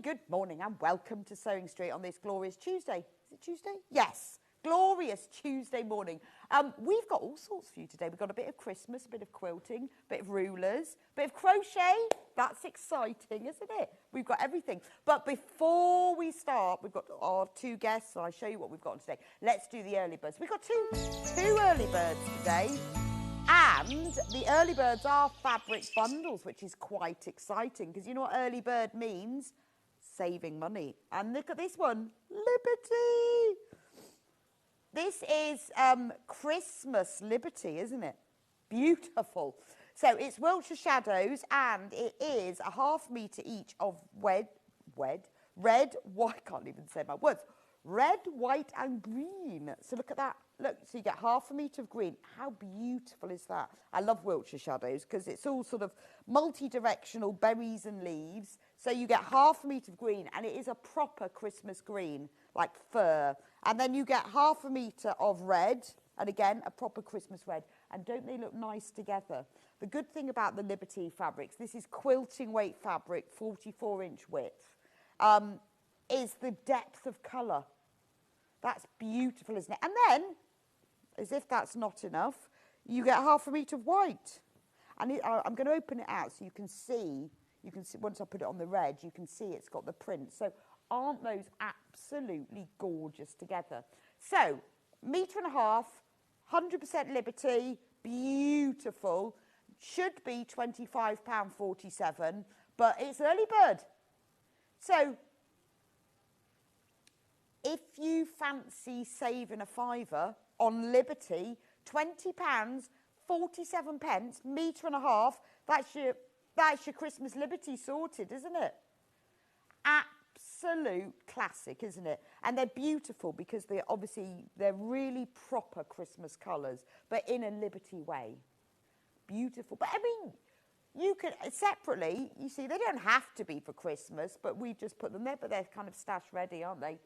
good morning and welcome to Sewing Street on this glorious Tuesday. Is it Tuesday? Yes, glorious Tuesday morning. We've got all sorts for you today. We've got a bit of Christmas, a bit of quilting, a bit of rulers, a bit of crochet. That's exciting, isn't it? We've got everything. But before we start, we've got our two guests, and I'll show you what we've got today. Let's do the early birds. We've got two early birds today. And the early birds are fabric bundles, which is quite exciting because you know what early bird means? Saving money. And look at this one, Liberty. This is Christmas Liberty, isn't it? Beautiful. So it's Wiltshire Shadows and it is a ½ metre each of red, white, can't even say my words, red, white and green. So look at that. Look, so you get ½ metre of green. How beautiful is that? I love Wiltshire Shadows because it's all sort of multi-directional berries and leaves. So you get ½ metre of green and it is a proper Christmas green, like fur. And then you get ½ metre of red and again, a proper Christmas red. And don't they look nice together? The good thing about the Liberty fabrics, this is quilting weight fabric, 44-inch width, is the depth of colour. That's beautiful, isn't it? And then, as if that's not enough, you get ½ metre of white. And I'm going to open it out so you can see, once I put it on the red, you can see it's got the print. So aren't those absolutely gorgeous together? So, metre and a half, 100% Liberty, beautiful, should be £25.47, but it's early bird. So, if you fancy saving a fiver on Liberty, £20.47, metre and a half, that's your Christmas Liberty sorted, isn't it? Absolute classic, isn't it? And they're beautiful because they're really proper Christmas colours, but in a Liberty way. Beautiful. But I mean, you can separately, you see, they don't have to be for Christmas, but we just put them there, but they're kind of stash ready, aren't they?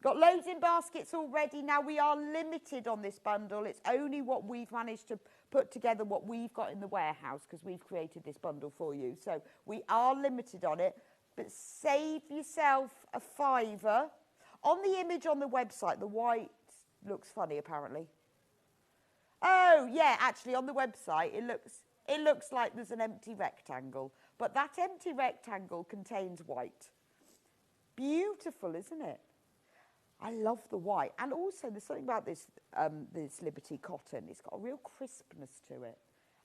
Got loads in baskets already. Now, we are limited on this bundle. It's only what we've managed to put together, what we've got in the warehouse, because we've created this bundle for you. So we are limited on it, but save yourself a fiver. On the image on the website, the white looks funny, apparently. Oh, yeah, actually, on the website, it looks like there's an empty rectangle, but that empty rectangle contains white. Beautiful, isn't it? I love the white. And also, there's something about this Liberty cotton. It's got a real crispness to it.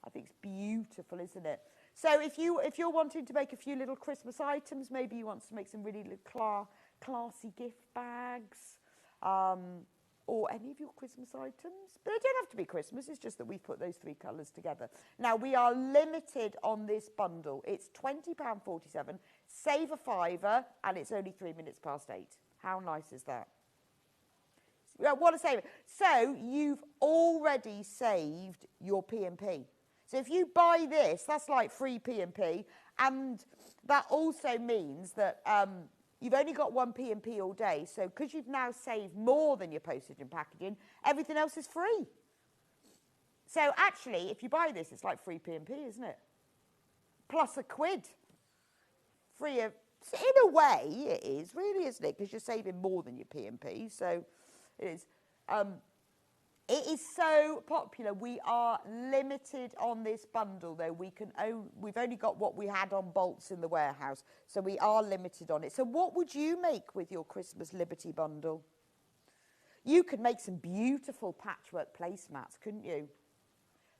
I think it's beautiful, isn't it? So if you're wanting to make a few little Christmas items, maybe you want to make some really little classy gift bags, or any of your Christmas items. But they don't have to be Christmas. It's just that we've put those three colours together. Now, we are limited on this bundle. It's £20.47. Save a fiver, and it's only 8 minutes. How nice is that? What a saving. So you've already saved your P&P. So if you buy this, that's like free P&P. And that also means that you've only got one P&P all day. So because you've now saved more than your postage and packaging, everything else is free. So actually, if you buy this, it's like free P&P, isn't it? Plus £1. Free of... In a way, it is, really, isn't it? Because you're saving more than your P&P, so it is. It is so popular. We are limited on this bundle, though. We've only got what we had on bolts in the warehouse, so we are limited on it. So what would you make with your Christmas Liberty bundle? You could make some beautiful patchwork placemats, couldn't you?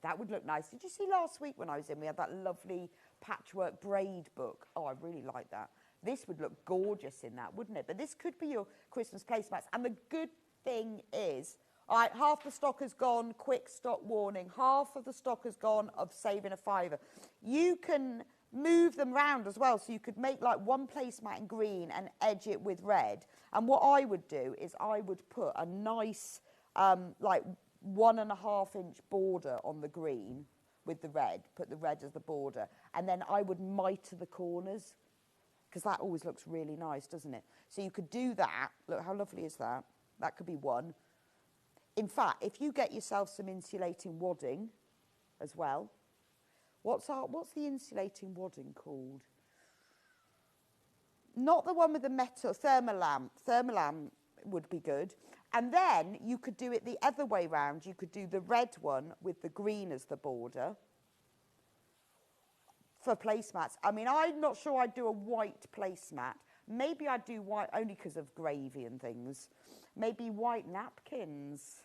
That would look nice. Did you see last week when I was in, we had that lovely patchwork braid book? Oh, I really like that. This would look gorgeous in that, wouldn't it? But this could be your Christmas placemats. And the good thing is, all right, half the stock has gone, quick stock warning. Half of the stock has gone of saving a fiver. You can move them round as well. So you could make like one placemat in green and edge it with red. And what I would do is I would put a nice, like 1.5-inch border on the green with the red, put the red as the border. And then I would mitre the corners, because that always looks really nice, doesn't it? So you could do that. Look, how lovely is that? That could be one. In fact, if you get yourself some insulating wadding as well. What's the insulating wadding called? Not the one with the metal, thermolam. Thermolam would be good. And then you could do it the other way round. You could do the red one with the green as the border for placemats. I mean, I'm not sure I'd do a white placemat. Maybe I'd do white only because of gravy and things. Maybe white napkins.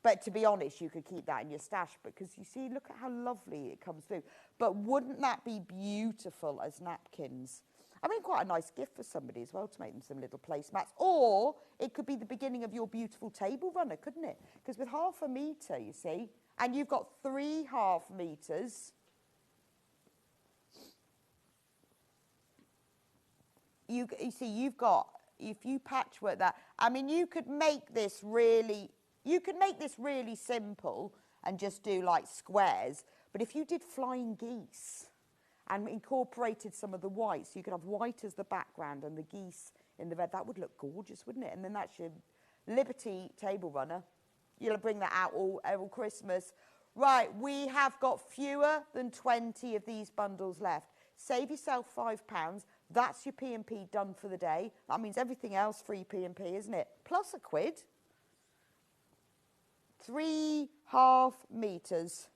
But to be honest, you could keep that in your stash because you see, look at how lovely it comes through. But wouldn't that be beautiful as napkins? I mean, quite a nice gift for somebody as well to make them some little placemats. Or it could be the beginning of your beautiful table runner, couldn't it? Because with 1/2 metre, you see, and you've got 3 1/2 metres. You see, you've got, if you patchwork that, I mean, you could make this really simple and just do like squares. But if you did flying geese and incorporated some of the white, so you could have white as the background and the geese in the red, that would look gorgeous, wouldn't it? And then that's your Liberty table runner. You'll bring that out all Christmas. Right, we have got fewer than 20 of these bundles left. Save yourself £5. That's your P&P done for the day. That means everything else free P&P, isn't it? Plus a quid. 3 1/2 metres.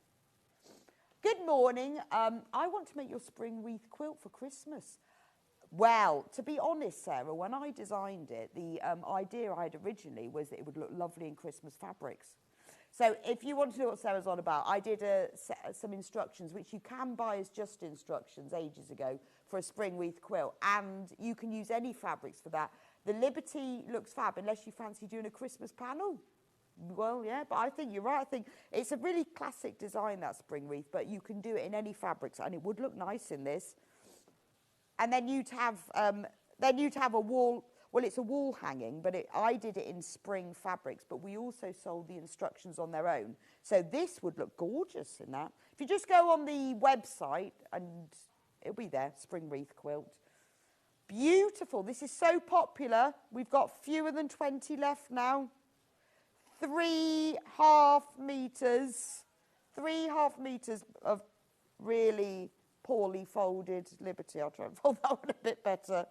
Good morning. I want to make your spring wreath quilt for Christmas. Well, to be honest, Sarah, when I designed it, the idea I had originally was that it would look lovely in Christmas fabrics. So if you want to know what Sarah's on about, I did some instructions, which you can buy as just instructions ages ago for a spring wreath quilt. And you can use any fabrics for that. The Liberty looks fab, unless you fancy doing a Christmas panel. Well, yeah, but I think you're right. I think it's a really classic design, that spring wreath, but you can do it in any fabrics, and it would look nice in this. And then you'd have a wall. Well, it's a wall hanging, but I did it in spring fabrics, but we also sold the instructions on their own. So this would look gorgeous in that. If you just go on the website, and it'll be there, spring wreath quilt. Beautiful. This is so popular. We've got fewer than 20 left now. 3 1/2 metres. 3 1/2 metres of really poorly folded Liberty. I'll try and fold that one a bit better.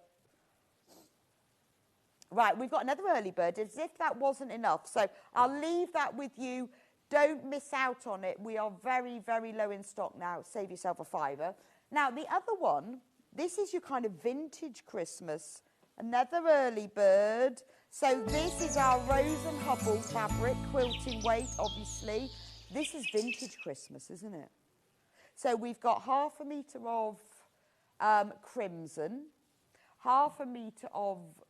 Right, we've got another early bird, as if that wasn't enough. So I'll leave that with you. Don't miss out on it. We are very, very low in stock now. Save yourself a £5. Now, the other one, this is your kind of vintage Christmas. Another early bird. So this is our Rose and Hubble fabric, quilting weight, obviously. This is vintage Christmas, isn't it? So we've got 1/2 metre of crimson, 1/2 metre of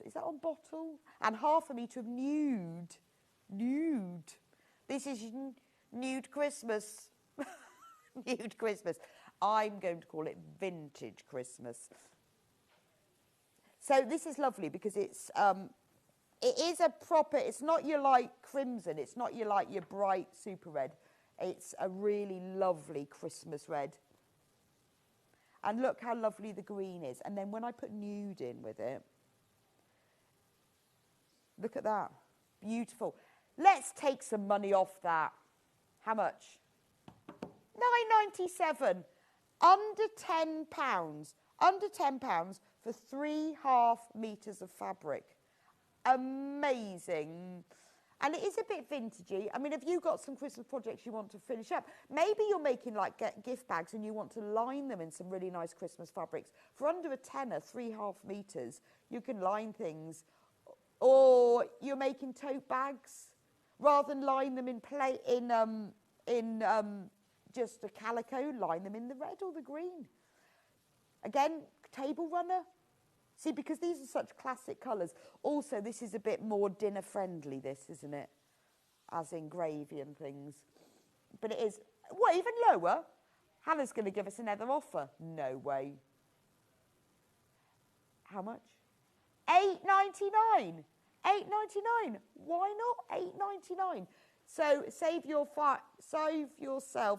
is that on bottle? And 1/2 metre of nude. Nude. This is nude Christmas. Nude Christmas. I'm going to call it vintage Christmas. So this is lovely because it is a proper, it's not your light crimson, it's not your like your bright super red. It's a really lovely Christmas red. And look how lovely the green is. And then when I put nude in with it, look at that. Beautiful. Let's take some money off that. How much? £9.97. Under £10. Under £10 for 3 1/2 metres of fabric. Amazing. And it is a bit vintagey. I mean, have you got some Christmas projects you want to finish up? Maybe you're making like gift bags and you want to line them in some really nice Christmas fabrics. For under a tenner, 3 1/2 metres, you can line things. Or you're making tote bags. Rather than line them in just a calico, line them in the red or the green. Again, table runner. See, because these are such classic colours. Also, this is a bit more dinner friendly, this, isn't it? As in gravy and things. But it is, what, even lower? Hannah's going to give us another offer. No way. How much? £8.99. £8.99. Why not? £8.99. So save yourself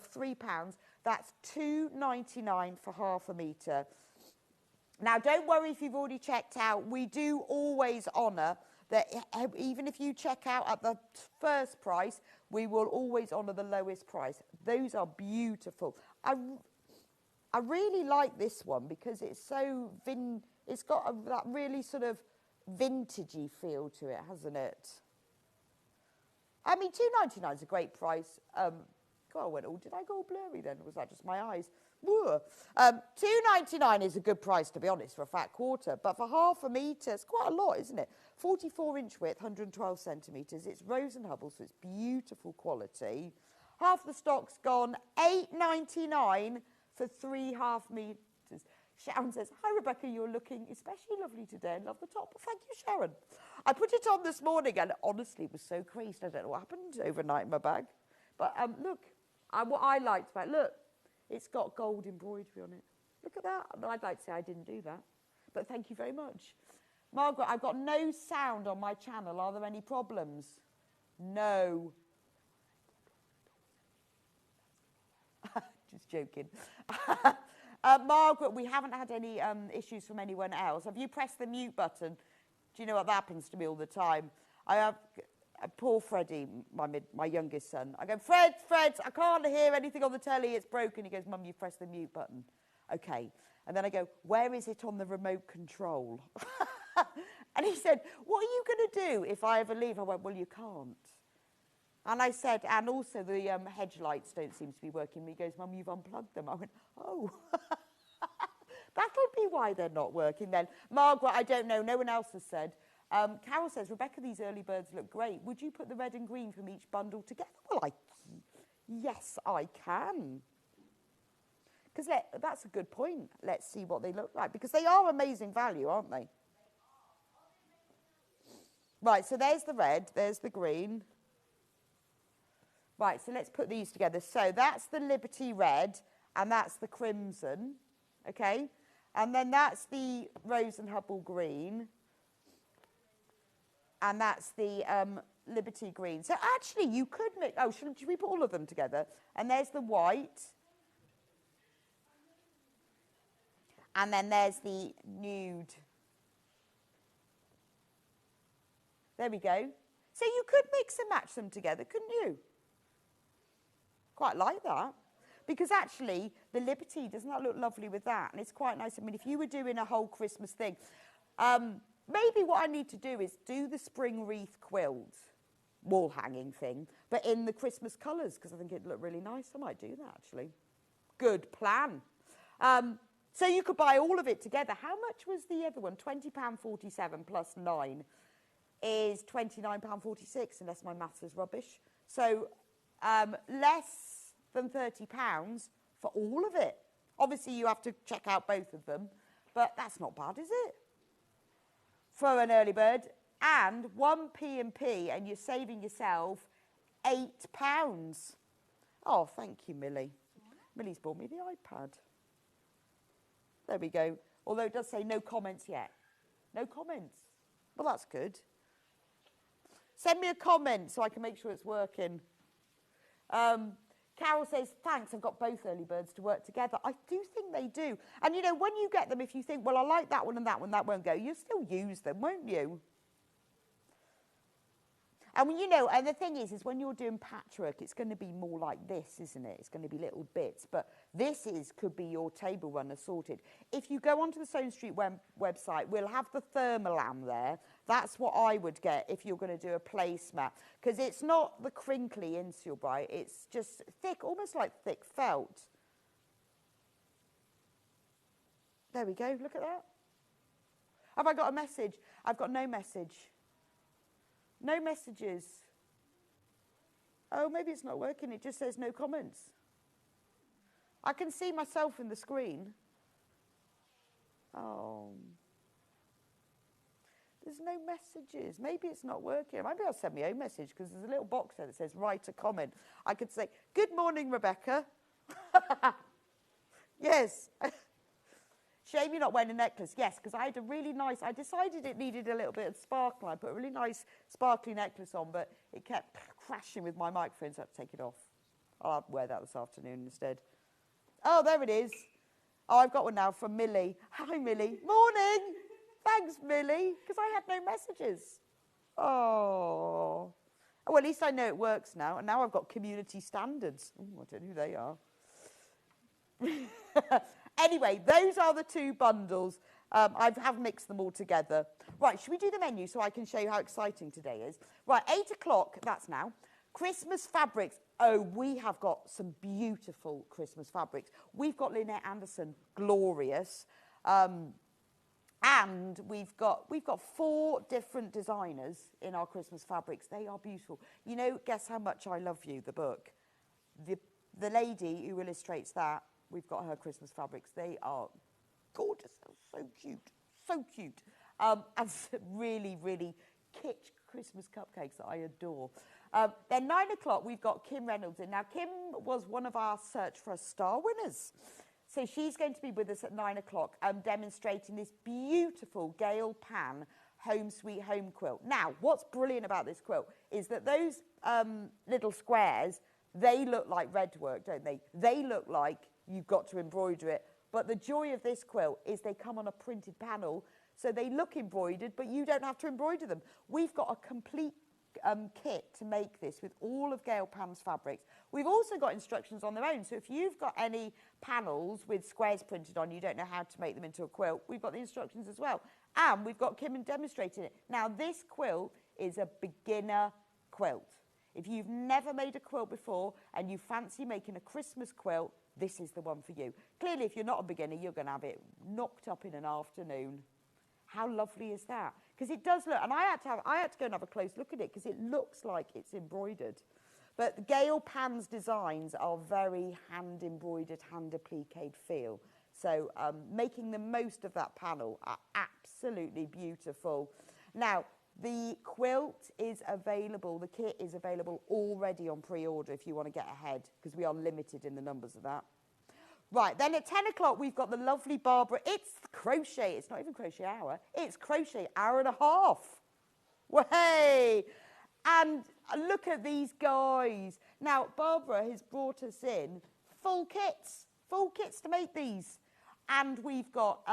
£3. That's £2.99 for 1/2 metre. Now, don't worry if you've already checked out. We do always honour that even if you check out at the first price, we will always honour the lowest price. Those are beautiful. I really like this one because it's so it's got that really sort of vintagey feel to it, hasn't it? I mean, $2.99 is a great price. Did I go all blurry then? Was that just my eyes? $2.99 is a good price, to be honest, for a fat quarter. But for half a metre, it's quite a lot, isn't it? 44-inch width, 112 centimetres. It's Rose and Hubble, so it's beautiful quality. Half the stock's gone. $8.99 for 3 half metres. Sharon says, hi, Rebecca, you're looking especially lovely today. I love the top. Well, thank you, Sharon. I put it on this morning, and honestly, it was so creased. I don't know what happened overnight in my bag. But look, what I liked about it, look, it's got gold embroidery on it. Look at that. I'd like to say I didn't do that, but thank you very much. Margaret, I've got no sound on my channel. Are there any problems? No. Just joking. Margaret, we haven't had any issues from anyone else. Have you pressed the mute button? Do you know what happens to me all the time? I have poor Freddie, my youngest son. I go, Fred, I can't hear anything on the telly. It's broken. He goes, Mum, you pressed the mute button. Okay. And then I go, where is it on the remote control? And he said, what are you going to do if I ever leave? I went, well, you can't. And I said, and also the hedge lights don't seem to be working. He goes, Mum, you've unplugged them. I went, oh. That'll be why they're not working then. Margaret, I don't know. No one else has said. Carol says, Rebecca, these early birds look great. Would you put the red and green from each bundle together? Well, yes, I can. Because that's a good point. Let's see what they look like. Because they are amazing value, aren't they? Right, so there's the red. There's the green. Right, so let's put these together. So that's the Liberty Red, and that's the Crimson, okay? And then that's the Rose and Hubble Green, and that's the Liberty Green. So actually, you could make, should we put all of them together? And there's the white, and then there's the nude. There we go. So you could mix and match them together, couldn't you? Quite like that. Because actually, the Liberty, doesn't that look lovely with that? And it's quite nice. I mean, if you were doing a whole Christmas thing, maybe what I need to do is do the spring wreath quilt, wall hanging thing, but in the Christmas colours, because I think it'd look really nice. I might do that, actually. Good plan. So you could buy all of it together. How much was the other one? £20.47 plus 9 is £29.46, unless my maths is rubbish. So less than £30 for all of it. Obviously, you have to check out both of them, but that's not bad, is it? For an early bird. And 1 P&P, and you're saving yourself £8. Oh, thank you, Millie. Millie's bought me the iPad. There we go. Although it does say no comments yet. No comments. Well, that's good. Send me a comment so I can make sure it's working. Carol says, thanks, I've got both early birds to work together. I do think they do. And, you know, when you get them, if you think, well, I like that one and that one, that won't go, you'll still use them, won't you? And, you know, and the thing is when you're doing patchwork, it's going to be more like this, isn't it? It's going to be little bits. But this could be your table runner sorted. If you go onto the Stone Street website, we'll have the thermalam there. That's what I would get if you're going to do a placemat. Because it's not the crinkly inseal bright. It's just thick, almost like thick felt. There we go. Look at that. Have I got a message? I've got no message. No messages. Oh, maybe it's not working. It just says no comments. I can see myself in the screen. Oh. There's no messages. Maybe it's not working. Maybe I'll send my own message because there's a little box there that says write a comment. I could say, good morning, Rebecca. Yes. Shame you're not wearing a necklace. Yes, because I had a really nice, I decided it needed a little bit of sparkle. I put a really nice sparkly necklace on, but it kept crashing with my microphone, so I had to take it off. I'll wear that this afternoon instead. Oh, there it is. Oh, I've got one now from Millie. Hi, Millie. Morning. Thanks, Millie, because I had no messages. Oh. Well, at least I know it works now, and now I've got community standards. Ooh, I don't know who they are. Anyway, those are the 2 bundles. I have mixed them all together. Right, should we do the menu so I can show you how exciting today is? Right, 8 o'clock, that's now. Christmas fabrics. Oh, we have got some beautiful Christmas fabrics. We've got Lynette Anderson, glorious. And we've got 4 different designers in our Christmas fabrics. They are beautiful. You know, Guess How Much I Love You, the book. The lady who illustrates that, we've got her Christmas fabrics. They are gorgeous. So cute. So cute. And really, really kitsch Christmas cupcakes that I adore. Then 9 o'clock, we've got Kim Reynolds in. Now, Kim was one of our Search for a Star winners. So she's going to be with us at 9 o'clock demonstrating this beautiful Gail Pan Home Sweet Home quilt. Now, what's brilliant about this quilt is that those little squares, they look like red work, don't they? They look like you've got to embroider it. But the joy of this quilt is they come on a printed panel, so they look embroidered, but you don't have to embroider them. We've got a complete kit to make this with all of Gail Pan's fabrics. We've also got instructions on their own, so if you've got any panels with squares printed on, you don't know how to make them into a quilt, we've got the instructions as well. And we've got Kim demonstrating it. Now, this quilt is a beginner quilt. If you've never made a quilt before and you fancy making a Christmas quilt, this is the one for you. Clearly, if you're not a beginner, you're going to have it knocked up in an afternoon. How lovely is that? Because it does look, and I had to go and have a close look at it because it looks like it's embroidered. But Gail Pan's designs are very hand-embroidered, hand-appliqued feel. So making the most of that panel are absolutely beautiful. Now, the quilt is available, the kit is available already on pre-order if you want to get ahead, because we are limited in the numbers of that. Right, then at 10 o'clock, we've got the lovely Barbara. It's crochet. It's not even crochet hour. It's crochet hour and a half. Way! And look at these guys. Now, Barbara has brought us in full kits to make these. And we've got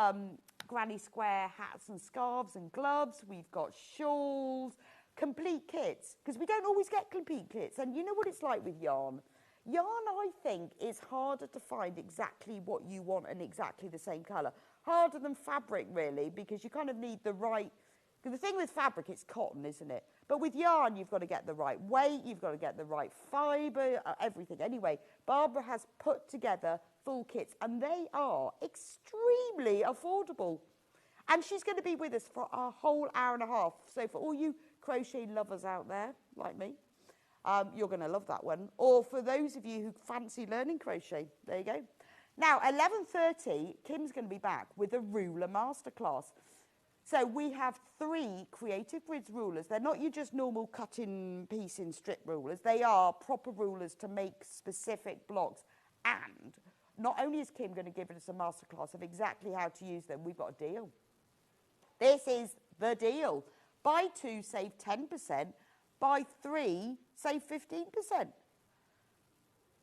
granny square hats and scarves and gloves. We've got shawls, complete kits, because we don't always get complete kits. And you know what it's like with yarn? Yarn, I think, is harder to find exactly what you want in exactly the same colour. Harder than fabric, really, because you kind of need the right... Because the thing with fabric, it's cotton, isn't it? But with yarn, you've got to get the right weight, you've got to get the right fibre, everything. Anyway, Barbara has put together full kits, and they are extremely affordable. And she's going to be with us for a whole hour and a half. So for all you crochet lovers out there, like me, you're going to love that one. Or for those of you who fancy learning crochet, there you go. Now, 11:30, Kim's going to be back with a ruler masterclass. So we have 3 Creative Grids rulers. They're not your just normal cutting piece in strip rulers. They are proper rulers to make specific blocks. And not only is Kim going to give us a masterclass of exactly how to use them, we've got a deal. This is the deal. Buy 2, save 10%. Buy 3, save 15%.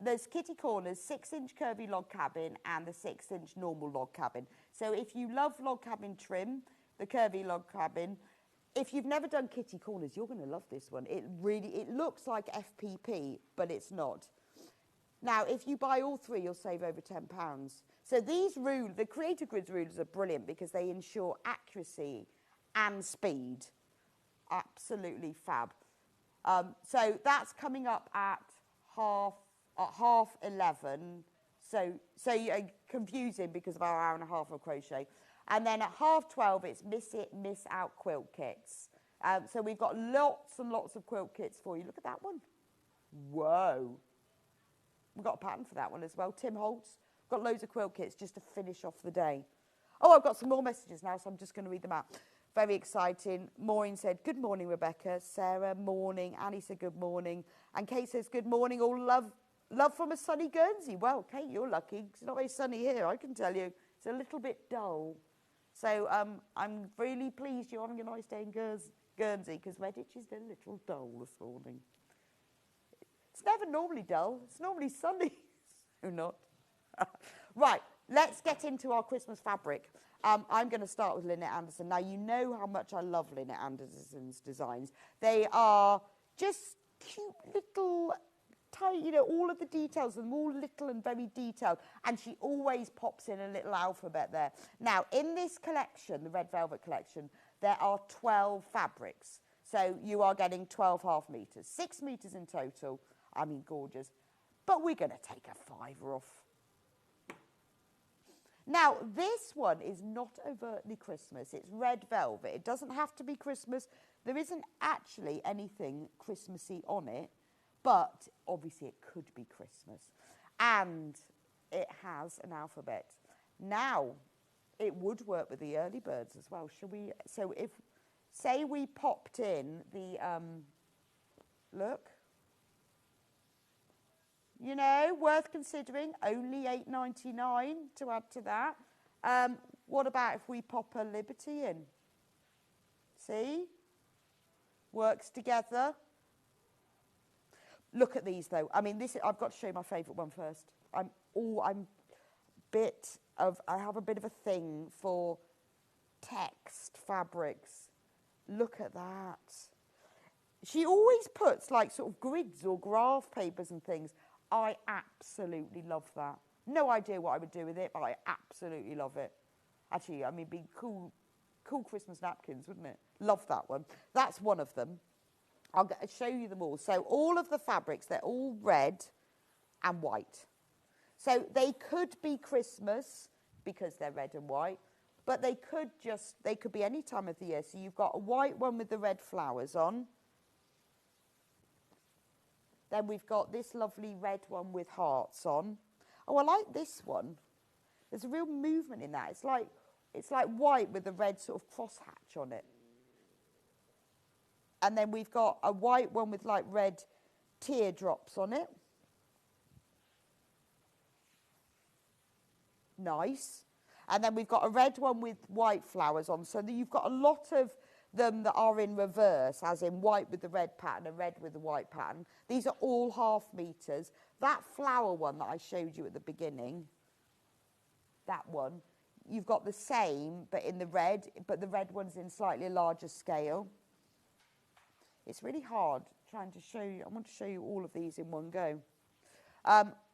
There's kitty corners, 6-inch curvy log cabin and the 6-inch normal log cabin. So if you love log cabin trim, the curvy log cabin, if you've never done kitty corners, you're going to love this one. It looks like FPP, but it's not. Now, if you buy all 3, you'll save over £10. So the Creative Grids rulers are brilliant because they ensure accuracy and speed. Absolutely fab. So that's coming up at half 11. So you're confusing because of our hour and a half of crochet. And then at half 12, it's Miss It, Miss Out quilt kits. So we've got lots and lots of quilt kits for you. Look at that one. Whoa. We've got a pattern for that one as well. Tim Holtz. Got loads of quilt kits just to finish off the day. Oh, I've got some more messages now, so I'm just going to read them out. Very exciting. Maureen said, good morning, Rebecca. Sarah, morning. Annie said, good morning. And Kate says, good morning. All love from a sunny Guernsey. Well, Kate, you're lucky. It's not very sunny here, I can tell you. It's a little bit dull. So I'm really pleased you're having a nice day in Guernsey, because Redditch is a little dull this morning. It's never normally dull. It's normally sunny. So not. Right, let's get into our Christmas fabric. I'm going to start with Lynette Anderson. Now, you know how much I love Lynette Anderson's designs. They are just cute little tight, you know, all of the details, and all little and very detailed. And she always pops in a little alphabet there. Now, in this collection, the Red Velvet collection, there are 12 fabrics. So you are getting 12 half meters, 6 meters in total. I mean, gorgeous. But we're going to take a fiver off. Now, this one is not overtly Christmas. It's red velvet. It doesn't have to be Christmas. There isn't actually anything Christmassy on it, but obviously it could be Christmas. And it has an alphabet. Now, it would work with the early birds as well. Shall we? So if, say we popped in the, look. You know, worth considering, only $8.99 to add to that. What about if we pop a Liberty in? See? Works together. Look at these, though. I mean, this, I've got to show you my favourite one first. I have a bit of a thing for text fabrics. Look at that. She always puts, like, sort of grids or graph papers and things. I absolutely love that. No idea what I would do with it, but I absolutely love it. Actually, I mean, be cool Christmas napkins, wouldn't it? Love that one. That's one of them. I'll show you them all. So all of the fabrics, they're all red and white. So they could be Christmas because they're red and white, but they could be any time of the year. So you've got a white one with the red flowers on. Then we've got this lovely red one with hearts on. Oh, I like this one. There's a real movement in that. It's like white with a red sort of crosshatch on it. And then we've got a white one with like red teardrops on it. Nice. And then we've got a red one with white flowers on. So that you've got a lot of them that are in reverse, as in white with the red pattern and red with the white pattern. These are all half meters. That flower one that I showed you at the beginning, that one, you've got the same, but in the red, but the red one's in slightly larger scale. It's really hard trying to show you. I want to show you all of these in one go.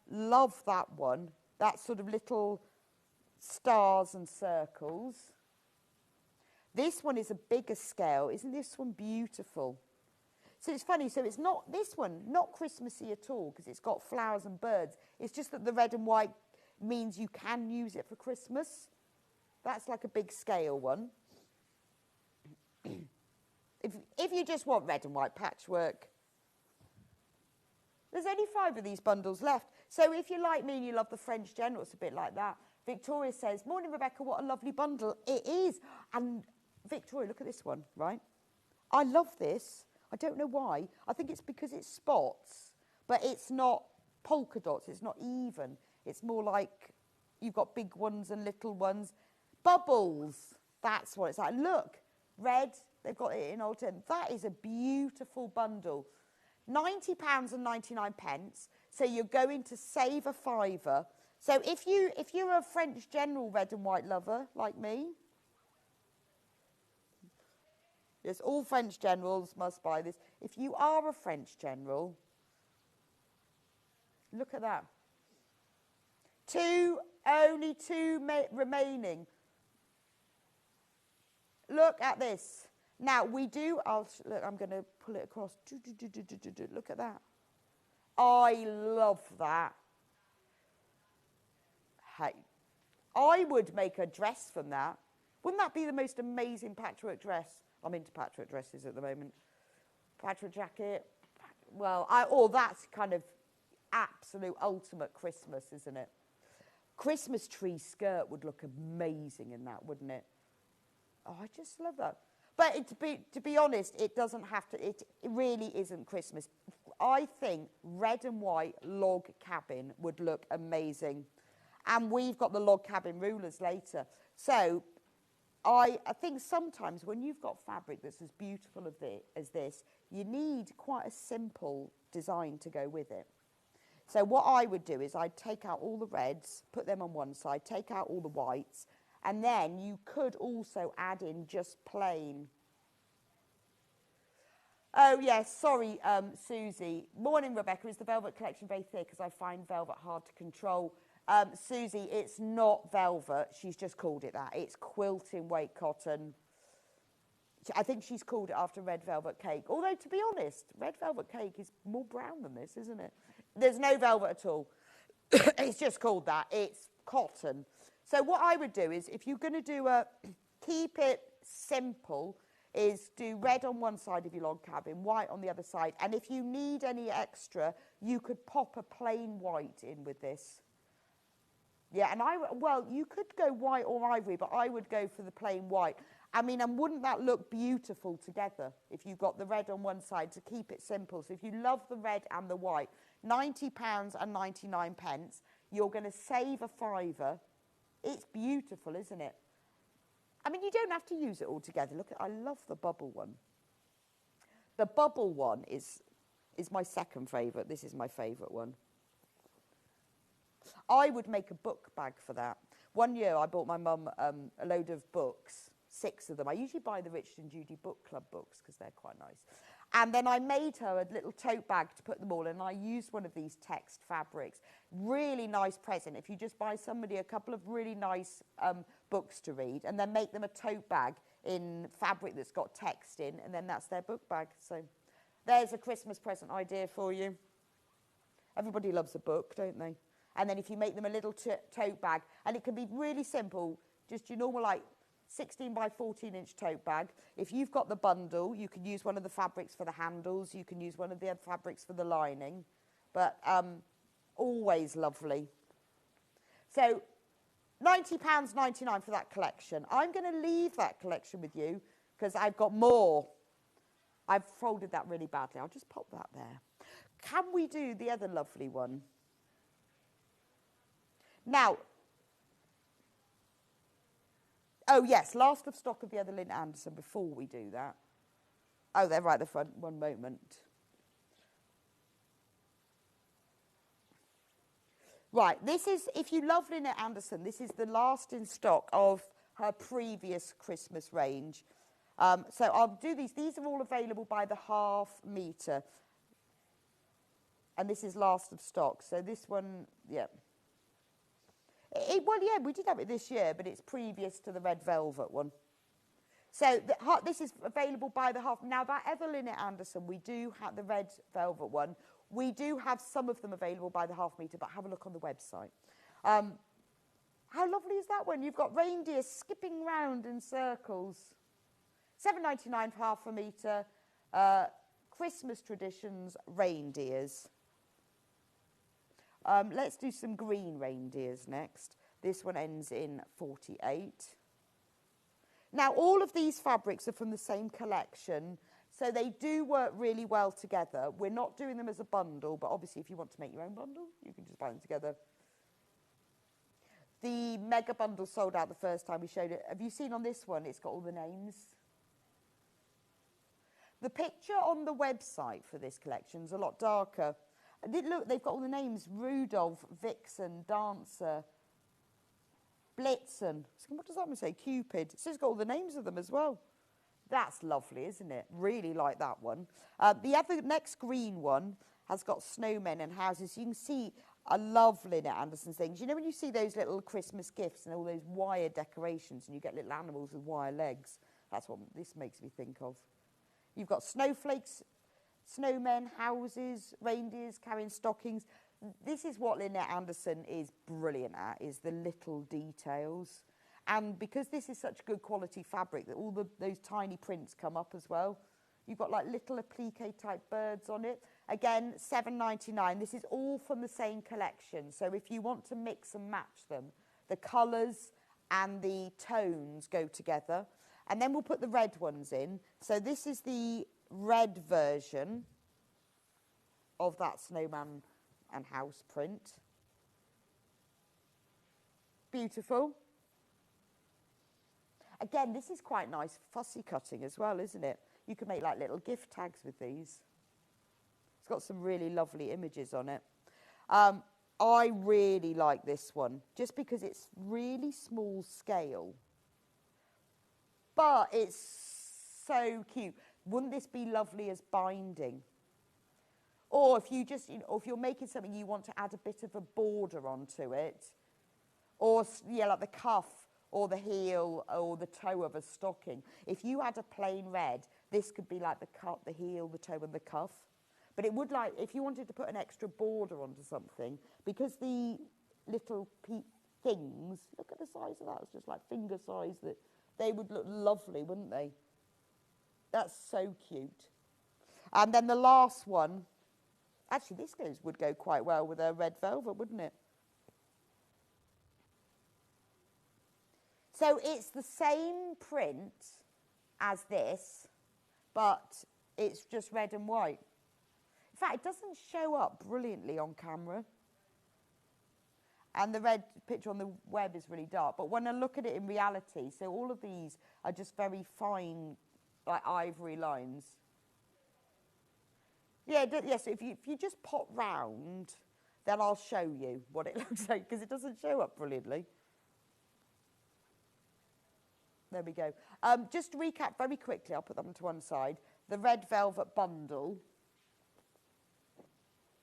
Love that one. That sort of little stars and circles. This one is a bigger scale. Isn't this one beautiful? So it's funny. So it's not this one, not Christmassy at all, because it's got flowers and birds. It's just that the red and white means you can use it for Christmas. That's like a big scale one. If you just want red and white patchwork, there's only 5 of these bundles left. So if you're like me and you love the French General, it's a bit like that. Victoria says, morning, Rebecca, what a lovely bundle. It is. And Victoria, look at this one, right? I love this. I don't know why. I think it's because it's spots, but it's not polka dots. It's not even. It's more like you've got big ones and little ones. Bubbles. That's what it's like. Look, red. They've got it in old 10. That is a beautiful bundle. £90.99. So you're going to save a fiver. So if you're a French General red and white lover like me, yes, all French Generals must buy this. If you are a French General, look at that. Only two remaining. Look at this. Now we do. Look, I'm going to pull it across. Look at that. I love that. Hey, I would make a dress from that. Wouldn't that be the most amazing patchwork dress? I'm into patchwork dresses at the moment. Patchwork jacket. Well, that's kind of absolute ultimate Christmas, isn't it? Christmas tree skirt would look amazing in that, wouldn't it? Oh, I just love that. But to be honest, it doesn't have to. It really isn't Christmas. I think red and white log cabin would look amazing. And we've got the log cabin rulers later. So I think sometimes when you've got fabric that's as beautiful as this, you need quite a simple design to go with it. So what I would do is I'd take out all the reds, put them on one side, take out all the whites, and then you could also add in just plain. Oh, yes, sorry, Susie. Morning, Rebecca. Is the velvet collection very thick? Because I find velvet hard to control. Susie, it's not velvet. She's just called it that. It's quilting weight cotton. I think she's called it after red velvet cake. Although, to be honest, red velvet cake is more brown than this, isn't it? There's no velvet at all. It's just called that. It's cotton. So what I would do is, if you're going to do keep it simple, is do red on one side of your log cabin, white on the other side. And if you need any extra, you could pop a plain white in with this. Yeah, and well, you could go white or ivory, but I would go for the plain white. I mean, and wouldn't that look beautiful together if you got the red on one side to keep it simple? So if you love the red and the white, £90.99, you're going to save a fiver. It's beautiful, isn't it? I mean, you don't have to use it all together. Look, I love the bubble one. The bubble one is my second favourite. This is my favourite one. I would make a book bag for that. One year I bought my mum a load of books, 6 of them. I usually buy the Richard and Judy Book Club books because they're quite nice. And then I made her a little tote bag to put them all in, and I used one of these text fabrics. Really nice present if you just buy somebody a couple of really nice books to read, and then make them a tote bag in fabric that's got text in, and then that's their book bag. So there's a Christmas present idea for you. Everybody loves a book, don't they? And then if you make them a little tote bag, and it can be really simple, just your normal like 16 by 14 inch tote bag. If you've got the bundle, you can use one of the fabrics for the handles, you can use one of the other fabrics for the lining, but always lovely. So £90.99 for that collection. I'm going to leave that collection with you because I've got more. I've folded that really badly. I'll just pop that there. Can we do the other lovely one? Now, oh yes, last of stock of the other Lynette Anderson before we do that. Oh, they're right at the front, one moment. Right, this is, if you love Lynette Anderson, this is the last in stock of her previous Christmas range. So I'll do these. These are all available by the half metre. And this is last of stock. So this one, yeah. Well, yeah, we did have it this year, but it's previous to the red velvet one. So this is available by the half. Now, that other Lynette Anderson, we do have the red velvet one. We do have some of them available by the half metre, but have a look on the website. How lovely is that one? You've got reindeer skipping round in circles. £7.99 for half a metre. Christmas traditions, reindeers. Let's do some green reindeers next. This one ends in 48. Now, all of these fabrics are from the same collection, so they do work really well together. We're not doing them as a bundle, but obviously if you want to make your own bundle, you can just buy them together. The mega bundle sold out the first time we showed it. Have you seen on this one, it's got all the names? The picture on the website for this collection is a lot darker. Look, they've got all the names: Rudolph, Vixen, Dancer, Blitzen. What does that one say? Cupid. So it's got all the names of them as well. That's lovely, isn't it? Really like that one. The next green one has got snowmen and houses. You can see, I love Lynette Anderson things. You know when you see those little Christmas gifts and all those wire decorations and you get little animals with wire legs? That's what this makes me think of. You've got snowflakes, snowmen, houses, reindeers carrying stockings. This is what Lynette Anderson is brilliant at, is the little details. And because this is such good quality fabric, that all those tiny prints come up as well. You've got like little applique type birds on it. Again, £7.99. This is all from the same collection. So if you want to mix and match them, the colours and the tones go together. And then we'll put the red ones in. So this is the red version of that snowman and house print. Beautiful. Again, this is quite nice fussy cutting as well, isn't it? You can make like little gift tags with these. It's got some really lovely images on it. I really like this one, just because it's really small scale. But it's so cute. Wouldn't this be lovely as binding? Or if you just, you know, or if you're making something you want to add a bit of a border onto it, or yeah, like the cuff or the heel or the toe of a stocking. If you had a plain red, this could be like the cuff, the heel, the toe, and the cuff. But it would, like, if you wanted to put an extra border onto something, because the little things, look at the size of that, it's just like finger size, that they would look lovely, wouldn't they? That's so cute. And then the last one, actually this would go quite well with a red velvet, wouldn't it? So it's the same print as this, but it's just red and white. In fact, it doesn't show up brilliantly on camera. And the red picture on the web is really dark. But when I look at it in reality, so all of these are just very fine, like ivory lines. Yeah, yes, so if you just pop round, then I'll show you what it looks like, because it doesn't show up brilliantly. There we go. Just to recap very quickly, I'll put them to one side. The red velvet bundle,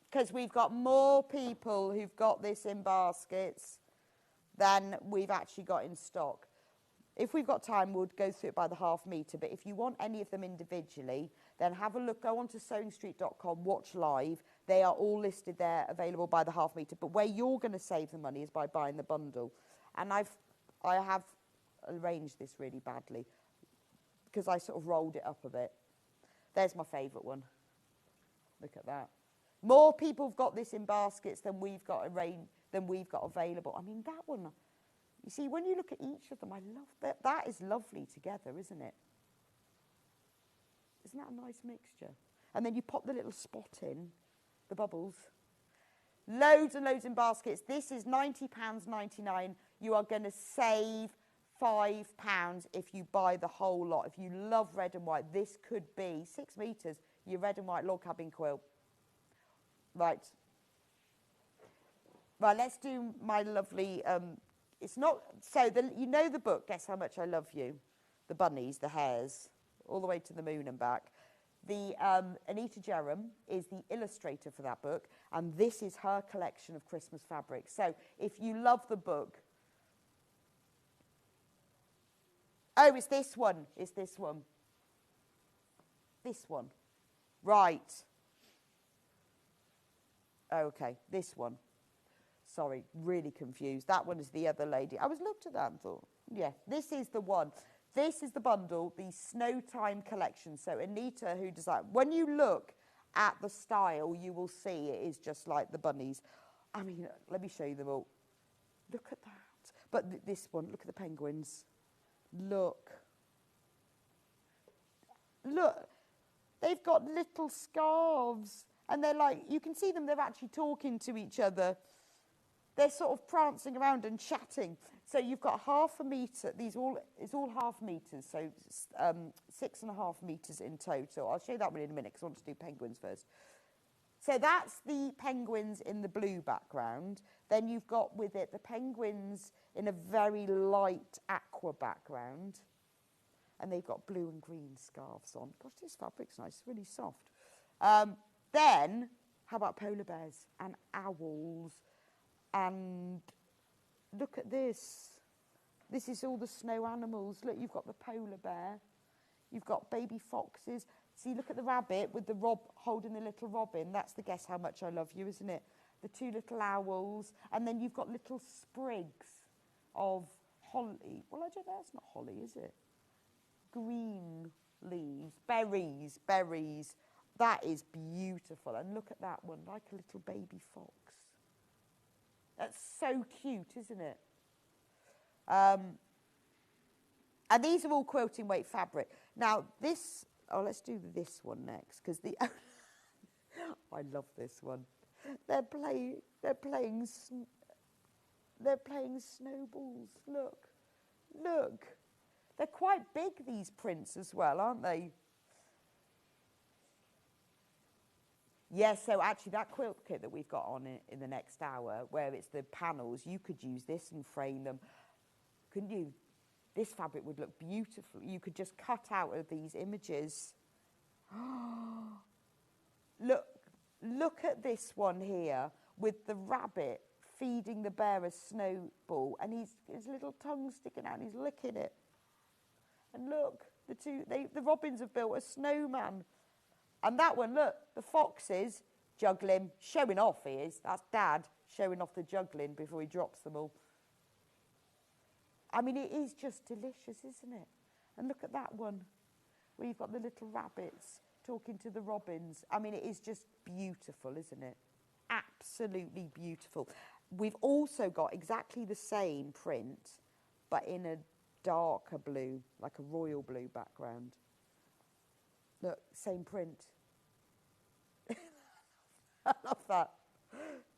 because we've got more people who've got this in baskets than we've actually got in stock. If we've got time, we'll go through it by the half metre, but if you want any of them individually, then have a look, go on to sewingstreet.com, watch live. They are all listed there, available by the half metre, but where you're going to save the money is by buying the bundle. And I have arranged this really badly because I sort of rolled it up a bit. There's my favourite one. Look at that. More people have got this in baskets than we've got available. I mean, that one, you see, when you look at each of them, I love that. That is lovely together, isn't it? Isn't that a nice mixture? And then you pop the little spot in, the bubbles. Loads and loads in baskets. This is £90.99. You are going to save £5 if you buy the whole lot. If you love red and white, this could be 6 metres, your red and white log cabin quilt. Right. Right, let's do my lovely, it's not, so you know the book, Guess How Much I Love You, the bunnies, the hares, all the way to the moon and back. The Anita Jeram is the illustrator for that book, and this is her collection of Christmas fabrics. So if you love the book, oh, it's this one. It's this one. This one. Right. Okay, this one. Sorry, really confused. That one is the other lady. I was looked at that and thought, yeah, this is the one. This is the bundle, the Snowtime collection. So Anita, who designed, when you look at the style, you will see it is just like the bunnies. I mean, let me show you them all. Look at that. But this one, look at the penguins. Look. Look. They've got little scarves. And they're like, you can see them, they're actually talking to each other. They're sort of prancing around and chatting. So you've got half a metre. It's all half metres, so 6.5 metres in total. I'll show you that one in a minute because I want to do penguins first. So that's the penguins in the blue background. Then you've got with it the penguins in a very light aqua background. And they've got blue and green scarves on. Gosh, this fabric's nice, it's really soft. Then, how about polar bears and owls? And look at this. This is all the snow animals. Look, you've got the polar bear. You've got baby foxes. See, look at the rabbit with the holding the little robin. That's the Guess How Much I Love You, isn't it? The two little owls. And then you've got little sprigs of holly. Well, I don't know, it's not holly, is it? Green leaves. Berries. That is beautiful. And look at that one, like a little baby fox. That's so cute, isn't it? And these are all quilting weight fabric. Now this, let's do this one next, because I love this one. They're playing snowballs. Look. They're quite big, these prints as well, aren't they? Yes, so actually that quilt kit that we've got on in the next hour, where it's the panels, you could use this and frame them, couldn't you? This fabric would look beautiful. You could just cut out of these images Look at this one here with the rabbit feeding the bear a snowball, and his little tongue sticking out, and he's licking it. And look, the robins have built a snowman. And that one, look, the fox is juggling, showing off he is. That's Dad showing off the juggling before he drops them all. I mean, it is just delicious, isn't it? And look at that one, where you've got the little rabbits talking to the robins. I mean, it is just beautiful, isn't it? Absolutely beautiful. We've also got exactly the same print, but in a darker blue, like a royal blue background. Look, same print. I love that.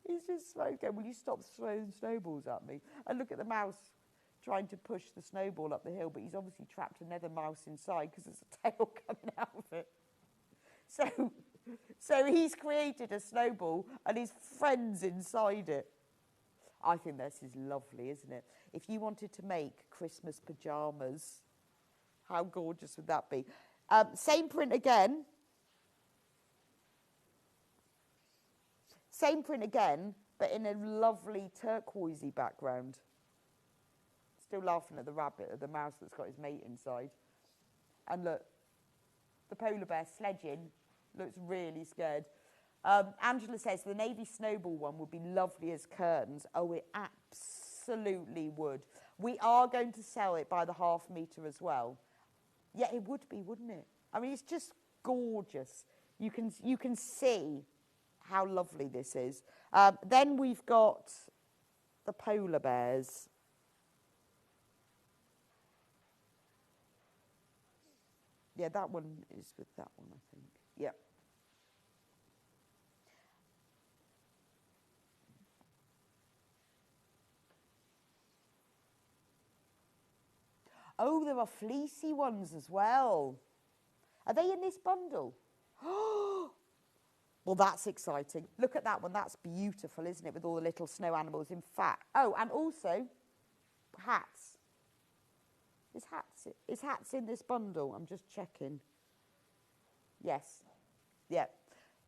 He's just smoking. Will you stop throwing snowballs at me? And look at the mouse trying to push the snowball up the hill, but he's obviously trapped another mouse inside because there's a tail coming out of it. So he's created a snowball and his friend's inside it. I think this is lovely, isn't it? If you wanted to make Christmas pyjamas, how gorgeous would that be? Same print again. Same print again, but in a lovely turquoisey background. Still laughing at the rabbit, at the mouse that's got his mate inside. And look, the polar bear sledging looks really scared. Angela says the navy snowball one would be lovely as curtains. Oh, it absolutely would. We are going to sell it by the ½ metre as well. Yeah, it would be, wouldn't it? I mean, it's just gorgeous. You can see how lovely this is. Then we've got the polar bears. Yeah, that one is with that one, I think. Yeah. Oh, there are fleecy ones as well. Are they in this bundle? Oh, well, that's exciting. Look at that one. That's beautiful, isn't it, with all the little snow animals in fact. Oh, and also hats. Is hats in this bundle? I'm just checking. Yes. Yeah.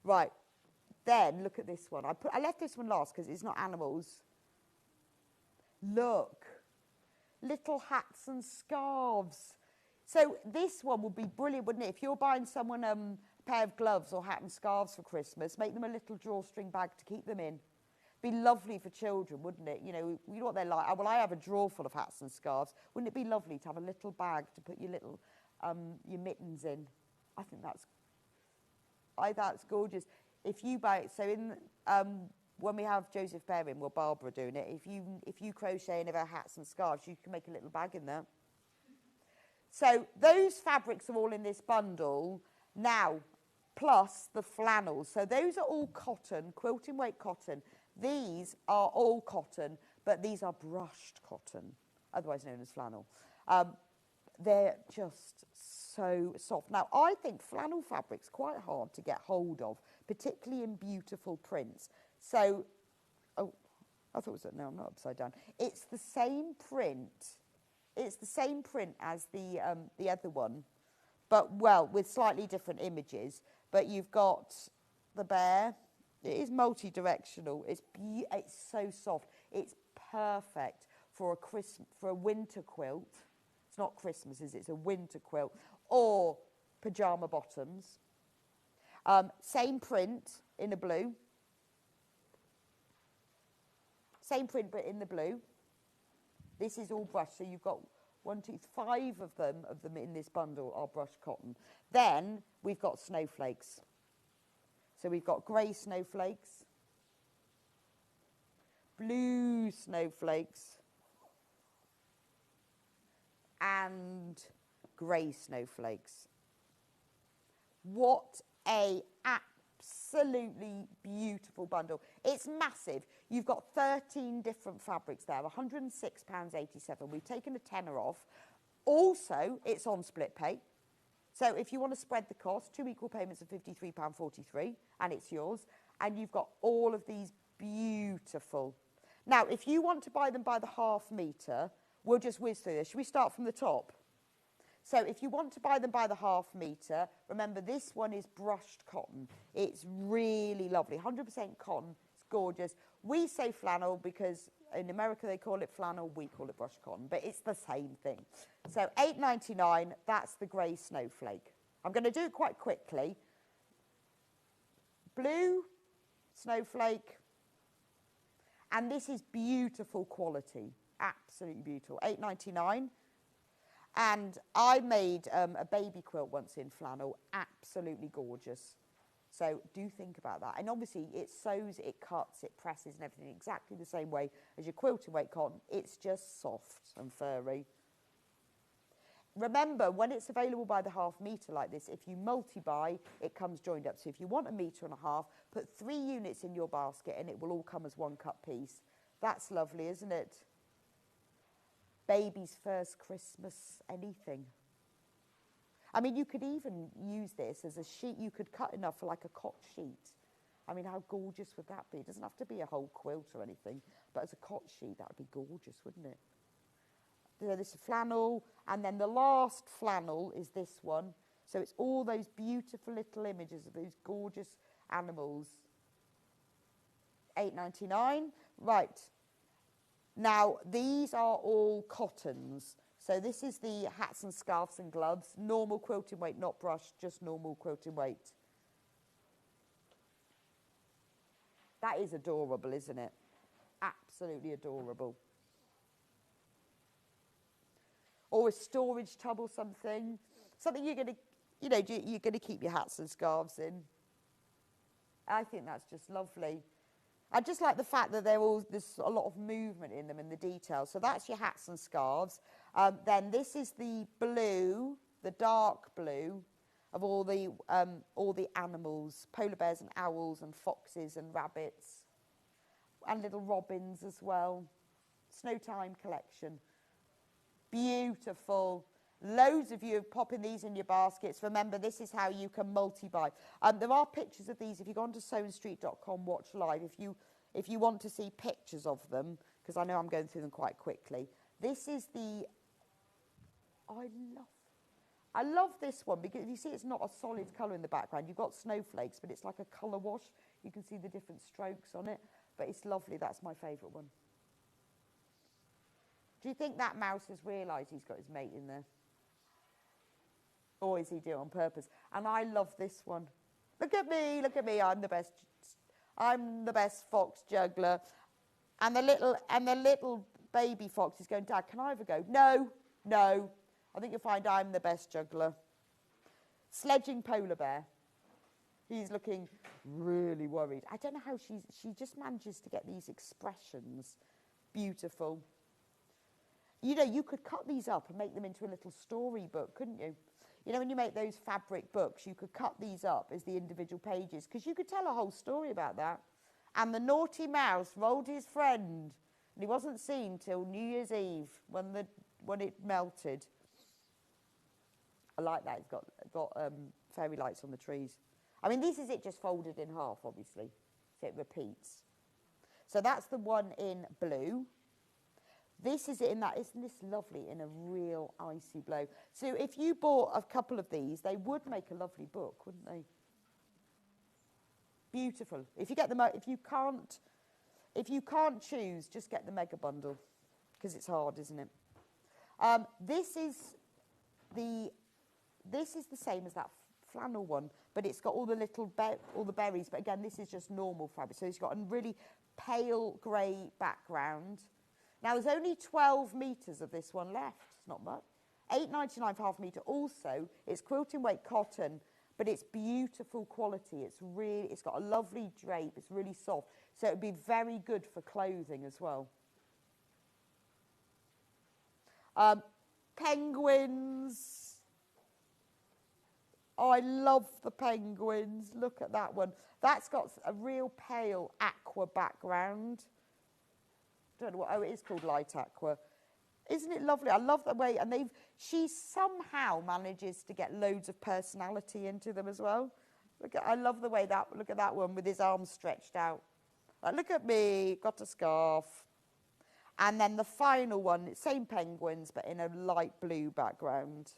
Right. Then look at this one. I left this one last because it's not animals. Look. Little hats and scarves. So this one would be brilliant, wouldn't it? If you're buying someone a pair of gloves or hat and scarves for Christmas, make them a little drawstring bag to keep them in. Be lovely for children, wouldn't it? You know what they're like. Well, I have a drawer full of hats and scarves. Wouldn't it be lovely to have a little bag to put your little your mittens in? I think that's gorgeous. If you buy it, so in when we have Joseph Bear in, well, Barbara doing it. If you crochet any of our hats and scarves, you can make a little bag in there. So those fabrics are all in this bundle now, plus the flannels. So those are all cotton, quilting weight cotton. These are all cotton, but these are brushed cotton, otherwise known as flannel. They're just so soft. Now, I think flannel fabric's quite hard to get hold of, particularly in beautiful prints. So, oh, I thought it was, no, I'm not upside down. It's the same print. It's the same print as the other one, but, well, with slightly different images. But you've got the bear. It is multi-directional. It's so soft. It's perfect for a winter quilt. It's not Christmas, is it? It's a winter quilt. Or pyjama bottoms. Same print in a blue. Same print, but in the blue. This is all brushed, so you've got 5 of them in this bundle are brushed cotton. Then we've got snowflakes. So we've got grey snowflakes, blue snowflakes, and grey snowflakes. What a absolutely beautiful bundle. It's massive. You've got 13 different fabrics there, £106.87. We've taken a tenner off. Also, it's on split pay. So if you want to spread the cost, 2 equal payments of £53.43, and it's yours. And you've got all of these beautiful. Now, if you want to buy them by the ½ metre, we'll just whiz through this. Should we start from the top? So if you want to buy them by the ½ metre, remember this one is brushed cotton. It's really lovely, 100% cotton. It's gorgeous. We say flannel because in America they call it flannel, we call it brushed cotton, but it's the same thing. So $8.99, that's the grey snowflake. I'm going to do it quite quickly. Blue snowflake, and this is beautiful quality, absolutely beautiful. $8.99. And I made a baby quilt once in flannel, absolutely gorgeous. So do think about that. And obviously it sews, it cuts, it presses and everything exactly the same way as your quilting weight cotton. It's just soft and furry. Remember, when it's available by the ½ metre like this, if you multi-buy, it comes joined up. So if you want 1.5 meters, put 3 units in your basket and it will all come as 1 cut piece. That's lovely, isn't it? Baby's first Christmas anything. I mean, you could even use this as a sheet. You could cut enough for like a cot sheet. I mean, how gorgeous would that be? It doesn't have to be a whole quilt or anything, but as a cot sheet, that would be gorgeous, wouldn't it? So this is flannel, and then the last flannel is this one. So it's all those beautiful little images of those gorgeous animals. $8.99. Right. Now, these are all cottons. So this is the hats and scarves and gloves. Normal quilting weight, not brushed, just normal quilting weight. That is adorable, isn't it? Absolutely adorable. Or a storage tub or something. Something you're going to, you know, you're going to keep your hats and scarves in. I think that's just lovely. I just like the fact that there's a lot of movement in them in the details. So that's your hats and scarves. Then this is the blue, the dark blue of all the animals, polar bears and owls and foxes and rabbits and little robins as well. Snowtime collection. Beautiful. Loads of you are popping these in your baskets. Remember, this is how you can multi-buy. There are pictures of these. If you go onto sewingstreet.com, watch live. If you want to see pictures of them, because I know I'm going through them quite quickly. This is the... I love this one because you see it's not a solid colour in the background. You've got snowflakes, but it's like a colour wash. You can see the different strokes on it, but it's lovely. That's my favourite one. Do you think that mouse has realised he's got his mate in there? Or is he doing it on purpose? And I love this one. Look at me, I'm the best fox juggler. And the little baby fox is going, Dad, can I have a go? No. I think you'll find I'm the best juggler. Sledging polar bear. He's looking really worried. I don't know how she just manages to get these expressions. Beautiful. You know, you could cut these up and make them into a little storybook, couldn't you? You know, when you make those fabric books, you could cut these up as the individual pages, because you could tell a whole story about that. And the naughty mouse rolled his friend, and he wasn't seen till New Year's Eve when it melted. I like that. It's got fairy lights on the trees. I mean, this is it just folded in half, obviously, so it repeats. So that's the one in blue. This is it in that, isn't this lovely, in a real icy blue? So if you bought a couple of these, they would make a lovely book, wouldn't they? Beautiful. If you get them, if you can't choose, just get the mega bundle, because it's hard, isn't it? This is the same as that flannel one, but it's got all the berries. But again, this is just normal fabric. So it's got a really pale grey background. Now, there's only 12 metres of this one left. It's not much. $8.99 for ½ metre. Also, it's quilting weight cotton, but it's beautiful quality. It's got a lovely drape. It's really soft. So it would be very good for clothing as well. Penguins. Oh, I love the penguins. Look at that one. That's got a real pale aqua background. Don't know what, oh, it is called light aqua. Isn't it lovely? I love the way, and she somehow manages to get loads of personality into them as well. I love the way look at that one with his arms stretched out. Like, look at me, got a scarf. And then the final one, same penguins, but in a light blue background.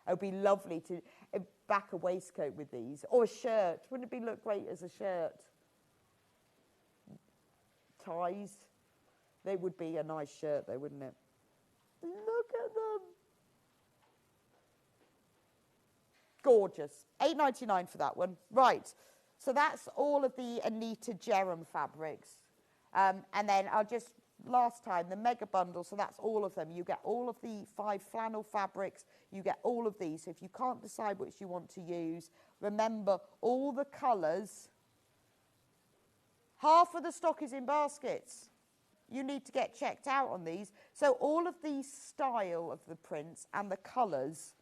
It would be lovely to back a waistcoat with these, or a shirt. Wouldn't it look great as a shirt? Ties. They would be a nice shirt though, wouldn't it? Look at them. Gorgeous. $8.99 for that one. Right. So that's all of the Anita Jeram fabrics. And then I'll just, last time, the mega bundle, so that's all of them. You get all of the 5 flannel fabrics. You get all of these. So if you can't decide which you want to use, remember all the colours. Half of the stock is in baskets. You need to get checked out on these. So all of the style of the prints and the colours,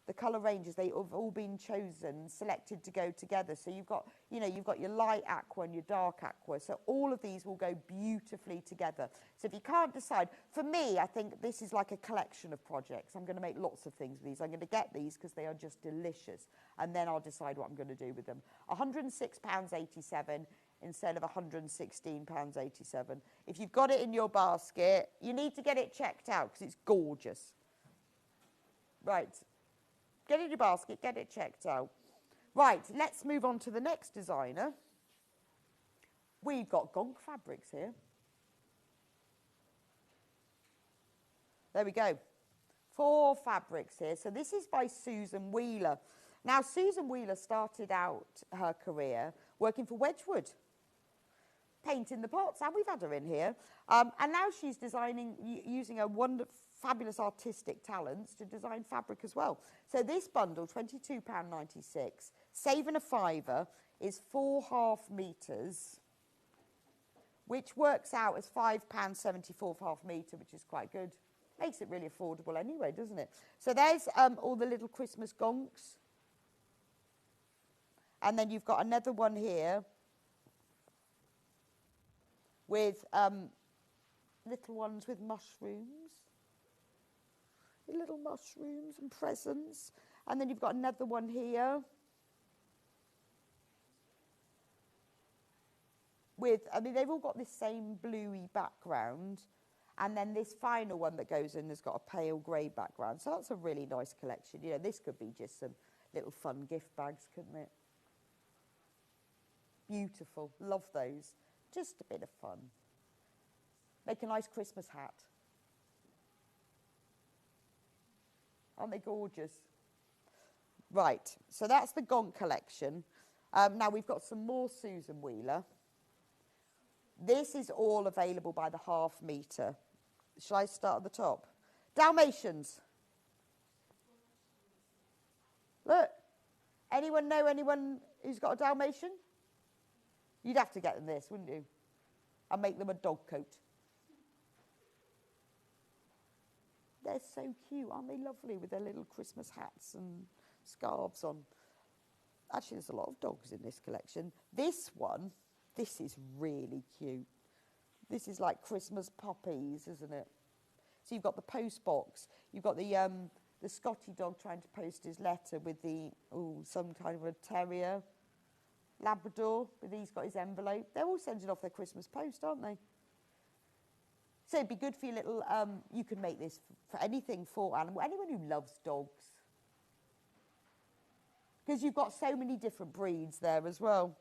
the colour ranges, they have all been chosen, selected to go together. So you've got, you know, you've got your light aqua and your dark aqua. So all of these will go beautifully together. So if you can't decide, for me, I think this is like a collection of projects. I'm going to make lots of things with these. I'm going to get these because they are just delicious. And then I'll decide what I'm going to do with them. £106.87 instead of £116.87. If you've got it in your basket, you need to get it checked out because it's gorgeous. Right. Get it in your basket, get it checked out. Right, let's move on to the next designer. We've got gonk fabrics here. There we go. 4 fabrics here. So this is by Susan Wheeler. Now, Susan Wheeler started out her career working for Wedgwood, painting the pots, and we've had her in here. And now she's designing, using her fabulous artistic talents to design fabric as well. So this bundle, £22.96, saving a fiver, is 4.5 metres, which works out as £5.74 for half metre, which is quite good. Makes it really affordable anyway, doesn't it? So there's all the little Christmas gonks. And then you've got another one here with little ones with mushrooms. Little mushrooms and presents. And then you've got another one here with, I mean, they've all got this same bluey background. And then this final one that goes in has got a pale grey background. So that's a really nice collection. You know, this could be just some little fun gift bags, couldn't it? Beautiful. Love those. Just a bit of fun. Make a nice Christmas hat. Aren't they gorgeous? Right, so that's the gonk collection. Now we've got some more Susan Wheeler. This is all available by the half metre. Shall I start at the top? Dalmatians. Look, anyone know anyone who's got a Dalmatian? You'd have to get them this, wouldn't you? And make them a dog coat. They're so cute, aren't they lovely, with their little Christmas hats and scarves on. Actually, there's a lot of dogs in this collection. This one, this is really cute. This is like Christmas puppies, isn't it? So you've got the post box. You've got the Scotty dog trying to post his letter with the, some kind of a terrier. Labrador, but he's got his envelope. They're all sending off their Christmas post, aren't they? So it'd be good for your little, you can make this for anything for animal, anyone who loves dogs. Because you've got so many different breeds there as well.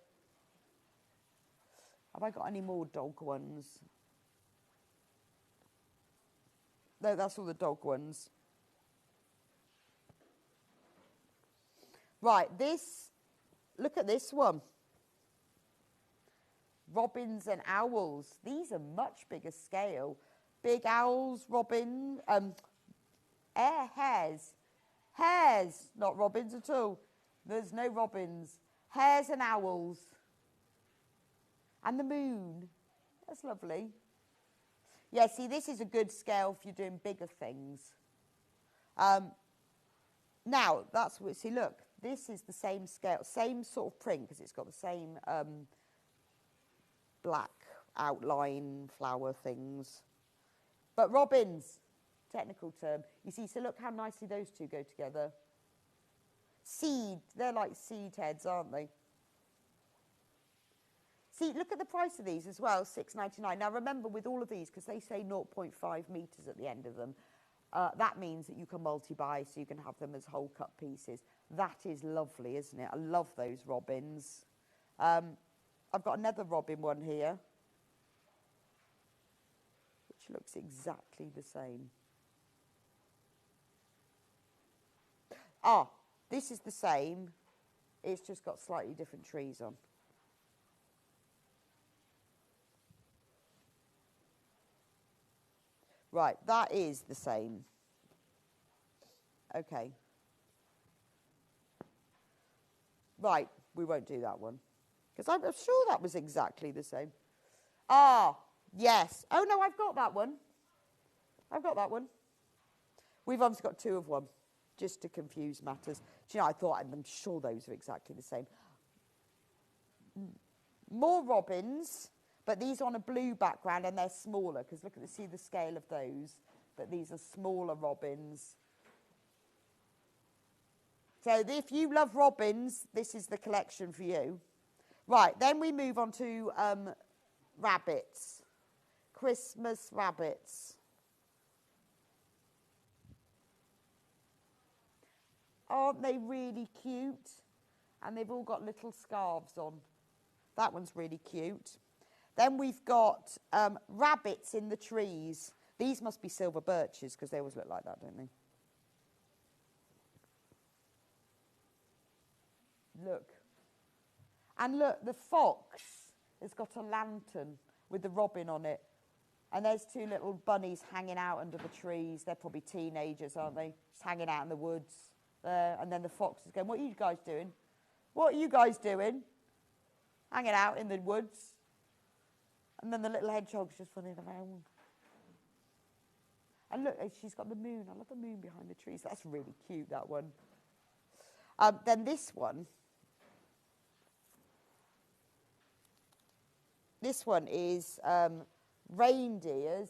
Have I got any more dog ones? No, that's all the dog ones. Right, look at this one. Robins and owls. These are much bigger scale. Big owls, robin, hares. Hares, not robins at all. There's no robins. Hares and owls. And the moon. That's lovely. Yeah, see, this is a good scale if you're doing bigger things. Now, that's what, see, look, this is the same scale, same sort of print, because it's got the same black outline flower things. But robins, technical term. You see, so look how nicely those two go together. Seed, they're like seed heads, aren't they? See, look at the price of these as well, $6.99. Now remember, with all of these, because they say 0.5 metres at the end of them, That means that you can multi-buy, so you can have them as whole cut pieces. That is lovely, isn't it? I love those robins. I've got another robin one here, which looks exactly the same. Ah, this is the same. It's just got slightly different trees on. Right, that is the same. Okay. Right, we won't do that one. Because I'm sure that was exactly the same. Ah, yes. Oh, no, I've got that one. I've got that one. We've obviously got two of one, just to confuse matters. Do you know, I thought, I'm sure those are exactly the same. More robins, but these are on a blue background and they're smaller, because look at see the scale of those, but these are smaller robins. So if you love robins, this is the collection for you. Right, then we move on to rabbits, Christmas rabbits. Aren't they really cute? And they've all got little scarves on. That one's really cute. Then we've got rabbits in the trees. These must be silver birches, because they always look like that, don't they? Look. And look, the fox has got a lantern with the robin on it. And there's two little bunnies hanging out under the trees. They're probably teenagers, aren't they? Just hanging out in the woods there. And then the fox is going, what are you guys doing? What are you guys doing? Hanging out in the woods. And then the little hedgehog's just running around. And look, she's got the moon. I love the moon behind the trees. That's really cute, that one. Then this one. This one is reindeers.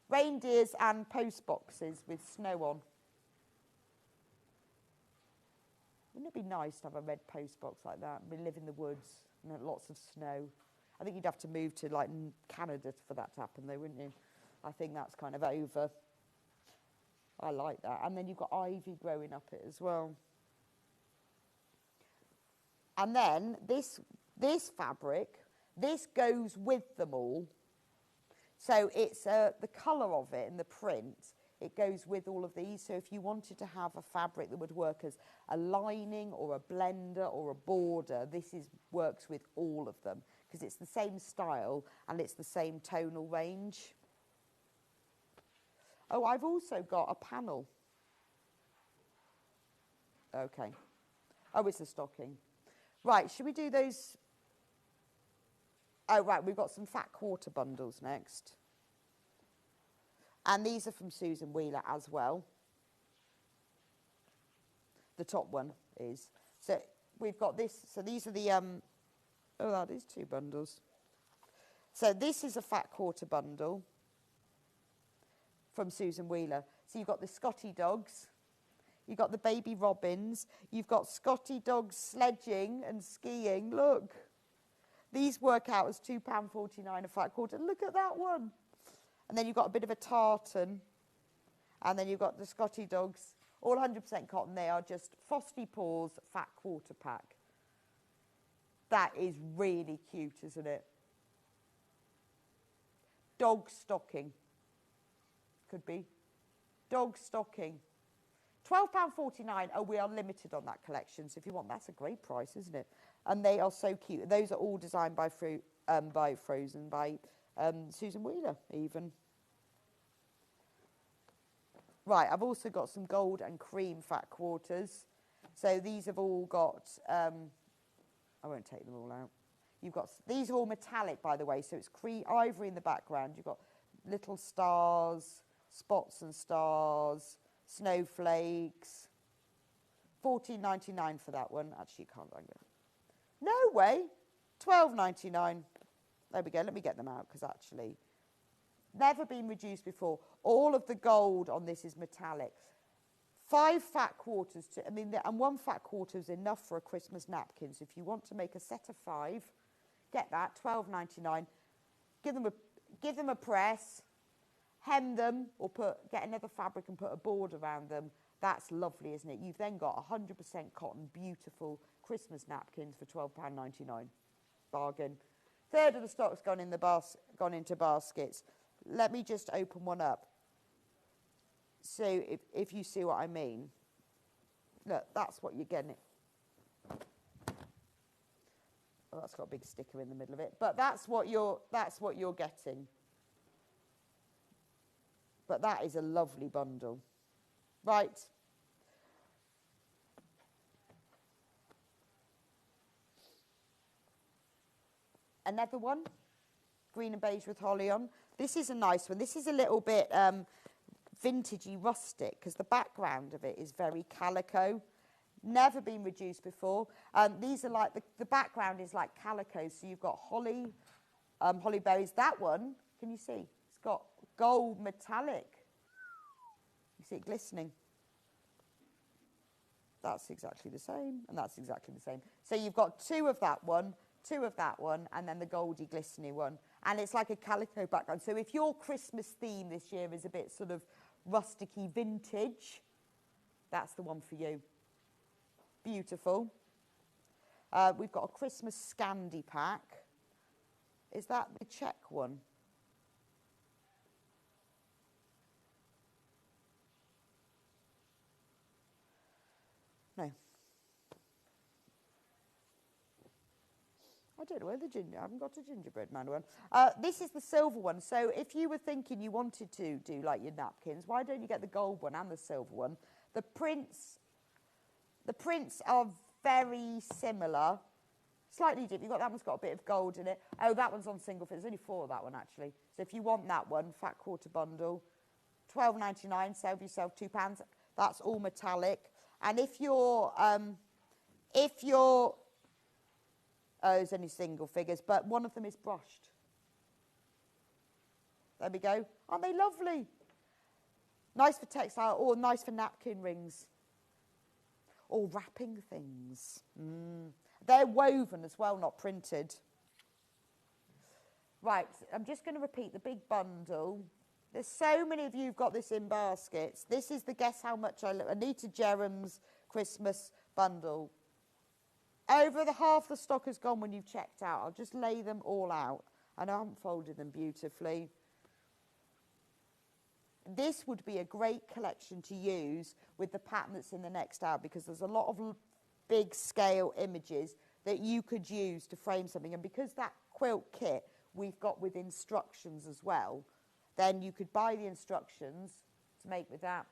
Reindeers and post boxes with snow on. Wouldn't it be nice to have a red post box like that? We live in the woods and lots of snow. I think you'd have to move to like Canada for that to happen though, wouldn't you? I think that's kind of over. I like that. And then you've got ivy growing up it as well. And then this fabric, this goes with them all. So it's the colour of it and the print, it goes with all of these. So if you wanted to have a fabric that would work as a lining or a blender or a border, this works with all of them because it's the same style and it's the same tonal range. Oh, I've also got a panel. Okay. Oh, it's a stocking. Right, should we do those? Oh, right, we've got some fat quarter bundles next. And these are from Susan Wheeler as well. The top one is. So we've got this. So these are the, oh, that is two bundles. So this is a fat quarter bundle from Susan Wheeler. So you've got the Scotty dogs. You've got the baby robins. You've got Scotty dogs sledging and skiing. Look. These work out as £2.49 a fat quarter. Look at that one. And then you've got a bit of a tartan. And then you've got the Scotty dogs. All 100% cotton. They are just Frosty Paws fat quarter pack. That is really cute, isn't it? Dog stocking. Could be. Dog stocking. £12.49. Oh, we are limited on that collection. So if you want, that's a great price, isn't it? And they are so cute. Those are all designed by Frozen, by Susan Wheeler, even. Right, I've also got some gold and cream fat quarters. So these have all got, I won't take them all out. You've got, these are all metallic, by the way. So it's ivory in the background. You've got little stars, spots and stars, snowflakes. £14.99 for that one. Actually, you can't find it. No way. £12.99. There we go. Let me get them out because actually, never been reduced before. All of the gold on this is metallic. 5 fat quarters. And 1 fat quarter is enough for a Christmas napkin. So if you want to make a set of 5, get that. £12.99. Give them a press. hem them or get another fabric and put a border around them. That's lovely, isn't it? You've then got 100% cotton, beautiful Christmas napkins for £12.99. Bargain. Third of the stock's gone into baskets. Let me just open one up. So if you see what I mean. Look, that's what you're getting. Oh, that's got a big sticker in the middle of it. But that's what you're getting. But that is a lovely bundle. Right. Another one, green and beige with holly on. This is a nice one. This is a little bit vintagey rustic because the background of it is very calico. Never been reduced before. These are like, the background is like calico. So you've got holly, holly berries. That one, can you see? It's got gold metallic. You see it glistening. That's exactly the same, and that's exactly the same. So you've got two of that one, and then the goldy glistening one. And it's like a calico background. So if your Christmas theme this year is a bit sort of rusticy vintage, that's the one for you. Beautiful. We've got a Christmas Scandi pack. Is that the check one? No. I don't know where the ginger, I haven't got a gingerbread man one. This is the silver one. So if you were thinking you wanted to do like your napkins, why don't you get the gold one and the silver one? The prints are very similar, slightly different. You've got that one's got a bit of gold in it. Oh, that one's on single fit. There's only 4 of that one actually. So if you want that one, fat quarter bundle, £12.99. Save yourself £2. That's all metallic. And if you're oh, it's only single figures, but one of them is brushed. There we go. Aren't they lovely? Nice for textile or nice for napkin rings. Or wrapping things. They're woven as well, not printed. Right, I'm just going to repeat the big bundle. There's so many of you who've got this in baskets. This is the Guess How Much I Love, Anita Jeram's Christmas bundle. Over the half the stock has gone when you've checked out. I'll just lay them all out. And I haven't folded them beautifully. This would be a great collection to use with the pattern that's in the next out because there's a lot of big scale images that you could use to frame something. And because that quilt kit we've got with instructions as well, then you could buy the instructions to make with that.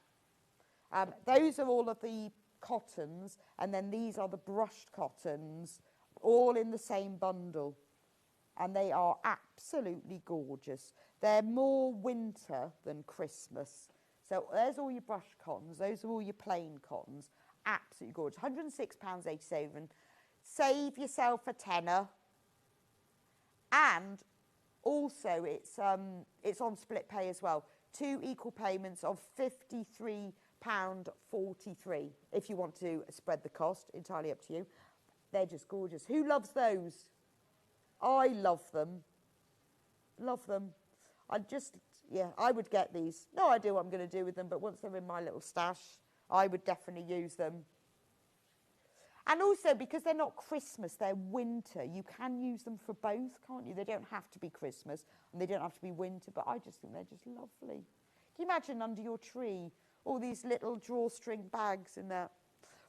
Those are all of the cottons, and then these are the brushed cottons, all in the same bundle. And they are absolutely gorgeous. They're more winter than Christmas. So there's all your brushed cottons. Those are all your plain cottons. Absolutely gorgeous. £106.87. Save yourself a tenner. And also it's on split pay as well. 2 equal payments of £53.43 if you want to spread the cost. Entirely up to you. They're just gorgeous. Who loves those? I love them. Love them. I would get these. No idea what I'm going to do with them, but once they're in my little stash, I would definitely use them. And also, because they're not Christmas, they're winter, you can use them for both, can't you? They don't have to be Christmas, and they don't have to be winter, but I just think they're just lovely. Can you imagine under your tree, all these little drawstring bags in there?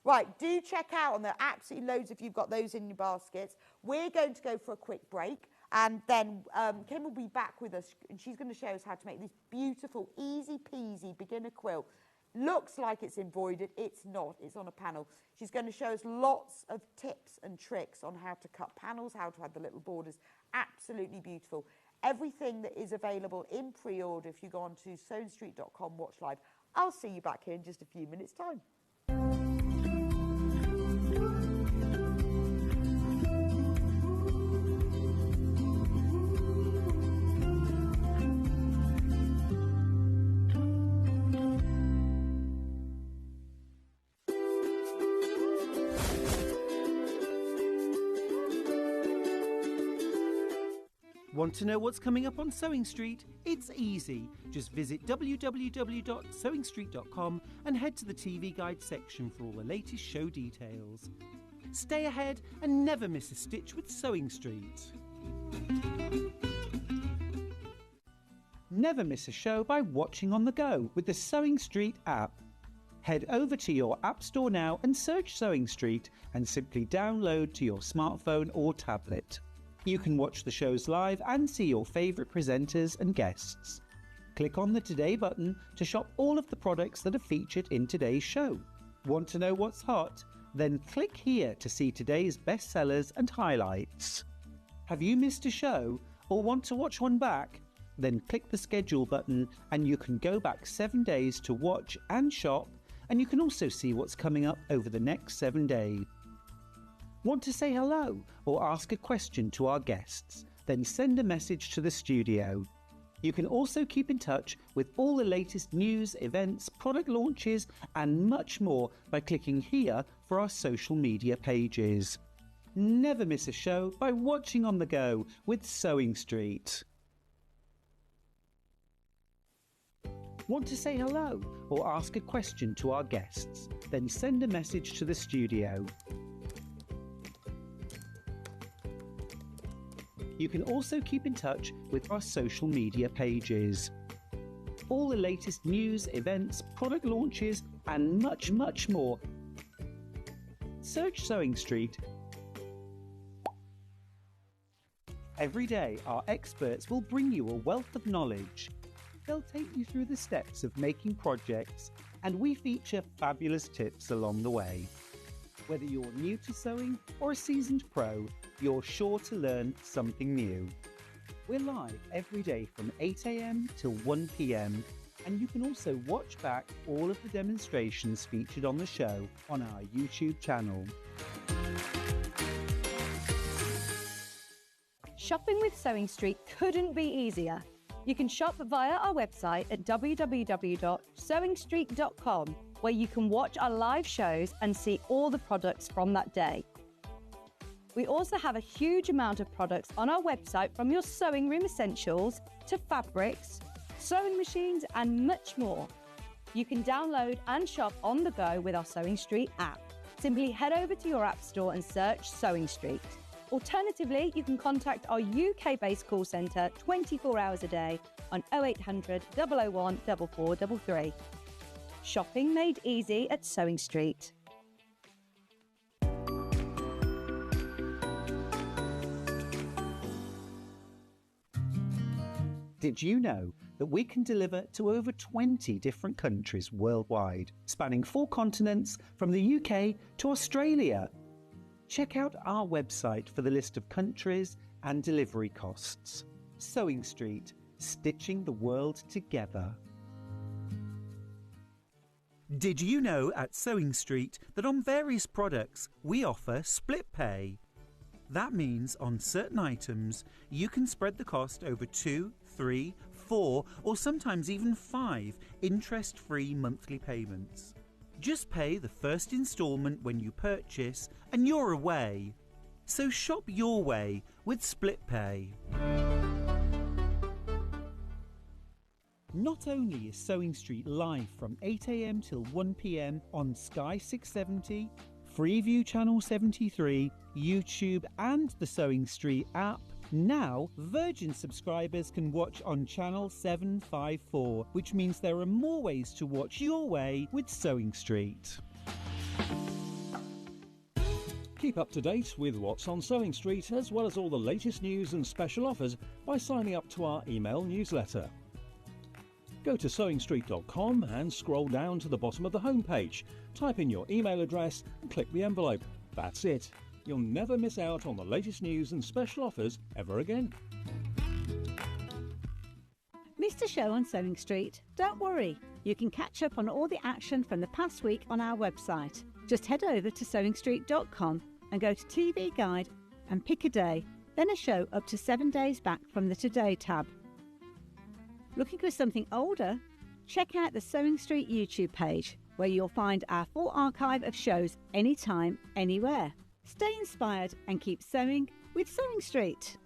Right, do check out on there. Absolutely loads if you've got those in your baskets. We're going to go for a quick break, and then Kim will be back with us, and she's going to show us how to make this beautiful, easy peasy beginner quilt. Looks like it's embroidered. It's not. It's on a panel. She's going to show us lots of tips and tricks on how to cut panels, how to add the little borders. Absolutely beautiful. Everything that is available in pre-order if you go on to sewingstreet.com, watch live. I'll see you back here in just a few minutes' time. Want to know what's coming up on Sewing Street? It's easy. Just visit www.sewingstreet.com and head to the TV Guide section for all the latest show details. Stay ahead and never miss a stitch with Sewing Street. Never miss a show by watching on the go with the Sewing Street app. Head over to your App Store now and search Sewing Street and simply download to your smartphone or tablet. You can watch the shows live and see your favourite presenters and guests. Click on the Today button to shop all of the products that are featured in today's show. Want to know what's hot? Then click here to see today's bestsellers and highlights. Have you missed a show or want to watch one back? Then click the schedule button and you can go back 7 days to watch and shop, and you can also see what's coming up over the next 7 days. Want to say hello or ask a question to our guests? Then send a message to the studio. You can also keep in touch with all the latest news, events, product launches and much more by clicking here for our social media pages. Never miss a show by watching on the go with Sewing Street. Want to say hello or ask a question to our guests? Then send a message to the studio. You can also keep in touch with our social media pages. All the latest news, events, product launches and much more. Search Sewing Street. Every day our experts will bring you a wealth of knowledge. They'll take you through the steps of making projects, and we feature fabulous tips along the way. Whether you're new to sewing or a seasoned pro, you're sure to learn something new. We're live every day from 8 a.m. till 1 p.m. and you can also watch back all of the demonstrations featured on the show on our YouTube channel. Shopping with Sewing Street couldn't be easier. You can shop via our website at www.sewingstreet.com, where you can watch our live shows and see all the products from that day. We also have a huge amount of products on our website, from your sewing room essentials to fabrics, sewing machines and much more. You can download and shop on the go with our Sewing Street app. Simply head over to your app store and search Sewing Street. Alternatively, you can contact our UK-based call centre 24 hours a day on 0800 001 4433. Shopping made easy at Sewing Street. Did you know that we can deliver to over 20 different countries worldwide, spanning 4 continents from the UK to Australia? Check out our website for the list of countries and delivery costs. Sewing Street, stitching the world together. Did you know at Sewing Street that on various products we offer split pay? That means on certain items you can spread the cost over 2, 3, 4 or sometimes even 5 interest-free monthly payments. Just pay the first instalment when you purchase and you're away. So shop your way with split pay. Not only is Sewing Street live from 8 a.m. till 1 p.m. on Sky 670, Freeview Channel 73, YouTube and the Sewing Street app, now Virgin subscribers can watch on Channel 754, which means there are more ways to watch your way with Sewing Street. Keep up to date with what's on Sewing Street, as well as all the latest news and special offers, by signing up to our email newsletter. Go to sewingstreet.com and scroll down to the bottom of the homepage. Type in your email address and click the envelope. That's it. You'll never miss out on the latest news and special offers ever again. Missed a show on Sewing Street? Don't worry. You can catch up on all the action from the past week on our website. Just head over to sewingstreet.com and go to TV Guide and pick a day, then a show up to 7 days back from the Today tab. Looking for something older? Check out the Sewing Street YouTube page, where you'll find our full archive of shows anytime, anywhere. Stay inspired and keep sewing with Sewing Street.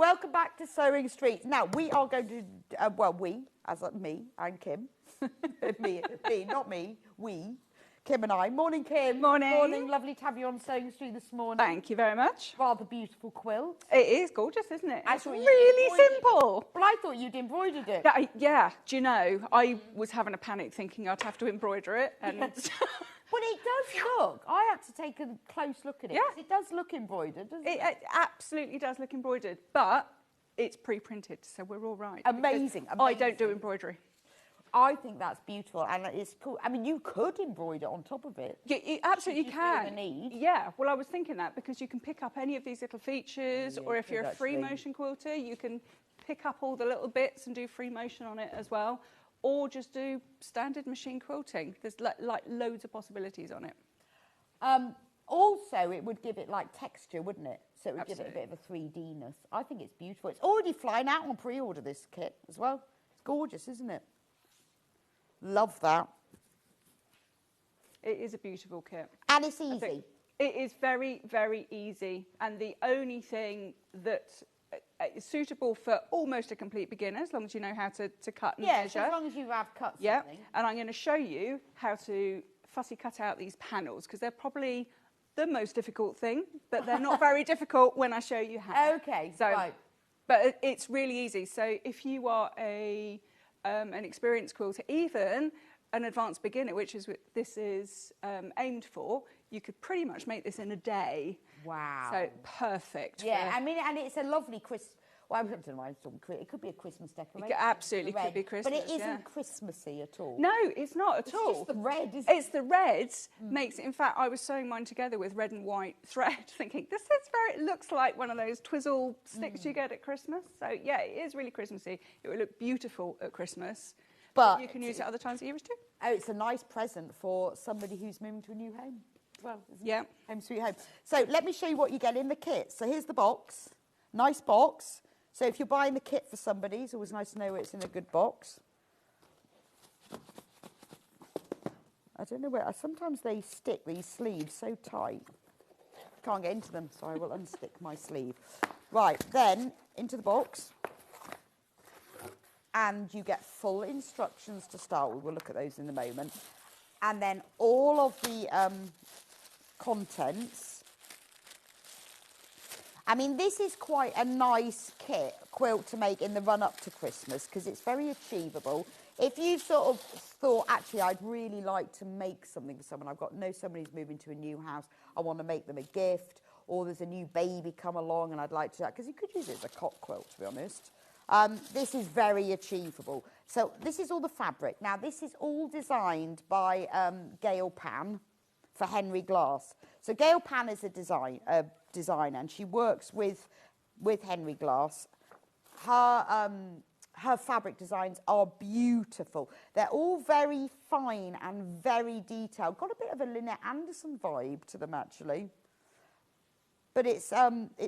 Welcome back to Sewing Street. Now, we are going to, well, we, as me and Kim, me, not me, we, Kim and I. Morning, Kim. Morning. Morning. Lovely to have you on Sewing Street this morning. Thank you very much. Rather beautiful quilt. It is gorgeous, isn't it? I It's thought you really embroidered simple. Well, I thought you'd embroidered it. Yeah, do you know, I was having a panic thinking I'd have to embroider it. And But it does look. I had to take a close look at it. Yeah. 'Cause it does look embroidered, doesn't it? it absolutely does look embroidered, but it's pre-printed, so we're all right. Amazing, Because I don't do amazing. embroidery. I think that's beautiful, and it's cool. I mean, you could embroider on top of it. You absolutely If you feel the can. need. Yeah, well, I was thinking that because you can pick up any of these little features, Yeah, or if you you're a could free actually. motion quilter, you can pick up all the little bits and do free motion on it as well, or just do standard machine quilting. There's like loads of possibilities on it. Also, it would give it like texture, wouldn't it? So it would Absolutely. give it a bit of a 3D-ness. I think it's beautiful. It's already flying out on pre-order, this kit, as well. It's gorgeous, isn't it? Love that. It is a beautiful kit. And it's I easy. think it is very, very easy. And the only thing that is suitable for almost a complete beginner, as long as you know how to cut and Yes, measure. as long as you have cut Yeah, something. and I'm going to show you how to fussy cut out these panels, because they're probably the most difficult thing, but they're not very difficult when I show you how. Okay, So, right. but it's really easy. So if you are an experienced quilter, even an advanced beginner, which is what this is aimed for, you could pretty much make this in a day. Wow. So perfect. Yeah, for- I mean, and it's a lovely well, I don't know why it's called it could be a Christmas decoration. absolutely the could red, be But Christmas, it isn't yeah. Christmassy at all. No, it's not at It's all. just the red, isn't it? It's the reds makes it. In fact, I was sewing mine together with red and white thread, thinking this is it looks like one of those twizzle sticks you get at Christmas. So yeah, it is really Christmassy. It would look beautiful at Christmas, But you can use it other times of year too. Oh, it's a nice present for somebody who's moving to a new home. Well, isn't Yeah. it? Home sweet home. So let me show you what you get in the kit. So here's the box. Nice box. So if you're buying the kit for somebody, it's always nice to know it's in a good box. I don't know where. Sometimes they stick these sleeves so tight. Can't get into them, so I will unstick my sleeve. Right, then into the box. And you get full instructions to start with. We'll look at those in a moment. And then all of the contents. I mean, this is quite a nice quilt to make in the run-up to Christmas because it's very achievable. If you sort of thought, actually, I'd really like to make something for someone. Somebody who's moving to a new house. I want to make them a gift. Or there's a new baby come along and I'd like to, because you could use it as a cot quilt, to be honest. This is very achievable. So this is all the fabric. Now, this is all designed by Gail Pan for Henry Glass. So Gail Pan is a designer, and she works with Henry Glass. Her fabric designs are beautiful. They're all very fine and very detailed. Got a bit of a Lynette Anderson vibe to them, actually. But it's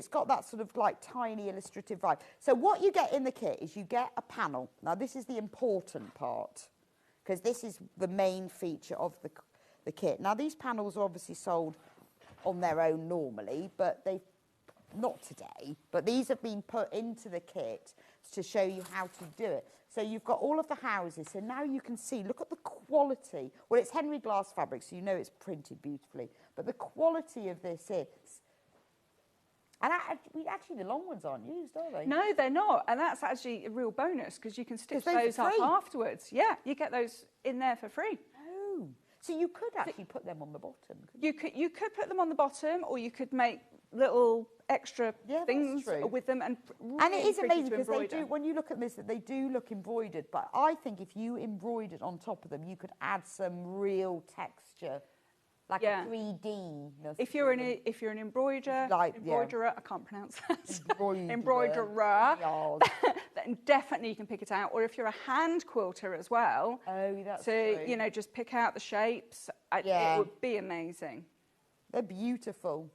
got that sort of like tiny illustrative vibe. So what you get in the kit is you get a panel. Now this is the important part because this is the main feature of the kit. Now these panels are obviously sold on their own normally, but not today. But these have been put into the kit to show you how to do it. So you've got all of the houses. So now you can see, look at the quality. Well, it's Henry Glass fabric, so you know it's printed beautifully. But the quality of this is... And actually, the long ones aren't used, are they? No, they're not, and that's actually a real bonus because you can stitch 'Cause those are those up free. afterwards. Yeah, you get those in there for free. Oh. So you could actually put them on the bottom. couldn't You could put them on the bottom, or you could make little extra Yeah, that's things true. with them, and really And it is pretty amazing to because they embroider. do, when you look at this, they do look embroidered. But I think if you embroidered on top of them, you could add some real texture, like Yeah. a 3D. If you're an embroiderer, I can't pronounce that. Embroiderer, then definitely you can pick it out. Or if you're a hand quilter as well, Oh, that's so true. you know, just pick out the shapes. Yeah. It would be amazing. They're beautiful.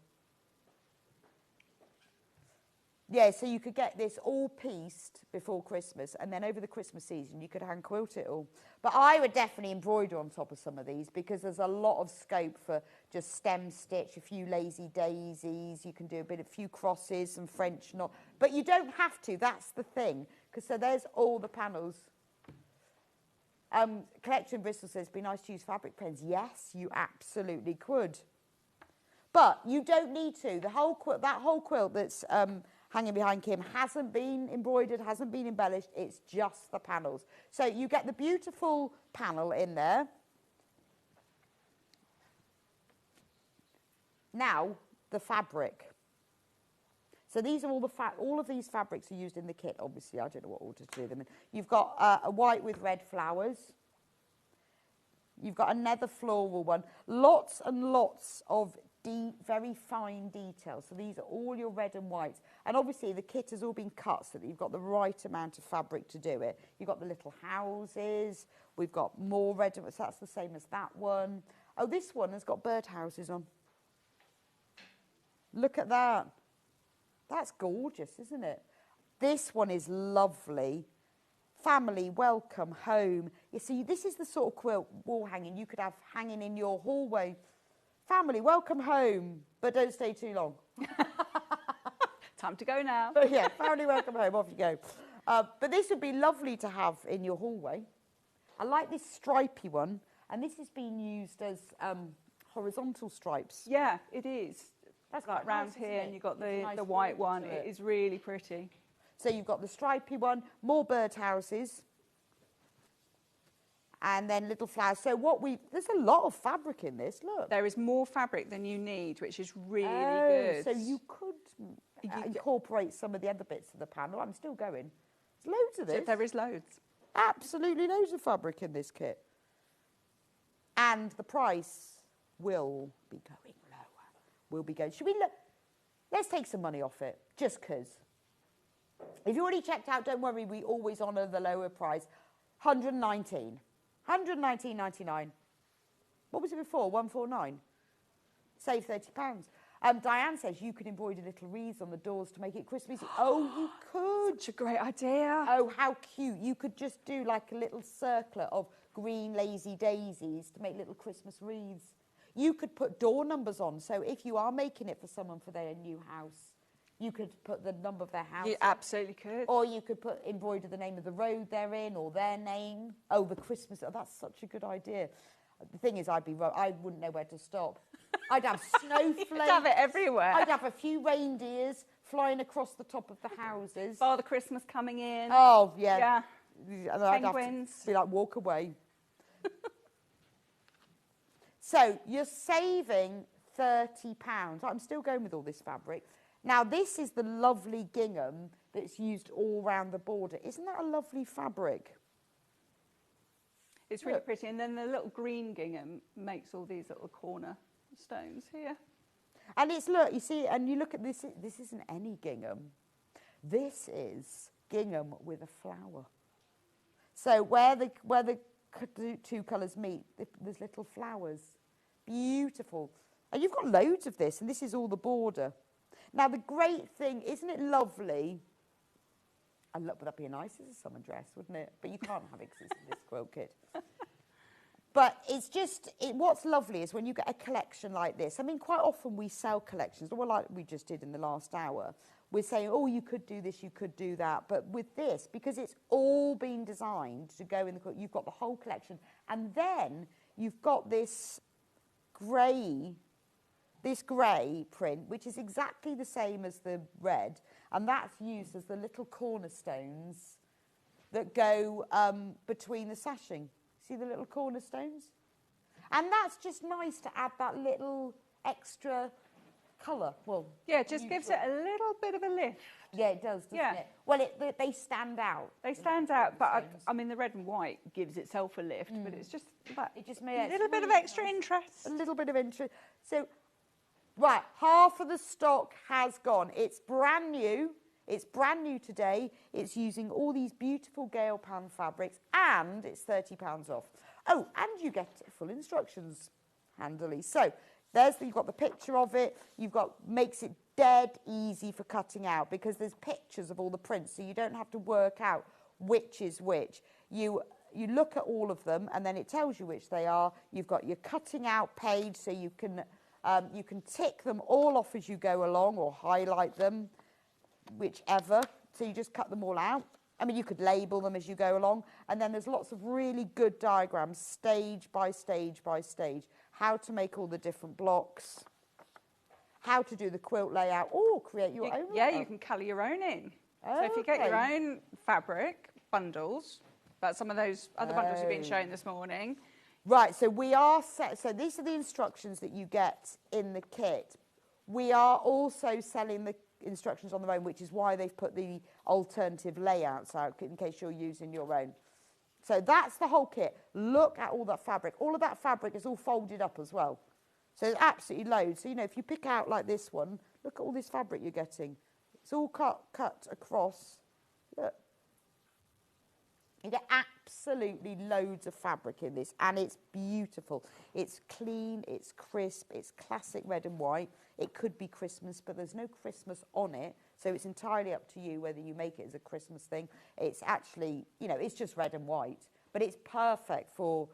Yeah, so you could get this all pieced before Christmas, and then over the Christmas season you could hand quilt it all. But I would definitely embroider on top of some of these, because there's a lot of scope for just stem stitch, a few lazy daisies. You can do a few crosses, some French knot, but you don't have to. That's the thing. Because so there's all the panels. Collection Bristol says, be nice to use fabric pens. Yes, you absolutely could. But you don't need to. The whole quilt, that whole quilt that's hanging behind Kim hasn't been embroidered, hasn't been embellished. It's just the panels. So you get the beautiful panel in there. Now, the fabric. So these are all of these fabrics are used in the kit, obviously. I don't know what order to do them in. You've got a white with red flowers. You've got a nether floral one. Lots and lots of very fine details. So these are all your red and whites. And obviously the kit has all been cut so that you've got the right amount of fabric to do it. You've got the little houses. We've got more red, so that's the same as that one. Oh, this one has got birdhouses on. Look at that. That's gorgeous, isn't it? This one is lovely. Family, welcome home. You see, this is the sort of quilt wall hanging you could have hanging in your hallway. Family, welcome home, but don't stay too long. Time to go now. But yeah, family, welcome home, off you go. But this would be lovely to have in your hallway. I like this stripy one, and this is being used as horizontal stripes. Yeah, it is. That's like quite round nice, here, isn't it? and you've got It's a the nice white border one. to It is really pretty. So you've got the stripy one, more birdhouses, and then little flowers. So there's a lot of fabric in this, look. There is more fabric than you need, which is really good. So you could incorporate some of the other bits of the panel. I'm still going. There's loads of this. There is loads. Absolutely loads of fabric in this kit. And the price will be going lower. Will be going. Should we look? Let's take some money off it, just because. If you already checked out, don't worry, we always honour the lower price. 119. 119.99. What was it before? 149. Save £30. Diane says you could embroider little wreaths on the doors to make it Christmassy. Oh, you could. Such a great idea. Oh, how cute. You could just do like a little circlet of green lazy daisies to make little Christmas wreaths. You could put door numbers on. So if you are making it for someone for their new house, you could put the number of their house. You absolutely could. Or you could embroider the name of the road they're in or their name. Oh, the Christmas. Oh, that's such a good idea. The thing is, I wouldn't know where to stop. I'd have snowflakes. You'd have it everywhere. I'd have a few reindeers flying across the top of the houses. Father Christmas coming in. Oh, yeah. Yeah. I'd Penguins. have to be like, walk away. So you're saving £30. I'm still going with all this fabric. Now, this is the lovely gingham that's used all around the border. Isn't that a lovely fabric? It's really pretty. And then the little green gingham makes all these little corner stones here. And it's, look, you see, and you look at this, this isn't any gingham. This is gingham with a flower. So where the two colours meet, there's little flowers. Beautiful. And you've got loads of this, and this is all the border. Now, the great thing, isn't it lovely? And look, would that be nice as a summer dress, wouldn't it? But you can't have it because it's in this quilt kit. But it's just, what's lovely is when you get a collection like this. I mean, quite often we sell collections, well, like we just did in the last hour. We're saying, oh, you could do this, you could do that. But with this, because it's all been designed to go in the quilt, you've got the whole collection. And then you've got this grey print, which is exactly the same as the red, and that's used as the little cornerstones that go between the sashing. See the little cornerstones? And that's just nice to add that little extra colour. Well, yeah, it just gives it a little bit of a lift. Yeah, it does, doesn't it? Well, they stand out. They stand out, but I mean, the red and white gives itself a lift, but it's just that it just made a little bit of extra interest. A little bit of interest. So, right, half of the stock has gone. It's brand new. It's brand new today. It's using all these beautiful Gail pan fabrics, and it's £30 off. Oh, and you get full instructions handily. So, you've got the picture of it. Makes it dead easy for cutting out because there's pictures of all the prints, so you don't have to work out which is which. You look at all of them and then it tells you which they are. You've got your cutting out page, so you can tick them all off as you go along or highlight them, whichever. So you just cut them all out. I mean, you could label them as you go along. And then there's lots of really good diagrams, stage by stage by stage, how to make all the different blocks, how to do the quilt layout, or create your own layout. Yeah, you can colour your own in. So if you get your own fabric bundles, like some of those other bundles you've been showing this morning. Right, so we are set. So these are the instructions that you get in the kit. We are also selling the instructions on their own, which is why they've put the alternative layouts out in case you're using your own. So that's the whole kit. Look at all that fabric. All of that fabric is all folded up as well. So there's absolutely loads. So, you know, if you pick out like this one, look at all this fabric you're getting. It's all cut across. Look. You get absolutely loads of fabric in this, and it's beautiful. It's clean, it's crisp, it's classic red and white. It could be Christmas, but there's no Christmas on it, so it's entirely up to you whether you make it as a Christmas thing. It's actually, you know, it's just red and white, but it's perfect for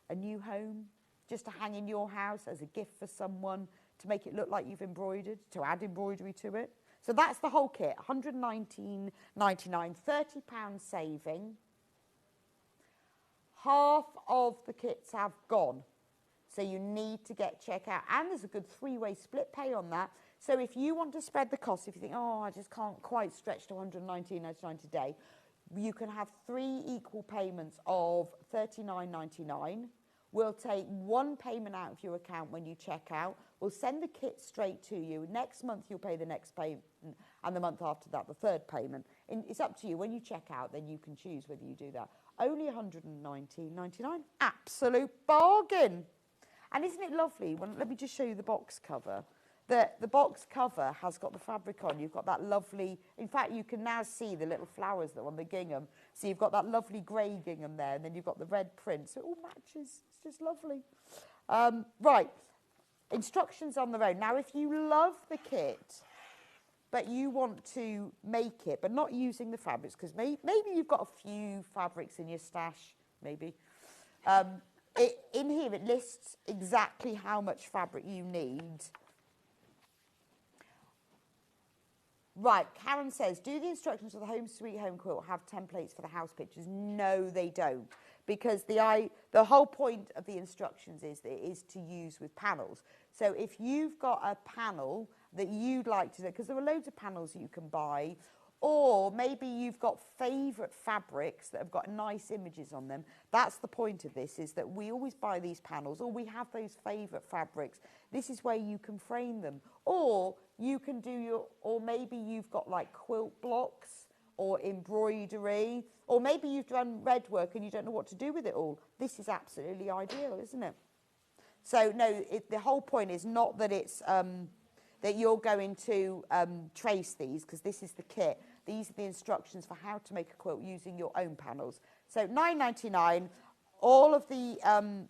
a new home, just to hang in your house as a gift for someone, to make it look like you've embroidered, to add embroidery to it. So that's the whole kit, £119.99, £30 saving. Half of the kits have gone, so you need to get checkout. And there's a good three-way split pay on that. So if you want to spread the cost, if you think, oh, I just can't quite stretch to £119.99 today, you can have 3 equal payments of $39.99. We'll take one payment out of your account when you check out. We'll send the kit straight to you. Next month, you'll pay the next payment, and the month after that, the third payment. And it's up to you. When you check out, then you can choose whether you do that. Only $119.99. Absolute bargain. And isn't it lovely? Let me just show you the box cover. The box cover has got the fabric on. You've got that lovely, in fact, you can now see the little flowers that are on the gingham. So you've got that lovely grey gingham there, and then you've got the red print. So it all matches. It's just lovely. Right. Instructions on the road. Now, if you love the kit, but you want to make it, but not using the fabrics, because maybe you've got a few fabrics in your stash, maybe. In here, it lists exactly how much fabric you need. Right, Karen says, do the instructions for the Home Sweet Home quilt have templates for the house pictures? No, they don't, because the whole point of the instructions is that it is to use with panels. So if you've got a panel that you'd like to do, because there are loads of panels that you can buy, or maybe you've got favourite fabrics that have got nice images on them. That's the point of this, is that we always buy these panels, or we have those favourite fabrics. This is where you can frame them. Or you can do or maybe you've got like quilt blocks or embroidery, or maybe you've done red work and you don't know what to do with it all. This is absolutely ideal, isn't it? So no, the whole point is not that it's that you're going to trace these, because this is the kit. These are the instructions for how to make a quilt using your own panels. So $9.99, all of the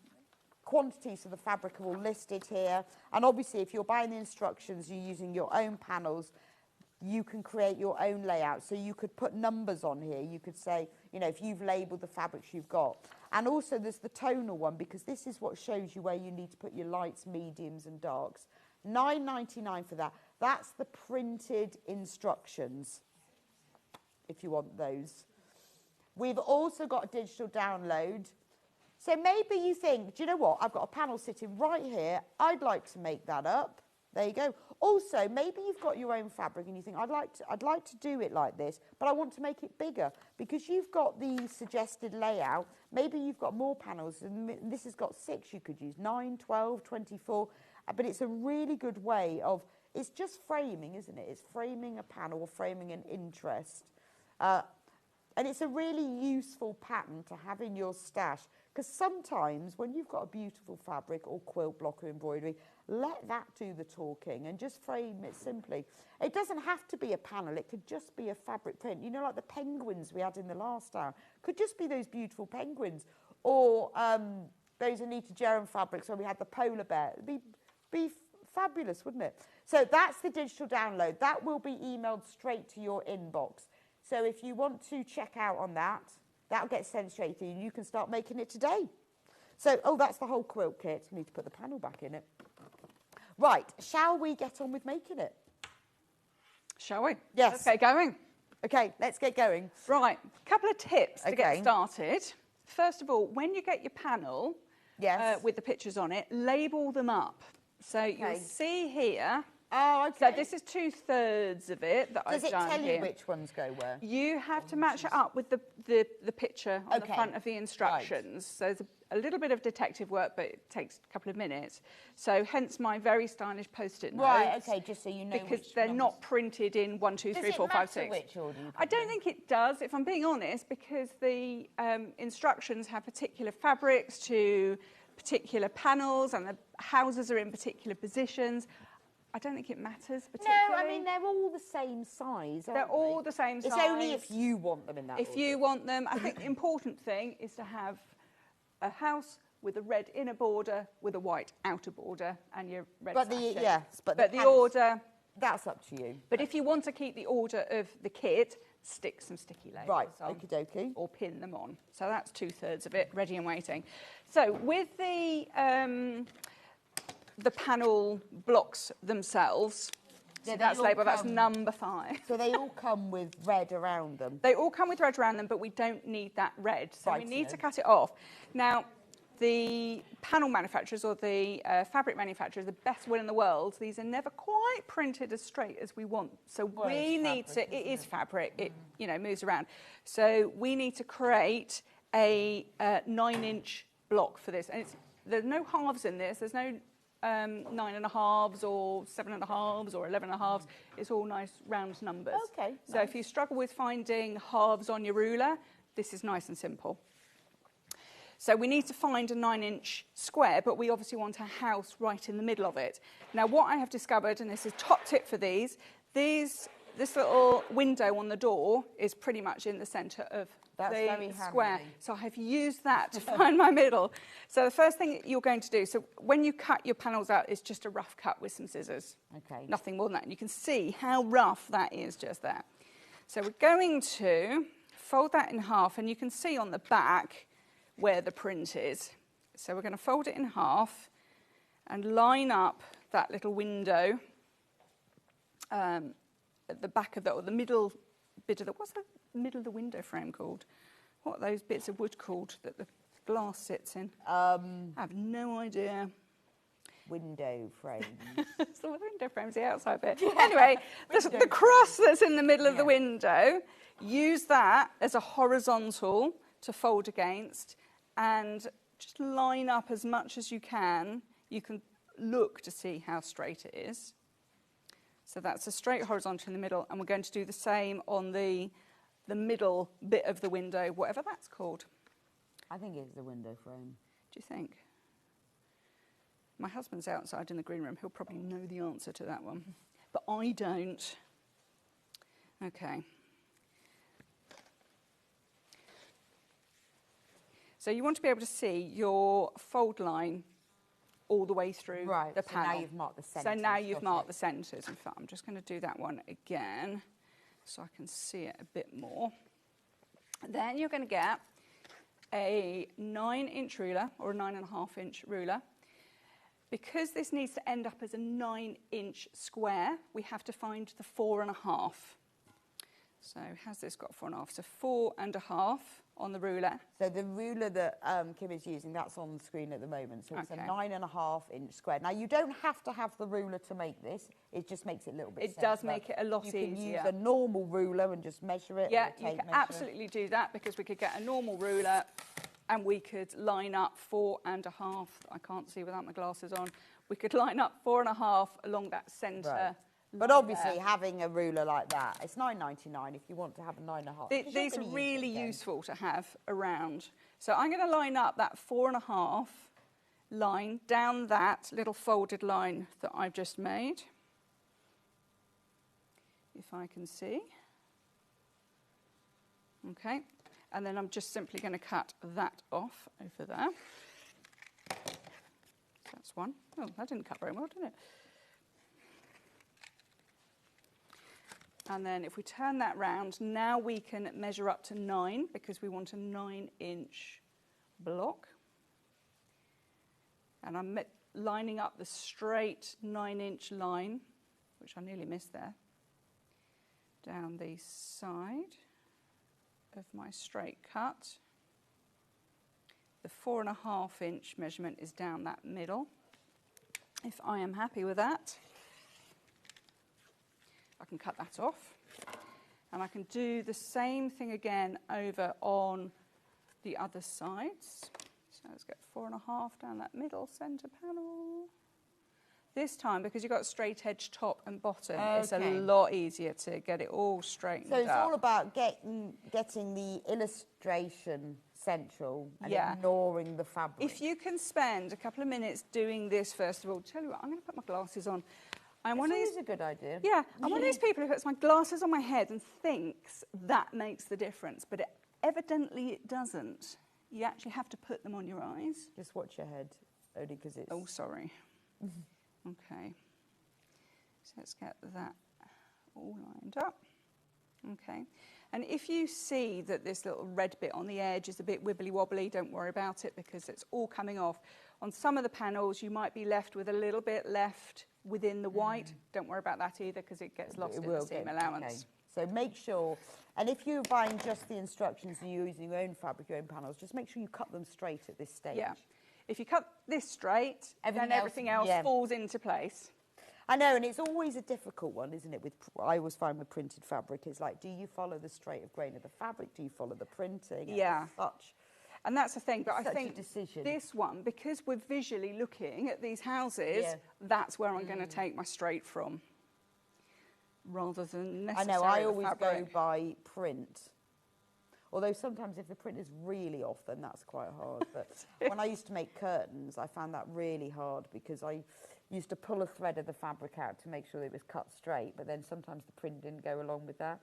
quantities of the fabric are all listed here. And obviously, if you're buying the instructions, you're using your own panels, you can create your own layout. So you could put numbers on here. You could say, you know, if you've labelled the fabrics you've got. And also there's the tonal one, because this is what shows you where you need to put your lights, mediums and darks. $9.99 for that. That's the printed instructions, if you want those. We've also got a digital download. So maybe you think, do you know what? I've got a panel sitting right here. I'd like to make that up. There you go. Also, maybe you've got your own fabric and you think, I'd like to do it like this, but I want to make it bigger. Because you've got the suggested layout, maybe you've got more panels, and this has got 6 you could use, 9, 12, 24. But it's a really good way of, it's just framing, isn't it? It's framing a panel or framing an interest. And it's a really useful pattern to have in your stash, because sometimes when you've got a beautiful fabric or quilt block or embroidery, let that do the talking and just frame it simply. It doesn't have to be a panel. It could just be a fabric print. You know, like the penguins we had in the last hour. Could just be those beautiful penguins. Or those Anita Jeram fabrics where we had the polar bear. It'd be fabulous, wouldn't it? So that's the digital download. That will be emailed straight to your inbox. So if you want to check out on that, that'll get sent straight to you. You can start making it today. So, oh, that's the whole quilt kit. I need to put the panel back in it. Right, shall we get on with making it? Shall we? Yes. Let's get going. Okay, let's get going. Right, a couple of tips to get Okay. started. First of all, when you get your panel Yes. with the pictures on it, label them up. So you'll Okay. see here. Oh, okay. So this is 2/3 of it that Does I've it done tell here. you which ones go where? You have to match it up with the picture on the Okay. front of the instructions. So there's a little bit of detective work, but it takes a couple of minutes. So hence my very stylish post-it notes. Right, okay, just so you know Because which they're numbers. not printed in 1, 2, Does 3, it 4, 5, matter 6. which order you put I don't them in? think it does, if I'm being honest, because the instructions have particular fabrics to particular panels, and the houses are in particular positions. I don't think it matters particularly. No, I mean, they're all the same size, aren't They're all they? the same size. It's only if you want them in that If order. you want them, I think the important thing is to have a house with a red inner border with a white outer border and your red But sashing. yes, but the pants- order. That's up to you. But if you want to keep the order of the kit, stick some sticky labels Right, on. okie dokie. Or pin them on. So that's 2/3 of it, ready and waiting. So with the panel blocks themselves, Yeah, so they that's all labelled, that's come- number 5. So they all come with red around them. They all come with red around them, but we don't need that red. So we Right, need no. to cut it off. Now, the panel manufacturers or the fabric manufacturers, the best will in the world, these are never quite printed as straight as we want. So Well, we it's need fabric, to, it isn't is it? fabric, it moves around. So we need to create a 9-inch block for this. And there's no halves in this, there's no 9.5s or 7.5s or 11.5s. It's all nice round numbers. Okay, So if you struggle with finding halves on your ruler, this is nice and simple. So we need to find a 9-inch square, but we obviously want a house right in the middle of it. Now, what I have discovered, and this is top tip for this little window on the door is pretty much in the centre of That's the very square. handy. So I have used that to find my middle. So the first thing you're going to do, so when you cut your panels out, it's just a rough cut with some scissors. Okay. Nothing more than that. And you can see how rough that is just there. So we're going to fold that in half, and you can see on the back where the print is. So we're going to fold it in half and line up that little window at the back of or the middle bit of what's the middle of the window frame called? What are those bits of wood called that the glass sits in? I have no idea. Window frame. So the window frame's the outside bit. Anyway, the cross that's in the middle of the window, use that as a horizontal to fold against and just line up as much as you can. You can look to see how straight it is. So that's a straight horizontal in the middle, and we're going to do the same on the middle bit of the window, whatever that's called. I think it's the window frame. Do you think? My husband's outside in the green room. He'll probably know the answer to that one. But I don't. Okay. So you want to be able to see your fold line all the way through Right, the so panel. now you've marked the So centres, now you've got marked it. the centres. In fact, I'm just going to do that one again so I can see it a bit more. Then you're going to get a 9-inch ruler or a 9.5-inch ruler. Because this needs to end up as a 9-inch square, we have to find the 4.5. So has this got 4.5? So 4.5 on the ruler. So the ruler that Kim is using, that's on the screen at the moment. So it's a Okay. 9.5-inch square. Now, you don't have to have the ruler to make this. It just makes it a little bit It does simpler. make it a lot You can easier. use a normal ruler and just measure it. Yeah, or you tape can measure. absolutely do that because we could get a normal ruler and we could line up 4.5. I can't see without my glasses on. We could line up 4.5 along that centre. Right. But line obviously, there. having a ruler like that, it's $9.99 if you want to have a 9.5. These are really useful to have around. So I'm going to line up that 4.5 line down that little folded line that I've just made. If I can see. Okay. And then I'm just simply going to cut that off over there. That's one. Oh, that didn't cut very well, did it? And then if we turn that round, now we can measure up to 9 because we want a 9-inch block. And I'm lining up the straight 9-inch line, which I nearly missed there, down the side of my straight cut. The 4.5-inch measurement is down that middle. If I am happy with that, I can cut that off. And I can do the same thing again over on the other sides. So let's get 4.5 down that middle centre panel. This time, because you've got a straight edge top and bottom, it's a lot easier to get it all straightened up. So it's all about getting the illustration central and ignoring the fabric. If you can spend a couple of minutes doing this, first of all, tell you what, I'm going to put my glasses on. I'm one of these, a good idea. Yeah, I'm one of these people who puts my glasses on my head and thinks that makes the difference, but evidently it doesn't. You actually have to put them on your eyes. Just watch your head, only because it's... Oh, sorry. Okay. So let's get that all lined up. Okay. And if you see that this little red bit on the edge is a bit wibbly wobbly, don't worry about it because it's all coming off. On some of the panels, you might be left with a little bit left within the white. Don't worry about that either because it gets lost in the seam allowance. Okay. So make sure, and if you're buying just the instructions and you're using your own fabric, your own panels, just make sure you cut them straight at this stage. Yeah. If you cut this straight, then everything else falls into place. I know, and it's always a difficult one, isn't it? I always find with printed fabric, it's like, do you follow the straight of grain of the fabric? Do you follow the printing? Yeah. And that's the thing, but I think this one, because we're visually looking at these houses, that's where I'm going to take my straight from, rather than necessarily I always go by print. Although sometimes if the print is really off, then that's quite hard. But when I used to make curtains, I found that really hard because I used to pull a thread of the fabric out to make sure that it was cut straight, but then sometimes the print didn't go along with that.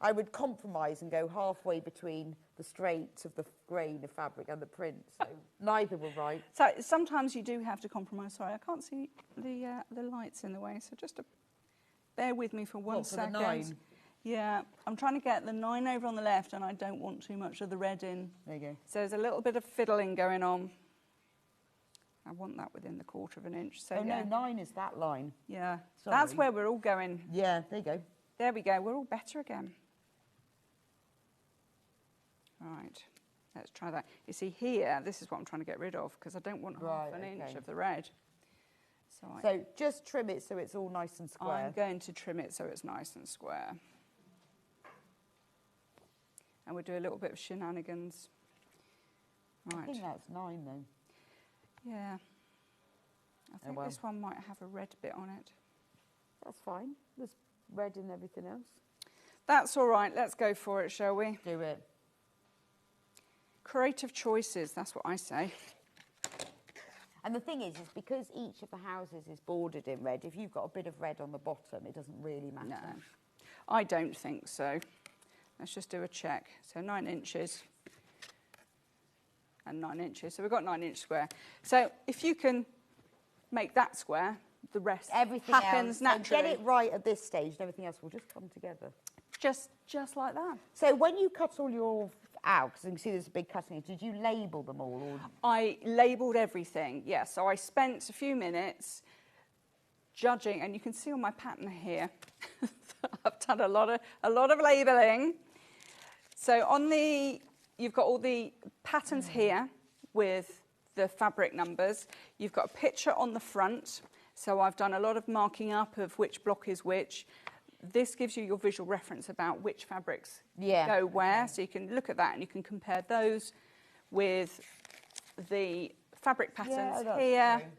I would compromise and go halfway between the straight of the grain of fabric and the print, so neither were right. So sometimes you do have to compromise. Sorry, I can't see the lights in the way, so just bear with me for one second. The 9? Yeah, I'm trying to get the 9 over on the left, and I don't want too much of the red in. There you go. So there's a little bit of fiddling going on. I want that within the 1/4 inch. So no, 9 is that line. Yeah, sorry. That's where we're all going. Yeah, there you go. There we go, we're all better again. Right, let's try that. You see here, this is what I'm trying to get rid of because I don't want half an inch of the red. So just trim it so it's all nice and square. I'm going to trim it so it's nice and square. And we'll do a little bit of shenanigans. Right. I think that's 9 though. Yeah. I think this one might have a red bit on it. That's fine. There's red in everything else. That's all right. Let's go for it, shall we? Do it. Creative choices, that's what I say. And the thing is because each of the houses is bordered in red, if you've got a bit of red on the bottom, it doesn't really matter. No, I don't think so. Let's just do a check. So 9 inches and 9 inches. So we've got 9-inch square. So if you can make that square, the rest happens naturally. So get it right at this stage and everything else will just come together. Just like that. So when you cut all your out, because you can see there's a big cutting, did you label them all? Or? I labelled everything, yes. So I spent a few minutes judging, and you can see on my pattern here, I've done a lot of labelling. So you've got all the patterns here with the fabric numbers. You've got a picture on the front. So I've done a lot of marking up of which block is which. This gives you your visual reference about which fabrics go where. So you can look at that and you can compare those with the fabric patterns here. True.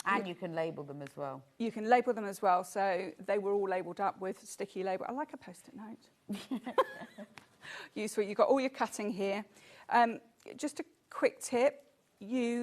And you can label them as well. You can label them as well. So they were all labelled up with sticky label. I like a post-it note. Useful. You've got all your cutting here. Just a quick tip.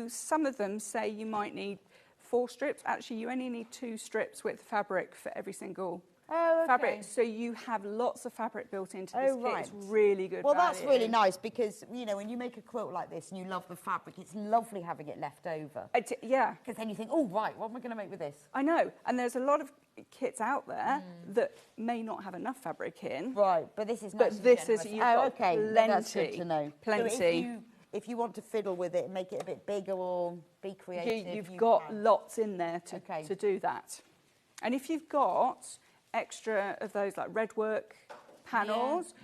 Some of them say you might need 4 strips. Actually, you only need 2 strips with fabric for every single fabric. So you have lots of fabric built into this kit. It's really good value. That's really nice because, you know, when you make a quilt like this and you love the fabric, it's lovely having it left over. Yeah. Because then you think, oh, right, what am I going to make with this? I know. And there's a lot of, kits out there that may not have enough fabric in. Right, but this is nice. But this is, generous. you've got okay. plenty. That's good to know. Plenty. So if you want to fiddle with it and make it a bit bigger or be creative, You've got can. lots in there to do that. And if you've got extra of those like red work panels,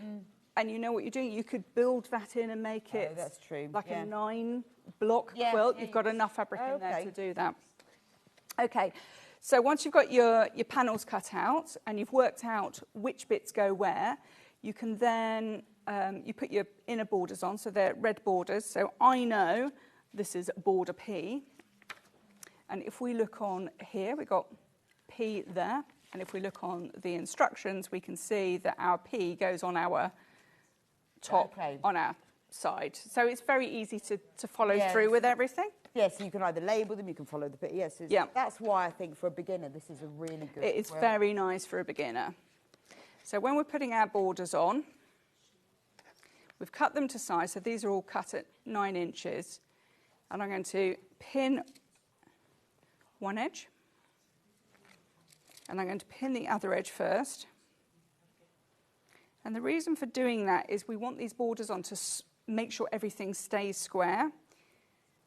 and you know what you're doing, you could build that in and make it that's true. like a 9-block quilt. You've got enough fabric in there to do that. Okay, so once you've got your panels cut out and you've worked out which bits go where, you can then, you put your inner borders on, so they're red borders. So I know this is border P. And if we look on here, we've got P there. And if we look on the instructions, we can see that our P goes on our top, on our side. So it's very easy to follow through with everything. Yes, you can either label them, you can follow the... Yes, that's why I think for a beginner this is a really good... It is very nice for a beginner. So when we're putting our borders on, we've cut them to size. So these are all cut at 9 inches. And I'm going to pin one edge. And I'm going to pin the other edge first. And the reason for doing that is we want these borders on to make sure everything stays square.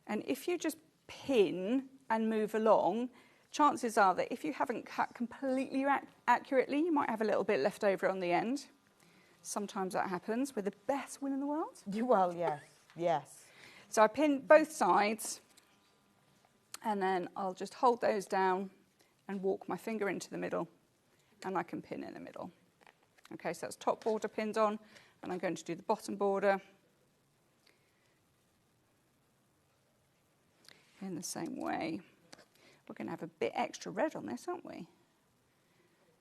And if you just pin and move along, chances are that if you haven't cut completely accurately, you might have a little bit left over on the end. Sometimes that happens with the best will in the world. Well, yes, yes. So I pin both sides, and then I'll just hold those down and walk my finger into the middle, and I can pin in the middle. Okay, so that's top border pinned on, and I'm going to do the bottom border in the same way. We're going to have a bit extra red on this, aren't we?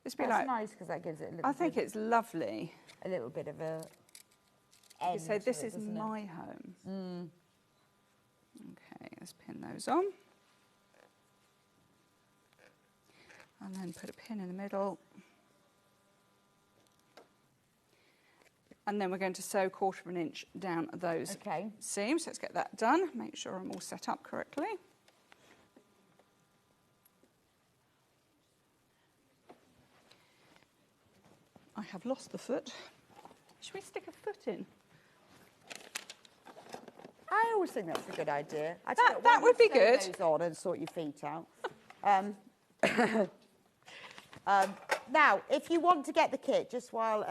This be That's like, nice because that gives it a little I think it's lovely. A little bit of a You say this is my home. Okay, let's pin those on. And then put a pin in the middle. And then we're going to sew 1/4 inch down those seams. Let's get that done. Make sure I'm all set up correctly. I have lost the foot. Should we stick a foot in? I always think that's a good idea. That would be good. Those on and sort your feet out. Now, if you want to get the kit, just while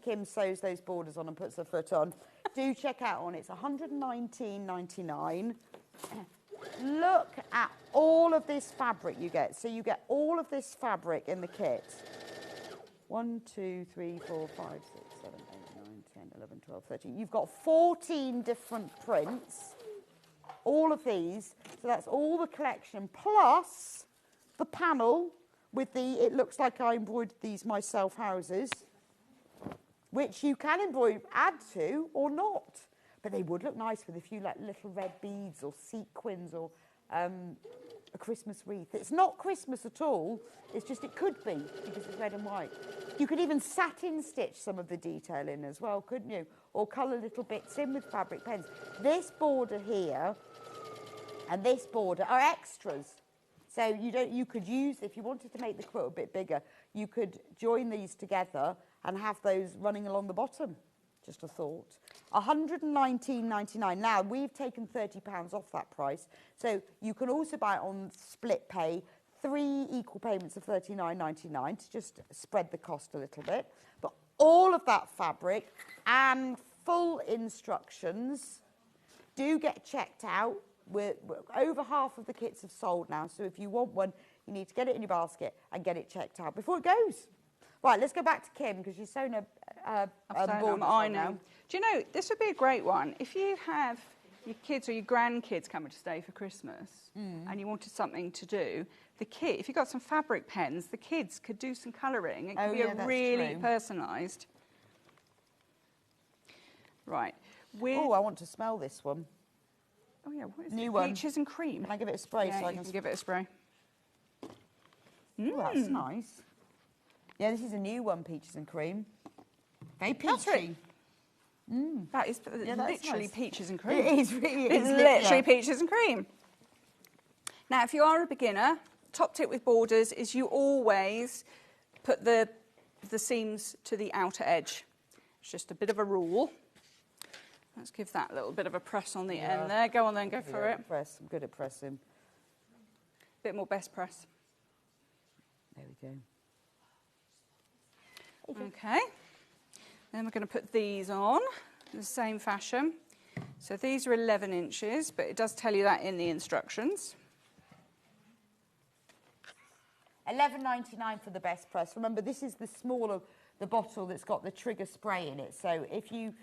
Kim sews those borders on and puts her foot on, do check out on. It's $119.99. Look at all of this fabric you get. So you get all of this fabric in the kit. 1, 2, 3, 4, 5, 6, 7, 8, 9, 10, 11, 12, 13. You've got 14 different prints. All of these. So that's all the collection. Plus the panel with the, it looks like I embroidered these myself houses, which you can add to or not. But they would look nice with a few like little red beads or sequins or a Christmas wreath. It's not Christmas at all. It's just it could be because it's red and white. You could even satin stitch some of the detail in as well, couldn't you? Or colour little bits in with fabric pens. This border here and this border are extras. So you could use, if you wanted to make the quilt a bit bigger, you could join these together and have those running along the bottom. Just a thought. $119.99. Now, we've taken £30 off that price. So you can also buy it on split pay, 3 equal payments of $39.99 to just spread the cost a little bit. But all of that fabric and full instructions do get checked out. We're over half of the kits have sold now. So if you want one, you need to get it in your basket and get it checked out before it goes. Right, let's go back to Kim because she's sewn a border on now. Do you know, this would be a great one. If you have your kids or your grandkids coming to stay for Christmas and you wanted something to do, the kit, if you've got some fabric pens, the kids could do some colouring. It could be a really personalised. Right. Oh, I want to smell this one. Oh, yeah, what is New it? one. Peaches and cream. Can I give it a spray? Yeah, so I you can give it a spray. Oh, that's nice. Yeah, this is a new one, peaches and cream. Very peachy. That is literally peaches and cream. It is really. It's literally peaches and cream. Now, if you are a beginner, top tip with borders is you always put the seams to the outer edge. It's just a bit of a rule. Let's give that a little bit of a press on the end there. Go on then, go for it. Press. I'm good at pressing. Bit more best press. There we go. Okay. Then we're going to put these on in the same fashion. So these are 11 inches, but it does tell you that in the instructions. $11.99 for the best press. Remember, this is the smaller, the bottle that's got the trigger spray in it. So if you,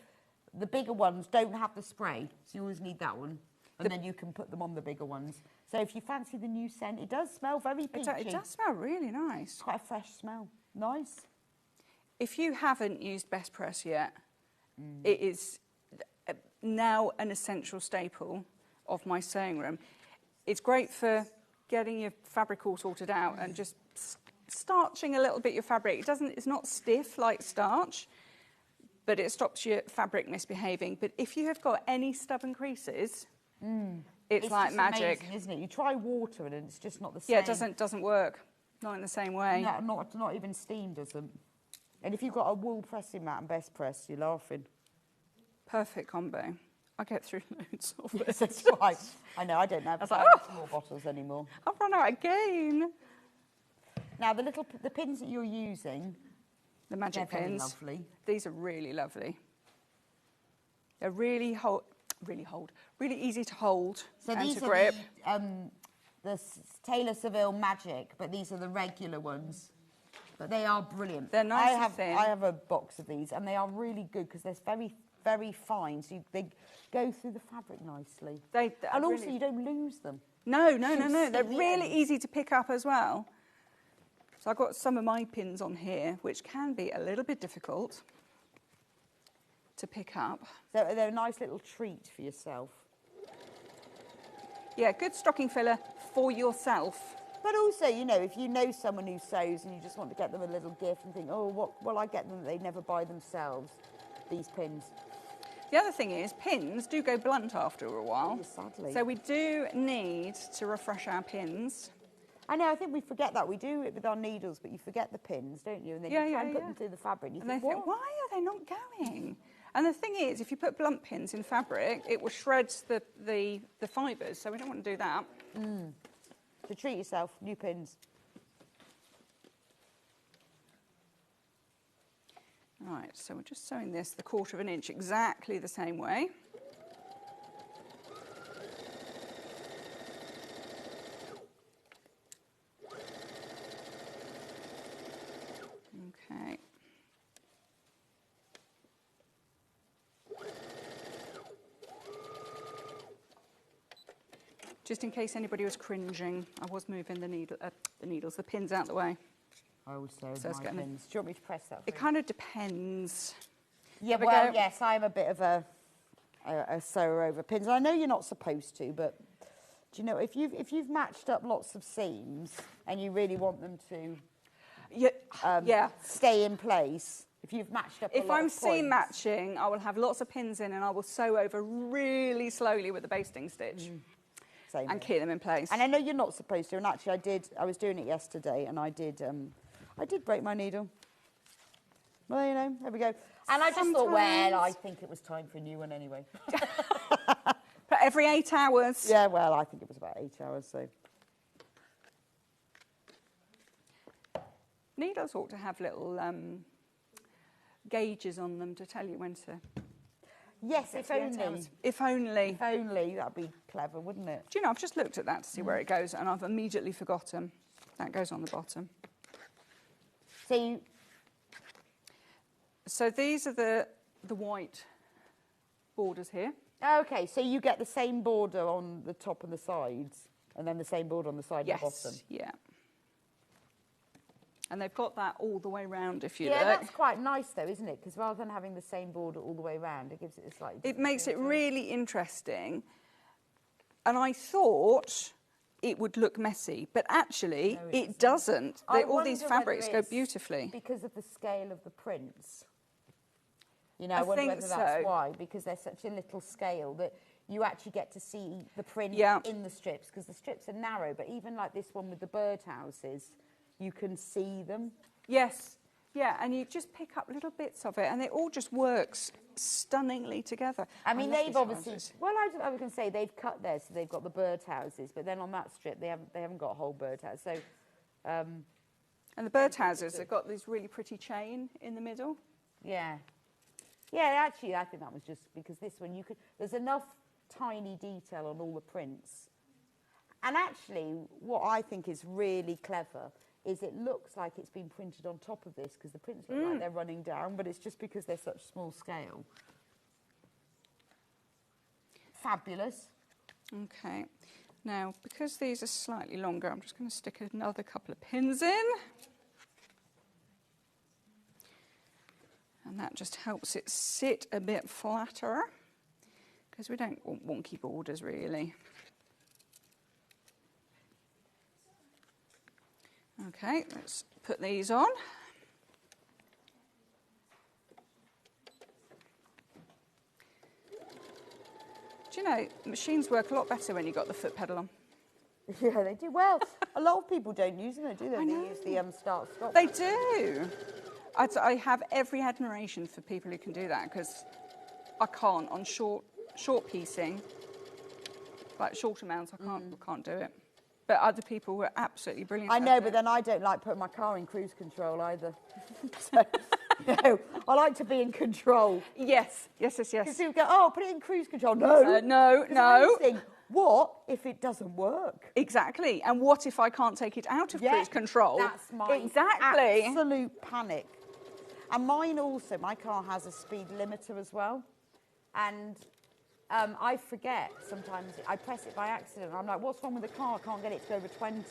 the bigger ones don't have the spray, so you always need that one. And then you can put them on the bigger ones. So if you fancy the new scent, it does smell very peachy. It does smell really nice. Quite a fresh smell. Nice. If you haven't used Best Press yet, it is now an essential staple of my sewing room. It's great for getting your fabric all sorted out and just starching a little bit your fabric. It's not stiff like starch, but it stops your fabric misbehaving. But if you have got any stubborn creases, it's like just magic, amazing, isn't it? You try water and it's just not the same. Yeah, it doesn't work. Not in the same way. No, not even steam doesn't. And if you've got a wool pressing mat and best press, you're laughing. Perfect combo. I get through loads of it. Yes, that's right. I know, I don't have small bottles anymore. I've run out again. Now, the pins that you're using, The magic they're very pins. lovely. These are really lovely. They're really easy to hold So and these to are grip. the Taylor Seville Magic, but these are the regular ones. But they are brilliant. They're nice and thin. I have a box of these, and they are really good because they're very, very fine. So they go through the fabric nicely. And also, you don't lose them. No. They're the really end. easy to pick up as well. So I've got some of my pins on here, which can be a little bit difficult to pick up. So they're a nice little treat for yourself. Yeah, good stocking filler for yourself. But also, you know, if you know someone who sews and you just want to get them a little gift and think, oh, what will I get them that they never buy themselves? These pins. The other thing is, pins do go blunt after a while. Oh, sadly. So we do need to refresh our pins. I know, I think we forget that. We do it with our needles, but you forget the pins, don't you? And then you try and put them through the fabric. And And they think, why are they not going? And the thing is, if you put blunt pins in fabric, it will shred the fibres, so we don't want to do that. So treat yourself, new pins. Right, so we're just sewing this the 1/4 inch exactly the same way. Okay. Just in case anybody was cringing, I was moving the pins out the way. I always sew So it's my getting- pins. Do you want me to press that? It kind of depends. Yeah, we well, go. yes, I'm a bit of a sewer over pins. I know you're not supposed to, but do you know, if you've matched up lots of seams and you really want them to stay in place, if you've matched up If a lot I'm of seam points, matching, I will have lots of pins in and I will sew over really slowly with the basting stitch same and here. keep them in place. And I know you're not supposed to, and actually I was doing it yesterday, and I did break my needle. Well, you know, there we go. And I just thought, well, I think it was time for a new one anyway. But every 8 hours. Yeah, well, I think it was about 8 hours, so. Needles ought to have little gauges on them to tell you when to... Yes, if only. If only. If only, that'd be clever, wouldn't it? Do you know, I've just looked at that to see where it goes and I've immediately forgotten. That goes on the bottom. So these are the white borders here. Okay, so you get the same border on the top and the sides, and then the same border on the side and the bottom. Yeah. And they've got that all the way round, if you Yeah, like. that's quite nice, though, isn't it? Because rather than having the same border all the way round, it gives it a slightly It different makes it feel to really interesting. And I thought it would look messy, but actually it doesn't. I All these wonder fabrics whether go it's beautifully. because of the scale of the prints. You know, I I wonder think whether that's so. why, because they're such a little scale that you actually get to see the print in the strips, because the strips are narrow, but even like this one with the birdhouses, you can see them. Yes, yeah, and you just pick up little bits of it, and it all just works stunningly together. I mean, love they've these obviously, houses. well, I was going to say they've cut there, so they've got the birdhouses, but then on that strip, they haven't got a whole birdhouse. So, and the birdhouses have got this really pretty chain in the middle. yeah. Yeah, actually, I think that was just because this one, there's enough tiny detail on all the prints. And actually, what I think is really clever is it looks like it's been printed on top of this, because the prints look like they're running down, but it's just because they're such small scale. Fabulous. Okay, now because these are slightly longer, I'm just going to stick another couple of pins in. And that just helps it sit a bit flatter, because we don't want wonky borders really. Okay, let's put these on. Do you know, machines work a lot better when you've got the foot pedal on. Yeah, they do. Well, a lot of people don't use them, do they? I They know. use the start-stop. They do. I have every admiration for people who can do that, because I can't on short piecing, like short amounts. I can't do it. But other people were absolutely brilliant. I at know, it. but then I don't like putting my car in cruise control either. So, no, I like to be in control. Yes. Because people go, oh, put it in cruise control. No. No. 'Cause I think, what if it doesn't work? Exactly. And what if I can't take it out of cruise control? That's my absolute panic. And mine also, my car has a speed limiter as well. And I forget sometimes, I press it by accident. I'm like, what's wrong with the car? I can't get it to go over 20.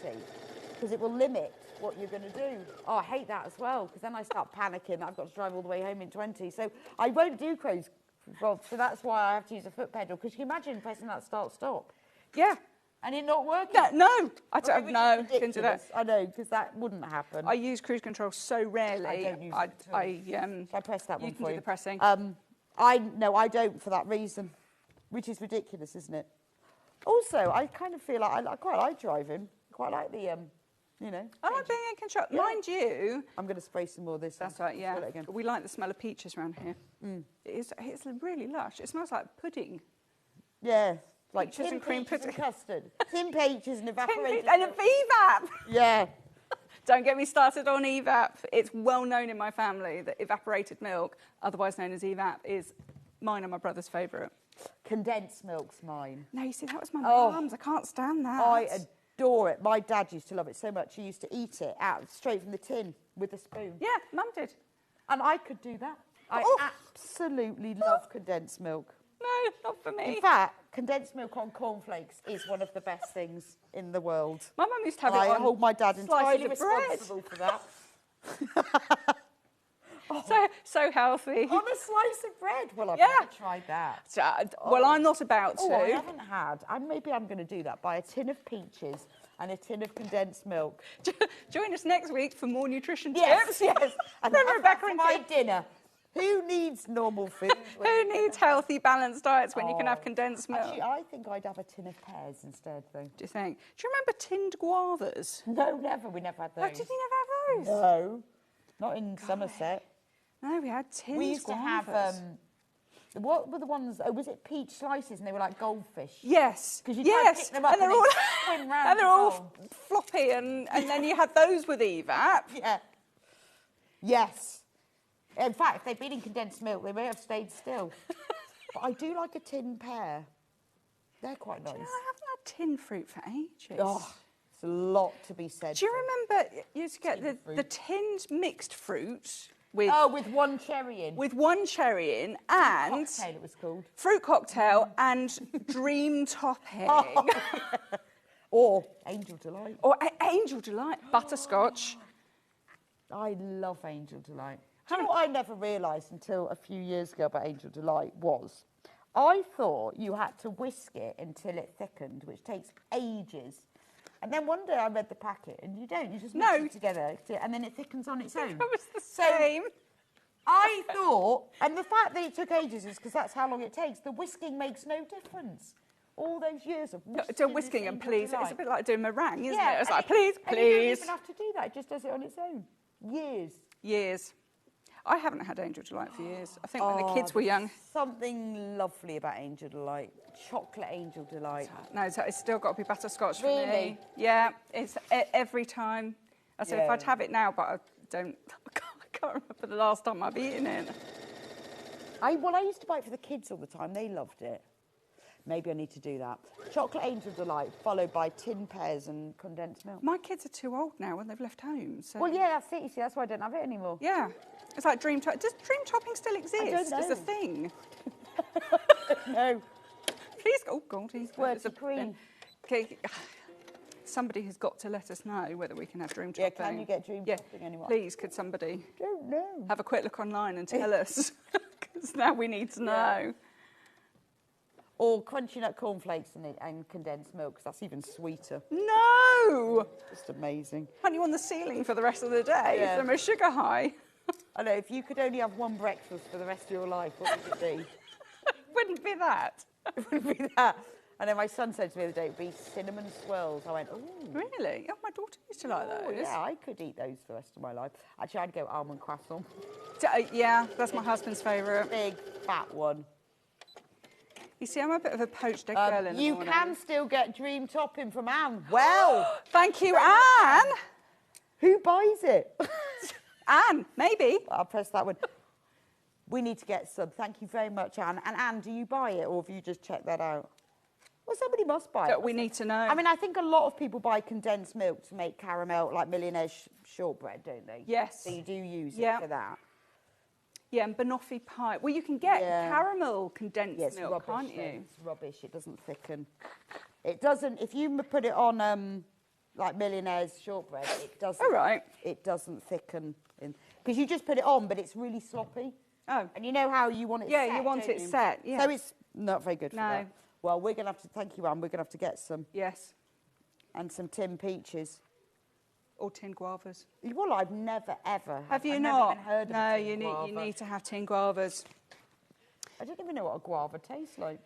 Because it will limit what you're going to do. Oh, I hate that as well, because then I start panicking. I've got to drive all the way home in 20. So I won't do cruise control. So that's why I have to use a foot pedal. Because you can imagine pressing that start-stop. Yeah. And it not working. No. I don't Which know. is Can do that. ridiculous. I know, because that wouldn't happen. I use cruise control so rarely. I don't use it at all. I I press that one you can for do you. the pressing. No, I don't for that reason, which is ridiculous, isn't it? Also, I kind of feel like I quite like driving. Quite like the, you know. I like being in control. Yeah. Mind you, I'm going to spray some more of this. that's on. right, yeah. Spray it again. We like the smell of peaches around here. It's really lush. It smells like pudding. Yeah, like Peaches tin and cream peaches and pudding. custard. Tin peaches and evaporated And a milk. VVAP. Yeah. Don't get me started on EVAP. It's well known in my family that evaporated milk, otherwise known as EVAP, is mine and my brother's favourite. Condensed milk's mine. No, you see, that was my Oh. mum's. I can't stand that. I adore it. My dad used to love it so much. He used to eat it out straight from the tin with a spoon. Yeah, Mum did. And I could do that. I Oh. absolutely love condensed milk. No, not for me. In fact, condensed milk on cornflakes is one of the best things in the world. My mum used to have And it I on hold my dad slices entirely of bread. responsible for that. So healthy. On a slice of bread. Well, I've Yeah. never tried that. Well, I'm not about to. Oh, I haven't had. Maybe I'm going to do that. Buy a tin of peaches and a tin of condensed milk. Join us next week for more nutrition Yes, tips. yes. And Then have Rebecca that for and my Kate. dinner. Who needs normal food? Who needs healthy, balanced diets when you can have condensed milk? Actually, I think I'd have a tin of pears instead, though. Do you think? Do you remember tinned guavas? No, never. We never had Oh, those. did you never have those? No, not in Somerset. No, we had tinned We used to have, guavas. what were the ones, was it peach slices and they were like goldfish? Yes. 'Cause you try to yes. pick them up and they're and all they swim round and they're the all bowl. floppy, and then you had those with EVAP. Yeah. Yes. In fact, if they'd been in condensed milk, they may have stayed still. But I do like a tin pear. They're quite nice. I haven't had tin fruit for ages. Oh, it's a lot to be said. Do you for. remember you used to get Tinned the fruit. tinned mixed fruit with Oh, with one cherry in. with one cherry in and Cocktail it was called. fruit cocktail and dream topping. Or Angel Delight. Or Angel Delight, butterscotch. I love Angel Delight. Do you know what I never realised until a few years ago about Angel Delight was? I thought you had to whisk it until it thickened, which takes ages. And then one day I read the packet and you don't. You just mix No. it together and then it thickens on its own. That was the So- same. I thought, and the fact that it took ages is because that's how long it takes. The whisking makes no difference. All those years of whisking and please, it's a bit like doing meringue, isn't it? It's like, and you don't please. even have to do that. It just does it on its own. Years. I haven't had Angel Delight for years. I think when the kids were young. Something lovely about Angel Delight. Chocolate Angel Delight. No, it's still got to be butterscotch for Really? me. Yeah, it's every time. I said if I'd have it now, but I can't remember the last time I've eaten it. I used to buy it for the kids all the time. They loved it. Maybe I need to do that. Chocolate Angel Delight, followed by tin pears and condensed milk. My kids are too old now when they've left home. So. Well, yeah, that's it. You see, that's why I don't have it anymore. Yeah. It's like dream topping. Does dream topping still exist? I don't know. As a thing? No. Please, oh God, he's Words of cream. Okay. Somebody has got to let us know whether we can have dream Yeah, topping. can you get dream topping anymore? Please, could somebody Don't know. have a quick look online and tell us? Because now we need to know. Or crunchy nut cornflakes and condensed milk, 'cause that's even sweeter. No! Just amazing. Aren't you on the ceiling for the rest of the day Yeah. from a sugar high? I know, if you could only have one breakfast for the rest of your life, what would it be? Wouldn't be that. It would be that. And then my son said to me the other day, it would be cinnamon swirls. I went, oh. Really? Oh, my daughter used to like those. Yeah, I could eat those for the rest of my life. Actually, I'd go almond croissant. Yeah, that's my husband's favourite. Big, fat one. You see, I'm a bit of a poached egg girl in the You morning. can still get dream topping from Anne. Well. Thank you, Anne. Who buys it? Anne, maybe. I'll press that one. We need to get some. Thank you very much, Anne. And Anne, do you buy it or have you just checked that out? Well, somebody must buy it. We need to know. I mean, I think a lot of people buy condensed milk to make caramel, like millionaire shortbread, don't they? Yes. So you do use it for that. Yeah, and banoffee pie. Well, you can get caramel condensed milk, rubbish, can't you? It's rubbish. It doesn't thicken. It doesn't. If you put it on like millionaire's shortbread, it doesn't. All right. It doesn't thicken because you just put it on, but it's really sloppy. Oh. And you know how you want it set, Yeah, you want don't it you? set, yeah. So it's not very good for No. that. Well, we're going to have to, thank you, Anne, we're going to have to get some. Yes. And some tin peaches. Or tin guavas. Well, I've never, ever. Have you I've not? Never even heard of No, a tin you guava. need to have tin guavas. I don't even know what a guava tastes like.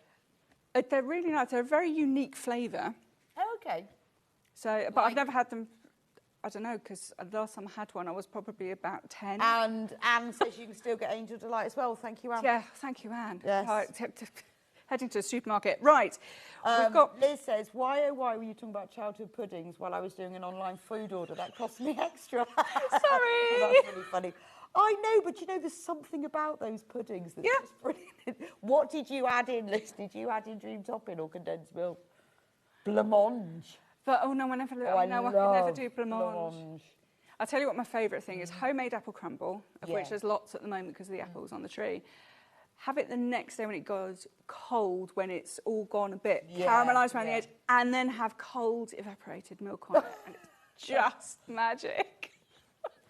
They're really nice. They're a very unique flavour. Oh, okay. So, but I've never had them. I don't know, because the last time I had one, I was probably about 10. And Anne says you can still get Angel Delight as well. Thank you, Anne. Yeah, thank you, Anne. Yes. Right, heading to the supermarket. Right, we've got... Liz says, why were you talking about childhood puddings while I was doing an online food order? That cost me extra. Sorry. That's really funny. I know, but you know, there's something about those puddings that's just brilliant. What did you add in, Liz? Did you add in dream topping or condensed milk? Blancmange. But, I can never do blancmange. I'll tell you what my favourite thing is, homemade apple crumble, of which there's lots at the moment because of the apples on the tree. Have it the next day when it goes cold, when it's all gone a bit caramelised around the edge, and then have cold evaporated milk on it. And it's just magic.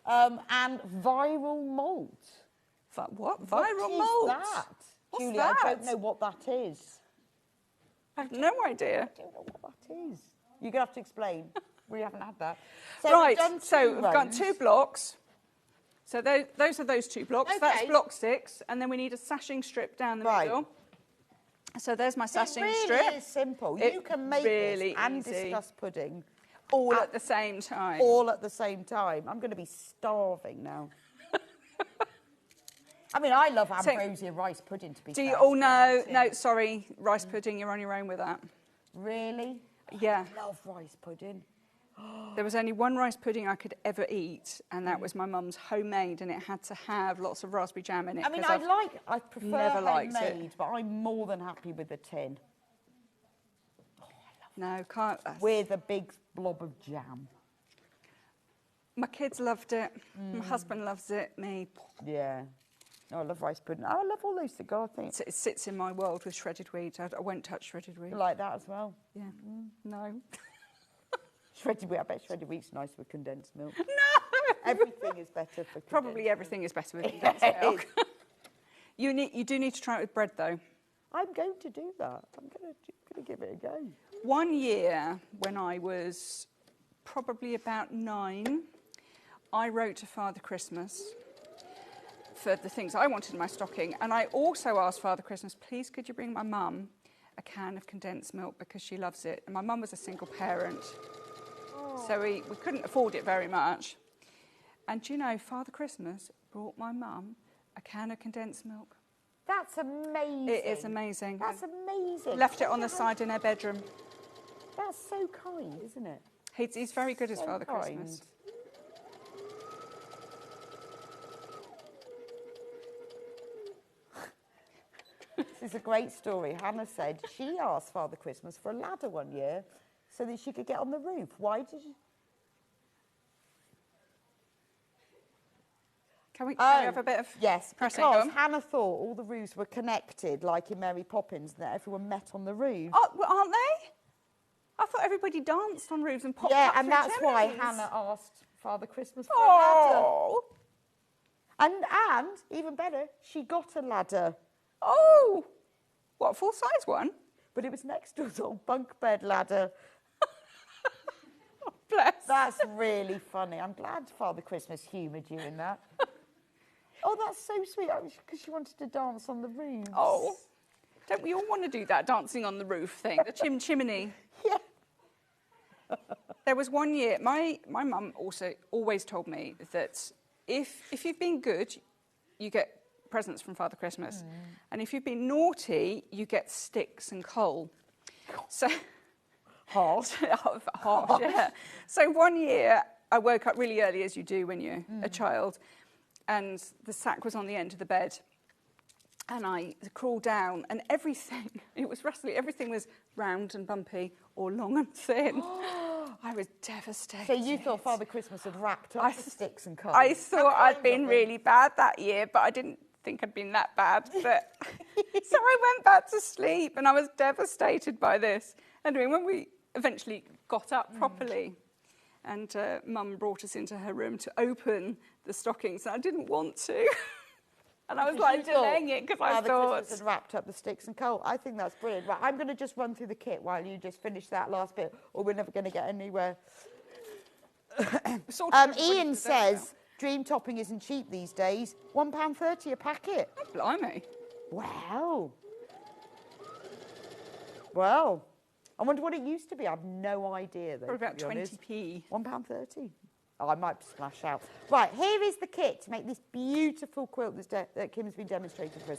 And viral malt. What? What Viral is malt? that? What's Julie, that? I don't know what that is. I have no idea. I don't know what that is. You're going to have to explain. We haven't had that. So Right, we've got rows. 2 blocks. So those are those 2 blocks. Okay. That's block 6. And then we need a sashing strip down the middle. So there's my sashing strip. It really is simple. You can make really this and easy. discuss pudding All at the same time. all at the same time. I'm going to be starving now. I mean, I love ambrosia rice pudding, to be Do fair. you? Oh, no, sorry. Rice pudding, you're on your own with that. Really? Yeah. I love rice pudding. There was only one rice pudding I could ever eat, and that was my mum's homemade, and it had to have lots of raspberry jam in it. I mean, 'cause I prefer never liked it. homemade, but I'm more than happy with the tin. No, can't. With a big blob of jam. My kids loved it. My husband loves it. Me. Yeah. No, I love rice pudding. I love all those things. I think It sits in my world with shredded wheat. I won't touch shredded wheat. you like that as well. Yeah. No. Shredded wheat. I bet shredded wheat's nice with condensed milk. No. Everything is better for condensed Probably everything is better with condensed milk. You do need to try it with bread, though. I'm going to do that. I'm going to give it a go. One year, when I was probably about 9, I wrote to Father Christmas for the things I wanted in my stocking. And I also asked Father Christmas, please could you bring my mum a can of condensed milk because she loves it. And my mum was a single parent, so we couldn't afford it very much. And do you know, Father Christmas brought my mum a can of condensed milk. That's amazing. It is amazing. That's amazing. Left it on the side in her bedroom. That's so kind, isn't it? He's very good as So Father kind. Christmas. This is a great story. Hannah said she asked Father Christmas for a ladder one year so that she could get on the roof. Why did you? Can we have a bit of yes, pressing? because Hannah thought all the roofs were connected, like in Mary Poppins, and that everyone met on the roof. Oh, well, aren't they? I thought everybody danced on roofs and popped up and through that's why chimneys. Hannah asked Father Christmas for a ladder. Oh, And even better, she got a ladder, oh, what, a full-size one? but it was next to his old bunk bed ladder. Bless. That's really funny. I'm glad Father Christmas humoured you in that. Oh, that's so sweet, because she wanted to dance on the roof. Oh, don't we all want to do that, dancing on the roof thing, the chimney? Yeah. There was one year, my mum also always told me that if you've been good, you get presents from Father Christmas. And if you've been naughty, you get sticks and coal. So Harsh. harsh, yeah. So one year, I woke up really early, as you do when you're a child, and the sack was on the end of the bed. And I crawled down, and everything, it was rustly, everything was round and bumpy or long and thin. I was devastated. So you thought Father Christmas had wrapped up the sticks and coal? I thought I'd been really bad that year, but I didn't think I'd been that bad. But so I went back to sleep, and I was devastated by this. Anyway, when we eventually got up properly, and Mum brought us into her room to open the stockings, and I didn't want to. And I was like delaying it because I thought Christmas had wrapped up the sticks and coal. I think that's brilliant. Right, I'm going to just run through the kit while you just finish that last bit, or we're never going to get anywhere. Ian says dream topping isn't cheap these days. £1.30 a packet. Oh, blimey. Wow. Well, I wonder what it used to be. I have no idea though. Probably about to be honest. 20p. £1.30. Oh, I might splash out. Right, here is the kit to make this beautiful quilt that Kim's been demonstrating for us.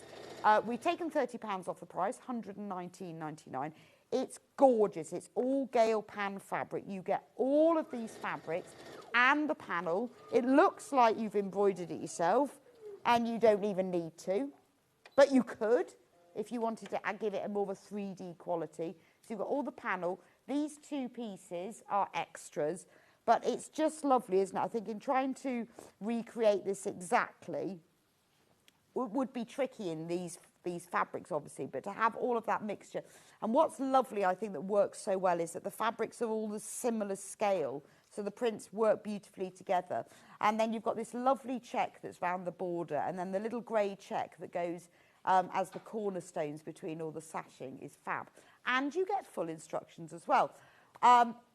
We've taken £30 off the price, £119.99. It's gorgeous. It's all Gail pan fabric. You get all of these fabrics and the panel. It looks like you've embroidered it yourself, and you don't even need to. But you could if you wanted to give it a more of a 3D quality. So you've got all the panel. These two pieces are extras. But it's just lovely, isn't it? I think in trying to recreate this exactly would be tricky in these fabrics, obviously, but to have all of that mixture. And what's lovely, I think, that works so well is that the fabrics are all the similar scale, so the prints work beautifully together. And then you've got this lovely check that's round the border, and then the little grey check that goes as the cornerstones between all the sashing is fab. And you get full instructions as well.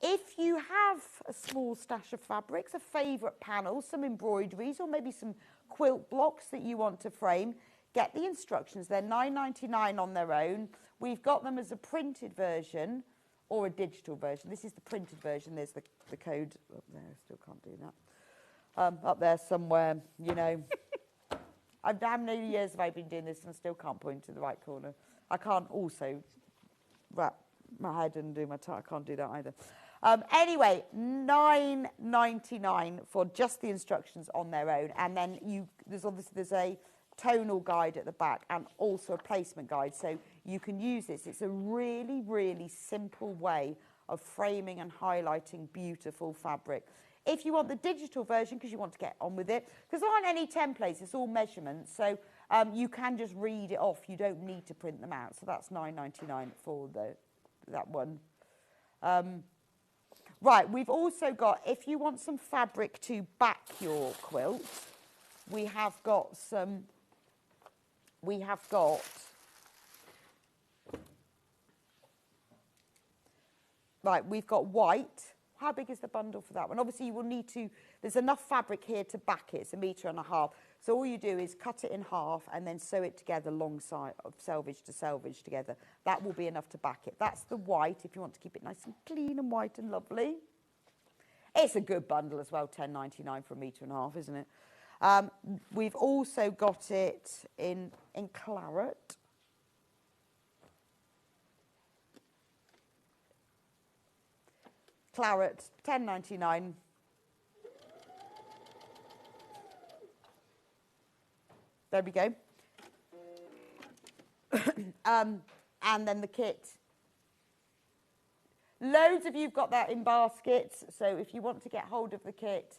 If you have a small stash of fabrics, a favourite panel, some embroideries, or maybe some quilt blocks that you want to frame, get the instructions. They're $9.99 on their own. We've got them as a printed version or a digital version. This is the printed version. There's the code up there. I still can't do that. Up there somewhere, you know. How many years have I been doing this and I still can't point to the right corner? I can't also wrap my head and do my tie. I can't do that either. Anyway, $9.99 for just the instructions on their own, and then there's a tonal guide at the back and also a placement guide, so you can use this. It's a really, really simple way of framing and highlighting beautiful fabric. If you want the digital version, because you want to get on with it, because there aren't any templates, it's all measurements, so you can just read it off. You don't need to print them out, so that's $9.99 for that one. Right, we've also got, if you want some fabric to back your quilt, we've got white. How big is the bundle for that one? Obviously, you will need to, there's enough fabric here to back it. It's 1.5 meters. So all you do is cut it in half and then sew it together alongside of selvage to selvage together. That will be enough to back it. That's the white if you want to keep it nice and clean and white and lovely. It's a good bundle as well, £10.99 for 1.5 meters, isn't it? We've also got it in claret. Claret, £10.99. There we go. And then the kit. Loads of you've got that in baskets, so if you want to get hold of the kit,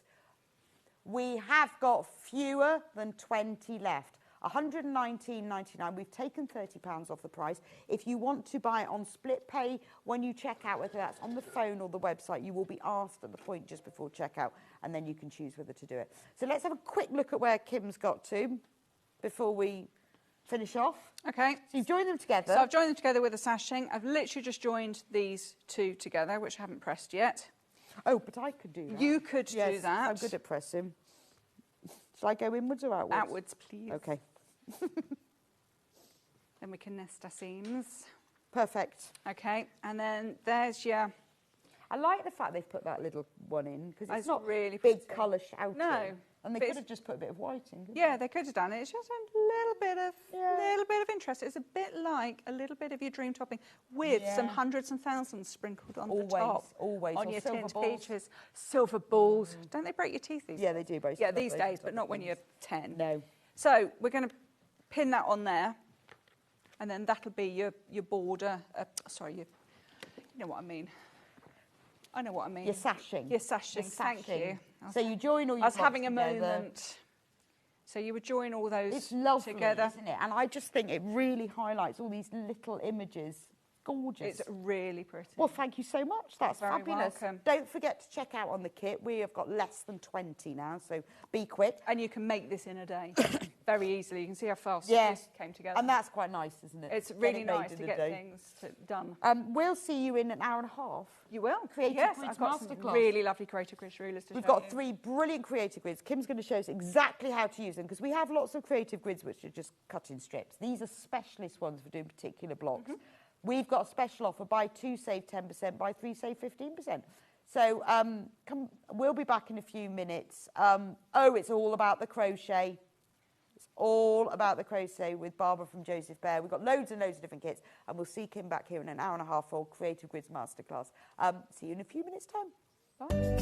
we have got fewer than 20 left. £119.99. We've taken £30 off the price. If you want to buy it on split pay when you check out, whether that's on the phone or the website, you will be asked at the point just before checkout, and then you can choose whether to do it. So let's have a quick look at where Kim's got to before we finish off. Okay. So you've joined them together. So I've joined them together with a sashing. I've literally just joined these two together, which I haven't pressed yet. Oh, but I could do that. You could do that. I'm good at pressing. Shall I go inwards or outwards? Outwards, please. Okay. Then we can nest our seams. Perfect. Okay, and then there's your... I like the fact they've put that little one in because it's It's not really big pretty. colour shouting. No, And they but could have just put a bit of white in. couldn't Yeah, they could have done it. It's just a little bit of interest. It's a bit like a little bit of your dream topping with some hundreds and thousands sprinkled on the top. Always, on or your silver tinned balls. peaches, silver balls. Don't they break your teeth these days? Yeah, they do break. Yeah, these days, but not when you're 10. No. So we're going to pin that on there, and then that'll be your border. You know what I mean. I know what I mean. Your sashing. Your sashing. Thank you. So you join all your I was having a together. moment. So you would join all those It's lovely, together. isn't it? And I just think it really highlights all these little images. Gorgeous. It's really pretty. Well, thank you so much. That's You're very fabulous. welcome. Don't forget to check out on the kit. We have got less than 20 now, so be quick. And you can make this in a day very easily. You can see how fast Yes. this came together. And that's quite nice, isn't it? It's Get really it made nice in to a get day. things done. We'll see you in an hour and a half. You will? Creative yes, Grids I've got some Masterclass. really lovely Creative Grids rulers to We've show got you. 3 brilliant creative grids. Kim's going to show us exactly how to use them because we have lots of creative grids which are just cut in strips. These are specialist ones for doing particular blocks. We've got a special offer, buy 2 save 10%, buy 3 save 15%. So we'll be back in a few minutes. It's all about the crochet. It's all about the crochet with Barbara from Joseph Bear. We've got loads and loads of different kits, and we'll see Kim back here in an hour and a half for Creative Grids Masterclass. See you in a few minutes' time. Bye.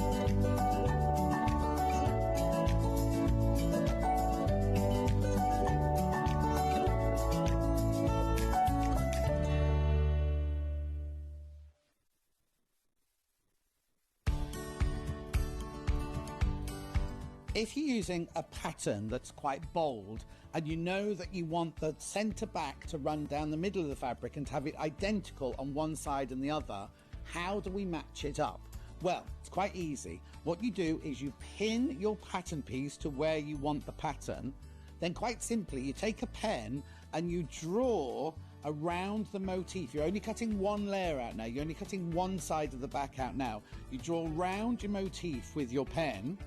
If you're using a pattern that's quite bold and you know that you want the centre back to run down the middle of the fabric and to have it identical on one side and the other, how do we match it up? Well, it's quite easy. What you do is you pin your pattern piece to where you want the pattern. Then quite simply, you take a pen and you draw around the motif. You're only cutting one layer out now. You're only cutting one side of the back out now. You draw around your motif with your pen.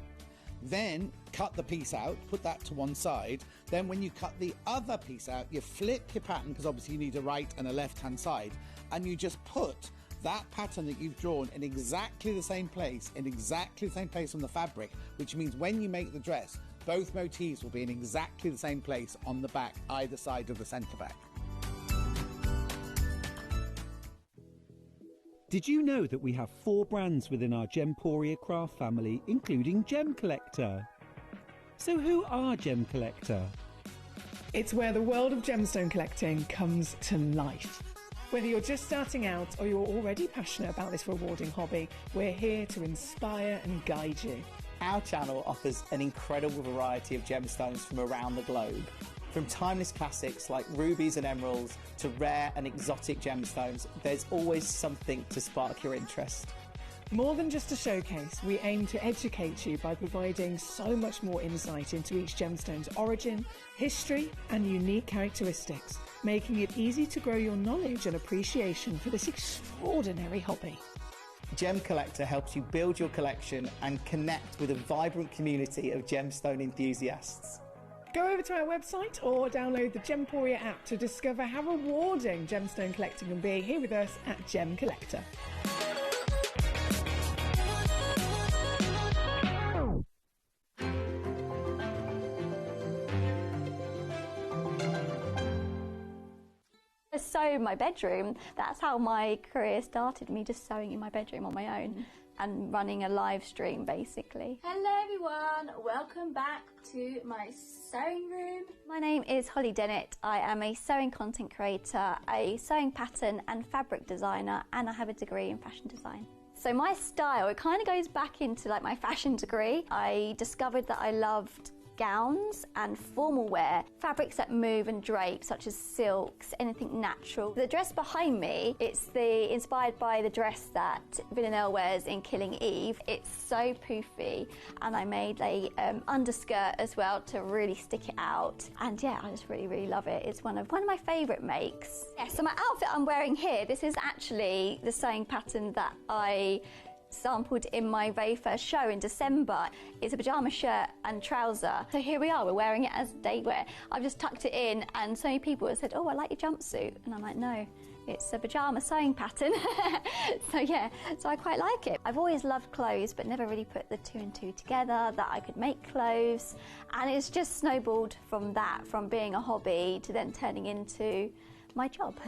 Then cut the piece out, put that to one side. Then when you cut the other piece out, you flip your pattern, because obviously you need a right and a left-hand side, and you just put that pattern that you've drawn in exactly the same place, on the fabric, which means when you make the dress, both motifs will be in exactly the same place on the back, either side of the centre back. Did you know that we have 4 brands within our Gemporia craft family, including Gem Collector? So who are Gem Collector? It's where the world of gemstone collecting comes to life. Whether you're just starting out or you're already passionate about this rewarding hobby, we're here to inspire and guide you. Our channel offers an incredible variety of gemstones from around the globe. From timeless classics like rubies and emeralds to rare and exotic gemstones, there's always something to spark your interest. More than just a showcase, we aim to educate you by providing so much more insight into each gemstone's origin, history, and unique characteristics, making it easy to grow your knowledge and appreciation for this extraordinary hobby. Gem Collector helps you build your collection and connect with a vibrant community of gemstone enthusiasts. Go over to our website or download the Gemporia app to discover how rewarding gemstone collecting can be here with us at Gem Collector. Sew my bedroom. That's how my career started, me just sewing in my bedroom on my own and running a live stream basically. Hello everyone, welcome back to my sewing room. My name is Holly Dennett. I am a sewing content creator, a sewing pattern and fabric designer, and I have a degree in fashion design. So my style, it kind of goes back into like my fashion degree. I discovered that I loved gowns and formal wear, fabrics that move and drape such as silks, anything natural. The dress behind me, it's inspired by the dress that Villanelle wears in Killing Eve. It's so poofy, and I made a underskirt as well to really stick it out. And yeah, I just really love it. It's one of my favourite makes. Yeah, so my outfit I'm wearing here, this is actually the sewing pattern that I sampled in my very first show in December. It's a pyjama shirt and trouser. So here we are, we're wearing it as day wear. I've just tucked it in, and so many people have said, oh, I like your jumpsuit. And I'm like, no, it's a pyjama sewing pattern. So yeah, so I quite like it. I've always loved clothes, but never really put the two and two together, that I could make clothes. And it's just snowballed from that, from being a hobby to then turning into my job.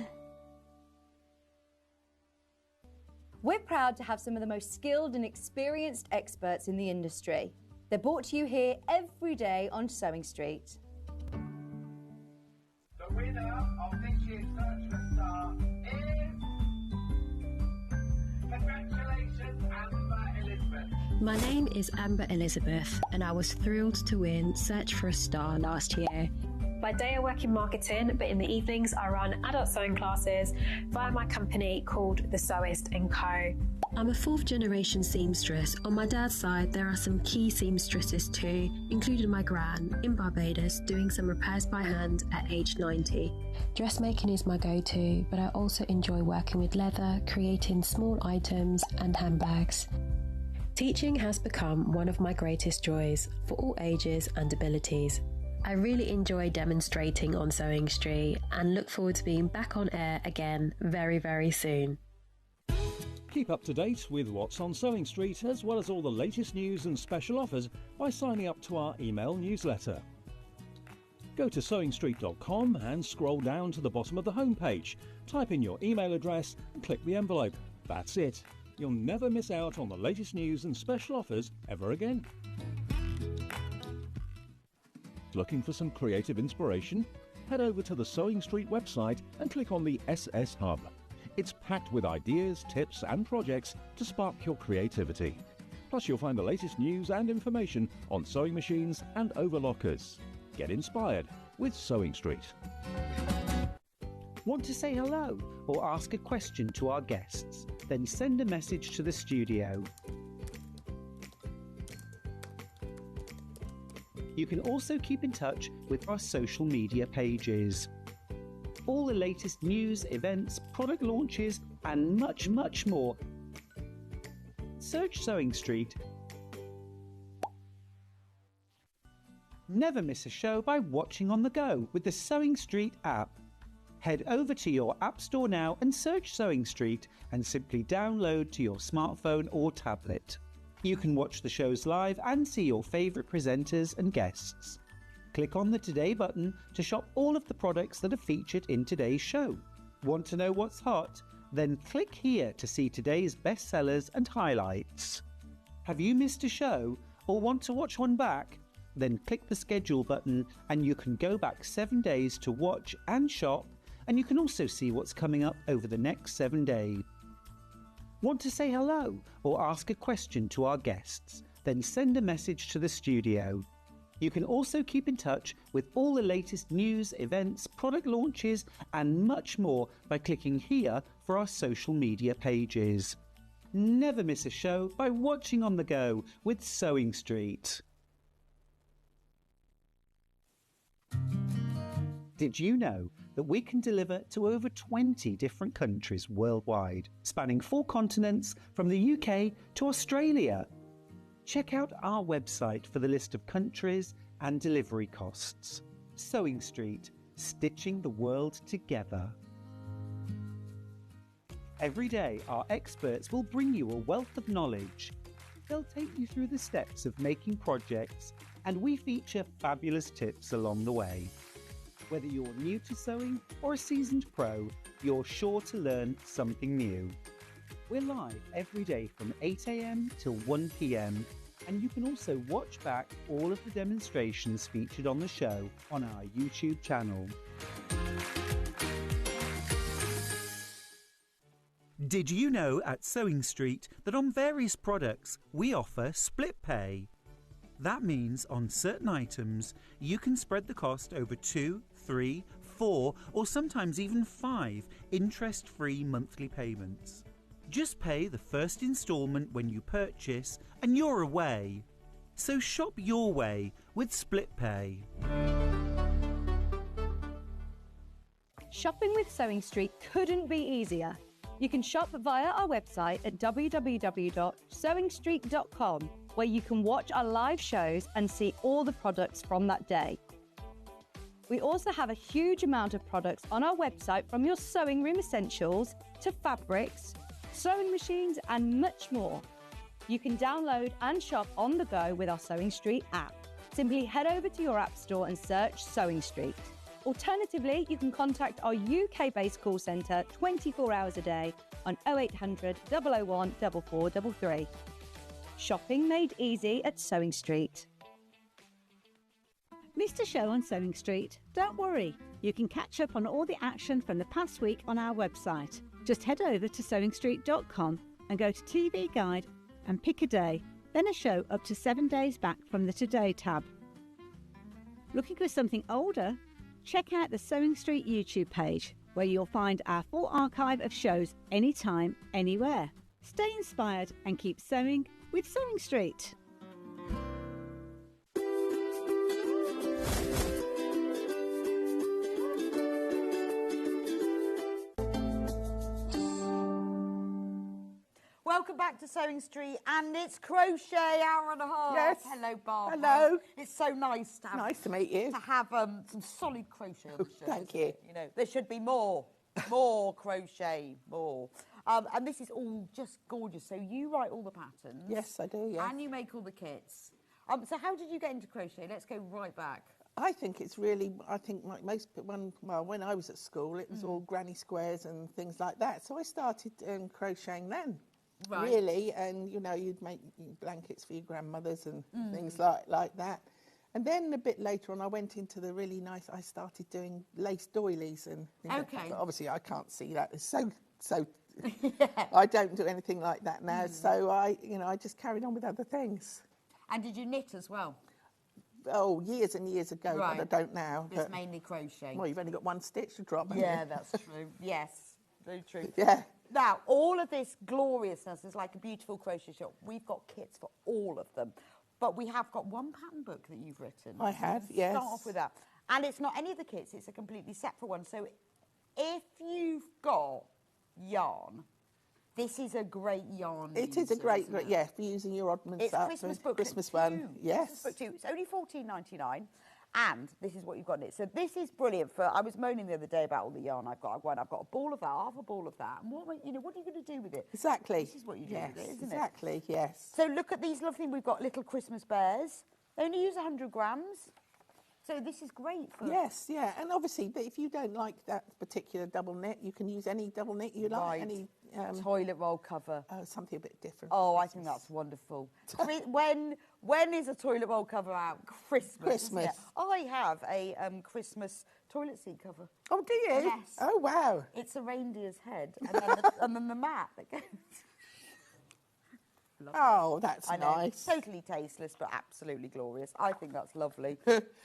We're proud to have some of the most skilled and experienced experts in the industry. They're brought to you here every day on Sewing Street. The winner of this year's Search for Star is... Congratulations, Amber Elizabeth. My name is Amber Elizabeth, and I was thrilled to win Search for a Star last year. By day I work in marketing, but in the evenings I run adult sewing classes via my company called The Sewist & Co. I'm a fourth generation seamstress. On my dad's side, there are some key seamstresses too, including my gran in Barbados doing some repairs by hand at age 90. Dressmaking is my go-to, but I also enjoy working with leather, creating small items and handbags. Teaching has become one of my greatest joys for all ages and abilities. I really enjoy demonstrating on Sewing Street and look forward to being back on air again very soon. Keep up to date with what's on Sewing Street, as well as all the latest news and special offers by signing up to our email newsletter. Go to sewingstreet.com and scroll down to the bottom of the homepage. Type in your email address and click the envelope. That's it. You'll never miss out on the latest news and special offers ever again. Looking for some creative inspiration? Head over to the Sewing Street website and click on the SS Hub. It's packed with ideas, tips and projects to spark your creativity. Plus you'll find the latest news and information on sewing machines and overlockers. Get inspired with Sewing Street. Want to say hello or ask a question to our guests? Then send a message to the studio. You can also keep in touch with our social media pages. All the latest news, events, product launches, and much more. Search Sewing Street. Never miss a show by watching on the go with the Sewing Street app. Head over to your App Store now and search Sewing Street and simply download to your smartphone or tablet. You can watch the shows live and see your favourite presenters and guests. Click on the Today button to shop all of the products that are featured in today's show. Want to know what's hot? Then click here to see today's bestsellers and highlights. Have you missed a show or want to watch one back? Then click the schedule button and you can go back 7 days to watch and shop, and you can also see what's coming up over the next 7 days. Want to say hello or ask a question to our guests? Then send a message to the studio. You can also keep in touch with all the latest news, events, product launches and much more by clicking here for our social media pages. Never miss a show by watching on the go with Sewing Street. Did you know that we can deliver to over 20 different countries worldwide, spanning 4 continents from the UK to Australia? Check out our website for the list of countries, and delivery costs. Sewing Street, stitching the world together. Every day, our experts will bring you a wealth of knowledge. They'll take you through the steps of making projects, and we feature fabulous tips along the way. Whether you're new to sewing or a seasoned pro, you're sure to learn something new. We're live every day from 8 a.m. till 1 p.m, and you can also watch back all of the demonstrations featured on the show on our YouTube channel. Did you know at Sewing Street that on various products we offer split pay? That means on certain items you can spread the cost over 2, 3, 4 or sometimes even 5 interest-free monthly payments. Just pay the first instalment when you purchase and you're away. So shop your way with split pay. Shopping with Sewing Street couldn't be easier. You can shop via our website at www.sewingstreet.com, where you can watch our live shows and see all the products from that day. We also have a huge amount of products on our website, from your sewing room essentials to fabrics, sewing machines and much more. You can download and shop on the go with our Sewing Street app. Simply head over to your app store and search Sewing Street. Alternatively, you can contact our UK-based call centre 24 hours a day on 0800 001 4433. Shopping made easy at Sewing Street. Missed a show on Sewing Street? Don't worry, you can catch up on all the action from the past week on our website. Just head over to sewingstreet.com and go to TV Guide and pick a day, then a show up to 7 days back from the Today tab. Looking for something older? Check out the Sewing Street YouTube page, where you'll find our full archive of shows anytime, anywhere. Stay inspired and keep sewing with Sewing Street. Welcome back to Sewing Street, and it's crochet hour and a half. Yes. Hello, Barbara. Hello. It's so nice to have. Nice to meet you. To have some solid crochet on the show. Thank you. You know, there should be more crochet, more. And this is all just gorgeous. So you write all the patterns. Yes, I do. Yes. And you make all the kits. So how did you get into crochet? Let's go right back. I think it's really. I think like most when I was at school, it was all granny squares and things like that. So I started crocheting then. Right. Really, and you know, you'd make blankets for your grandmothers and things like that. And then a bit later on, I went into the really nice. I started doing lace doilies and things like that. But obviously, I can't see that. It's so. Yeah. I don't do anything like that now. So I just carried on with other things. And did you knit as well? Oh, years and years ago, right. But I don't now. It's mainly crochet. Well, you've only got one stitch to drop. Yeah, that's true. Yes, very true. Yeah. Now, all of this gloriousness is like a beautiful crochet shop. We've got kits for all of them. But we have got one pattern book that you've written. I have, yes. Start off with that. And it's not any of the kits, it's a completely separate one. So if you've got yarn, this is a great yarn. It is a great, yeah, for using your oddments it's up. Christmas book Christmas two. one, yes. Christmas book 2. It's only $14.99. And this is what you've got in it. So this is brilliant for. I was moaning the other day about all the yarn I've got. I've got a ball of that, half a ball of that. And what are you going to do with it? Exactly. This is what you do with it, isn't exactly, it? yes. So look at these lovely. We've got little Christmas bears. They only use 100 grams. So this is great for. Yes, yeah, and obviously, but if you don't like that particular double knit, you can use any double knit you like. Right. Any toilet roll cover. Something a bit different. Oh, I think that's wonderful. when is a toilet roll cover out? Christmas. Christmas. I have a Christmas toilet seat cover. Oh, do you? Yes. Oh, wow. It's a reindeer's head, and then the mat that goes. Oh, that's I know. nice. Totally tasteless, but absolutely glorious. I think that's lovely.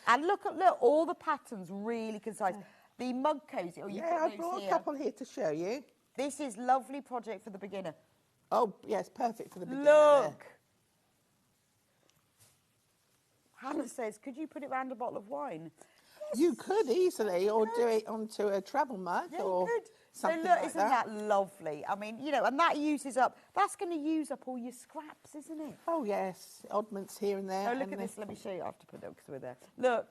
And look, all the patterns really concise. The mug cozy. Oh, yeah, I brought a couple here to show you. This is lovely project for the beginner. Oh, yes, perfect for the beginner. Look. Hannah says, could you put it round a bottle of wine? You could easily, or do it onto a travel mug. Yeah, or you could. something so look, like isn't that lovely? I mean, you know, and that uses up, that's going to use up all your scraps, isn't it? Oh, yes. Oddments here and there. Oh, look at this. Let me show you. I have to put it up because we're there. Look.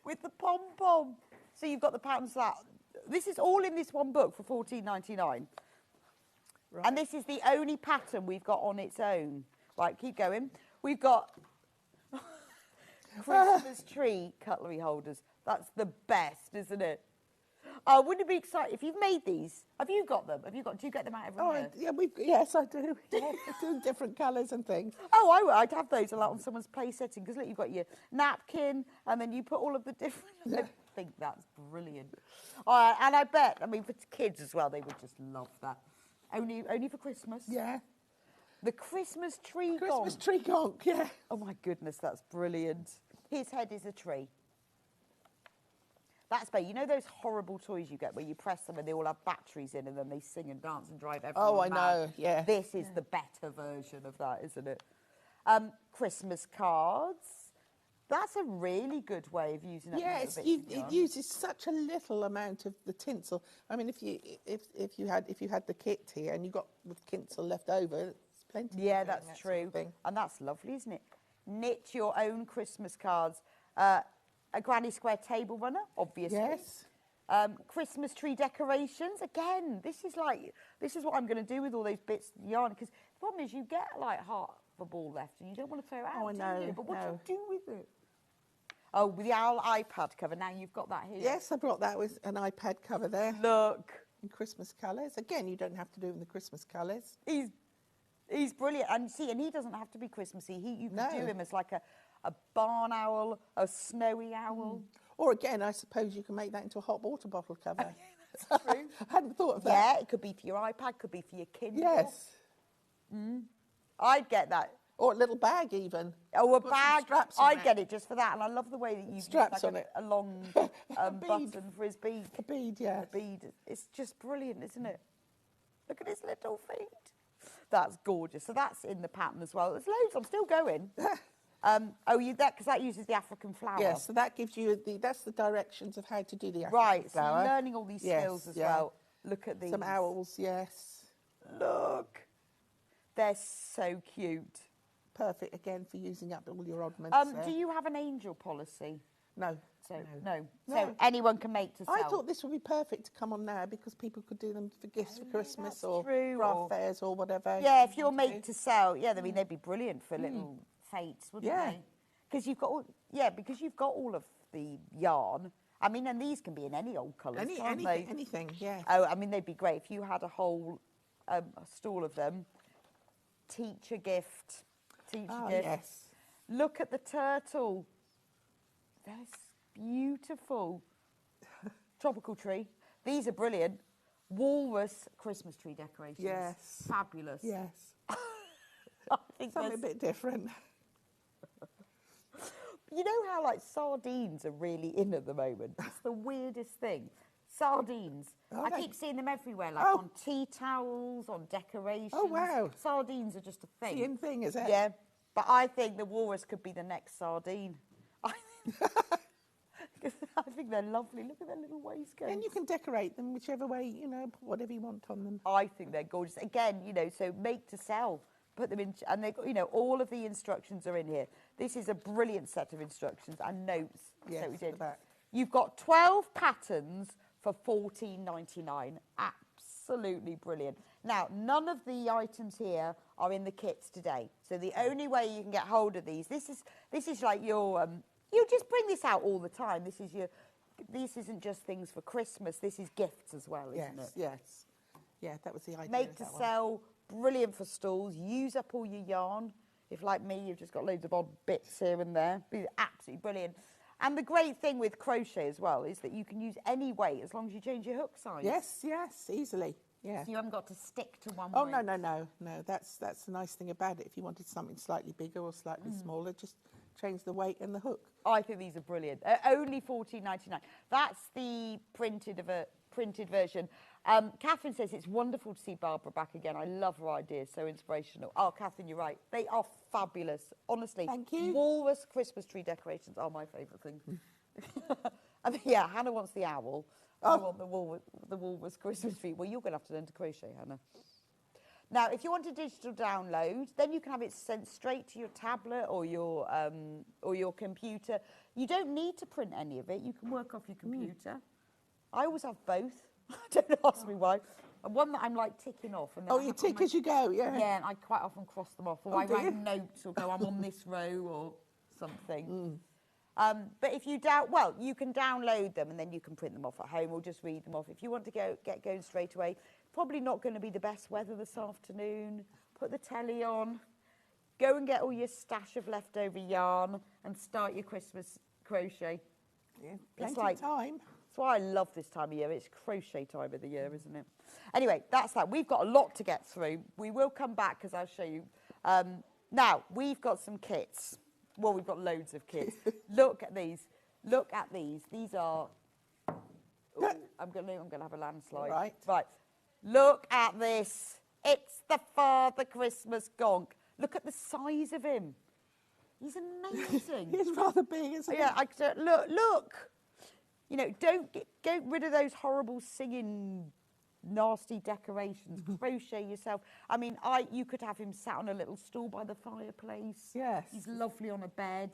With the pom-pom. So you've got the patterns that... This is all in this one book for $14.99. Right. And this is the only pattern we've got on its own. Right, keep going. We've got Christmas tree cutlery holders. That's the best, isn't it? Oh, wouldn't it be exciting if you've made these? Have you got them? Do you get them out every year? Yeah, yes, I do. Yeah, in different colours and things. Oh, I'd have those a lot on someone's play setting because look, you've got your napkin and then you put all of the different. Yeah. I think that's brilliant. And I bet, I mean, for kids as well, they would just love that. Only for Christmas. Yeah. The Christmas tree Christmas tree gonk, yeah. Oh my goodness, that's brilliant. His head is a tree. That's better. You know those horrible toys you get where you press them and they all have batteries in and then they sing and dance and drive everyone Oh, I mad? know, yeah. This is the better version of that, isn't it? Christmas cards. That's a really good way of using it. Yes, it uses such a little amount of the tinsel. I mean, if you had the kit here and you got with tinsel left over, it's plenty. Yeah, that's true. Sort of and that's lovely, isn't it? Knit your own Christmas cards. A granny square table runner, obviously. Yes. Christmas tree decorations. Again, this is what I'm going to do with all those bits of yarn. Because the problem is you get like half a ball left and you don't want to throw it out, I know, do you? But what do you do with it? Oh, with the owl iPad cover. Now you've got that here. Yes, I brought that with an iPad cover there. Look. In Christmas colours. Again, you don't have to do it in the Christmas colours. He's brilliant. And see, and he doesn't have to be Christmassy. You can do him as like a barn owl, a snowy owl. Or again, I suppose you can make that into a hot water bottle cover. That's true. I hadn't thought of that. Yeah, it could be for your iPad, could be for your Kindle. Yes. I'd get that. Or a little bag even. Oh, a bag. I'd it. get it just for that. And I love the way that you straps like on it. A long button for his bead. A bead, yeah. A bead. It's just brilliant, isn't it? Look at his little feet. That's gorgeous. So that's in the pattern as well. There's loads. I'm still going. Because that uses the African flower. Yes, so that gives you that's the directions of how to do the African right, flower. so you're learning all these skills as well. Look at these. Some owls, yes. Look. They're so cute. Perfect, again, for using up all your oddments. Do you have an angel policy? No. No. So anyone can make to sell? I thought this would be perfect to come on now because people could do them for gifts for Christmas or true, craft fairs or whatever. Yeah, if you're made to sell, I mean, they'd be brilliant for little fates, wouldn't they? Because you've got all of the yarn. I mean, and these can be in any old colours, can't they? Anything, yeah. Oh, I mean, they'd be great if you had a whole stall of them. Teacher gift. Yes. Look at the turtle. That's beautiful. Tropical tree. These are brilliant. Walrus Christmas tree decorations. Yes. Fabulous. Yes. I think something a bit different. You know how like sardines are really in at the moment? It's the weirdest thing. Sardines. I keep seeing them everywhere, like on tea towels, on decorations. Oh, wow. Sardines are just a thing. It's the in thing, is it? Yeah. But I think the walrus could be the next sardine. I think they're lovely. Look at their little waistcoats. And you can decorate them whichever way, whatever you want on them. I think they're gorgeous. Again, so make to sell. Put them in, and they, all of the instructions are in here. This is a brilliant set of instructions and notes. Yes, so we did. back. You've got 12 patterns for $14.99. Absolutely brilliant. Now, none of the items here are in the kits today. So the only way you can get hold of these, this is like your, you just bring this out all the time. This isn't just things for Christmas. This is gifts as well, isn't it? Yes. Yeah, that was the idea. Make to sell. Brilliant for stalls. Use up all your yarn. If, like me, you've just got loads of odd bits here and there. Be absolutely brilliant. And the great thing with crochet as well is that you can use any weight as long as you change your hook size. Yes, easily. Yeah. So you haven't got to stick to one weight. Oh, no. That's the nice thing about it. If you wanted something slightly bigger or slightly smaller, just change the weight and the hook. I think these are brilliant. Only $14.99. That's the printed version. Catherine says it's wonderful to see Barbara back again. I love her ideas, so inspirational. Oh, Catherine, you're right. They are fabulous. Honestly. Thank you. Walrus Christmas tree decorations are my favourite thing. And Hannah wants the owl. I want the Walrus Christmas tree. Well, you're going to have to learn to crochet, Hannah. Now, if you want a digital download, then you can have it sent straight to your tablet or your computer. You don't need to print any of it. You can work off your computer. I always have both. Don't ask me why. And one that I'm like ticking off. And then you tick as you go, yeah. Yeah, and I quite often cross them off. Or I write notes or go, I'm on this row or something. But if you you can download them and then you can print them off at home or just read them off. If you want to get going straight away, probably not going to be the best weather this afternoon. Put the telly on, go and get all your stash of leftover yarn and start your Christmas crochet. Yeah, plenty of time. That's why I love this time of year. It's crochet time of the year, isn't it? Anyway, that's that. We've got a lot to get through. We will come back because I'll show you. Now, we've got some kits. Well, we've got loads of kits. Look at these. Look at these. These are... Ooh, I'm going to have a landslide. Right. Look at this. It's the Father Christmas gonk. Look at the size of him. He's amazing. He's rather big, isn't he? Yeah, look. You know, don't get rid of those horrible singing, nasty decorations. Crochet yourself. I mean, you could have him sat on a little stool by the fireplace. Yes. He's lovely on a bed.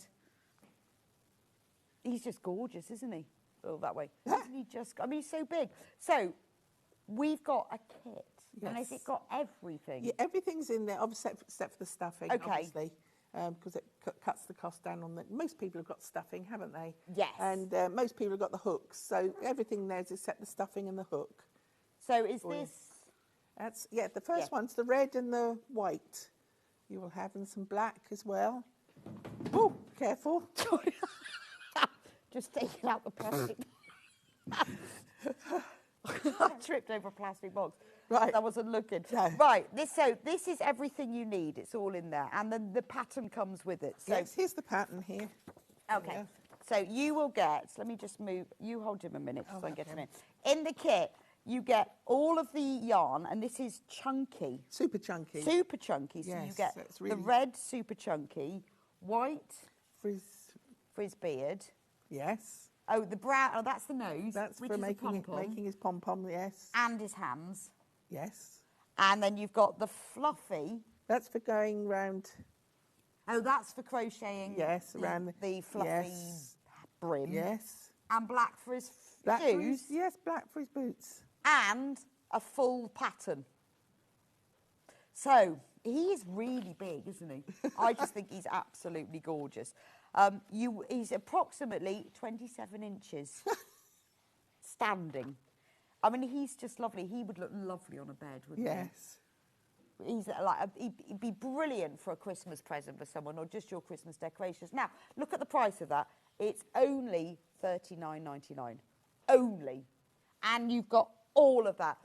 He's just gorgeous, isn't he? Oh, that way. Isn't he just? I mean, he's so big. So, we've got a kit. Yes. And has it got everything? Yeah, everything's in there, except for the stuffing, obviously. Because it cuts the cost down on the... Most people have got stuffing, haven't they? Yes. And most people have got the hooks. So everything there's except the stuffing and the hook. So is this... That's, the first one's the red and the white. You will have, and some black as well. Oh, careful. Just taking out the plastic. I tripped over a plastic box. Right. I wasn't looking. No. Right. This is everything you need. It's all in there. And then the pattern comes with it. So yes, here's the pattern here. Okay. Yeah. So you will get, let me just move, you hold him a minute so I can get him in. In the kit, you get all of the yarn, and this is chunky. Super chunky. Super chunky. So yes, you get really... the red super chunky, white frizz beard. Yes. Oh, the brown, that's the nose. That's which for is making his pom-pom, yes. And his hands. Yes. And then you've got the fluffy. That's for going round. Oh, that's for crocheting. Yes, around the fluffy brim. Yes. And black for his shoes. Yes, black for his boots. And a full pattern. So he is really big, isn't he? I just think he's absolutely gorgeous. He's approximately 27 inches standing. I mean, he's just lovely. He would look lovely on a bed, wouldn't he? Yes. He's like he'd be brilliant for a Christmas present for someone, or just your Christmas decorations. Now, look at the price of that. It's only $39.99. Only. And you've got all of that.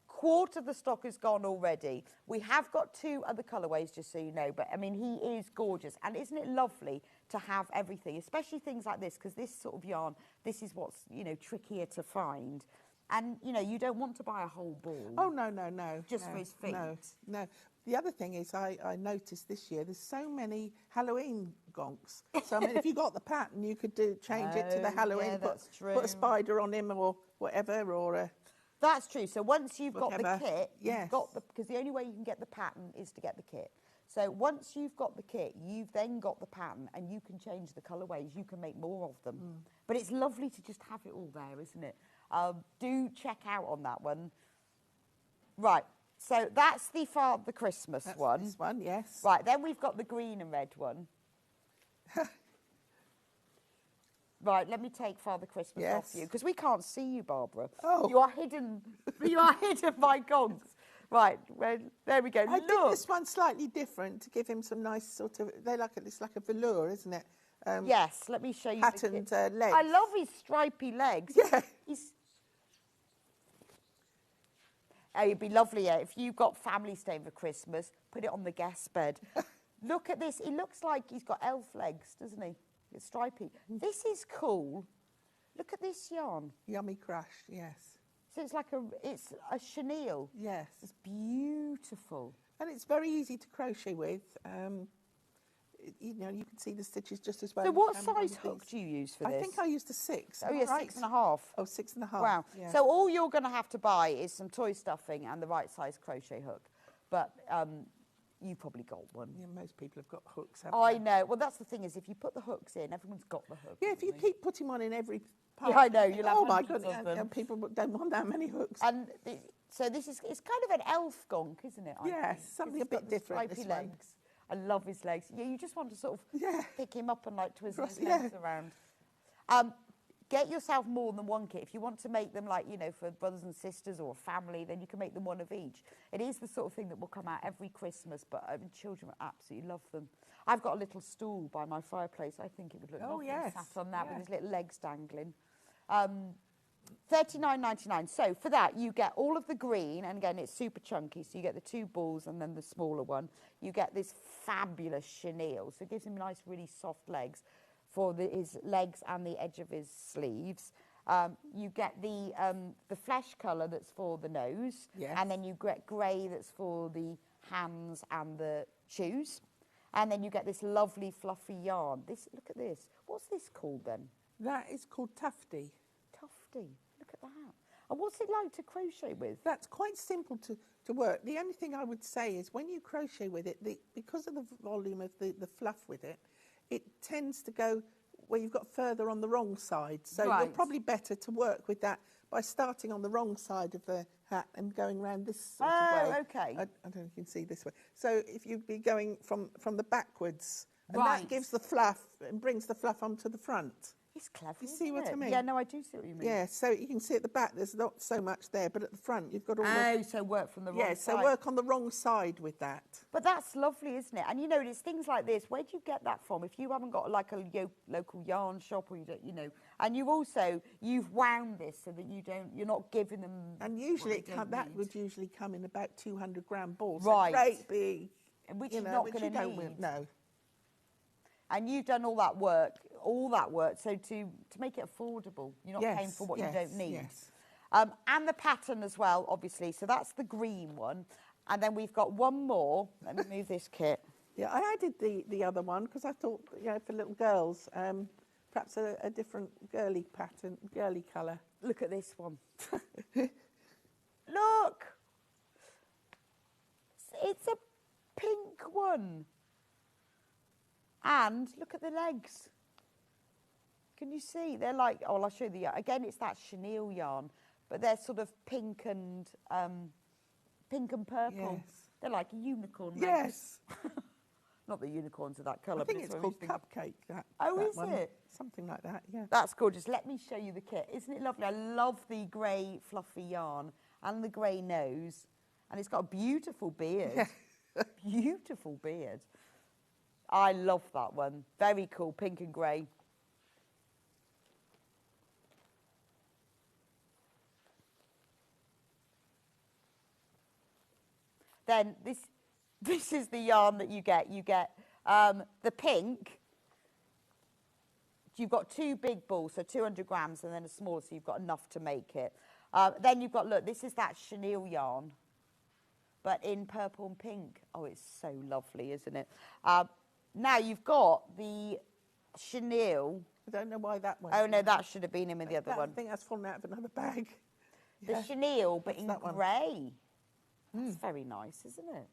Quarter of the stock is gone already. We have got 2 other colourways, just so you know, but I mean, he is gorgeous. And isn't it lovely to have everything, especially things like this, because this sort of yarn, this is what's, trickier to find. And, you don't want to buy a whole ball. Oh, no. Just for his feet. No. The other thing is I noticed this year there's so many Halloween gonks. So, I mean, if you got the pattern, you could change it to the Halloween, put a spider on him or whatever, or... That's true. So once you've whatever. got the kit, yes. Because the only way you can get the pattern is to get the kit. So once you've got the kit, you've then got the pattern, and you can change the colourways. You can make more of them. But it's lovely to just have it all there, isn't it? Do check out on that one. Right. So that's the Father Christmas one. This one, yes. Right. Then we've got the green and red one. Right, let me take Father Christmas off you, because we can't see you, Barbara. Oh. You are hidden. You are hidden by gonks. Right, there we go. I think this one's slightly different to give him some nice sort of... It's like a velour, isn't it? Yes, let me show you. Patterned legs. I love his stripy legs. Yeah. Oh, it'd be lovely if you got family staying for Christmas, put it on the guest bed. Look at this. He looks like he's got elf legs, doesn't he? It's stripy. This is cool. Look at this yarn. Yummy Crush, yes. So it's a chenille. Yes. It's beautiful. And it's very easy to crochet with. you know, you can see the stitches just as well. So as what you can on size these. hook do you use for this? I think I used a 6. Oh, yeah, right? 6.5. Oh, 6.5. Wow. Yeah. So all you're going to have to buy is some toy stuffing and the right size crochet hook. But you've probably got one. Yeah, most people have got hooks, haven't I they? know. Well, that's the thing is, if you put the hooks in, everyone's got the hook. Yeah, if you keep putting one in every part. Yeah, I know. You'll have oh, my hundreds goodness. of them. And people don't want that many hooks. And so this is, it's kind of an elf gonk, isn't it? I Yes, think? something It's a got bit the different, stripy this one. legs. I love his legs. Yeah, you just want to sort of pick him up and like twizzle his Yeah. legs around. Get yourself more than one kit. If you want to make them like, you know, for brothers and sisters or a family, then you can make them one of each. It is the sort of thing that will come out every Christmas, but children absolutely love them. I've got a little stool by my fireplace. I think it would look lovely yes. sat on that Yeah. with his little legs dangling. $39.99. So for that, you get all of the green, and again, it's super chunky. So you get the 2 balls and then the smaller one. You get this fabulous chenille. So it gives him nice, really soft legs for his legs and the edge of his sleeves. You get the flesh colour that's for the nose. Yes. And then you get grey that's for the hands and the shoes. And then you get this lovely fluffy yarn. Look at this. What's this called then? That is called tufty. Tufty. Look at that. And what's it like to crochet with? That's quite simple to work. The only thing I would say is when you crochet with it, because of the volume of the fluff with it, it tends to go where you've got further on the wrong side. So you're probably better to work with that by starting on the wrong side of the hat and going around this sort of way. Oh, okay. I don't know if you can see this way. So if you'd be going from the backwards, and Right. that gives the fluff and brings the fluff onto the front. It's clever. You see isn't what I it? mean? Yeah, no, I do see what you mean. Yeah, so you can see at the back there's not so much there, but at the front you've got all Oh, so work from the wrong yeah, side. so work on the wrong side with that. But that's lovely, isn't it? And you know, it's things like this. Where do you get that from? If you haven't got like a local yarn shop, or you don't, you know, and you've wound this so that you're not giving them. And usually that would usually come in about 200-gram balls. Right. Great big. Which you you're know, not which going you to don't need. No. And you've done all that work. So to make it affordable, you're not paying for what you don't need. Yes. And the pattern as well, obviously. So that's the green one. And then we've got one more. Let me move this kit. Yeah, I added the other one because I thought, you know, for little girls, perhaps a different girly pattern, girly colour. Look at this one. Look! It's a pink one. And look at the legs. Can you see? They're like, oh, I'll show you the yarn. Again, it's that chenille yarn, but they're sort of pink and purple. Yes. They're like a unicorn. Yes. Not the unicorns are that colour. I think but it's what called we think. cupcake. That Is one. it? Something like that, yeah. That's gorgeous. Let me show you the kit. Isn't it lovely? I love the grey fluffy yarn and the grey nose. And it's got a beautiful beard. Yeah. Beautiful beard. I love that one. Very cool, pink and grey. Then this is the yarn that you get. You get the pink. You've got 2 big balls, so 200 grams, and then a smaller, so you've got enough to make it. Then you've got, look, this is that chenille yarn, but in purple and pink. Oh, it's so lovely, isn't it? Now you've got the chenille. I don't know why that one. Oh, no, that should have been in with the other one. I think that's fallen out of another bag. The chenille, but in that one. grey. That's very nice, isn't it?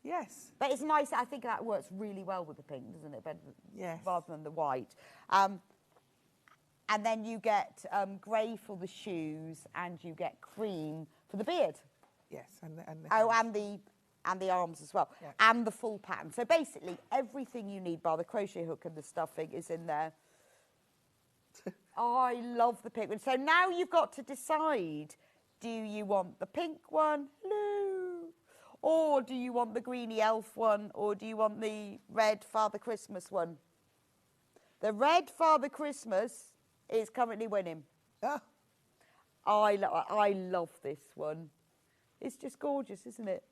Yes. But it's nice. I think that works really well with the pink, doesn't it? Yes. Rather than the white. And then you get grey for the shoes, and you get cream for the beard. Yes, and the arms as well, Yeah. and the full pattern. So basically, everything you need, bar the crochet hook and the stuffing, is in there. I love the pink one. So now you've got to decide: do you want the pink one? No. Or do you want the greeny elf one? Or do you want the red Father Christmas one? The red Father Christmas is currently winning. Ah. I love this one. It's just gorgeous, isn't it?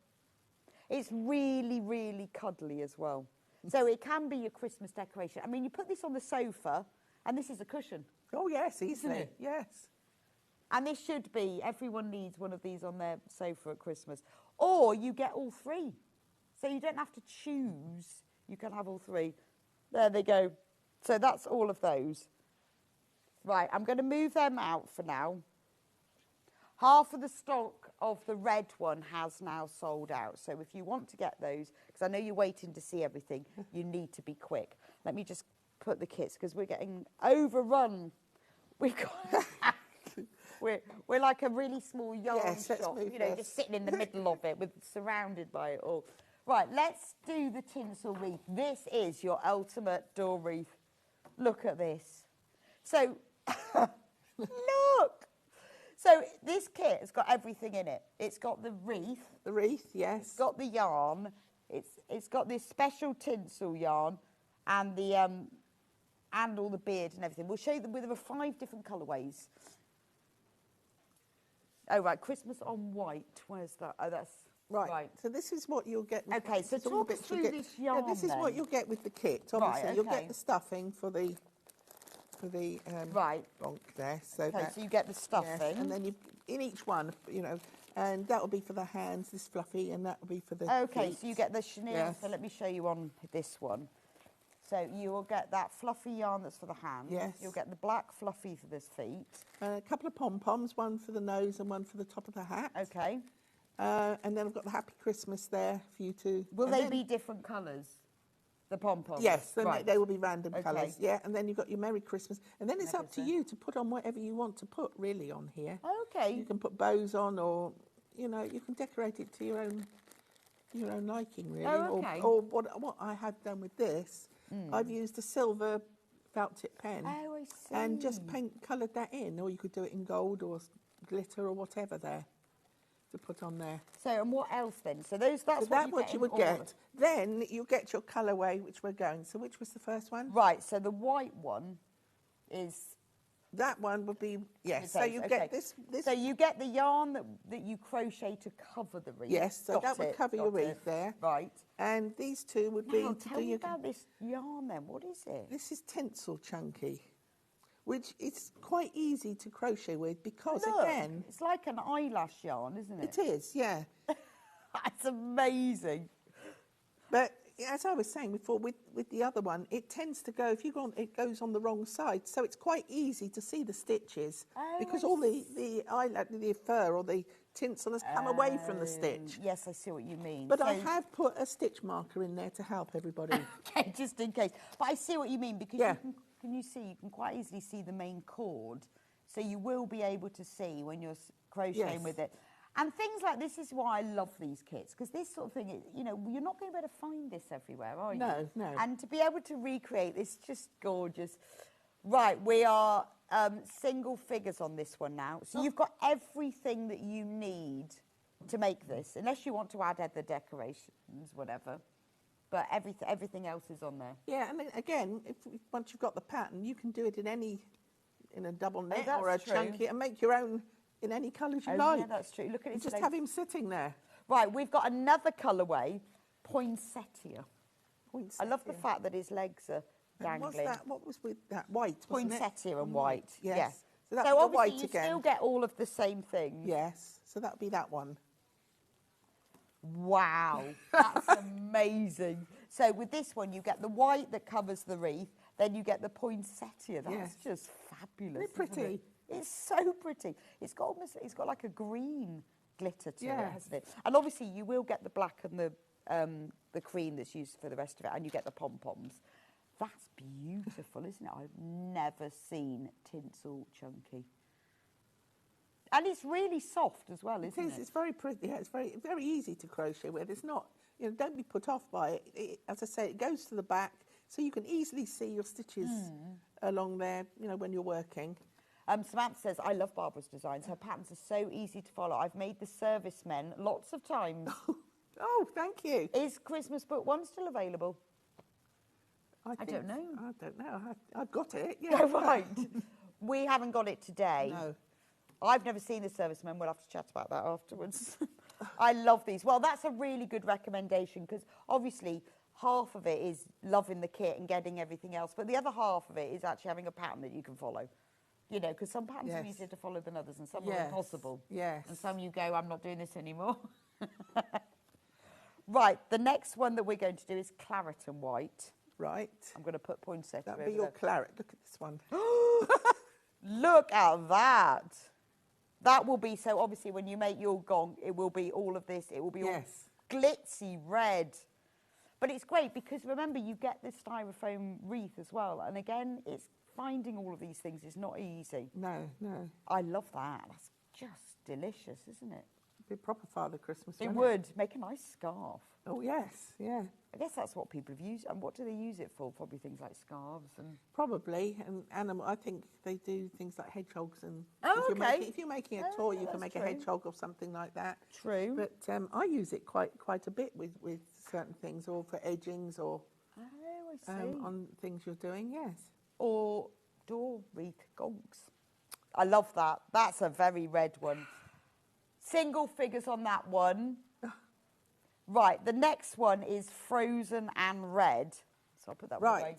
It's really, really cuddly as well. So it can be your Christmas decoration. I mean, you put this on the sofa, and this is a cushion. Oh, yes, easily. Isn't it? Yes. And this should be, everyone needs one of these on their sofa at Christmas. Or you get all 3. So you don't have to choose. You can have all 3. There they go. So that's all of those. Right, I'm going to move them out for now. Half of the stock of the red one has now sold out. So if you want to get those, because I know you're waiting to see everything, you need to be quick. Let me just put the kits, because we're getting overrun. We've got... we're like a really small yarn shop, you know, just sitting in the middle of it, surrounded by it all. Right, let's do the tinsel wreath. This is your ultimate door wreath. Look at this. So, look. So this kit has got everything in it. It's got the wreath. The wreath, yes. It's got the yarn. It's got this special tinsel yarn, and the and all the beard and everything. We'll show you them with 5 different colourways. Oh right, Christmas on white. Where's that? Oh, that's right. So this is what you'll get. Okay, so talk us through this yarn. Yeah, this is what you'll get with the kit. Obviously, you'll get the stuffing for the bonk there. So so you get the stuffing, yes, and then in each one, you know, and that will be for the hands, this fluffy, and that will be for the feet. So you get the chenille. Yes. So let me show you on this one. So you will get that fluffy yarn that's for the hands. Yes. You'll get the black fluffy for the feet. A couple of pom-poms, one for the nose and one for the top of the hat. Okay. And then I've got the Happy Christmas there for you to... Will they be different colours, the pom-poms? Yes, they will be random colours. Yeah, and then you've got your Merry Christmas. And then it's Merry up to you to put on whatever you want to put, really, on here. Okay. You can put bows on, or, you know, you can decorate it to your own liking, really. Oh, okay. Or what I have done with this, I've used a silver felt tip pen. Oh, I see. And just coloured that in, or you could do it in gold or glitter or whatever there to put on there. So, and what else then? So that's what you would get. Then you get your colourway, which we're going. So which was the first one? Right, so the white one is... That one would be, yes. So you get this. So you get the yarn that you crochet to cover the wreath. Yes, so that would cover your wreath there. Right. And these two would be... Tell me about this yarn then. What is it? This is Tinsel Chunky, which is quite easy to crochet with because, again... It's like an eyelash yarn, isn't it? It is, yeah. That's amazing. But as I was saying before, with the other one, it tends to go, it goes on the wrong side. So it's quite easy to see the stitches because all the eyelash, the fur or the tinsel has come away from the stitch. Yes, I see what you mean. But I have put a stitch marker in there to help everybody. Okay, just in case. But I see what you mean because you can quite easily see the main cord. So you will be able to see when you're crocheting with it. And things like this is why I love these kits, because this sort of thing, you know, you're not going to be able to find this everywhere, are you? No, no. And to be able to recreate this, just gorgeous. Right, we are single figures on this one now. So you've got everything that you need to make this, unless you want to add other decorations, whatever. But everything else is on there. Yeah, and again, once you've got the pattern, you can do it in a double knit or a chunky and make your own in any colours you like. Yeah, that's true. Look at it. Just have him sitting there. Right, we've got another colourway, poinsettia. I love the fact that his legs are dangling. What's that? What was with that? White, wasn't it? Poinsettia and white. Yes. Yeah. So that's so the obviously white you again. still get all of the same things. Yes. So that would be that one. Wow, that's amazing. So with this one, you get the white that covers the wreath, then you get the poinsettia. That's just fabulous. Isn't it pretty? It's so pretty. It's got like a green glitter to it, hasn't it? And obviously you will get the black and the cream that's used for the rest of it, and you get the pom-poms. That's beautiful, isn't it? I've never seen tinsel chunky. And it's really soft as well, isn't it? It is. It's very pretty. Yeah, it's very easy to crochet with. It's not, you know, don't be put off by it. As I say, it goes to the back, so you can easily see your stitches along there, you know, when you're working. Samantha says, I love Barbara's designs. Her patterns are so easy to follow. I've made the servicemen lots of times. Oh, thank you. Is Christmas Book 1 still available? I don't know. I don't know. I've got it. Yeah. Oh, right. We haven't got it today. No. I've never seen the servicemen. We'll have to chat about that afterwards. I love these. Well, that's a really good recommendation because obviously half of it is loving the kit and getting everything else, but the other half of it is actually having a pattern that you can follow. You know, because some patterns are easier to follow than others, and some are impossible. Yes. And some you go, I'm not doing this anymore. Right, the next one that we're going to do is claret and white. Right. I'm going to put poinsettia That'll over be your there. claret. Look at this one. Look at that. That will be, so obviously when you make your gong, it will be all of this. It will be all glitzy red. But it's great because remember, you get this styrofoam wreath as well. And again, it's finding all of these things is not easy. No, no. I love that. That's just delicious, isn't it? It'd be a proper Father Christmas. It would. Make a nice scarf. Oh, yes, yeah. I guess that's what people have used. And what do they use it for? Probably things like scarves and... Probably. And animal, I think they do things like hedgehogs. And oh, if you're making a toy, you can make a hedgehog or something like that. True. But I use it quite a bit with certain things, or for edgings, or on things you're doing, yes. Or door wreath gongs. I love that. That's a very red one. Single figures on that one. Right, the next one is frozen and red. So I'll put that one away.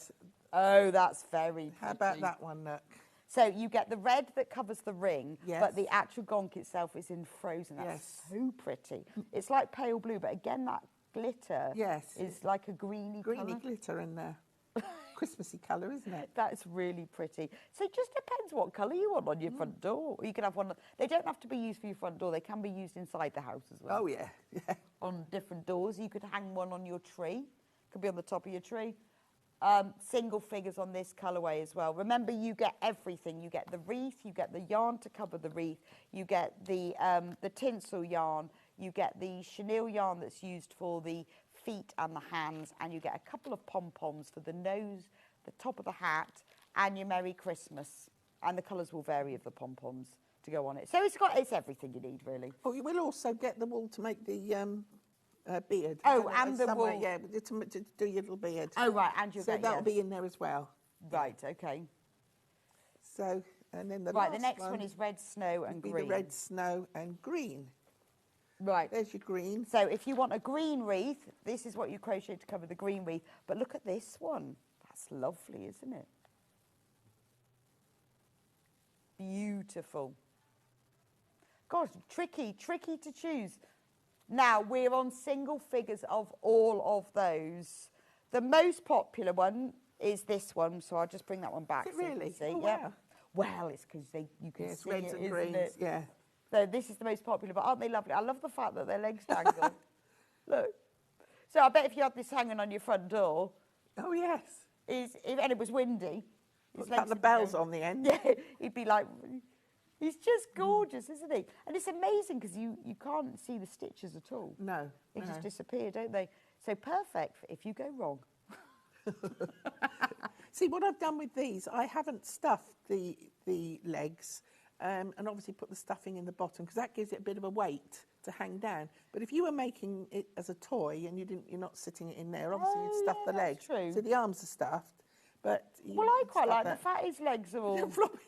Oh, that's very pretty. How about that one, look? So you get the red that covers the ring, but the actual gonk itself is in frozen. That's so pretty. It's like pale blue, but again, that glitter is like a greeny colour. Glitter in there. Christmassy colour, isn't it? That's really pretty. So it just depends what colour you want on your front door. You can have one. They don't have to be used for your front door. They can be used inside the house as well. Oh, yeah. On different doors. You could hang one on your tree. Could be on the top of your tree. Single figures on this colourway as well. Remember, you get everything. You get the wreath. You get the yarn to cover the wreath. You get the tinsel yarn. You get the chenille yarn that's used for the feet and the hands, and you get a couple of pom-poms for the nose, the top of the hat, and your Merry Christmas. And the colours will vary of the pom-poms to go on it. So it's everything you need, really. Oh, you will also get the wool to make the beard. Oh, and the wool. Yeah, to do your little beard. Oh, right, and you'll get that'll be in there as well. Right, okay. So, and then the next one is red snow and green. The red snow and green. Right. There's your green. So if you want a green wreath, this is what you crochet to cover the green wreath. But look at this one. That's lovely, isn't it? Beautiful. Gosh, tricky to choose. Now, we're on single figures of all of those. The most popular one is this one, so I'll just bring that one back. Is it really? So you can see. Oh, wow. Well, it's because you can see reds it, and greens, it? yeah. So this is the most popular, but aren't they lovely? I love the fact that their legs dangle. Look. So I bet if you had this hanging on your front door... Oh, yes. And it was windy... Put the bells on the end. Yeah, he'd be like... He's just gorgeous, isn't he? And it's amazing because you can't see the stitches at all. No. They just disappear, don't they? So perfect for if you go wrong. See, what I've done with these, I haven't stuffed the legs... and obviously put the stuffing in the bottom because that gives it a bit of a weight to hang down. But if you were making it as a toy and you're not sitting it in there, obviously you'd stuff the legs. True. So the arms are stuffed. But well, I quite like the fact his legs are all floppy.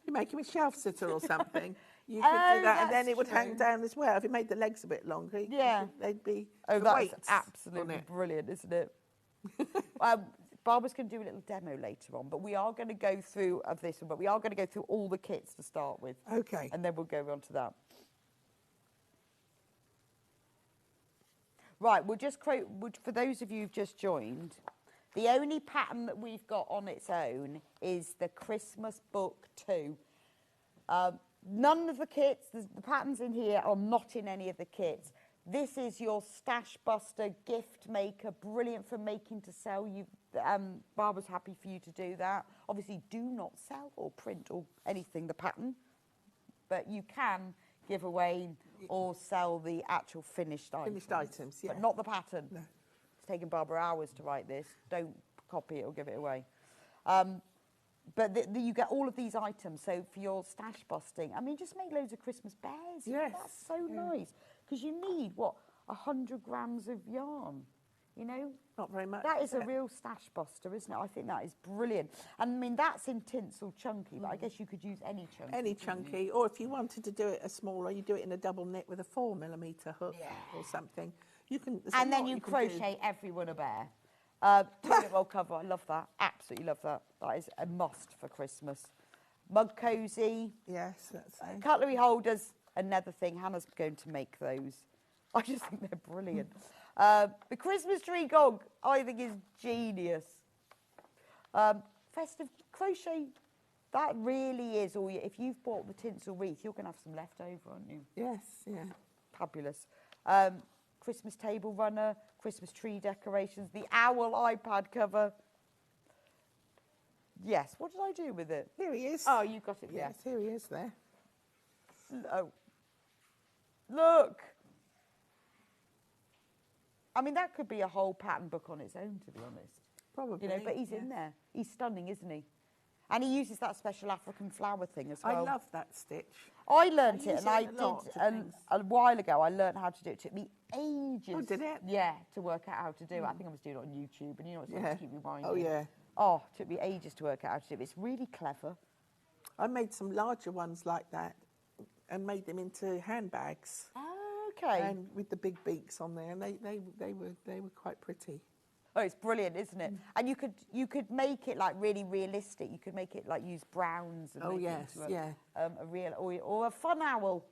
You make him a shelf sitter or something. You could do that, and then it would hang down as well. If you made the legs a bit longer, they'd be. Oh, that's absolutely brilliant, isn't it? Barbara's going to do a little demo later on, but we are going to go through this one, but we are going to go through all the kits to start with. Okay. And then we'll go on to that. Right, we'll just create, for those of you who've just joined, the only pattern that we've got on its own is the Christmas Book 2. None of the kits, the patterns in here are not in any of the kits. This is your stash buster, gift maker, brilliant for making to sell. Barbara's happy for you to do that. Obviously, do not sell or print or anything, the pattern, but you can give away or sell the actual finished items. Finished items, yeah. But not the pattern. No. It's taken Barbara hours to write this. Don't copy it or give it away. But you get all of these items. So for your stash busting, I mean, just make loads of Christmas bears. Yes. That's so nice. Because you need, 100 grams of yarn, you know? Not very much. That is a real stash buster, isn't it? I think that is brilliant. And I mean, that's in Tinsel chunky, but I guess you could use any chunky. Any chunky, or if you wanted to do it a smaller, you do it in a double knit with a 4mm hook or something. You can. And then you crochet everyone a bear. Toilet roll cover, I love that. Absolutely love that. That is a must for Christmas. Mug cozy. Yes, that's it. Cutlery holders, another thing. Hannah's going to make those. I just think they're brilliant. The Christmas tree gog, I think, is genius. Festive crochet, that really is all you... If you've bought the tinsel wreath, you're going to have some left over, aren't you? Yes, yeah. Fabulous. Christmas table runner, Christmas tree decorations, the owl iPad cover. Yes, what did I do with it? Here he is. Oh, you got it there. Yes, here he is there. Oh. Look. I mean, that could be a whole pattern book on its own, to be honest. Probably. You know, but he's in there. He's stunning, isn't he? And he uses that special African flower thing as well. I love that stitch. I learnt it, use and I it a lot did for things. a while ago. I learnt how to do it. It took me ages. Oh, did it? Yeah, to work out how to do it. I think I was doing it on YouTube, and you know, it's like to keep reminding. Oh, yeah. Oh, it took me ages to work out how to do it. It's really clever. I made some larger ones like that and made them into handbags. Oh, okay. And with the big beaks on there, and they were quite pretty. Oh, it's brilliant, isn't it? And you could make it like really realistic. You could make it like use browns and make it into a real or a fun owl,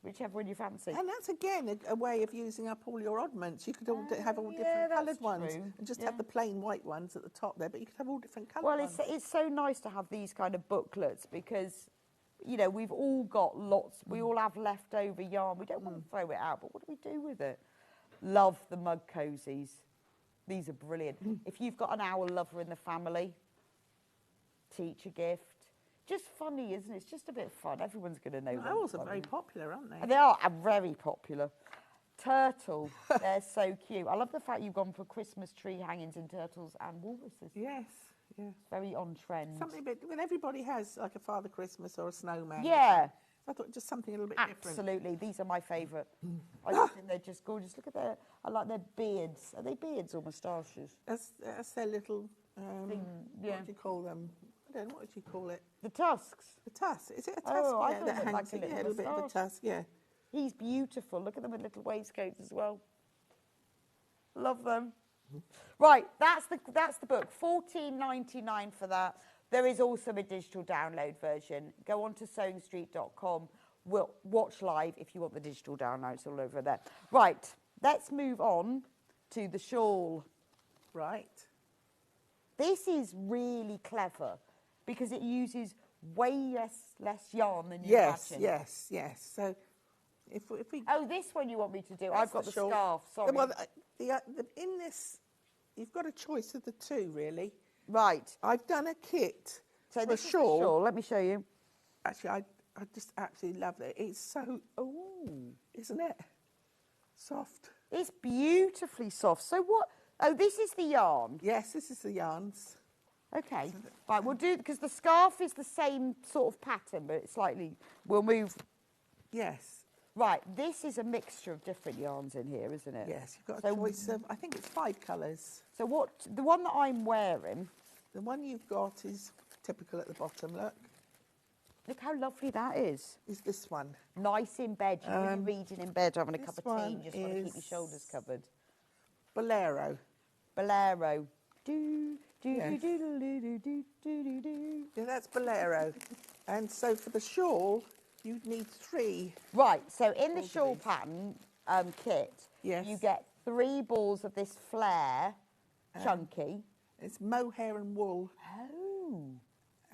whichever one you fancy. And that's again a way of using up all your oddments. You could have all different coloured ones and just have the plain white ones at the top there, but you could have all different coloured ones. Well, it's so nice to have these kind of booklets because, you know, we've all got lots. We all have leftover yarn. We don't want to throw it out, but what do we do with it? Love the mug cozies. These are brilliant. If you've got an owl lover in the family, teacher gift. Just funny, isn't it? It's just a bit of fun. Everyone's going to know them. Owls are very popular, aren't they? They are very popular. Turtle, they're so cute. I love the fact you've gone for Christmas tree hangings in turtles and walruses. Yes, yeah. Very on trend. Something a bit, when everybody has like a Father Christmas or a snowman. Yeah. I thought just something a little bit different. Absolutely. These are my favourite. I just think they're just gorgeous. Look at I like their beards. Are they beards or moustaches? That's their little, thing, what do you call them? I don't know, what do you call it? The tusks. The tusk. Is it a tusk? Oh, I yeah, thought that it hangs looked like a little bit of a tusk, yeah. He's beautiful. Look at them with little waistcoats as well. Love them. Right, that's the book. $14.99 for that. There is also a digital download version. Go on to sewingstreet.com. We'll watch live if you want the digital downloads all over there. Right, let's move on to the shawl. Right. This is really clever because it uses way less yarn than you imagine. Yes. So if we... Oh, this one you want me to do. I've got the scarf, sorry. Well, in this, you've got a choice of the two, really. Right. I've done a kit so for this a shawl. Is the shawl. Let me show you. Actually, I just absolutely love it. It's so, isn't it? Soft. It's beautifully soft. So what? Oh, this is the yarn. Yes, this is the yarns. Okay. Right, we'll do, because the scarf is the same sort of pattern, but it's slightly, we'll move. Yes. Right, this is a mixture of different yarns in here, isn't it? Yes, you've got a choice of, I think it's 5 colours. So the one that I'm wearing. The one you've got is typical at the bottom, look. Look how lovely that is. Is this one. Nice in bed. You're really reading in bed, having a cup of tea. You just want to keep your shoulders covered. Bolero. Bolero. Yeah, that's Bolero. And so for the shawl, you'd need 3. Right, so in the shawl pattern kit, you get 3 balls of this flare, chunky. It's mohair and wool. Oh.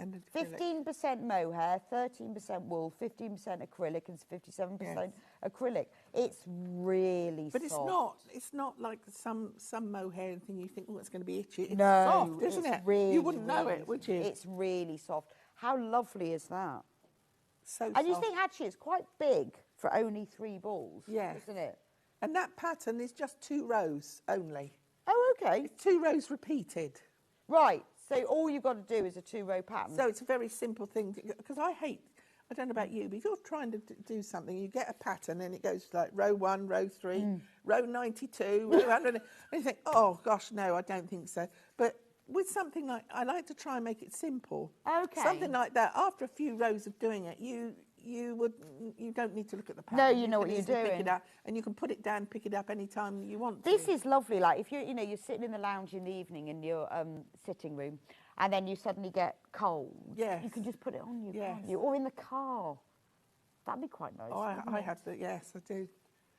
And 15% mohair, 13% wool, 15% acrylic, and 57% acrylic. It's really but soft. it's not like some mohair thing you think, oh, it's going to be itchy. It's no, soft, isn't it? Really, you wouldn't know it, would you? It's really soft. How lovely is that? So and soft. you think actually it's quite big for only 3 balls, isn't it? And that pattern is just 2 rows only. Oh, okay. It's 2 rows repeated. Right. So all you've got to do is a 2-row pattern. So it's a very simple thing, because I don't know about you, but if you're trying to do something, you get a pattern and it goes like row 1, row 3, row 92, row 100, and you think, oh gosh, no, I don't think so. But with something like, I like to try and make it simple. Okay. Something like that, after a few rows of doing it, you don't need to look at the pattern. No, you know what you're doing. Pick it up, and you can put it down, pick it up anytime you want to. This is lovely. Like if you're sitting in the lounge in the evening in your sitting room, and then you suddenly get cold. Yes. You can just put it on you, can't you? Or in the car. That'd be quite nice. Oh, I have to. Yes, I do.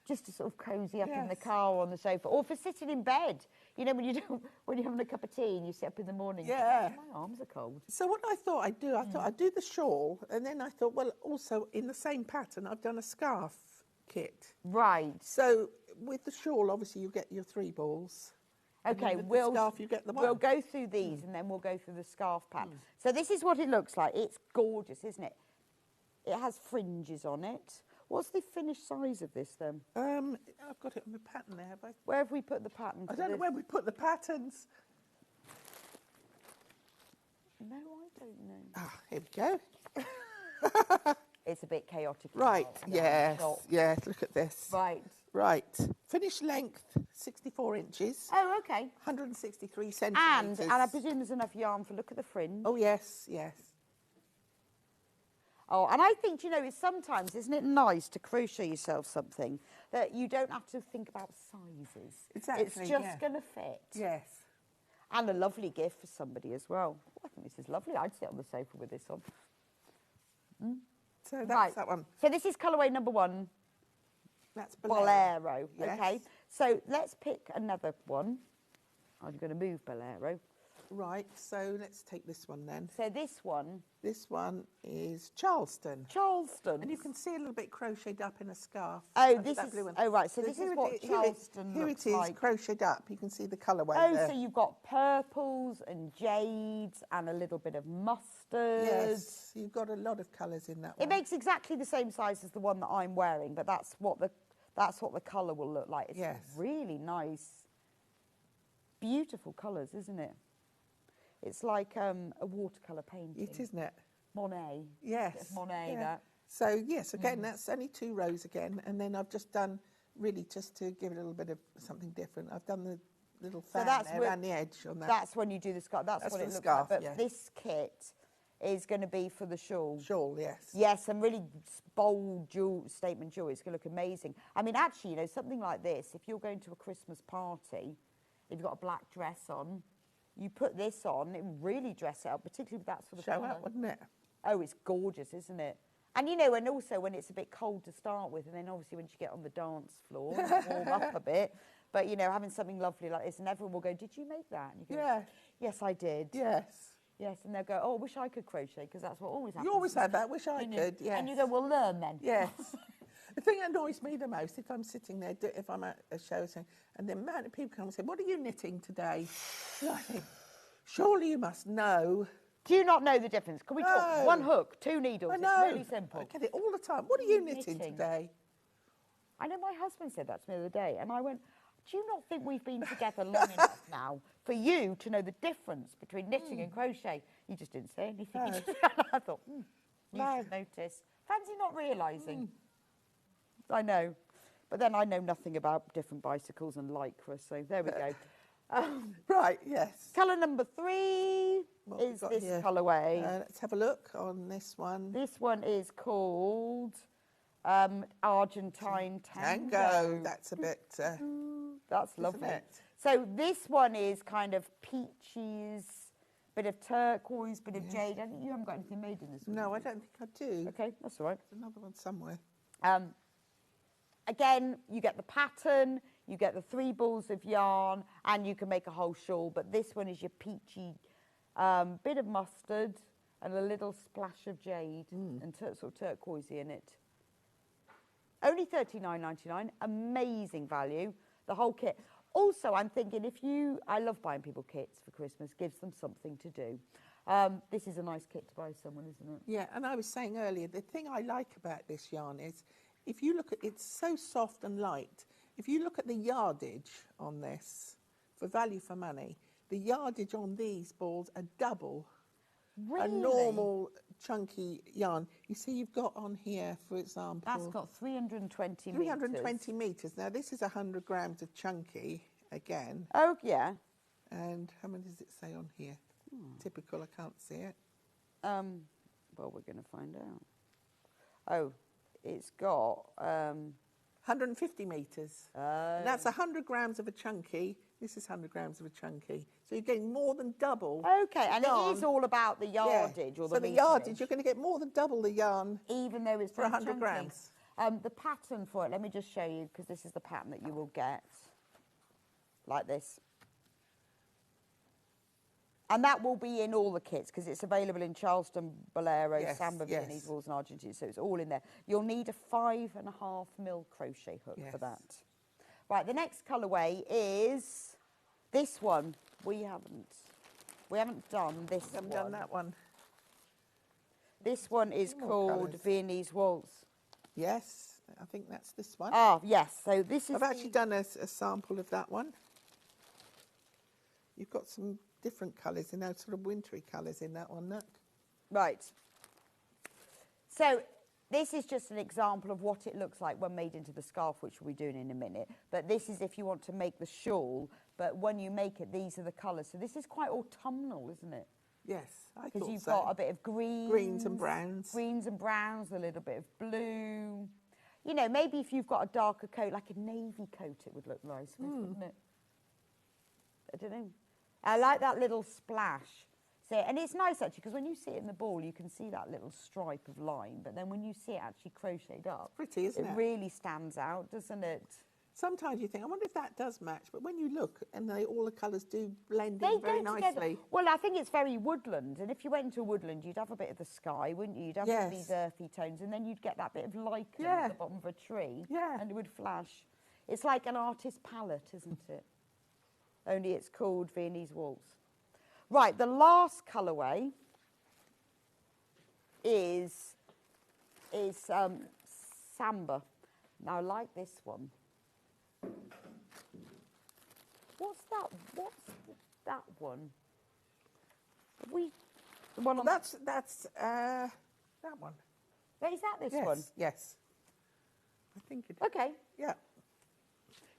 just to sort of cosy up in the car or on the sofa, or for sitting in bed. You know, when you're having a cup of tea and you sit up in the morning. Yeah. My arms are cold. So what I thought I'd do, I thought I'd do the shawl, and then I thought, well, also in the same pattern, I've done a scarf kit. Right. So with the shawl, obviously you get your 3 balls. Okay, the scarf, you get the one. We'll go through these and then we'll go through the scarf pattern. So this is what it looks like. It's gorgeous, isn't it? It has fringes on it. What's the finished size of this then? I've got it on the pattern there, have I? Where have we put the pattern? I don't know where we put the patterns. No, I don't know. Ah, here we go. It's a bit chaotic. Right, yes, look at this. Right. Right. Finished length, 64 inches. Oh, okay. 163 centimetres. And I presume there's enough yarn for, look at the fringe. Oh, yes, yes. Oh, and I think, you know, it's sometimes, isn't it nice to crochet yourself something that you don't have to think about sizes. Exactly, it's just going to fit. Yes. And a lovely gift for somebody as well. Oh, I think this is lovely. I'd sit on the sofa with this on. So that's that one. So this is colourway number 1. That's Bolero. Yes. Okay. So let's pick another one. I'm going to move Bolero. Right, so let's take this one then. So this one is Charleston. Charleston. And you can see a little bit crocheted up in a scarf. Oh, this is, oh right, so this is what Charleston looks like. Here it is, crocheted up. You can see the colourway there. So you've got purples and jades and a little bit of mustard. Yes, you've got a lot of colours in that one. It makes exactly the same size as the one that I'm wearing, but that's what the colour will look like. It's really nice, beautiful colours, isn't it? It's like a watercolour painting. It, isn't it? Monet. Yes. Monet, that. So, yes, again, that's only 2 rows again. And then I've just done, really, just to give it a little bit of something different, I've done the little fan there around the edge on that. That's when you do the scarf. That's what it looks like. But this kit is going to be for the shawl. Shawl, yes. Yes, and really bold statement jewelry. It's going to look amazing. I mean, actually, you know, something like this, if you're going to a Christmas party, if you've got a black dress on, you put this on, it will really dress it up, particularly with that sort of show colour. up, wouldn't it? Oh, it's gorgeous, isn't it? And, you know, and also when it's a bit cold to start with, and then obviously when you get on the dance floor, warm up a bit. But, you know, having something lovely like this, and everyone will go, did you make that? And you go, yes, I did. Yes. Yes, and they'll go, oh, I wish I could crochet, because that's what always happens. You always had that, wish I could, yes. And you go, well, learn then. Yes. The thing that annoys me the most, if I'm sitting there, if I'm at a show, and the amount of people come and say, what are you knitting today? And I think, surely you must know. Do you not know the difference? Can we talk? 1 hook, 2 needles. I know. It's really simple. I get it all the time. What are you knitting today? I know my husband said that to me the other day, and I went, do you not think we've been together long enough now for you to know the difference between knitting and crochet? He just didn't say anything. No. I thought, you should notice. Fancy not realising. I know. But then I know nothing about different bicycles and lycra, so there we go. Right, yes. Colour number 3 is this colourway. Let's have a look on this one. This one is called Argentine Tango. That's a bit... that's lovely. It? So this one is kind of peaches, bit of turquoise, bit of jade. I think you haven't got anything made in this one. No, I don't think I do. Okay, that's all right. There's another one somewhere. Again, you get the pattern, you get the 3 balls of yarn, and you can make a whole shawl. But this one is your peachy bit of mustard and a little splash of jade and sort of turquoisey in it. Only $39.99, amazing value, the whole kit. Also, I'm thinking I love buying people kits for Christmas, gives them something to do. This is a nice kit to buy someone, isn't it? Yeah, and I was saying earlier, the thing I like about this yarn is, if you look at it's so soft and light. If you look at the yardage on this, for value for money, the yardage on these balls are double a normal chunky yarn. You see, you've got on here, for example... That's got 320 metres. 320 metres. Now, this is 100 grams of chunky, again. Oh, yeah. And how many does it say on here? Typical, I can't see it. Well, we're going to find out. Oh, it's got... 150 metres. And that's 100 grams of a chunky. This is 100 grams of a chunky. So you're getting more than double. Okay, and it is all about the yardage or the So the yardage, you're going to get more than double the yarn. Even though it's for 100 grams. The pattern for it, let me just show you, because this is the pattern that you will get, like this. And that will be in all the kits, because it's available in Charleston, Bolero, Samba, Viennese wools and Argentine, so it's all in there. You'll need a 5.5mm crochet hook for that. Right, the next colourway is this one. We haven't done this one. We haven't done that one. This one is called Viennese Waltz. Yes, I think that's this one. Ah, yes. So this is. I've actually done a sample of that one. You've got some different colours in there, sort of wintry colours in that one, look. Right. So this is just an example of what it looks like when made into the scarf, which we'll be doing in a minute. But this is if you want to make the shawl. But when you make it, these are the colours. So this is quite autumnal, isn't it? Yes, I thought so. Because you've got a bit of greens and browns. Greens and browns, a little bit of blue. You know, maybe if you've got a darker coat, like a navy coat, it would look nice, wouldn't it? I don't know. I like that little splash. So, and it's nice, actually, because when you see it in the ball, you can see that little stripe of line. But then when you see it actually crocheted up, pretty, isn't it? It really stands out, doesn't it? Sometimes you think, I wonder if that does match, but when you look, and all the colours do blend in very nicely. Together. Well, I think it's very woodland, and if you went into a woodland, you'd have a bit of the sky, wouldn't you? You'd have these earthy tones, and then you'd get that bit of lichen at the bottom of a tree, and it would flash. It's like an artist's palette, isn't it? Only it's called Viennese Waltz. Right, the last colourway is Samba. Now, I like this one. What's that one? The one on that's that one. Is that this one? Yes. I think it is. Okay. Yeah.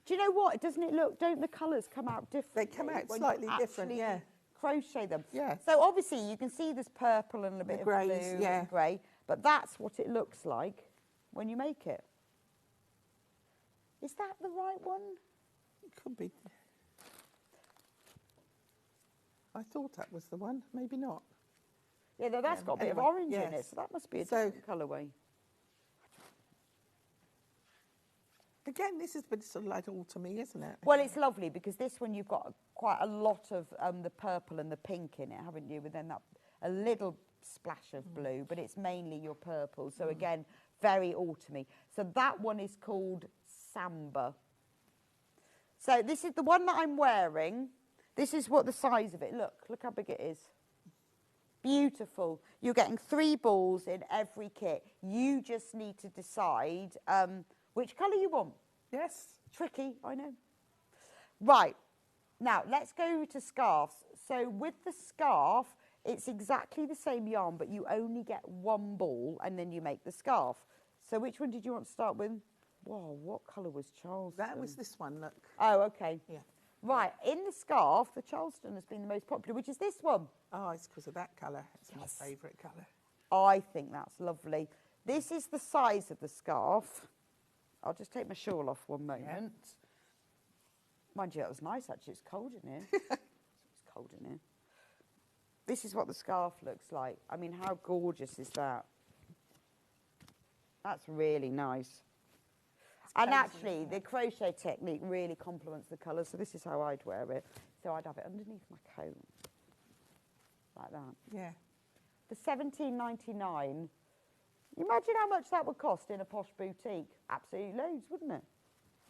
Do you know what? Doesn't it look? Don't the colours come out different? They come out slightly different. Yeah. Crochet them. Yeah. So obviously you can see there's purple and a bit of blue and grey, but that's what it looks like when you make it. Is that the right one? It could be. I thought that was the one. Maybe not. Yeah, no, that's got a bit of orange in it, so that must be a different colourway. Again, this is a bit sort of like autumny, isn't it? Well, it's lovely because this one you've got quite a lot of the purple and the pink in it, haven't you? But then a little splash of blue, but it's mainly your purple. So again, very autumny. So that one is called Samba. So this is the one that I'm wearing. This is what the size of it. Look how big it is. Beautiful. You're getting 3 balls in every kit. You just need to decide which colour you want. Yes. Tricky, I know. Right. Now, let's go to scarves. So with the scarf, it's exactly the same yarn, but you only get 1 ball, and then you make the scarf. So which one did you want to start with? Whoa, what colour was Charleston? That was this one, look. Oh, okay. Yeah. Right, in the scarf, the Charleston has been the most popular, which is this one. Oh, it's because of that colour. It's my favourite colour. I think that's lovely. This is the size of the scarf. I'll just take my shawl off one moment. Yeah. Mind you, that was nice, actually. It's cold in here. It's cold in here. This is what the scarf looks like. I mean, how gorgeous is that? That's really nice. And actually, the crochet technique really complements the colours. So this is how I'd wear it. So I'd have it underneath my coat, like that. Yeah. For $17.99, imagine how much that would cost in a posh boutique. Absolutely loads, wouldn't it?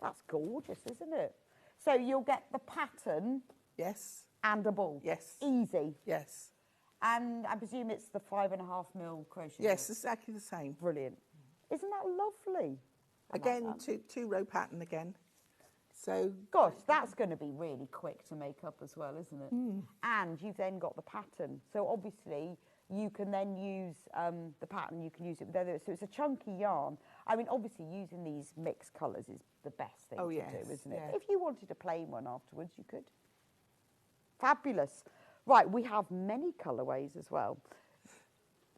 That's gorgeous, isn't it? So you'll get the pattern. Yes. And a ball. Yes. Easy. Yes. And I presume it's the 5.5mm crochet. Yes, exactly the same. Brilliant. Isn't that lovely? Again, two-row pattern again. So, gosh, that's going to be really quick to make up as well, isn't it? And you've then got the pattern. So obviously, you can then use the pattern. You can use it with other. So it's a chunky yarn. I mean, obviously, using these mixed colours is the best thing to do, isn't it? If you wanted a plain one afterwards, you could. Fabulous. Right, we have many colourways as well.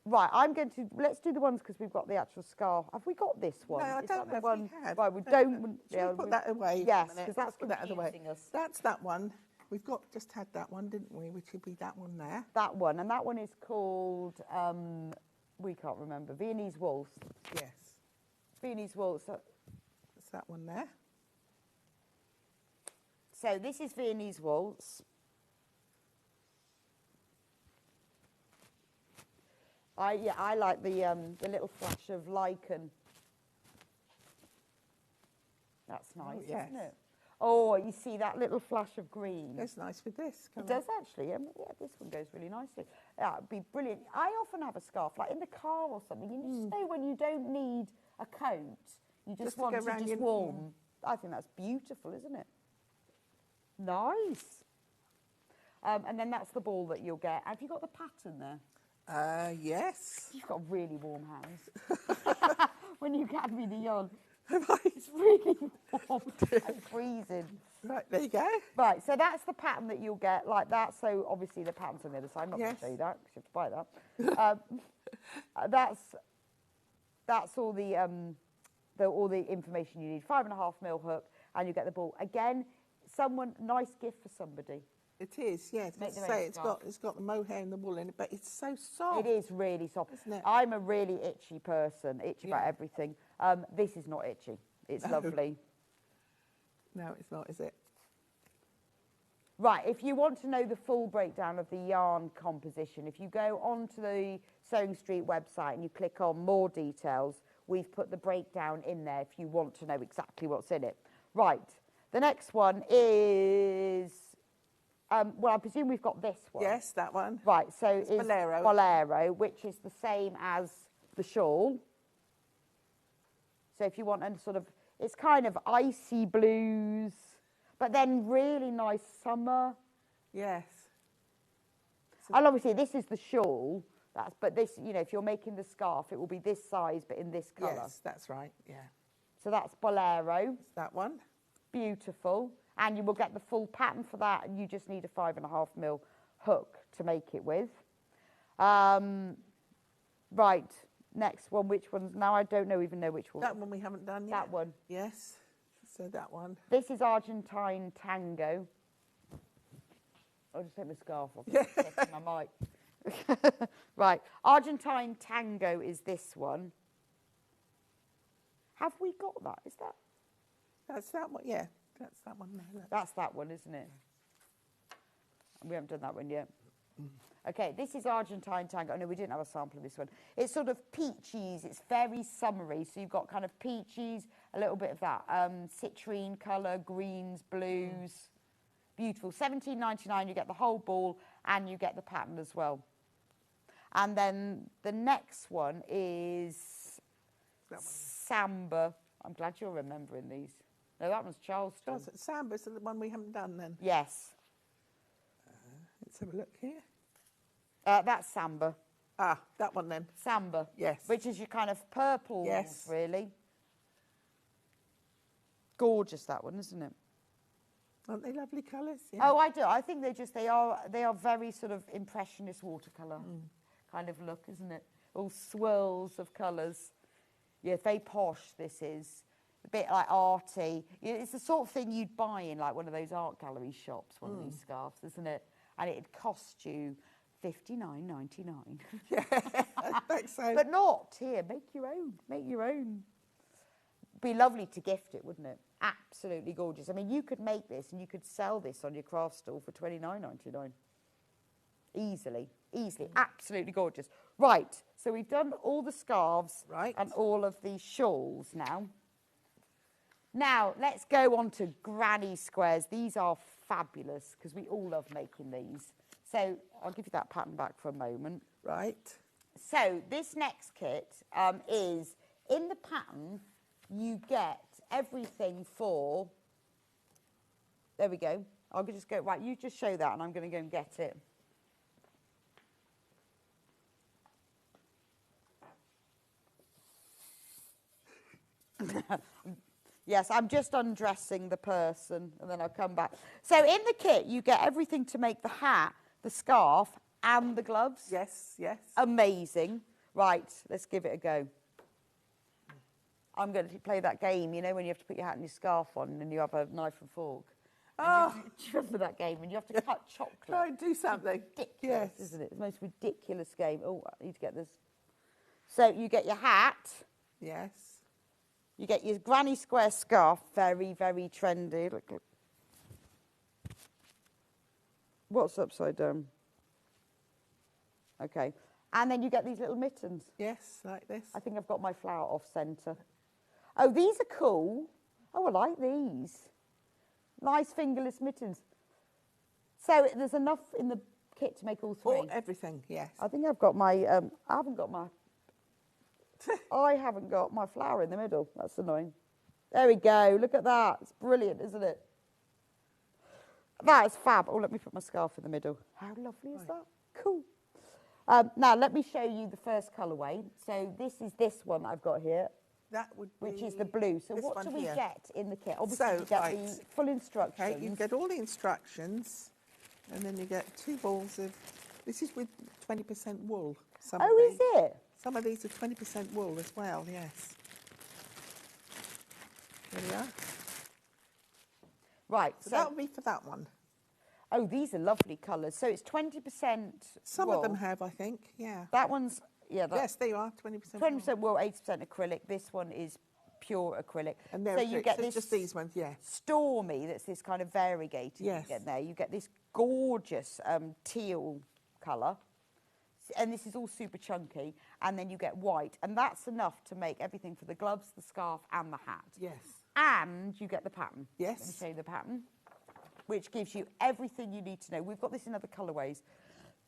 Right, let's do the ones because we've got the actual scarf. Have we got this one? No, I don't know if we have. Right, we don't. Should we put that away? Yes, because that's confusing us. That's that one. We've just had that one, didn't we? Which would be that one there. That one, and that one is called, we can't remember, Viennese Waltz. Yes. Viennese wool. So it's that one there. So this is Viennese wool. I like the little flash of lichen. That's nice, yes. isn't it? Oh, you see that little flash of green? It's nice with this. It does actually. Yeah, this one goes really nicely. That would be brilliant. I often have a scarf, like in the car or something. You just know when you don't need a coat, you just want to just warm. I think that's beautiful, isn't it? Nice. And then that's the ball that you'll get. Have you got the pattern there? Yes. You've got really warm hands. When you gave me the yarn. It's really warm. I'm freezing. Right, there you go. Right, so that's the pattern that you'll get like that. So obviously the pattern's on the other side. I'm not going to show you that because you have to buy that. That's all the information you need. 5.5 mil hook, and you get the ball. Again, nice gift for somebody. It is, yes. It's got the mohair and the wool in it, but it's so soft. It is really soft. Isn't it? I'm a really itchy person, about everything. This is not itchy. It's lovely. No, it's not, is it? Right, if you want to know the full breakdown of the yarn composition, if you go onto the Sewing Street website and you click on more details, we've put the breakdown in there if you want to know exactly what's in it. Right, the next one is... well, I presume we've got this one. Yes, that one. Right, so it's Bolero. Bolero, which is the same as the shawl. So if you want a sort of, it's kind of icy blues, but then really nice summer. Yes. And obviously this is the shawl, but this, if you're making the scarf, it will be this size, but in this colour. Yes, that's right, yeah. So that's Bolero. It's that one. Beautiful. And you will get the full pattern for that, and you just need a 5.5 mil hook to make it with. Right, next one, which one's, now I don't even know which one. That one we haven't done yet. That one. Yes, so that one. This is Argentine Tango. I'll just take my scarf off. Yeah. My mic. Right, Argentine Tango is this one. Have we got that? Is that? That's that one, yeah. That's that one there. Look. That's that one, isn't it? We haven't done that one yet. Okay, this is Argentine Tango. Oh, no, we didn't have a sample of this one. It's sort of peaches. It's very summery. So you've got kind of peaches, a little bit of that citrine colour, greens, blues. Beautiful. $17.99, you get the whole ball and you get the pattern as well. And then the next one is Samba. I'm glad you're remembering these. No, that one's Charleston. Samba's the one we haven't done then. Yes. Let's have a look here. That's Samba. Ah, that one then. Samba. Yes. Which is your kind of purple, yes, really. Gorgeous, that one, isn't it? Aren't they lovely colours? Yeah. Oh, I do. I think they are very sort of impressionist watercolour kind of look, isn't it? All swirls of colours. Yeah, very posh, this is. A bit like arty. It's the sort of thing you'd buy in like one of those art gallery shops, one of these scarves, isn't it? And it'd cost you $59.99. Yeah, I think so. But not here. Make your own. Make your own. Be lovely to gift it, wouldn't it? Absolutely gorgeous. I mean, you could make this and you could sell this on your craft stall for $29.99. Easily. Absolutely gorgeous. Right. So we've done all the scarves and all of the shawls now. Now, let's go on to granny squares. These are fabulous because we all love making these. So I'll give you that pattern back for a moment. Right. So this next kit is, in the pattern, you get everything for, there we go. I'll just go, right, you just show that and I'm going to go and get it. Yes, I'm just undressing the person and then I'll come back. So in the kit, you get everything to make the hat, the scarf and the gloves. Yes, yes. Amazing. Right, let's give it a go. I'm going to play that game, you know, when you have to put your hat and your scarf on and then you have a knife and fork. Oh. Do you remember that game? And you have to cut chocolate. Try and do something. It's ridiculous, yes, isn't it? It's the most ridiculous game. Oh, I need to get this. So you get your hat. Yes. You get your granny square scarf, very, very trendy. Look, look. What's upside down? Okay. And then you get these little mittens. Yes, like this. I think I've got my flower off centre. Oh, these are cool. Oh, I like these. Nice fingerless mittens. So there's enough in the kit to make all three? All, everything, yes. I think I've got my, I haven't got my, I haven't got my flower in the middle. That's annoying. There we go. Look at that. It's brilliant, isn't it? That is fab. Oh, let me put my scarf in the middle. How lovely is that? Cool. Now, let me show you the first colourway. So this is this one I've got here. That would be which is the blue. So what do we get in the kit? Obviously, so, you get the full instructions. Okay, you get all the instructions, and then you get 2 balls of. This is with 20% wool. Is it? Some of these are 20% wool as well. Yes. There we are. Right. So that would be for that one. Oh, these are lovely colours. So it's 20%. Some wool. of them have, I think. Yeah. That one's. Yeah, yes, they are 20%. 20% wool, 80% acrylic. This one is pure acrylic. And so you get this just these ones, yeah. Stormy, that's this kind of variegated. Yes. You get there. You get this gorgeous teal colour, and this is all super chunky. And then you get white, and that's enough to make everything for the gloves, the scarf, and the hat. Yes. And you get the pattern. Yes. Let me show you the pattern, which gives you everything you need to know. We've got this in other colourways.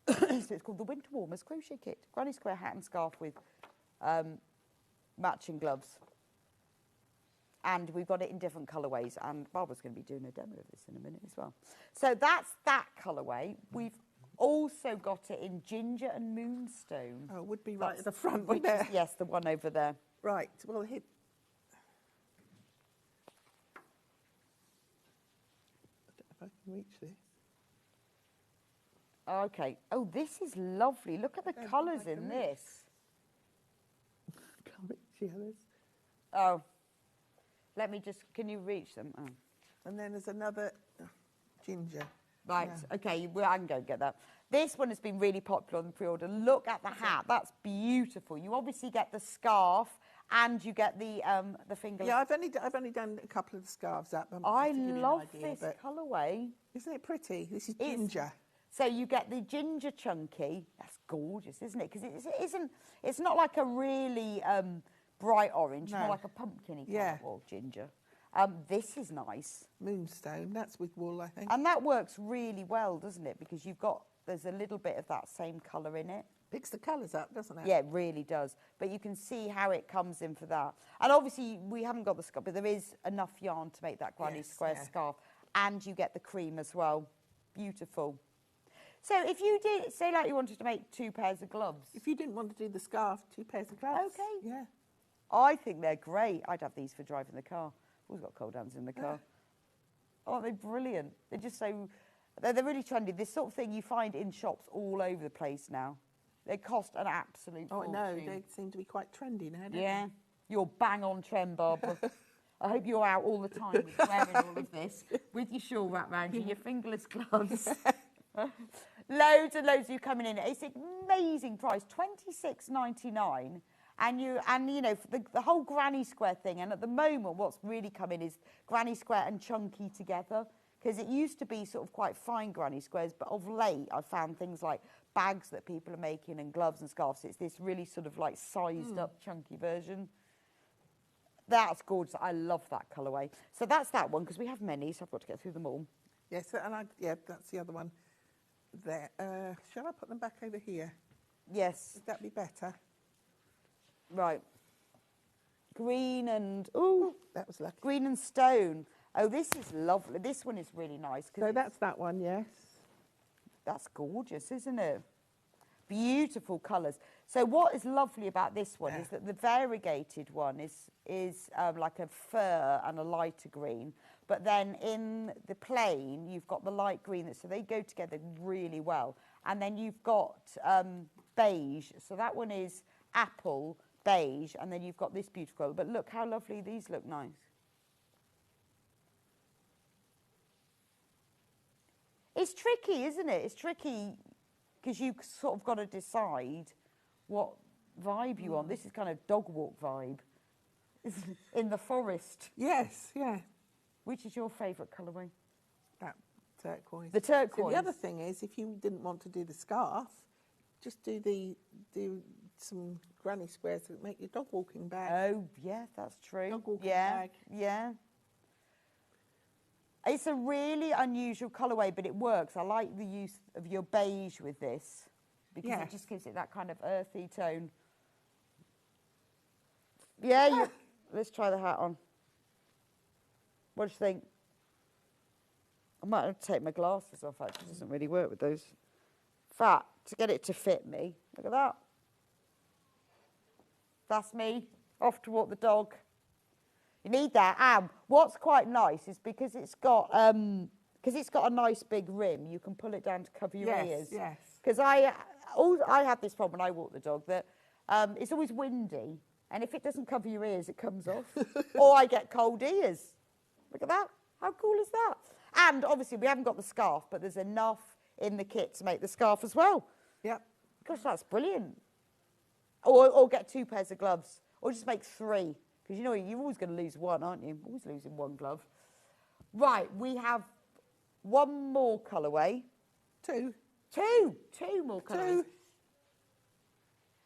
So it's called the Winter Warmers Crochet Kit. Granny square hat and scarf with matching gloves. And we've got it in different colourways. And Barbara's going to be doing a demo of this in a minute as well. So that's that colourway. We've also got it in ginger and moonstone. Oh, it would be right at the front, wouldn't it? Yes, the one over there. Right. Well, hit. I don't know if I can reach this. Okay. Oh, this is lovely. Look at the colours in this. Can't reach the others. Oh. Let me just, can you reach them? Oh. And then there's another ginger. Right, okay, well, I can go and get that. This one has been really popular on the pre-order. Look at the hat. That's beautiful. You obviously get the scarf and you get the finger. Yeah, I've only done a couple of the scarves up. I love this colourway. Isn't it pretty? This is ginger. So you get the ginger chunky. That's gorgeous, isn't it? Because it's not like a really bright orange, more like a pumpkin-y colour or ginger. This is nice. Moonstone, that's with wool, I think. And that works really well, doesn't it? Because there's a little bit of that same colour in it. Picks the colours up, doesn't it? Yeah, it really does. But you can see how it comes in for that. And obviously, we haven't got the scarf, but there is enough yarn to make that granny square scarf. And you get the cream as well. Beautiful. So if you did, say like you wanted to make 2 pairs of gloves. If you didn't want to do the scarf, 2 pairs of gloves. Okay. Yeah. I think they're great. I'd have these for driving the car. Always got cold hands in the car. Aren't they brilliant? They're just so, they're really trendy. This sort of thing you find in shops all over the place now. They cost an absolute fortune. Oh, no, they seem to be quite trendy now, don't they? You're bang on trend, Barbara. I hope you're out all the time wearing all of this with your shawl wrapped around you, your fingerless gloves. Loads and loads of you coming in. It's an amazing price, $26.99. And you know, the whole granny square thing. And at the moment, what's really coming is granny square and chunky together. Because it used to be sort of quite fine granny squares, but of late, I've found things like bags that people are making and gloves and scarves. It's this really sort of like sized up chunky version. That's gorgeous. I love that colourway. So that's that one, because we have many, so I've got to get through them all. Yes, and that's the other one there. Shall I put them back over here? Yes. Would that be better? Right. Green and, ooh. That was lucky. Green and stone. Oh, this is lovely. This one is really nice. So that's that one, yes. That's gorgeous, isn't it? Beautiful colours. So what is lovely about this one is that the variegated one is like a fur and a lighter green. But then in the plain, you've got the light green. So they go together really well. And then you've got beige. So that one is apple, beige. And then you've got this beautiful colour. But look how lovely these look nice. It's tricky, isn't it? It's tricky because you've sort of got to decide what vibe you want. This is kind of dog walk vibe. in the forest. Yes, yeah. Which is your favourite colourway? That turquoise. The turquoise. So the other thing is, if you didn't want to do the scarf, just do some granny squares that make your dog walking bag. Oh, yeah, that's true. Dog walking bag. Yeah. It's a really unusual colourway, but it works. I like the use of your beige with this because it just gives it that kind of earthy tone. Yeah, let's try the hat on. What do you think? I might have to take my glasses off, actually. It doesn't really work with those. Fat, to get it to fit me. Look at that. That's me, off to walk the dog. You need that. And what's quite nice is because it's got a nice big rim, you can pull it down to cover your ears. Yes. Because I have this problem when I walk the dog that it's always windy, and if it doesn't cover your ears, it comes off. Or I get cold ears. Look at that. How cool is that? And obviously we haven't got the scarf, but there's enough in the kit to make the scarf as well. Yep. Gosh, that's brilliant. Or get 2 pairs of gloves, or just make 3. Because, you know, you're always going to lose one, aren't you? Always losing one glove. Right, we have one more colourway. 2. 2 more colourways. 2.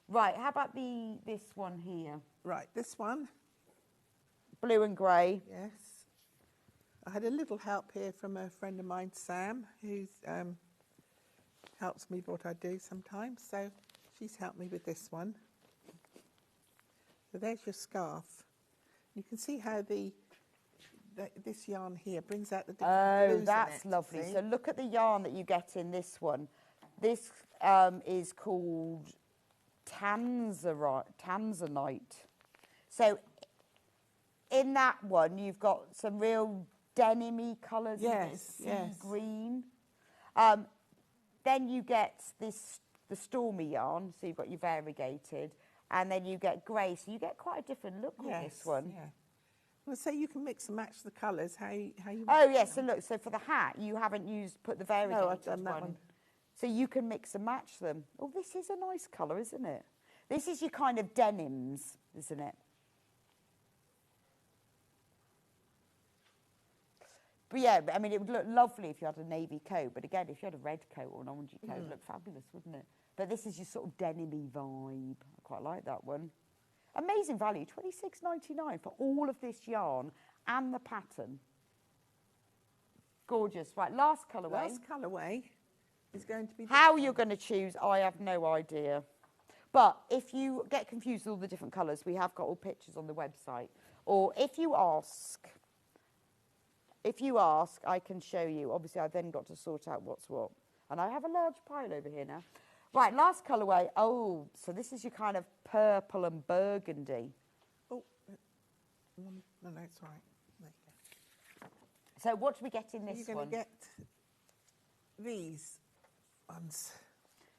Right, how about this one here? Right, this one. Blue and grey. Yes. I had a little help here from a friend of mine, Sam, who helps me with what I do sometimes. So she's helped me with this one. So there's your scarf. You can see how this yarn here brings out the different blues that's in it, lovely. see? So look at the yarn that you get in this one. This is called Tanzanite. So in that one, you've got some real denim-y colours. Yes, sea green. Then you get the stormy yarn, so you've got your variegated, and then you get grey, so you get quite a different look with this one. Yeah. Well, so you can mix and match the colours. How you? Oh yes. So look. So for the hat, you haven't put the variegated No, I've done that one. So you can mix and match them. Oh, this is a nice colour, isn't it? This is your kind of denims, isn't it? But yeah, I mean, it would look lovely if you had a navy coat. But again, if you had a red coat or an orangey coat, it would look fabulous, wouldn't it? But this is your sort of denim-y vibe. I quite like that one. Amazing value, $26.99 for all of this yarn and the pattern. Gorgeous. Right, last colourway. Last colourway is going to be... How you're going to choose, I have no idea. But if you get confused with all the different colours, we have got all pictures on the website. Or if you ask, I can show you. Obviously, I've then got to sort out what's what. And I have a large pile over here now. Right, last colourway. Oh, so this is your kind of purple and burgundy. Oh, no, it's all right. There you go. So what do we get in this one? You're going to get these ones.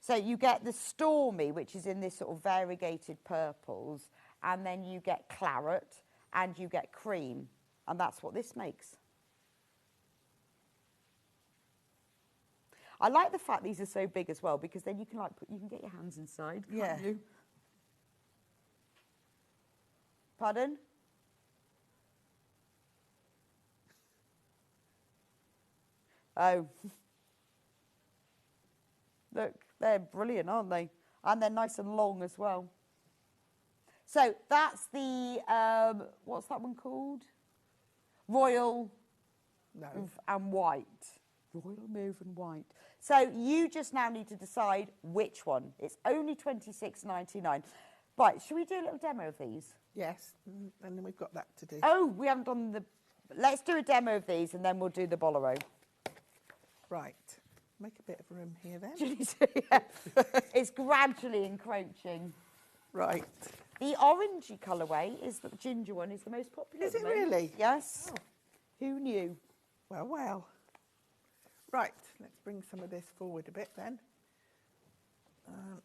So you get the stormy, which is in this sort of variegated purples, and then you get claret, and you get cream, and that's what this makes. I like the fact these are so big as well, because then you can you can get your hands inside, can't you? Pardon? Oh. Look, they're brilliant, aren't they? And they're nice and long as well. So that's the, what's that one called? Royal Mauve and White. Royal Mauve and White. So you just now need to decide which one. It's only $26.99. Right, should we do a little demo of these? Yes, and then we've got that to do. Oh, we haven't done the... Let's do a demo of these and then we'll do the Bolero. Right. Make a bit of room here then. It's gradually encroaching. Right. The orangey colourway is the ginger one is the most popular. Is it really? Yes. Oh. Who knew? Well, well. Right, let's bring some of this forward a bit then.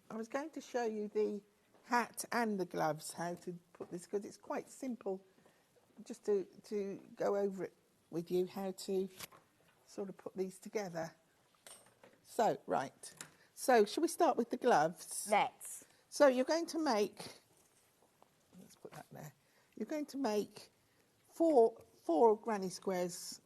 I was going to show you the hat and the gloves, how to put this, because it's quite simple, just to go over it with you, how to sort of put these together. So, right. So, shall we start with the gloves? Let's. So, you're going to make, let's put that there. you're going to make four granny squares,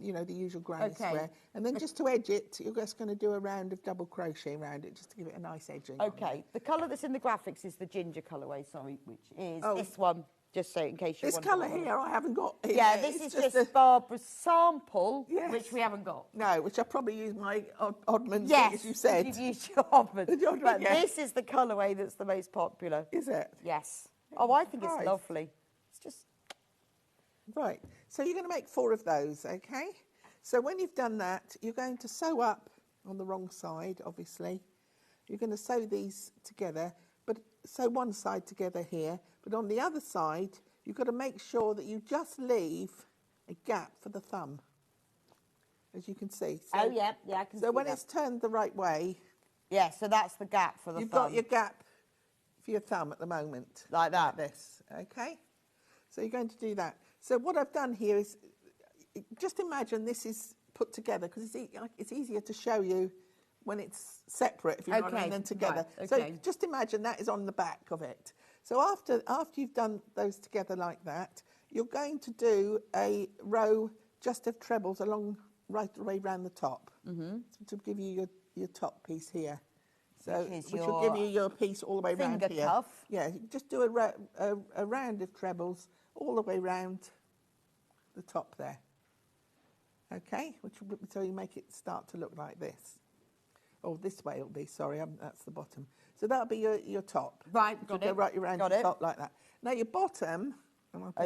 you know, the usual granny square. And then just to edge it, you're just going to do a round of double crochet around it, just to give it a nice edging. Okay, the colour that's in the graphics is the ginger colourway, sorry, which is this one, just so in case you're wondering. This colour here I haven't got. Yeah, this is just Barbara's sample, which we haven't got. No, which I probably use my Oddmans, as you said. You've used your Oddmans. But this is the colourway that's the most popular. Is it? Yes. Oh, I think it's lovely. It's just... Right, so you're going to make 4 of those, okay? So when you've done that, you're going to sew up on the wrong side, obviously. You're going to sew these together, but sew one side together here. But on the other side, you've got to make sure that you just leave a gap for the thumb, as you can see. So, I can see So when it's turned the right way... Yeah, so that's the gap for the thumb. You've got your gap for your thumb at the moment. Like that. Like this, okay? So you're going to do that. So what I've done here is, just imagine this is put together, because it's easier to show you when it's separate, if you know what I mean, than together. Right, So just imagine that is on the back of it. So after you've done those together like that, you're going to do a row just of trebles right the way around the top, to give you your top piece here. So which will give you your piece all the way around here. Finger cuff. Yeah, just do a round of trebles all the way round the top there. Okay, so you make it start to look like this. Oh, this way it'll be, sorry, that's the bottom. So that'll be your top. Right, got it. Go right around the top like that. Now your bottom...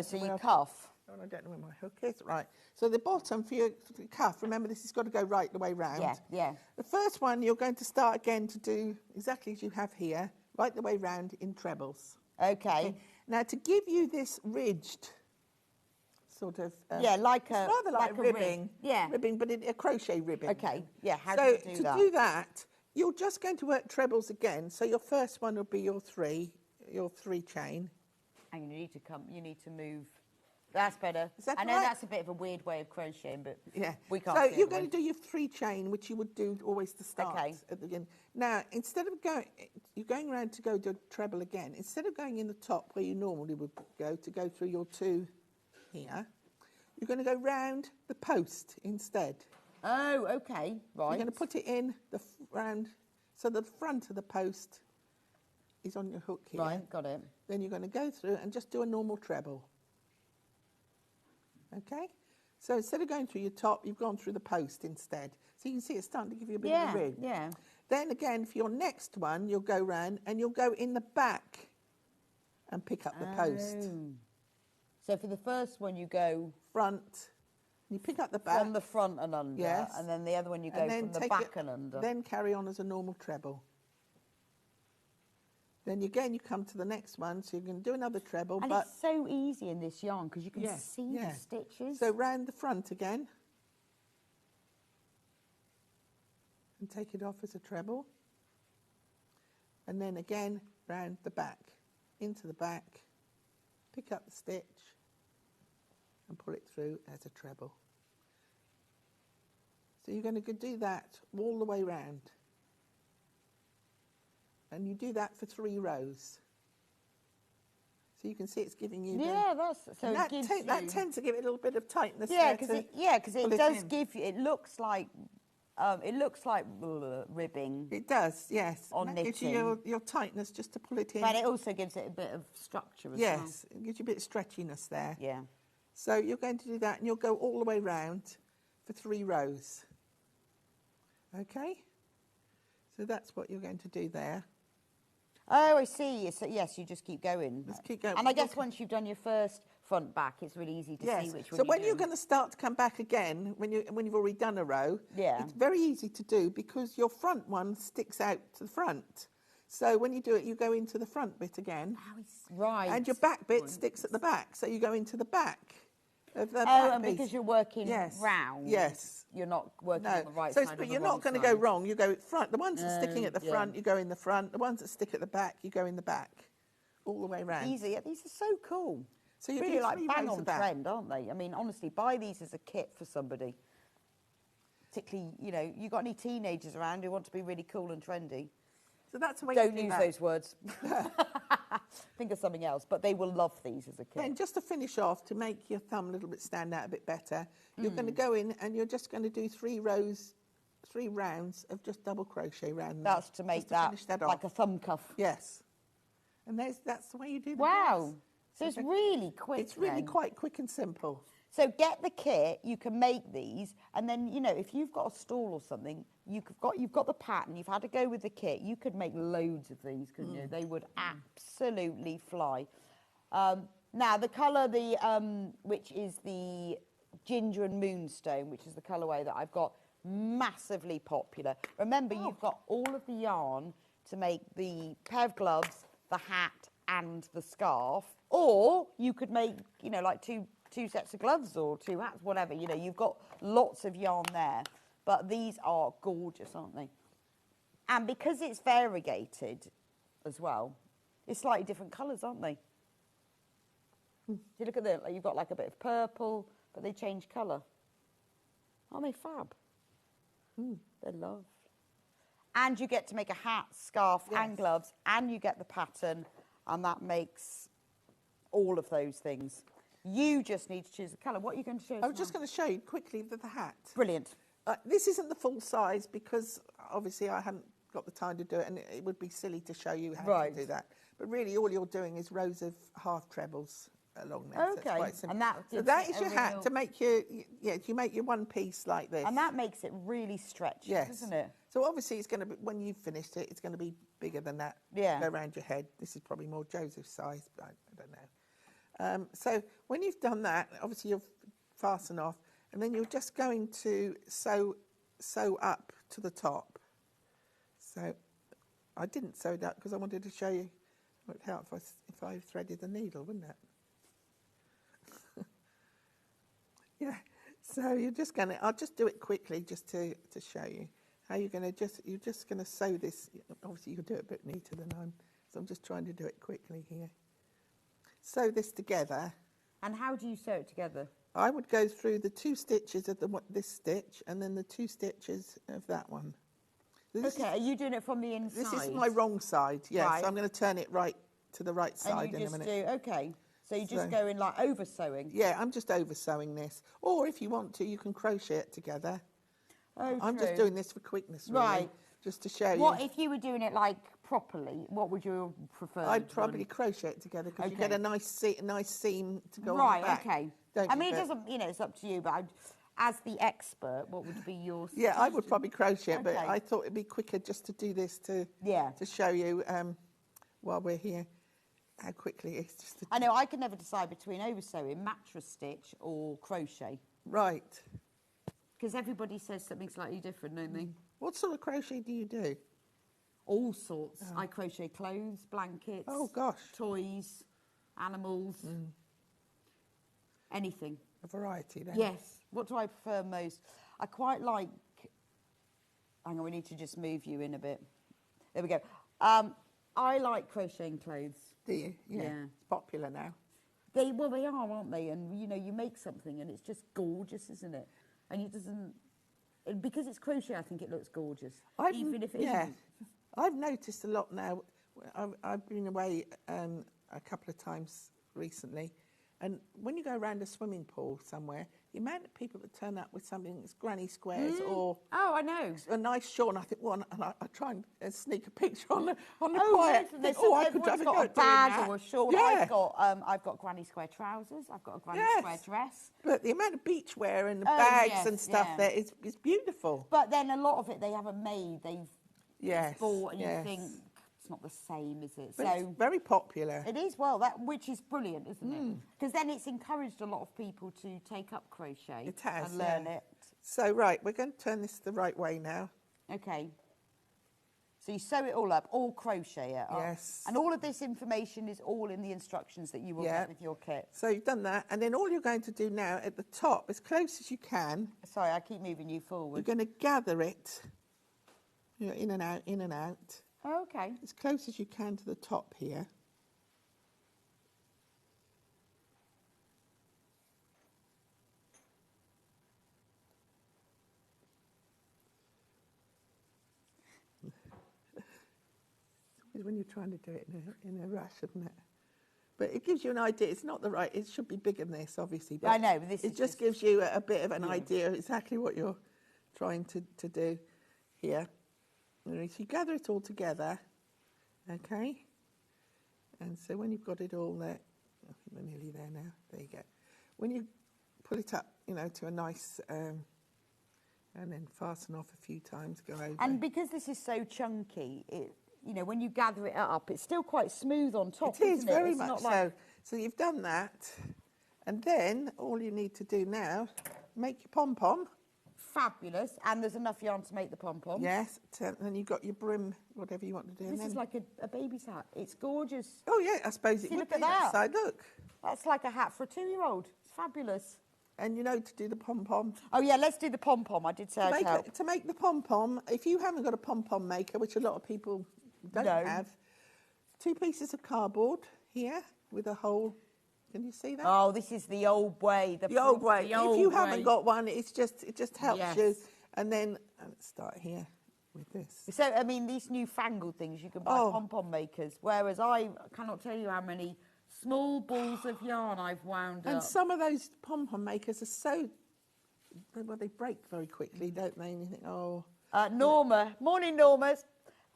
so you cuff. Oh, I don't know where my hook is. Right. So the bottom for your cuff, remember this has got to go right the way round. Yeah. The first one, you're going to start again to do exactly as you have here, right the way round in trebles. Okay. Now to give you this ridged sort of... like it's rather like a ribbing. Yeah. Ribbing, but a crochet ribbing. Okay, yeah, how do you do that? So to do that, you're just going to work trebles again. So your first one will be your three chain. And you need to move. That's better. Is that I know right? that's a bit of a weird way of crocheting, but we can't. So see you're it, going to do your 3 chain, which you would do always to start at the beginning. Now, instead of you're going around to go do treble again. Instead of going in the top where you normally would go to go through your 2 here, you're going to go round the post instead. Oh, okay, right. You're going to put it in the round, so the front of the post is on your hook here. Right, got it. Then you're going to go through and just do a normal treble. Okay? So instead of going through your top, you've gone through the post instead. So you can see it's starting to give you a bit of a rig. Yeah. Then again, for your next one, you'll go round and you'll go in the back and pick up the post. So for the first one, you go... Front. You pick up the back. From the front and under. Yes. And then the other one, you go from the back and under. Then carry on as a normal treble. Then again, you come to the next one, so you can do another treble. And it's so easy in this yarn because you can see the stitches. So round the front again. And take it off as a treble. And then again, round the back. Into the back. Pick up the stitch. And pull it through as a treble. So you're going to do that all the way round. And you do that for 3 rows. So you can see it's giving you... that tends to give it a little bit of tightness. Because it does give you... It looks like ribbing. It does, yes. On knitting. Gives you your tightness just to pull it in. But it also gives it a bit of structure as well. Yes, it gives you a bit of stretchiness there. Yeah. So you're going to do that, and you'll go all the way round for 3 rows. Okay? So that's what you're going to do there. Oh, I see. So, yes, you just keep going. Just keep going. And I guess once you've done your first front back, it's really easy to see which one. So when you're going to start to come back again, when you've already done a row, it's very easy to do because your front one sticks out to the front. So when you do it, you go into the front bit again. Right. And your back bit sticks at the back, so you go into the back of the back and piece. because you're working round. Yes. You're not working on the right side of the But you're not going to go wrong. You go front. The ones that are sticking at the front, you go in the front. The ones that stick at the back, you go in the back. All the way round. Easy. These are so cool. So you really like bang on trend, aren't they? I mean, honestly, buy these as a kit for somebody. Particularly, you got any teenagers around who want to be really cool and trendy. So that's the way Don't use those words. Think of something else, but they will love these as a kid. Then just to finish off, to make your thumb a little bit stand out a bit better, you're going to go in and you're just going to do 3 rounds of just double crochet round. That's to make that like a thumb cuff. Yes. And that's the way you do the Wow. gloves. So it's really quick. It's really quite quick and simple. So get the kit, you can make these, and then, you know, if you've got a stall or something, you've got the pattern, you've had to go with the kit, you could make loads of these, couldn't you? They would absolutely fly. Now, the colour, which is the Ginger and Moonstone, which is the colourway that I've got, massively popular. Remember, you've got all of the yarn to make the pair of gloves, the hat, and the scarf. Or you could make, you know, like two sets of gloves or 2 hats, whatever. You know, you've got lots of yarn there. But these are gorgeous, aren't they? And because it's variegated as well, it's slightly different colours, aren't they? If you look at them, you've got like a bit of purple, but they change colour. Aren't they fab? They're lovely. And you get to make a hat, scarf, and gloves, and you get the pattern, and that makes all of those things. You just need to choose a colour. What are you going to show us I was just going to show you quickly the hat. Brilliant. This isn't the full size because obviously I hadn't got the time to do it, and it would be silly to show you how to do that. But really, all you're doing is rows of half trebles along there. Okay. So it's quite simple. And so that is your hat to make your you make your one piece like this. And that makes it really stretchy, doesn't it? So obviously it's going to be, when you've finished it, it's going to be bigger than that. Yeah. Go around your head. This is probably more Joseph's size, but I don't know. So when you've done that, obviously you'll fasten off, and then you're just going to sew up to the top. So I didn't sew that because I wanted to show you it would help if I threaded the needle, wouldn't it? Yeah. So you're just going to, I'll just do it quickly just to show you how you're going to you're just going to sew this. Obviously you can do it a bit neater than so I'm just trying to do it quickly here. Sew this together. And how do you sew it together? I would go through the 2 stitches of this stitch and then the 2 stitches of that one. Okay, are you doing it from the inside? This is my wrong side, yes. Right. So I'm going to turn it right to the right side in a minute. Okay. So you just go in like over sewing? Yeah, I'm just over sewing this. Or if you want to, you can crochet it together. Oh, I'm just doing this for quickness, really. Right. Just to show you. What if you were doing it like properly? What would you prefer? I'd probably crochet it together because you get a nice seam to go on the back. Right, okay. I mean, it doesn't, you know, it's up to you, but as the expert, what would be your suggestion? Yeah, I would probably crochet it, but I thought it'd be quicker just to do this to show you while we're here how quickly it is. Just I know, I can never decide between oversewing, mattress stitch or crochet. Right. Because everybody says something slightly different, don't they? What sort of crochet do you do? All sorts. I crochet clothes, blankets. Oh, gosh. Toys, animals, anything. A variety, then. Yes. What do I prefer most? I quite like... Hang on, we need to just move you in a bit. There we go. I like crocheting clothes. Do you? Yeah. It's popular now. They are, aren't they? And, you know, you make something and it's just gorgeous, isn't it? And it doesn't... Because it's crochet, I think it looks gorgeous, even if it isn't. I've noticed a lot now. I've been away a couple of times recently, and when you go around a swimming pool somewhere, the amount of people that turn up with something that's granny squares or I know a nice shawl, and I think, well, and I try and sneak a picture on the Oh, quiet. yes, I could have got a bag or a shawl. Yeah. I've got granny square trousers. I've got a granny square dress. But the amount of beachwear and the bags and stuff there is beautiful. But then a lot of it they haven't made. They've bought, and you think it's not the same, is it? But it's very popular. It is, which is brilliant, isn't it? Because then it's encouraged a lot of people to take up crochet It has, and learn it. So, right, we're going to turn this the right way now. Okay. So you sew it all up, all crochet it up. Yes. And all of this information is all in the instructions that you will get with your kit. So you've done that, and then all you're going to do now at the top, as close as you can... Sorry, I keep moving you forward. You're going to gather it, you know, in and out, in and out. Oh, okay. As close as you can to the top here. Because when you're trying to do it in a rush, isn't it? But it gives you an idea. It's not the right. It should be bigger than this, obviously. But I know. But this it just gives you a bit of an idea of exactly what you're trying to do here. So you gather it all together, okay? And so when you've got it all there, I think we're nearly there now. There you go. When you pull it up, you know, to a nice, and then fasten off a few times, go over. And because this is so chunky, it, you know, when you gather it up, it's still quite smooth on top, It is, isn't it? very It's much not so. like... So you've done that, and then all you need to do now, make your pom-pom. Fabulous. And there's enough yarn to make the pom-pom. Yes, and you've got your brim, whatever you want to do. This is like a baby's hat. It's gorgeous. Oh, yeah, I suppose it See, would look be at that. side. Look. That's like a hat for a 2-year-old. It's fabulous. And you know to do the pom-pom. Oh, yeah, let's do the pom-pom. I did say I'd help. To make the pom-pom, if you haven't got a pom-pom maker, which a lot of people don't have, 2 pieces of cardboard here with a hole. Can you see that? Oh, this is the old way. The old way. If you haven't got one, it just helps you. And then let's start here with this. So, I mean, these newfangled things, you can buy pom-pom makers, whereas I cannot tell you how many small balls of yarn I've wound up. And some of those pom-pom makers are so, well, they break very quickly, don't they? And you think, oh. Norma. Morning, Norma.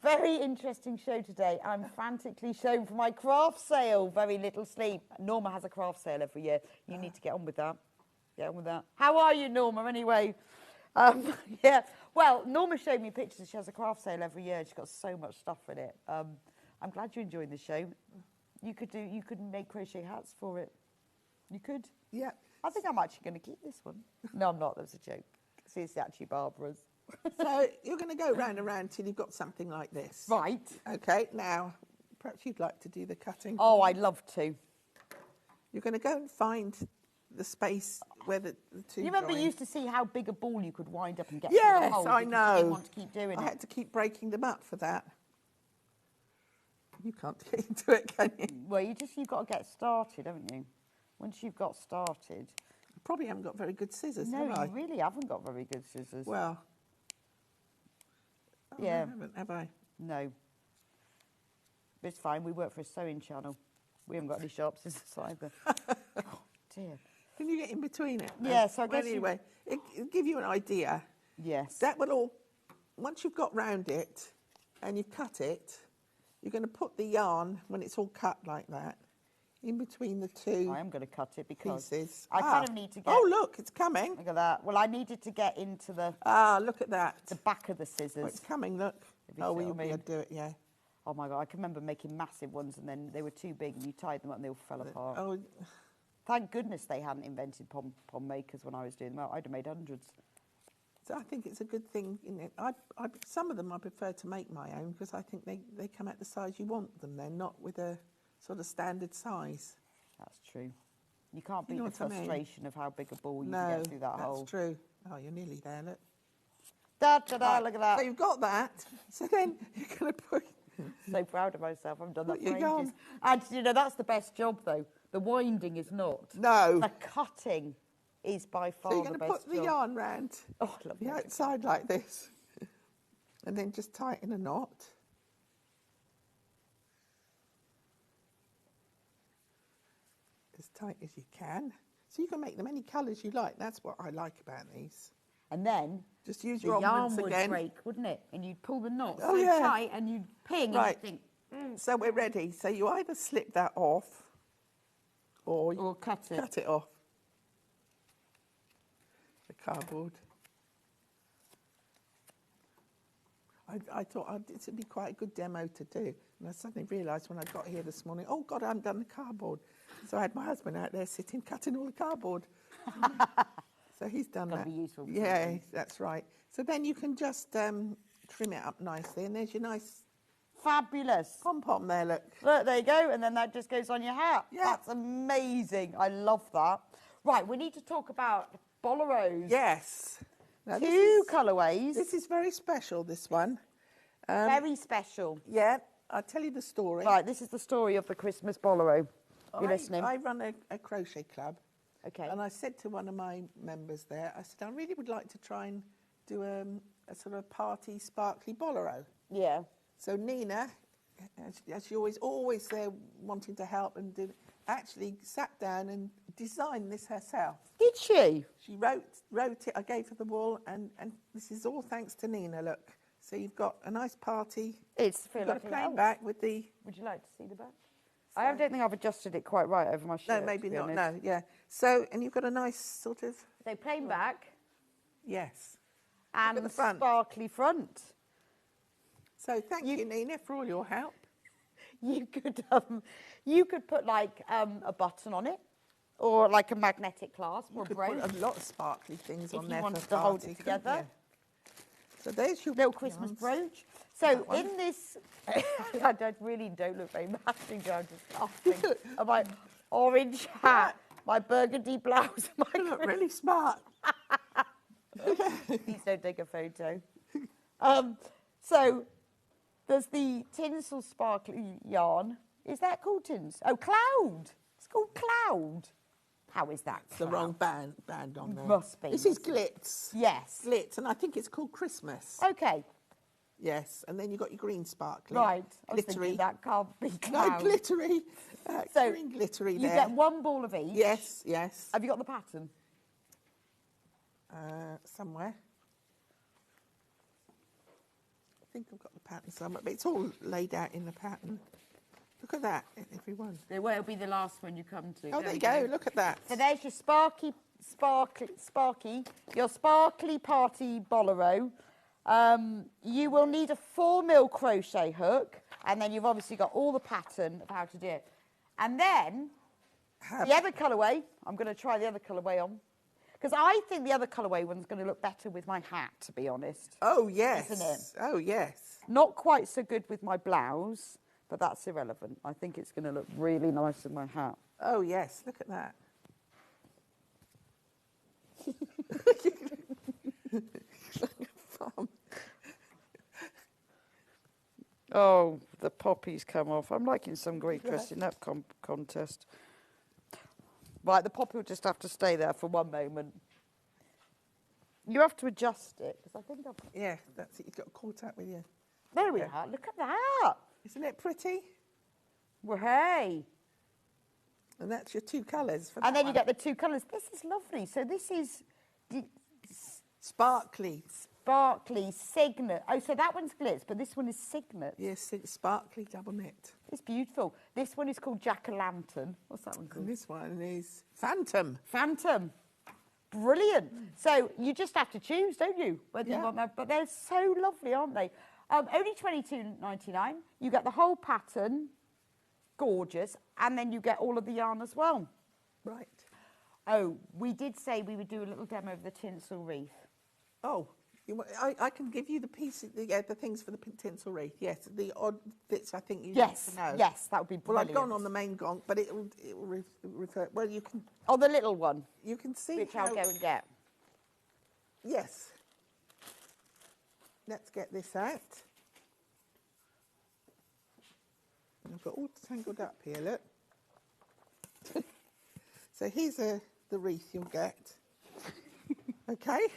Very interesting show today. I'm frantically shown for my craft sale. Very little sleep. Norma has a craft sale every year. You need to get on with that. Get on with that. How are you, Norma, anyway? Yeah. Well, Norma showed me pictures. She has a craft sale every year. She's got so much stuff in it. I'm glad you're enjoying the show. You could make crochet hats for it. You could. Yeah. I think I'm actually going to keep this one. No, I'm not. That was a joke. See, it's actually Barbara's. So you're going to go round and round till you've got something like this. Right. Okay. Now, perhaps you'd like to do the cutting. Oh, I'd love to. You're going to go and find the space where the two. You remember join. you used to see how big a ball you could wind up and get Yes, through the hole I because know. You didn't want to keep doing I it. had to keep breaking them up for that. You can't get into it, can you? Well, you've got to get started, haven't you? Once you've got started. I probably haven't got very good scissors, No, have I? you really haven't got very good scissors. Well. Oh, yeah. I haven't, have I? No. But it's fine. We work for a sewing channel. We haven't got any sharp scissors either. Oh, dear. Can you get in between it? Yes, I guess. Anyway, it'll give you an idea. Yes. That will all, once you've got round it and you've cut it, you're going to put the yarn, when it's all cut like that, in between the two I am going to cut it because pieces. I kind of need to get... Oh, look, it's coming. Look at that. Well, I needed to get into the... Look at that. The back of the scissors. Oh, it's coming, look. Oh, well, you'll be able to do it, yeah. Oh, my God. I can remember making massive ones and then they were too big and you tied them up and they all fell apart. Oh. Thank goodness they hadn't invented pom makers when I was doing them. I'd have made hundreds. So I think it's a good thing. Some of them I prefer to make my own because I think they come out the size you want them. They're not with a sort of standard size. That's true. You can't beat the frustration of how big a ball you no, can get through that hole. that's true. Oh, you're nearly there, look. Da-da-da, look at that. So you've got that. So then you're going to put... So proud of myself. I've done that Put your for yarn. ages. And, you know, that's the best job, though. The winding is not. No. The cutting is by far So you're the going to best put the job. yarn round Oh, I love the that. outside like this. And then just tighten a knot. As tight as you can. So you can make them any colours you like. That's what I like about these. And then just use the your yarn onwards would again. break, wouldn't it? And you'd pull the knot Oh, so yeah. tight and you'd ping Right. and you'd think, So we're ready. So you either slip that off or cut it. Cut it off. The cardboard. I thought this would be quite a good demo to do. And I suddenly realised when I got here this morning, oh, God, I haven't done the cardboard. So I had my husband out there sitting, cutting all the cardboard. So he's done that. Be useful for Yeah, something. that's right. So then you can just trim it up nicely. And there's your nice... Fabulous. Pom-pom there, look. Look, there you go. And then that just goes on your hat. Yeah. That's amazing. I love that. Right, we need to talk about Boleros. Yes. Now, Two colourways. This is very special, this one. Very special. Yeah, I'll tell you the story. Right, this is the story of the Christmas Bolero. You listening? I run a crochet club. Okay. And I said to one of my members there, I said, I really would like to try and do a sort of party, sparkly Bolero. Yeah. So Nina, as she always there wanting to help and actually sat down and designed this herself. Did she? She wrote it. I gave her the wool, and this is all thanks to Nina. Look, so you've got a nice party. It's you've got a plain back with the. Would you like to see the back? So, I don't think I've adjusted it quite right over my shirt. No, maybe not. Honest. No, yeah. So, and you've got a nice sort of. So plain back. Yes. And the front. Sparkly front. So thank you, Nina, for all your help. You could put like a button on it, or like a magnetic clasp or a brooch. Put a lot of sparkly things on there. If you wanted for to hold party, it together. you? So there's your little Christmas brooch. So in this, I really don't look very matching. I'm just laughing. My orange hat, my burgundy blouse. You look really smart. Please don't take a photo. So there's the Tinsel sparkly yarn. Is that called Tinsel? Oh, Cloud. It's called Cloud. How is that? It's the wrong band on there. Must be. This is Glitz. Yes. Glitz, and I think it's called Christmas. Okay. Yes, and then you've got your green sparkly. Right. I was glittery. thinking that can't be Cloud. No, glittery. So green glittery you there. get one ball of each. Yes, yes. Have you got the pattern? Somewhere. I think I've got the pattern somewhere, but it's all laid out in the pattern. Look at that, everyone. There will be the last one you come to. Oh, there you go. Look at that. So there's your sparky, your sparkly party bolero. You will need a 4mm crochet hook, and then you've obviously got all the pattern of how to do it. And then the other colourway, I'm going to try the other colourway on, because I think the other colourway one's going to look better with my hat, to be honest. Oh, yes. Isn't it? Oh, yes. Not quite so good with my blouse, but that's irrelevant. I think it's going to look really nice with my hat. Oh, yes. Look at that. Oh, the poppies come off. I'm liking some great dress in that contest. Right, the poppy will just have to stay there for one moment. You have to adjust it, because I think I've... Yeah, that's it. You've got caught up with you. There we are. Look at that. Isn't it pretty? Well, hey. And that's your two colours. And then you get the two colours. This is lovely. So this is... Sparkly. Sparkly, signet. Oh, so that one's glitz, but this one is signet. Yes, it's sparkly double knit. It's beautiful. This one is called Jack-o'-lantern. What's that one called? And this one is Phantom. Phantom. Brilliant. So you just have to choose, don't you? Whether you want that. But they're so lovely, aren't they? Only $22.99. You get the whole pattern. Gorgeous. And then you get all of the yarn as well. Right. Oh, we did say we would do a little demo of the tinsel wreath. Oh. I can give you the pieces, the things for the tinsel wreath. Yes, the odd bits I think you need to know. Yes, that would be brilliant. Well, I've gone on the main gonk, but it will refer. Well, you can. Oh, the little one. You can see which I'll go and get. Yes. Let's get this out. I've got all tangled up here. Look. So here's the wreath you'll get. Okay.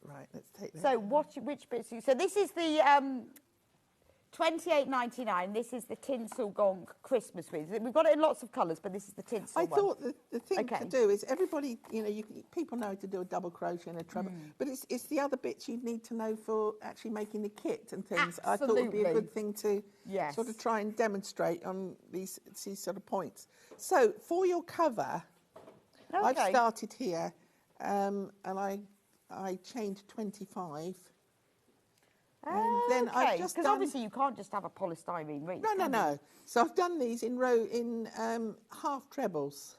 Right, let's take that. So which bits? So this is the $28.99. This is the Tinsel Gonk Christmas wreath. We've got it in lots of colours, but this is the tinsel one. I thought the thing to do is everybody, people know how to do a double crochet and a treble, but it's the other bits you need to know for actually making the kit and things. Absolutely. I thought it would be a good thing to Yes. sort of try and demonstrate on these sort of points. So for your cover, I've started here, and I changed 25. And then I've just because obviously you can't just have a polystyrene wreath. No. So I've done these in half trebles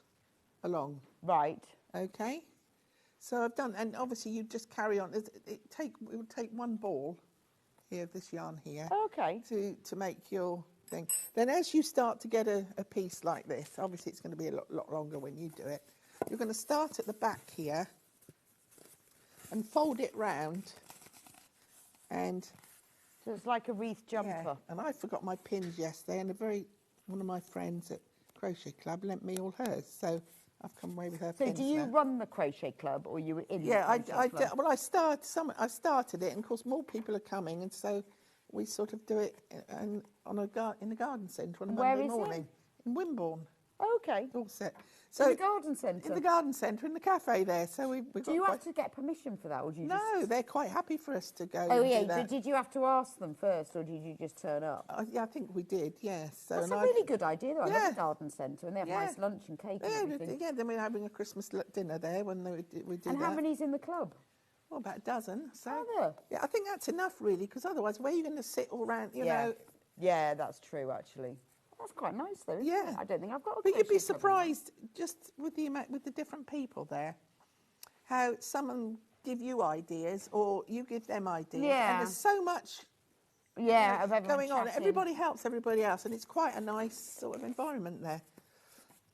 along. Right. Okay. So I've done, and obviously you just carry on. It will take one ball here of this yarn here. Okay. To make your thing. Then as you start to get a piece like this, obviously it's going to be a lot longer when you do it. You're going to start at the back here and fold it round. And so it's like a wreath jumper. Yeah, and I forgot my pins yesterday, and one of my friends at Crochet Club lent me all hers. So I've come away with her So pins do you now. run the crochet club, or you were in Yeah, the crochet club? well, I started it, and of course more people are coming, and so we sort of do it in the garden centre on a Where Monday is it? morning in Wimborne. Oh, okay. Dorset. In the garden centre? In the garden centre, in the cafe there. So we've Do you have to get permission for that, or do you No, they're quite happy for us to go Oh, and yeah, do that. but did you have to ask them first, or did you just turn up? Yeah, I think we did, yes. So, That's and a really good idea, though. I love the garden centre, and they have Yeah. nice lunch and cake and everything. Yeah, then we're having a Christmas dinner there when we do And that. how many's in the club? Well, about a dozen. So, Are there? yeah, I think that's enough, really, because otherwise, where are you going to sit all round, you know? Yeah, that's true, actually. That's quite nice, though, isn't it? I don't think I've got a But you'd be crochet club. surprised, just with the different people there, how someone give you ideas or you give them ideas. Yeah. And there's so much of everyone going on. chatting. Everybody helps everybody else, and it's quite a nice sort of environment there,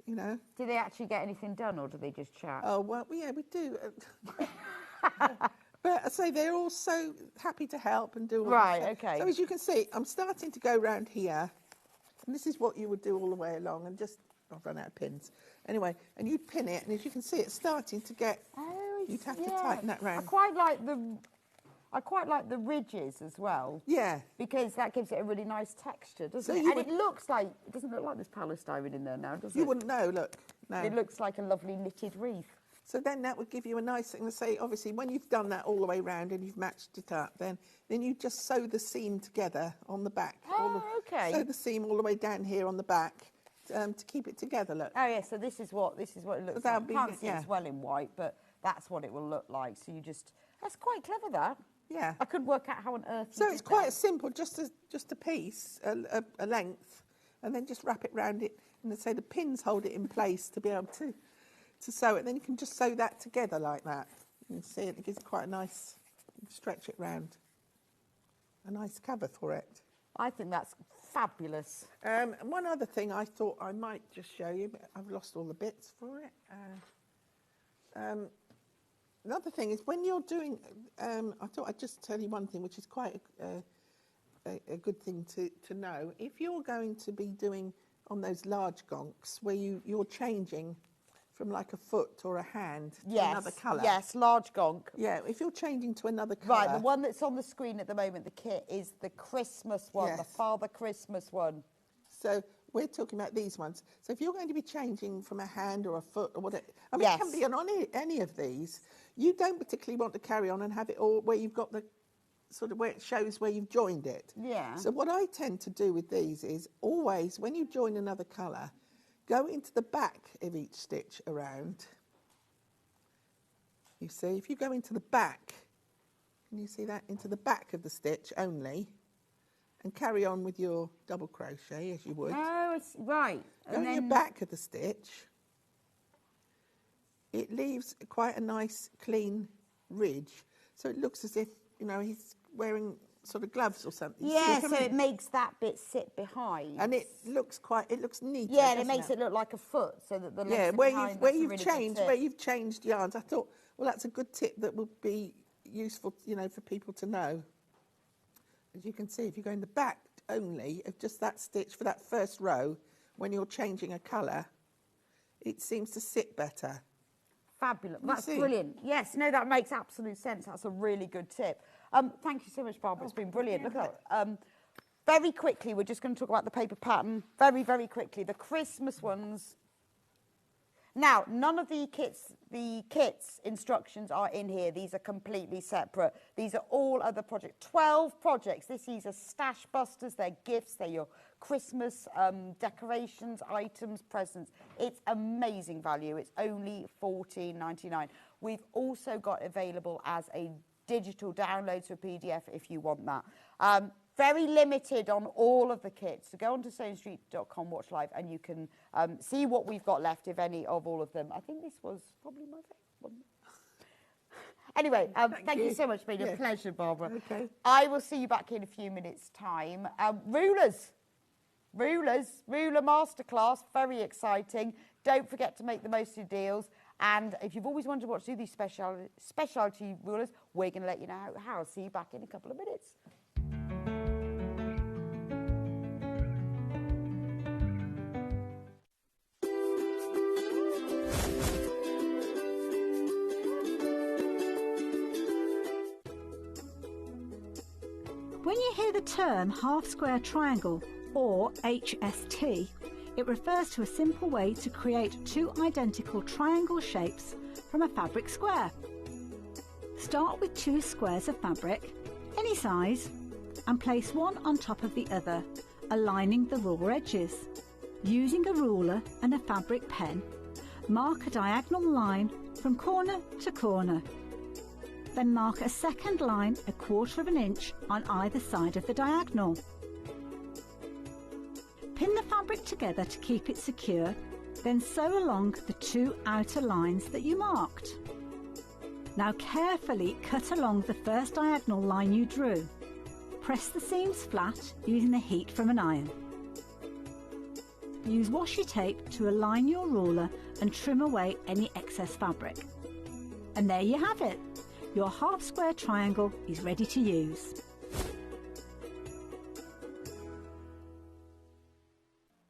you know. Do they actually get anything done, or do they just chat? Oh, well, yeah, we do. But I say they're all so happy to help and do all Right, this. okay. So as you can see, I'm starting to go round here. And this is what you would do all the way along, and just, I've run out of pins. Anyway, and you'd pin it, and as you can see, it's starting to get, you'd have to tighten that round. I quite like the ridges as well. Yeah. Because that gives it a really nice texture, doesn't So it? you And would- it looks like, it doesn't look like there's polystyrene in there now, does it? You wouldn't know, look. No. It looks like a lovely knitted wreath. So then that would give you a nice thing to say, obviously, when you've done that all the way round and you've matched it up, then you just sew the seam together on the back. Okay. Sew the seam all the way down here on the back to keep it together, look. Oh, yeah, so this is what it looks That'll like. be You can't good, see it as well in white, but that's what it will look like. So you just, that's quite clever, that. Yeah. I couldn't work out how on earth So you it's did quite that. simple, just a piece, a length, and then just wrap it round it, and say the pins hold it in place to be able to sew it. Then you can just sew that together like that. You can see it gives it quite a nice, stretch it round. A nice cover for it. I think that's fabulous. One other thing I thought I might just show you, but I've lost all the bits for it. Another thing is when you're doing, I thought I'd just tell you one thing, which is quite a good thing to know. If you're going to be doing on those large gonks where you're changing from like a foot or a hand to another colour. Yes, large gonk. Yeah, if you're changing to another colour. Right, the one that's on the screen at the moment, the kit, is the Christmas one, the Yes. Father Christmas one. So we're talking about these ones. So if you're going to be changing from a hand or a foot or whatever, I mean, it can be on any of these. You don't particularly want to carry on and have it all where you've got the sort of where it shows where you've joined it. Yeah. So what I tend to do with these is always, when you join another colour, go into the back of each stitch around. You see, if you go into the back, can you see that? Into the back of the stitch only, and carry on with your double crochet as you would. Oh, it's right. Go in your back of the stitch. It leaves quite a nice clean ridge, so it looks as if, you know, he's wearing sort of gloves or something. Yeah, so it makes that bit sit behind. And it looks neater. Yeah, and it doesn't makes it look like a foot, so that the legs yeah, are behind. where That's a you've really good changed tip. where you've changed yarns. I thought, well, that's a good tip that would be useful, you know, for people to know. As you can see, if you go in the back only of just that stitch for that first row, when you're changing a colour, it seems to sit better. Fabulous. You That's see? brilliant. Yes, no, that makes absolute sense. That's a really good tip. Thank you so much, Barbara. It's been brilliant. Look at that. Very quickly, we're just going to talk about the paper pattern. Very, very quickly. The Christmas ones. Now, none of the kits instructions are in here. These are completely separate. These are all other projects. 12 projects. These are stash busters. They're gifts. They're your Christmas decorations, items, presents. It's amazing value. It's only $14.99. We've also got available as a digital download to a PDF if you want that. Very limited on all of the kits. So go on to sewingstreet.com, watch live, and you can see what we've got left, if any, of all of them. I think this was probably my favourite one. Anyway, thank you so much. It's been a pleasure, Barbara. Okay. I will see you back in a few minutes' time. Ruler masterclass, very exciting. Don't forget to make the most of your deals. And if you've always wondered what to do these specialty rulers, we're going to let you know how. I'll see you back in a couple of minutes. When you hear the term half square triangle, or HST, it refers to a simple way to create two identical triangle shapes from a fabric square. Start with two squares of fabric, any size, and place one on top of the other, aligning the raw edges. Using a ruler and a fabric pen, mark a diagonal line from corner to corner. Then mark a second line 1/4 inch on either side of the diagonal. Pin the fabric together to keep it secure, then sew along the two outer lines that you marked. Now carefully cut along the first diagonal line you drew. Press the seams flat using the heat from an iron. Use washi tape to align your ruler and trim away any excess fabric. And there you have it. Your half square triangle is ready to use.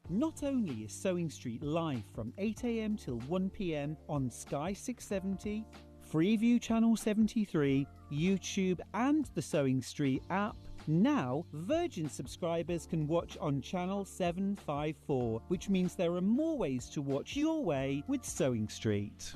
Not only is Sewing Street live from 8 AM till 1 PM on Sky 670, Freeview Channel 73, YouTube and the Sewing Street app, now Virgin subscribers can watch on Channel 754, which means there are more ways to watch your way with Sewing Street.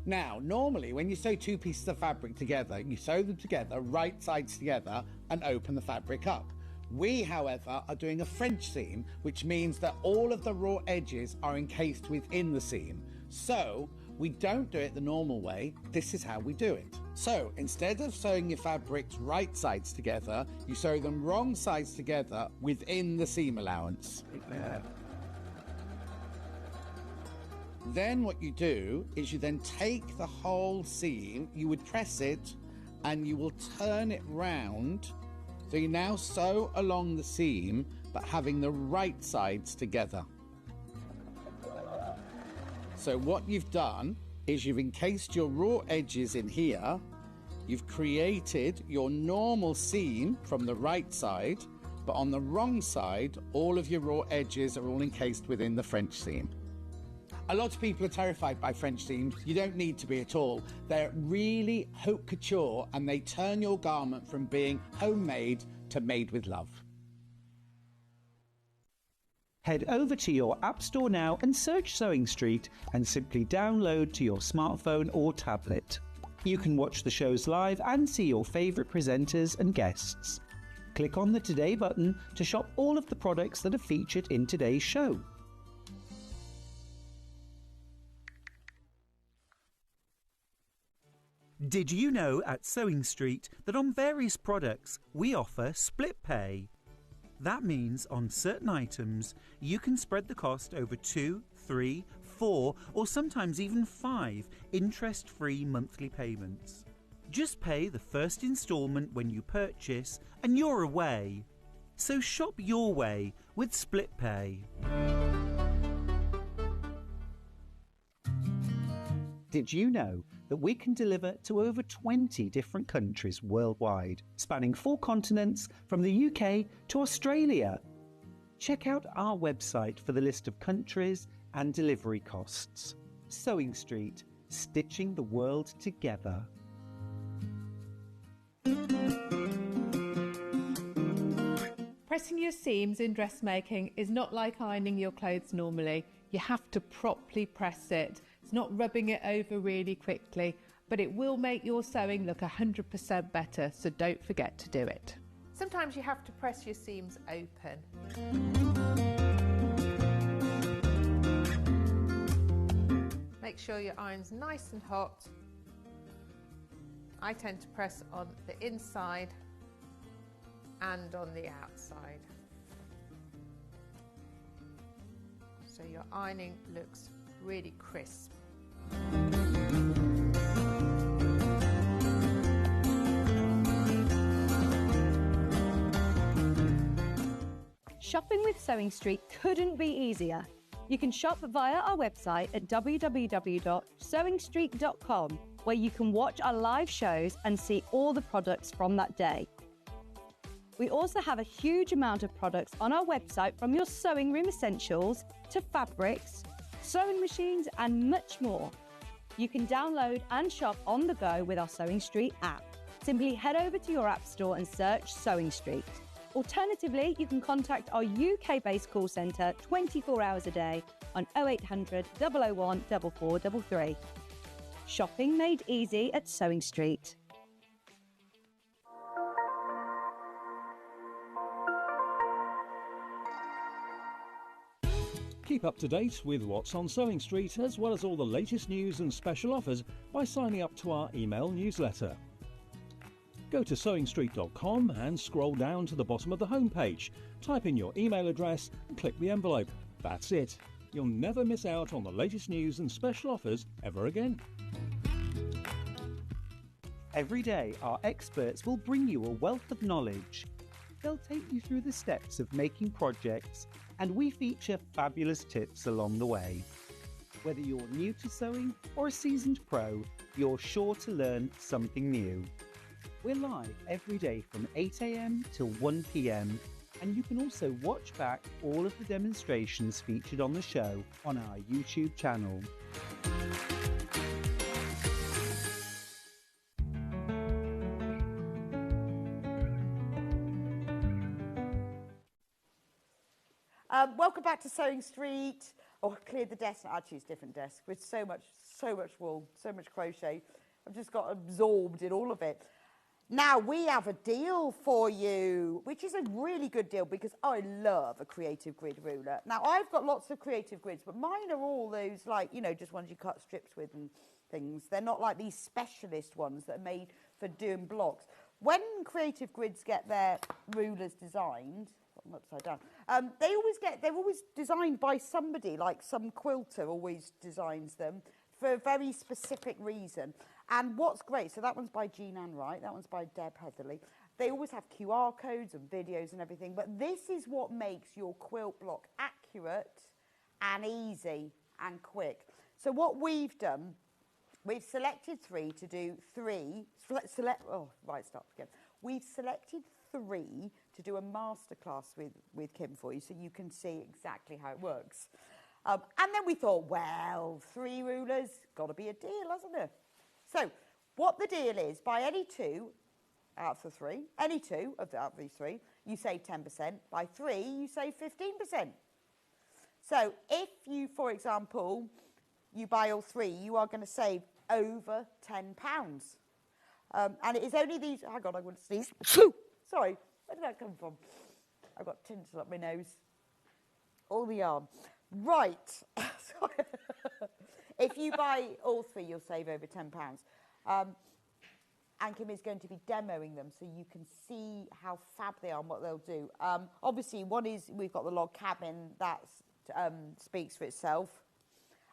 Now, normally when you sew two pieces of fabric together, you sew them together, right sides together, and open the fabric up. We, however, are doing a French seam, which means that all of the raw edges are encased within the seam. So, we don't do it the normal way, this is how we do it. So, instead of sewing your fabrics right sides together, you sew them wrong sides together within the seam allowance. Then what you do is you then take the whole seam, you would press it, and you will turn it round. So you now sew along the seam, but having the right sides together. So what you've done is you've encased your raw edges in here, you've created your normal seam from the right side, but on the wrong side, all of your raw edges are all encased within the French seam. A lot of people are terrified by French seams. You don't need to be at all. They're really haute couture and they turn your garment from being homemade to made with love. Head over to your App Store now and search Sewing Street and simply download to your smartphone or tablet. You can watch the shows live and see your favourite presenters and guests. Click on the Today button to shop all of the products that are featured in today's show. Did you know at Sewing Street that on various products we offer split pay? That means on certain items you can spread the cost over 2, 3, 4 or sometimes even 5 interest-free monthly payments. Just pay the first instalment when you purchase and you're away. So shop your way with split pay. Did you know that we can deliver to over 20 different countries worldwide, spanning 4 continents from the UK to Australia? Check out our website for the list of countries and delivery costs. Sewing Street, stitching the world together. Pressing your seams in dressmaking is not like ironing your clothes normally. You have to properly press it. It's not rubbing it over really quickly, but it will make your sewing look 100% better, so don't forget to do it. Sometimes you have to press your seams open. Make sure your iron's nice and hot. I tend to press on the inside and on the outside, so your ironing looks really crisp. Shopping with Sewing Street couldn't be easier. You can shop via our website at www.sewingstreet.com, where you can watch our live shows and see all the products from that day. We also have a huge amount of products on our website, from your sewing room essentials to fabrics, sewing machines and much more. You can download and shop on the go with our Sewing Street app. Simply head over to your app store and search Sewing Street. Alternatively, you can contact our UK-based call centre 24 hours a day on 0800 001 4433. Shopping made easy at Sewing Street. Keep up to date with what's on Sewing Street, as well as all the latest news and special offers by signing up to our email newsletter. Go to sewingstreet.com and scroll down to the bottom of the homepage. Type in your email address and click the envelope. That's it. You'll never miss out on the latest news and special offers ever again. Every day, our experts will bring you a wealth of knowledge. They'll take you through the steps of making projects, and we feature fabulous tips along the way. Whether you're new to sewing or a seasoned pro, you're sure to learn something new. We're live every day from 8 AM till 1 PM, and you can also watch back all of the demonstrations featured on the show on our YouTube channel. Welcome back to Sewing Street. Oh, I cleared the desk. Actually, it's a different desk with so much wool, so much crochet. I've just got absorbed in all of it. Now, we have a deal for you, which is a really good deal because I love a creative grid ruler. Now, I've got lots of creative grids, but mine are all those, like, you know, just ones you cut strips with and things. They're not like these specialist ones that are made for doing blocks. When creative grids get their rulers designed, I'm upside down, they're always designed by somebody, like some quilter always designs them for a very specific reason. And what's great, so that one's by Jean Ann Wright, that one's by Deb Heatherly. They always have QR codes and videos and everything, but this is what makes your quilt block accurate and easy and quick. So what we've done, we've selected three to do three, We've selected three to do a masterclass with Kim for you, so you can see exactly how it works. And then we thought, well, 3 rulers, got to be a deal, hasn't it? So what the deal is, by any two out of the 3, any two out of these 3, you save 10%. By 3, you save 15%. So if you, for example, you buy all 3, you are going to save over £10. And it is only these, hang on, I want to sneeze. Sorry, where did that come from? I've got tinsel up my nose. All the yarn. Right. If you buy all 3, you'll save over £10. And Kim is going to be demoing them so you can see how fab they are and what they'll do. Obviously, one is we've got the log cabin that speaks for itself.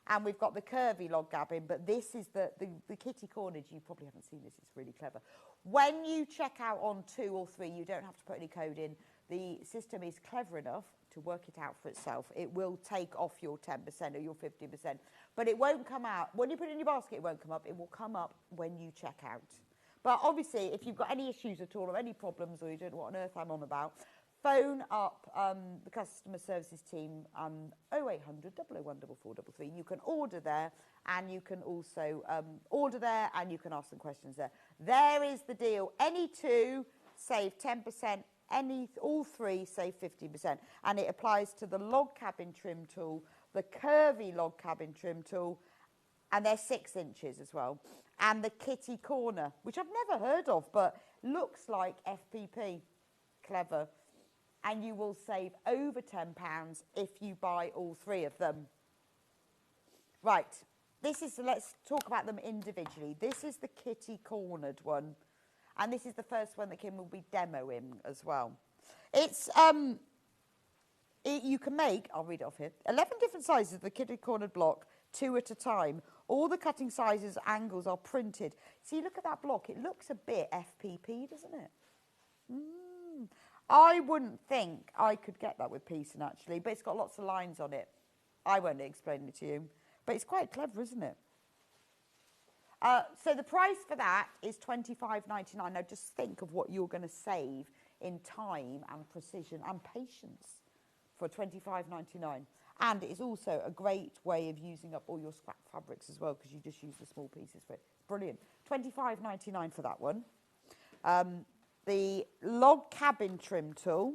And we've got the curvy log cabin, but this is the kitty corners. You probably haven't seen this. It's really clever. When you check out on 2 or 3, you don't have to put any code in. The system is clever enough to work it out for itself. It will take off your 10% or your 50%, but it won't come out. When you put it in your basket, it won't come up. It will come up when you check out. But obviously, if you've got any issues at all or any problems or you don't know what on earth I'm on about, phone up the customer services team 0800 001 4433. You can order there, and you can also order there, and you can ask some questions there. There is the deal. Any 2 save 10%. All 3 save 50%, and it applies to the log cabin trim tool, the curvy log cabin trim tool, and they're 6 inches as well, and the kitty corner, which I've never heard of, but looks like FPP. Clever. And you will save over £10 if you buy all 3 of them. Right, let's talk about them individually. This is the kitty cornered one. And this is the first one that Kim will be demoing as well. It's, you can make, I'll read it off here, 11 different sizes of the kitty cornered block, 2 at a time. All the cutting sizes, angles are printed. See, look at that block. It looks a bit FPP, doesn't it? I wouldn't think I could get that with Pearson, actually, but it's got lots of lines on it. I won't explain it to you, but it's quite clever, isn't it? So the price for that is $25.99. Now just think of what you're going to save in time and precision and patience for $25.99. And it's also a great way of using up all your scrap fabrics as well, because you just use the small pieces for it. Brilliant. $25.99 for that one. The log cabin trim tool.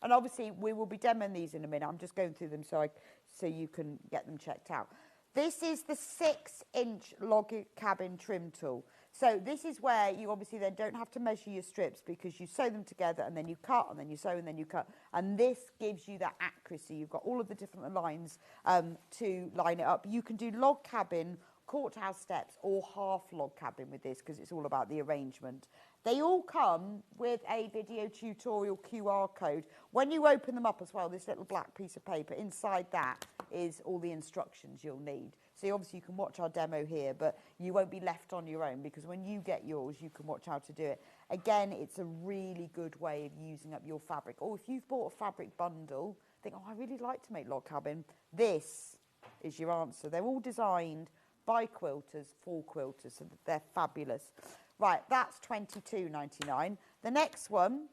And obviously, we will be demoing these in a minute. I'm just going through them so you can get them checked out. This is the 6-inch log cabin trim tool. So this is where you obviously then don't have to measure your strips, because you sew them together and then you cut and then you sew and then you cut. And this gives you that accuracy. You've got all of the different lines to line it up. You can do log cabin, courthouse steps, or half log cabin with this, because it's all about the arrangement. They all come with a video tutorial QR code. When you open them up as well, this little black piece of paper, inside that is all the instructions you'll need. So obviously you can watch our demo here, but you won't be left on your own, because when you get yours, you can watch how to do it. Again, it's a really good way of using up your fabric. Or if you've bought a fabric bundle, think, oh, I really like to make log cabin. This is your answer. They're all designed by quilters for quilters, so they're fabulous. Right, that's $22.99. The next one,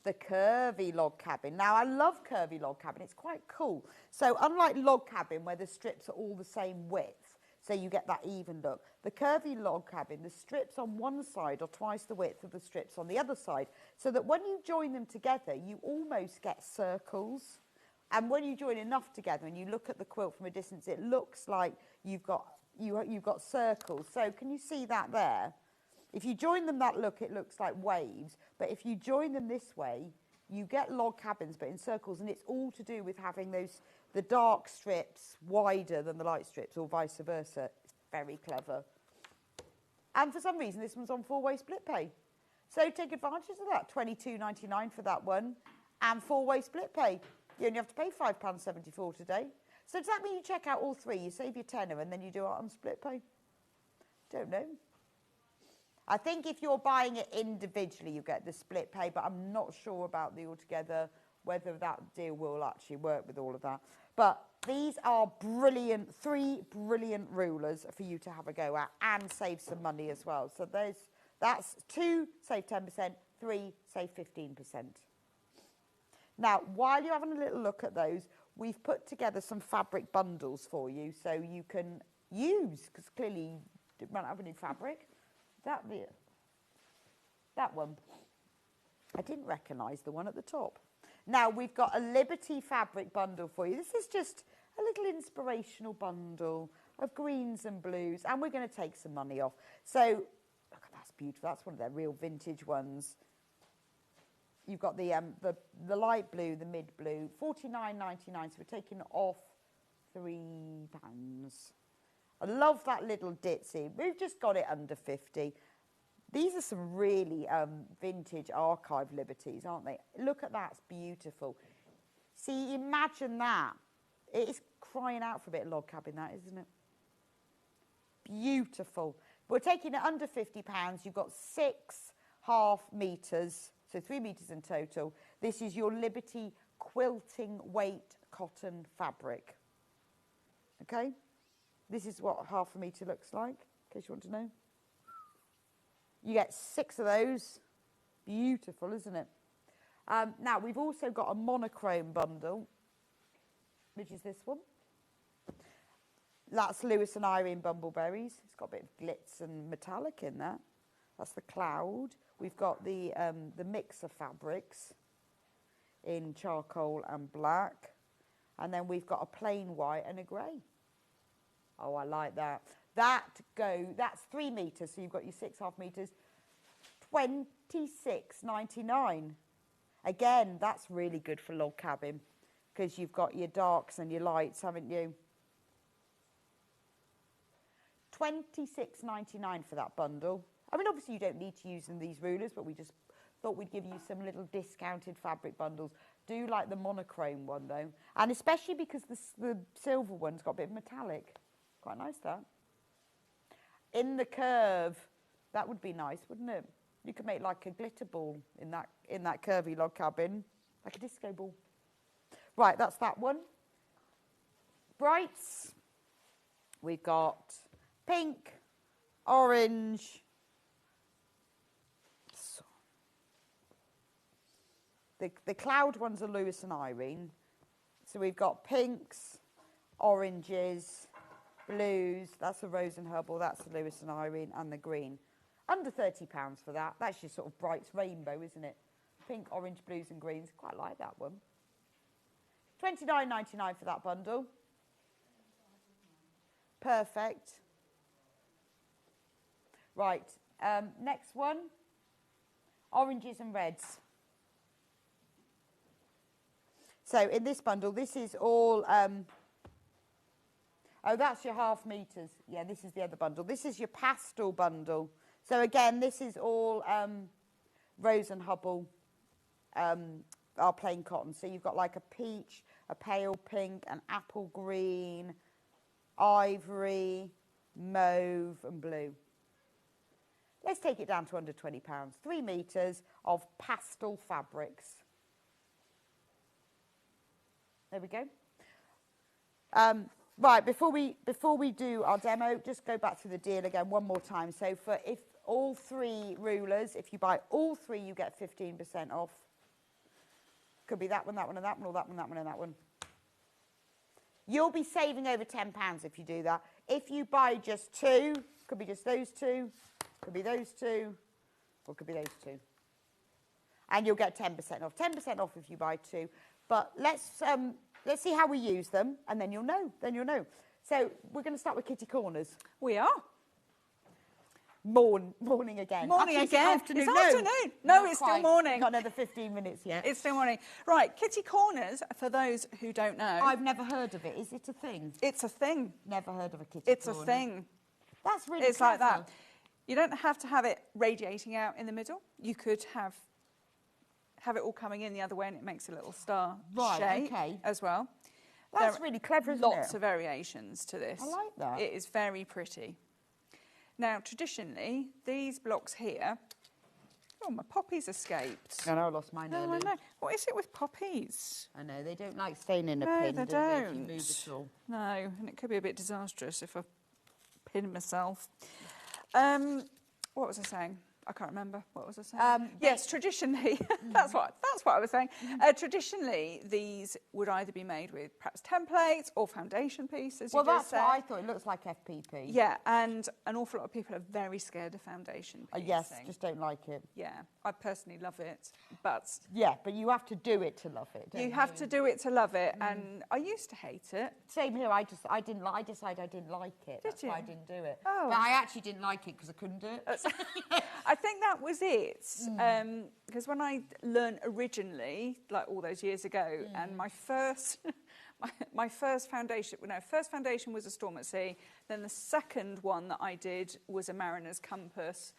the curvy log cabin. Now, I love curvy log cabin. It's quite cool. So unlike log cabin, where the strips are all the same width, so you get that even look, the curvy log cabin, the strips on one side are twice the width of the strips on the other side, so that when you join them together, you almost get circles. And when you join enough together and you look at the quilt from a distance, it looks like you've got circles. So can you see that there? If you join them that look, it looks like waves. But if you join them this way, you get log cabins, but in circles. And it's all to do with having the dark strips wider than the light strips, or vice versa. It's very clever. And for some reason, this one's on 4-way split pay. So take advantage of that. $22.99 for that one. And 4-way split pay. You only have to pay £5.74 today. So does that mean you check out all three, you save your tenner, and then you do it on split pay? Don't know. I think if you're buying it individually, you get the split pay, but I'm not sure about the altogether, whether that deal will actually work with all of that. But these are brilliant, 3 brilliant rulers for you to have a go at and save some money as well. So that's 2, save 10%, 3, save 15%. Now, while you're having a little look at those, we've put together some fabric bundles for you, so you can use, because clearly you don't have any fabric. That one. I didn't recognise the one at the top. Now, we've got a Liberty fabric bundle for you. This is just a little inspirational bundle of greens and blues, and we're going to take some money off. So, look, that's beautiful. That's one of their real vintage ones. You've got the light blue, the mid blue, $49.99. So we're taking off £3. I love that little ditzy. We've just got it under 50. These are some really vintage archive Liberties, aren't they? Look at that, it's beautiful. See, imagine that. It is crying out for a bit of log cabin, that, isn't it? Beautiful. We're taking it under £50. You've got 6.5 metres. So 3 metres in total. This is your Liberty quilting weight cotton fabric. Okay? This is what half a metre looks like, in case you want to know. You get 6 of those. Beautiful, isn't it? Now, we've also got a monochrome bundle, which is this one. That's Lewis and Irene Bumbleberries. It's got a bit of glitz and metallic in there. That's the cloud. We've got the mix of fabrics in charcoal and black. And then we've got a plain white and a grey. Oh, I like that. That's 3 metres, so you've got your 6.5 metres. $26.99. Again, that's really good for log cabin, because you've got your darks and your lights, haven't you? $26.99 for that bundle. I mean, obviously you don't need to use these rulers, but we just thought we'd give you some little discounted fabric bundles. Do like the monochrome one, though. And especially because the silver one's got a bit of metallic. Quite nice, that. In the curve, that would be nice, wouldn't it? You could make like a glitter ball in that curvy log cabin, like a disco ball. Right, that's that one. Brights. We've got pink, orange, The cloud ones are Lewis and Irene. So we've got pinks, oranges, blues. That's the Rose and Herbal. That's the Lewis and Irene, and the green. Under £30 for that. That's your sort of bright rainbow, isn't it? Pink, orange, blues and greens. Quite like that one. $29.99 for that bundle. Perfect. Right, next one. Oranges and reds. So in this bundle, this is all... oh, that's your half meters. Yeah, this is the other bundle. This is your pastel bundle. So again, this is all Rose and Hubble, our plain cotton. So you've got like a peach, a pale pink, an apple green, ivory, mauve and blue. Let's take it down to under £20. 3 meters of pastel fabrics. There we go. Right, before we do our demo, just go back through the deal again one more time. So for if all 3 rulers, if you buy all 3, you get 15% off. Could be that one, that one, and that one, or that one, that one, and that one. You'll be saving over £10 if you do that. If you buy just 2, could be just those 2, could be those 2, or could be those 2. And you'll get 10% off. 10% off if you buy 2. But let's see how we use them, and then you'll know. So we're going to start with kitty corners. We are. Morning again. Morning again. Afternoon. It's afternoon. No, it's still morning. Got another 15 minutes yet. It's still morning. Right, kitty corners, for those who don't know. I've never heard of it. Is it a thing? It's a thing. Never heard of a kitty It's corner. a thing. That's really It's clever. like that. You don't have to have it radiating out in the middle. You could have it all coming in the other way, and it makes a little star shape as well. That's really clever, isn't Lots it? of variations to this. I like that. It is very pretty. Now, traditionally, these blocks here... Oh, my poppies escaped. I know, I lost mine No, earlier. I know. What is it with poppies? I know, they don't like staying in a No, pin, they do they, if you don't. move at all. No, and it could be a bit disastrous if I pin myself. What was I saying? I can't remember. What was I saying? Yes, traditionally, that's what I was saying. Traditionally, these would either be made with perhaps templates or foundation pieces. Well, that's what I thought. It looks like FPP. Yeah, and an awful lot of people are very scared of foundation piecing. Yes, just don't like it. Yeah, I personally love it, but... Yeah, but you have to do it to love it, don't you? You have to do it to love it, and I used to hate it. Same here. I decided I didn't like it. That's why I didn't do it. Oh. But I actually didn't like it because I couldn't do it. I think that was it, because when I learned originally, like all those years ago, and my first foundation, first foundation was a Storm at Sea. Then the second one that I did was a Mariner's Compass,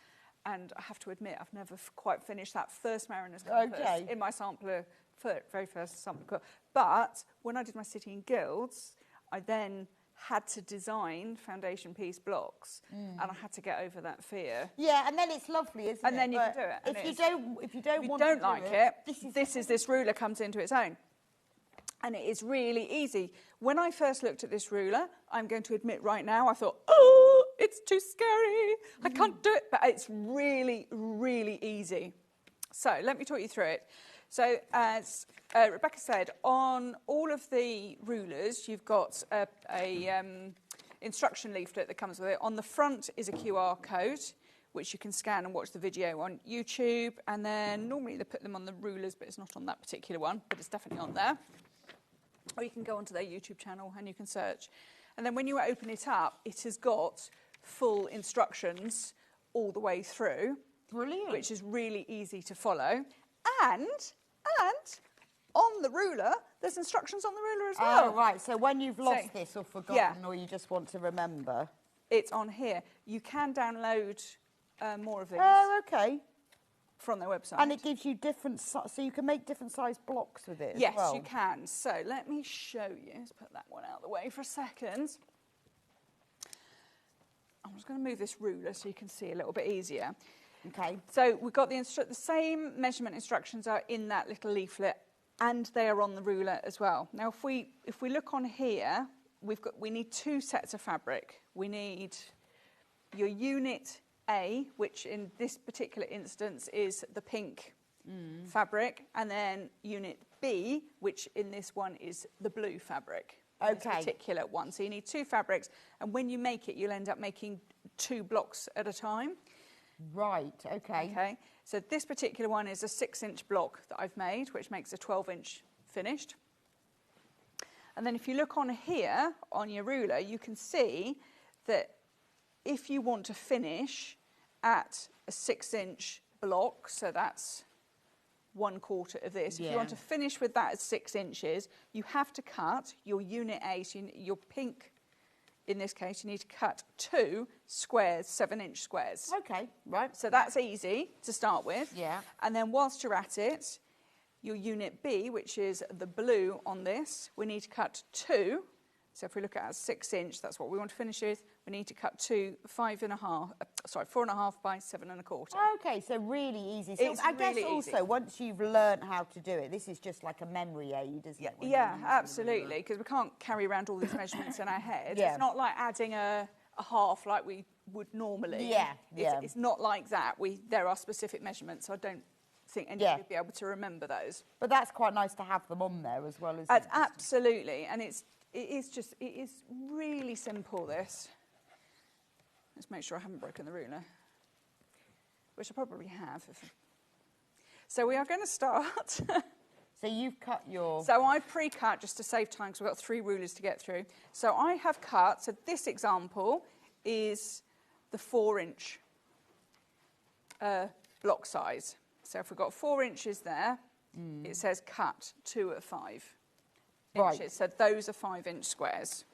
and I have to admit I've never quite finished that first Mariner's Compass in my sampler, very first sampler. But when I did my City and Guilds, I then had to design foundation piece blocks, and I had to get over that fear. Yeah, and then it's lovely, isn't it? And then you can do it. If you don't want to like do it, this ruler comes into its own. And it is really easy. When I first looked at this ruler, I'm going to admit right now, I thought, oh, it's too scary. I can't do it. But it's really, really easy. So let me talk you through it. So as Rebecca said, on all of the rulers, you've got a instruction leaflet that comes with it. On the front is a QR code, which you can scan and watch the video on YouTube. And then normally they put them on the rulers, but it's not on that particular one, but it's definitely on there. Or you can go onto their YouTube channel and you can search. And then when you open it up, it has got full instructions all the way through. Brilliant. Which is really easy to follow. And on the ruler, there's instructions on the ruler as well. Oh, right. So when you've lost this or forgotten or you just want to remember. It's on here. You can download more of these. Oh, okay. From their website. And it gives you different, so you can make different size blocks with it yes, as well. you can. So let me show you. Let's put that one out of the way for a second. I'm just going to move this ruler so you can see a little bit easier. Okay. So we've got the same measurement instructions are in that little leaflet, and they are on the ruler as well. Now, if we look on here, we need 2 sets of fabric. We need your unit A, which in this particular instance is the pink fabric, and then unit B, which in this one is the blue fabric. Okay. This particular one. So you need 2 fabrics, and when you make it, you'll end up making 2 blocks at a time. Right, okay. Okay. So this particular one is a 6-inch block that I've made, which makes a 12-inch finished. And then if you look on here, on your ruler, you can see that if you want to finish at a 6-inch block, so that's 1/4 of this. If you want to finish with that at 6 inches, you have to cut your unit A, so your pink, in this case, you need to cut 2 squares, 7-inch squares. Okay, right. So that's easy to start with. Yeah. And then whilst you're at it, your unit B, which is the blue on this, we need to cut 2. So if we look at a 6-inch, that's what we want to finish with. We need to cut 2 4.5 by 7 1/4. Okay, so really easy. So It's I guess really also easy. once you've learned how to do it, this is just like a memory aid, isn't it? when you're Yeah, using absolutely, because we can't carry around all these measurements in our head. Yeah. It's not like adding a half like we would normally. Yeah, yeah. It's not like that. There are specific measurements, so I don't think anybody would be able to remember those. But that's quite nice to have them on there as well as. Absolutely, and it is really simple, this. Let's make sure I haven't broken the ruler, which I probably have. So we are going to start. So you've cut your... So I pre-cut just to save time because we've got 3 rulers to get through. So I have cut, so this example is the 4-inch block size. So if we've got 4 inches there, it says cut 2 at 5 inches. Right. So those are 5-inch squares.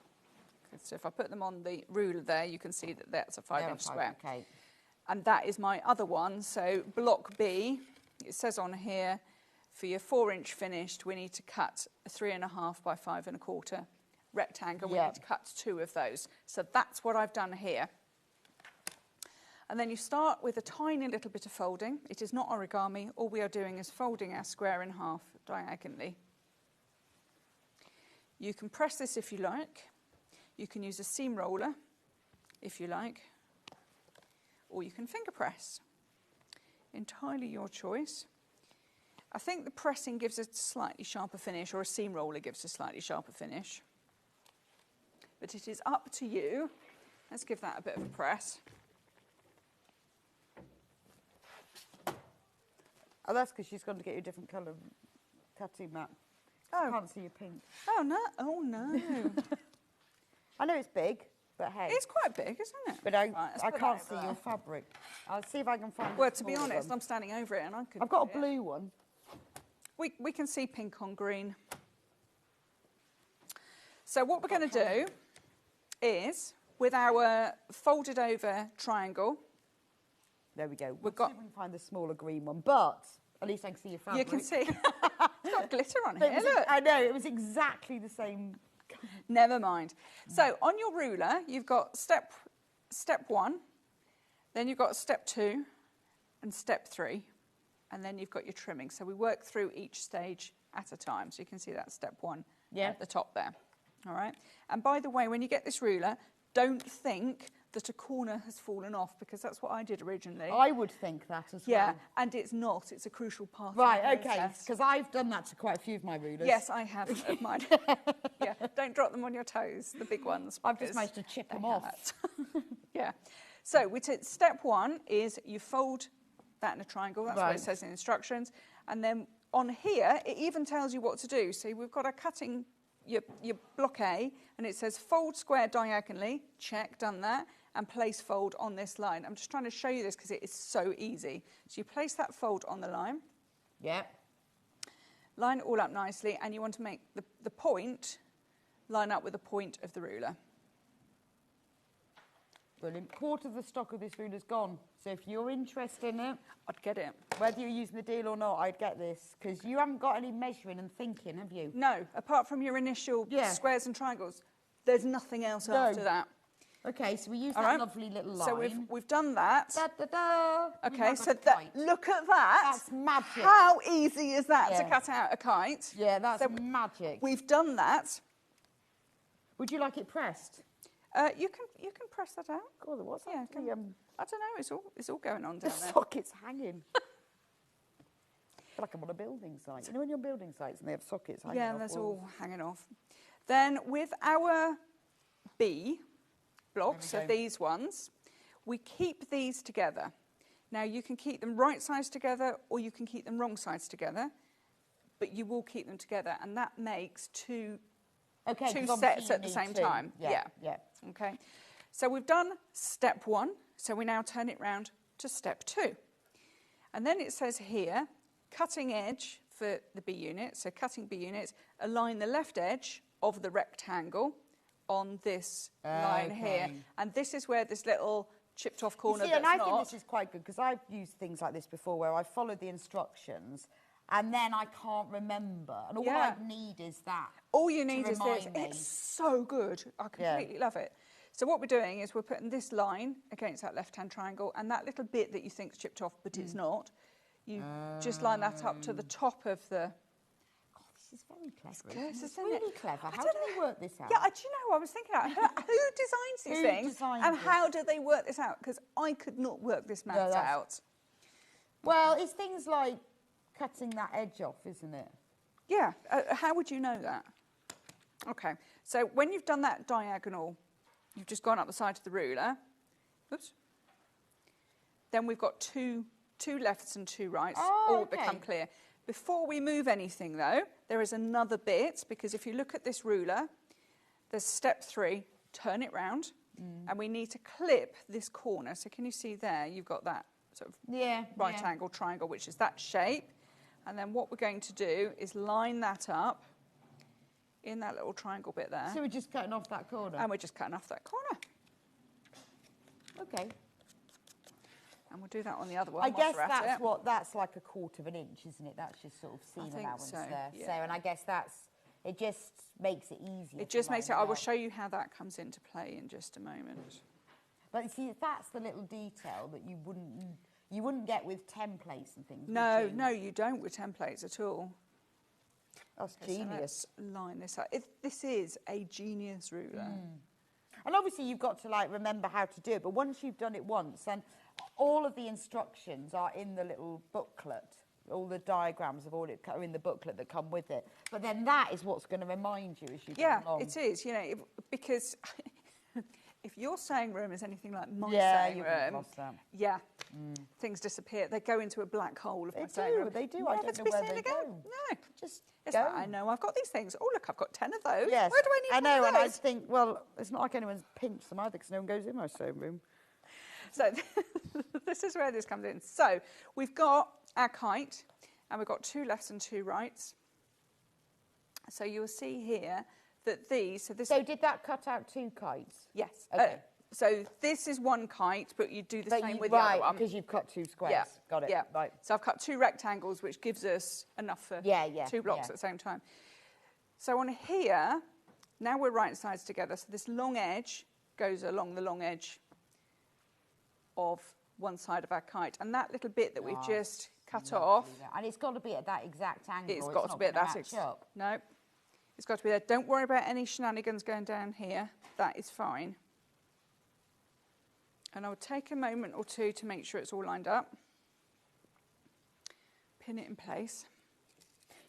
So if I put them on the ruler there, you can see that that's a 5-inch square. Okay. And that is my other one. So block B, it says on here, for your 4-inch finished, we need to cut a 3.5 by 5 1/4 rectangle. We need to cut 2 of those. So that's what I've done here. And then you start with a tiny little bit of folding. It is not origami. All we are doing is folding our square in half diagonally. You can press this if you like. You can use a seam roller if you like. Or you can finger press. Entirely your choice. I think the pressing gives a slightly sharper finish, or a seam roller gives a slightly sharper finish. But it is up to you. Let's give that a bit of a press. Oh, that's because she's gone to get you a different colour cutting mat. Oh. I can't see your pink. Oh, no. Oh, no. I know it's big, but hey. It's quite big, isn't it? But I put can't that see over your there. fabric. I'll see if I can find Well, a to be smaller honest, one. I'm standing over it and I could. I've got a blue one. We can see pink on green. So what we're going to do is, with our folded over triangle. There we go. We've See if we can find the smaller green one, but at least I can see your fabric. You can see. It's got glitter on But here, it was- look. I know, it was exactly the same. Never mind. So on your ruler, you've got step 1, then you've got step 2 and step 3, and then you've got your trimming. So we work through each stage at a time. So you can see that step 1 at the top there. All right. And by the way, when you get this ruler, don't think that a corner has fallen off, because that's what I did originally. I would think that as well. Yeah, and it's not. It's a crucial part of the Right, okay, process. because I've done that to quite a few of my rulers. Yes, I have of mine. Yeah, don't drop them on your toes, the big ones. I've just because managed to chip they them off. hurt. Yeah. So step 1 is you fold that in a triangle. That's what Right. it says in instructions. And then on here, it even tells you what to do. So we've got a cutting, your block A, and it says fold square diagonally. Check, done that. And place fold on this line. I'm just trying to show you this because it is so easy. So you place that fold on the line. Yeah. Line it all up nicely, and you want to make the point line up with the point of the ruler. Brilliant. Quarter of the stock of this ruler's gone. So if you're interested in it, I'd get it. Whether you're using the deal or not, I'd get this. Because you haven't got any measuring and thinking, have you? No, apart from your initial squares and triangles, there's nothing else No. after that. Okay, so we use All that right. lovely little line. So we've done that. Da, da, da. Okay, We've so got a kite. look at that. That's magic. How easy is that to Yeah. cut out a kite? Yeah, that's So magic. We've done that. Would you like it pressed? You can press that out. God, what's Yeah, actually, I don't know. It's all going on the down there. socket's hanging. feel like I'm on a building site. You know when you're on building sites and they have sockets hanging off? Yeah, that's walls? all hanging off. Then with our B blocks, so these ones, we keep these together. Now you can keep them right sides together or you can keep them wrong sides together, but you will keep them together, and that makes two sets at the same time. Yeah. Okay. So we've done step 1, so we now turn it round to step 2. And then it says here, cutting edge for the B unit, so cutting B units, align the left edge of the rectangle on this line here. And this is where this little chipped off corner and I think this is quite good because I've used things like this before where I followed the instructions and then I can't remember. And all I need is that. All you need is this. It's so good. I completely love it. So what we're doing is we're putting this line against that left-hand triangle, and that little bit that you think's chipped off, but it's not, you just line that up to the top of the... This is very clever. It's really clever. How do they work this out? Yeah, do you know, I was thinking about who designs these things and how do they work this out? Because I could not work this maths out. Well, it's things like cutting that edge off, isn't it? Yeah. How would you know that? Okay. So when you've done that diagonal, you've just gone up the side of the ruler. Oops. Then we've got two lefts and 2 rights. All become clear. Before we move anything, though, there is another bit, because if you look at this ruler, there's step 3, turn it round, and we need to clip this corner. So can you see there, you've got that sort of right angle triangle, which is that shape. And then what we're going to do is line that up in that little triangle bit there. So we're just cutting off that corner? And we're just cutting off that corner. Okay. And we'll do that on the other one. I guess that's like 1/4 of an inch, isn't it? That's just sort of seam allowance there. Yeah. So, and I guess it just makes it easier. It just makes it. I will show you how that comes into play in just a moment. But see, that's the little detail that you wouldn't get with templates and things. No, no, you don't with templates at all. That's genius. So let's line this up. This is a genius ruler. And obviously you've got to remember how to do it. But once you've done it once, and all of the instructions are in the little booklet. All the diagrams of all it are in the booklet that come with it. But then that is what's going to remind you as you go along. Yeah, it is. You know, because if your sewing room is anything like my sewing room, things disappear. They go into a black hole of my sewing room. They do. I don't know where they go. No, just go. Like, I know I've got these things. Oh, look, I've got 10 of those. Yes. Where do I need I know, one of and I those? think, well, it's not like anyone's pinched them either because no one goes in my sewing room. So this is where this comes in. So we've got our kite, and we've got 2 lefts and 2 rights. So you'll see here that these... So did that cut out 2 kites? Yes. Okay. So this is 1 kite, but you do the same with the other one. Right, because you've cut 2 squares. Yeah. Got it. Yeah. Right. So I've cut 2 rectangles, which gives us enough for 2 blocks at the same time. So on here, now we're right sides together. So this long edge goes along the long edge of one side of our kite, and that little bit that we've just cut off, and it's got to be at that exact angle. It's got to be at that no, it's got to be there. Don't worry about any shenanigans going down here. That is fine. And I'll take a moment or 2 to make sure it's all lined up. Pin it in place.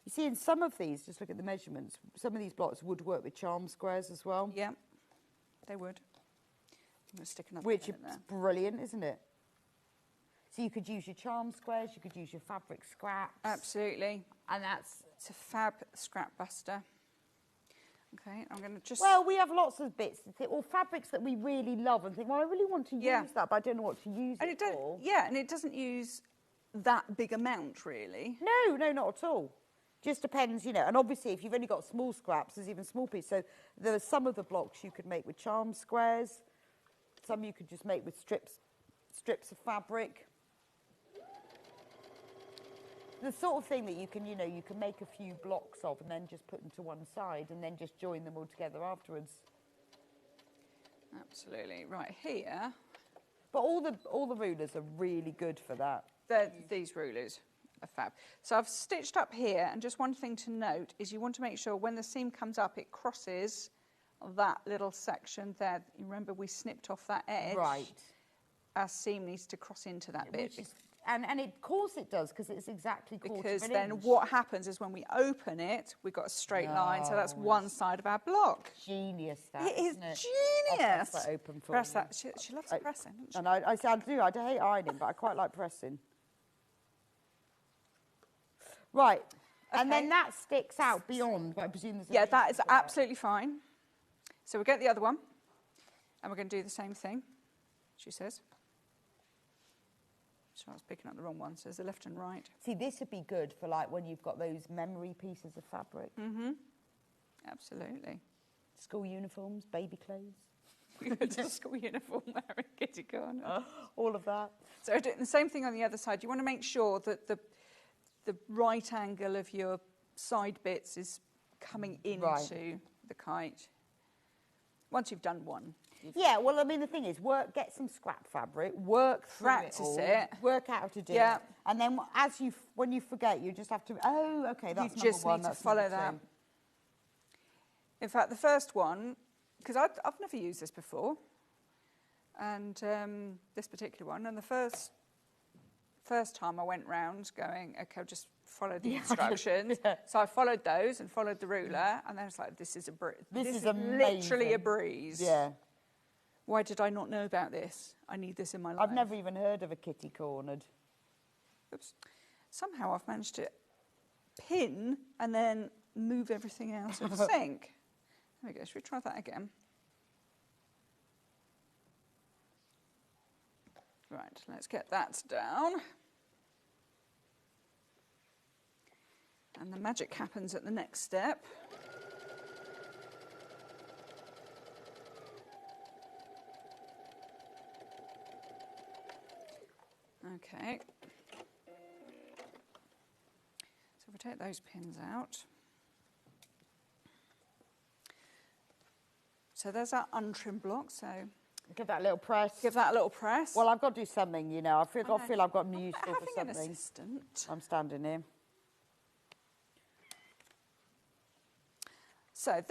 You see, in some of these, just look at the measurements. Some of these blocks would work with charm squares as well. Yeah, they would. I'm going to stick another which is pin in there. Brilliant, isn't it? So you could use your charm squares, you could use your fabric scraps. Absolutely. And it's a fab scrap buster. Okay, I'm going to just... Well, we have lots of bits, or fabrics that we really love and think, well, I really want to use that, but I don't know what to use it for. Yeah, and it doesn't use that big amount, really. No, not at all. Just depends, and obviously if you've only got small scraps, there's even small pieces. So there are some of the blocks you could make with charm squares. Some you could just make with strips of fabric. The sort of thing that you can, you can make a few blocks of and then just put them to one side and then just join them all together afterwards. Absolutely. Right, here. But all the rulers are really good for that. These rulers are fab. So I've stitched up here, and just one thing to note is you want to make sure when the seam comes up, it crosses that little section there. You remember we snipped off that edge? Right. Our seam needs to cross into that bit. And of course it does, because it's exactly quarter Because of an then inch. what happens is when we open it, we've got a straight line, so that's one side of our block. Genius, that, It is isn't it? genius. I'll press that open for Press you. that. She loves pressing, doesn't she? And I do. I hate ironing, but I quite like pressing. Right. And then that sticks out beyond, but I presume there's a Yeah, that is absolutely fine. So we get the other one, and we're going to do the same thing, she says. So I was picking up the wrong one, so there's the left and right. See, this would be good for like when you've got those memory pieces of fabric. Mm-hmm. Absolutely. School uniforms, baby clothes. We go to school uniform wearing kitty corner. All of that. So doing the same thing on the other side. You want to make sure that the right angle of your side bits is coming into the kite. Once you've done one. Yeah, well, I mean, the thing is, get some scrap fabric, work through Practice it, work out how to do it, and then when you forget, you just have to. Oh, okay, that's you just number one. need to That's follow number that. two. In fact, the first one, because I've never used this before, and this particular one, and the first time I went round going, okay, I'll just follow the instructions. So I followed those and followed the ruler, and then it's like, this is a breeze. This is literally a breeze. Yeah. Why did I not know about this? I need this in my life. I've never even heard of a kitty cornered. Oops. Somehow I've managed to pin and then move everything out of sync. There we go. Should we try that again? Right, let's get that down. And the magic happens at the next step. Okay. So if we take those pins out. So there's our untrimmed block, so... Give that a little press. Give that a little press. Well, I've got to do something, you know. I feel I've got useful for having something. an assistant. I'm standing here. So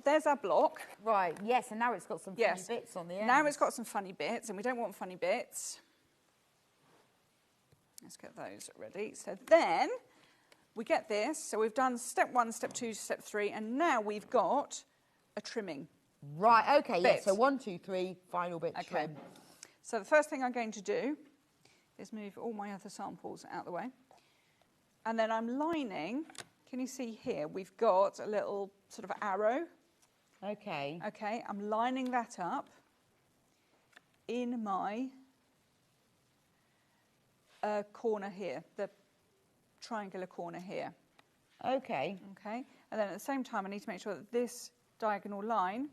there's our block. Right, yes, and now it's got some funny bits on the end. Now it's got some funny bits, and we don't want funny bits. Let's get those ready. So then we get this. So we've done step 1, step 2, step 3, and now we've got a trimming. Right, okay, bit. yeah, so 1, 2, 3, final bit trim. So the first thing I'm going to do is move all my other samples out the way. And then I'm lining, can you see here, we've got a little sort of arrow. Okay. Okay, I'm lining that up in my corner here, the triangular corner here. Okay. Okay, and then at the same time I need to make sure that this diagonal line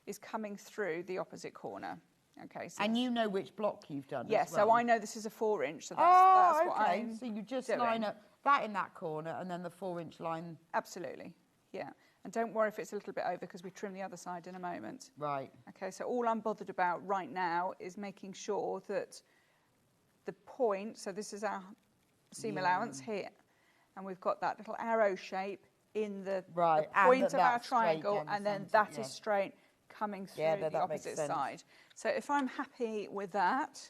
is coming through the opposite corner. Okay, so and you know which block you've done. Yes, as well. so I know this is a 4-inch, so that's what okay. I'm So you just doing. line up that in that corner and then the 4-inch line. Absolutely, yeah. And don't worry if it's a little bit over because we trim the other side in a moment. Right. Okay, so all I'm bothered about right now is making sure that the point, so this is our seam allowance here, and we've got that little arrow shape in the point of our triangle, and then that is straight coming through the opposite side. So if I'm happy with that,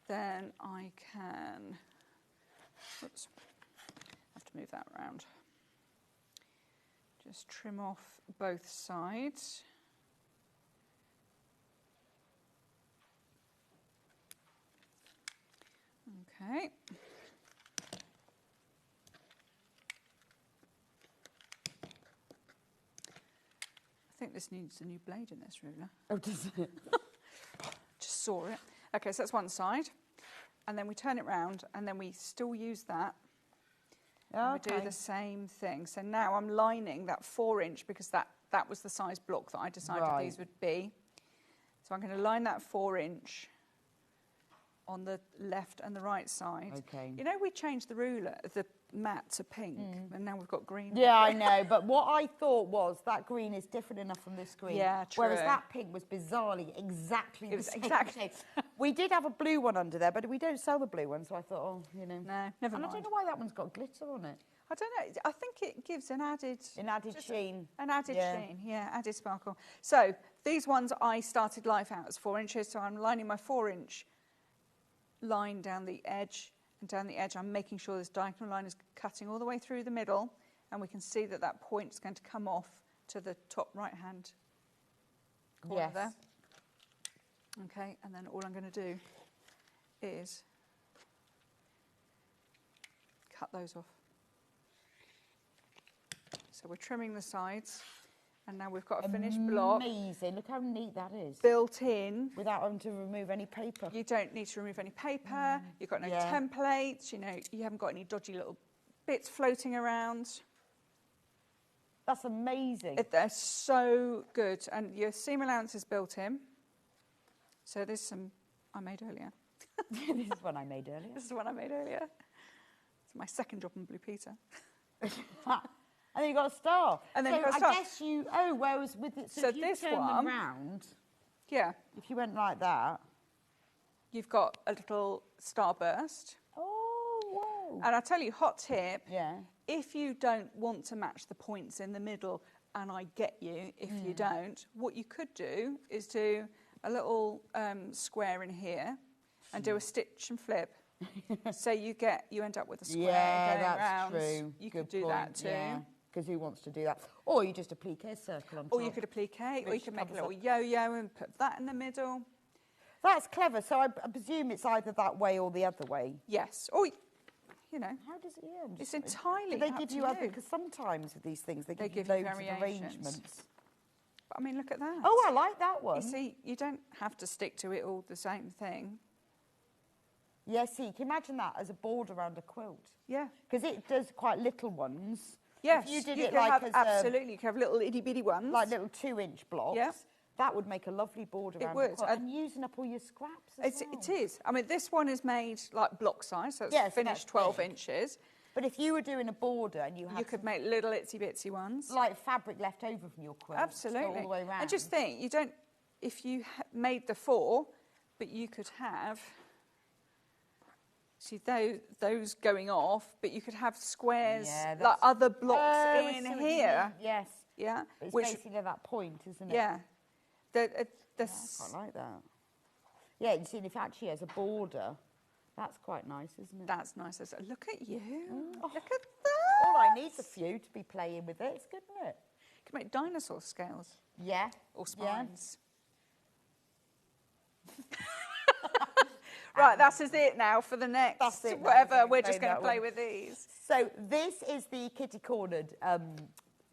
then I can, oops, have to move that around. Just trim off both sides. Okay. I think this needs a new blade in this ruler. Oh, does it? Just saw it. Okay, so that's one side. And then we turn it round and then we still use that. And we do the same thing. So now I'm lining that 4-inch because that was the size block that I decided these would be. So I'm going to line that 4-inch on the left and the right side. Okay. You know, we changed the ruler, the mat to pink, and now we've got green. Yeah, I know, but what I thought was that green is different enough from this green. Yeah, true. Whereas that pink was bizarrely exactly the same exactly. shape. We did have a blue one under there, but we don't sell the blue one, so I thought, oh, you know. No, never mind. And I don't know why that one's got glitter on it. I don't know. I think it gives an added sheen. An added sheen, yeah, added sparkle. So these ones I started life out as 4 inches, so I'm lining my 4-inch line down the edge, and down the edge I'm making sure this diagonal line is cutting all the way through the middle, and we can see that that point is going to come off to the top right hand corner there. Okay, and then all I'm going to do is cut those off. So we're trimming the sides, and now we've got a finished block. Amazing, look how neat that is. Built in. Without having to remove any paper. You don't need to remove any paper, you've got no templates, you know, you haven't got any dodgy little bits floating around. That's amazing. They're so good, and your seam allowance is built in. So there's some I made earlier. This is one I made earlier. This is one I made earlier. It's my second job on Blue Peter. And then you got a star. And then so you got a star. I guess you. Oh, whereas with it, so if you this turn one, them round. Yeah. If you went like that, you've got a little starburst. Oh, whoa! And I tell you, hot tip. Yeah. If you don't want to match the points in the middle, and I get you, if you don't, what you could do is do a little square in here, and do a stitch and flip. So you end up with a square going that's round. True. You Good could do point. that too. Yeah. Because who wants to do that? Or you just applique a circle on top. Or you could applique, or you could make a little yo-yo and put that in the middle. That's clever. So I presume it's either that way or the other way. Yes. Or, you know. How does it end? It's entirely Do they up give to you other? Because sometimes with these things they give you loads of arrangements. But I mean, look at that. Oh, I like that one. You see, you don't have to stick to it all the same thing. Yeah, see, you can imagine that as a border around a quilt. Yeah. Because it does quite little ones. Yes, if you did you it could like have, as absolutely. You could have little itty-bitty ones. like little 2-inch blocks. Yeah. That would make a lovely border It around would. the quilt. And using up all your scraps as well. It is. I mean, this one is made like block size, so it's Yes, finished that's 12 big. inches. But if you were doing a border and you had You could make little itsy-bitsy ones. like fabric left over from your quilt. Absolutely. All the way around. And just think, you don't, if you made the 4, but you could have, see those going off, but you could have squares, like other blocks in here. Yes. Yeah. But it's basically that point, isn't it? Yeah. I quite like that. Yeah, you see, if it actually has a border, that's quite nice, isn't it? That's nice. Look at you. Look at that. All I need's a few to be playing with it. It's good, isn't it? You can make dinosaur scales. Yeah. Or spines. Right, that's it now for the next whatever. We're just going to play with these. So this is the kitty cornered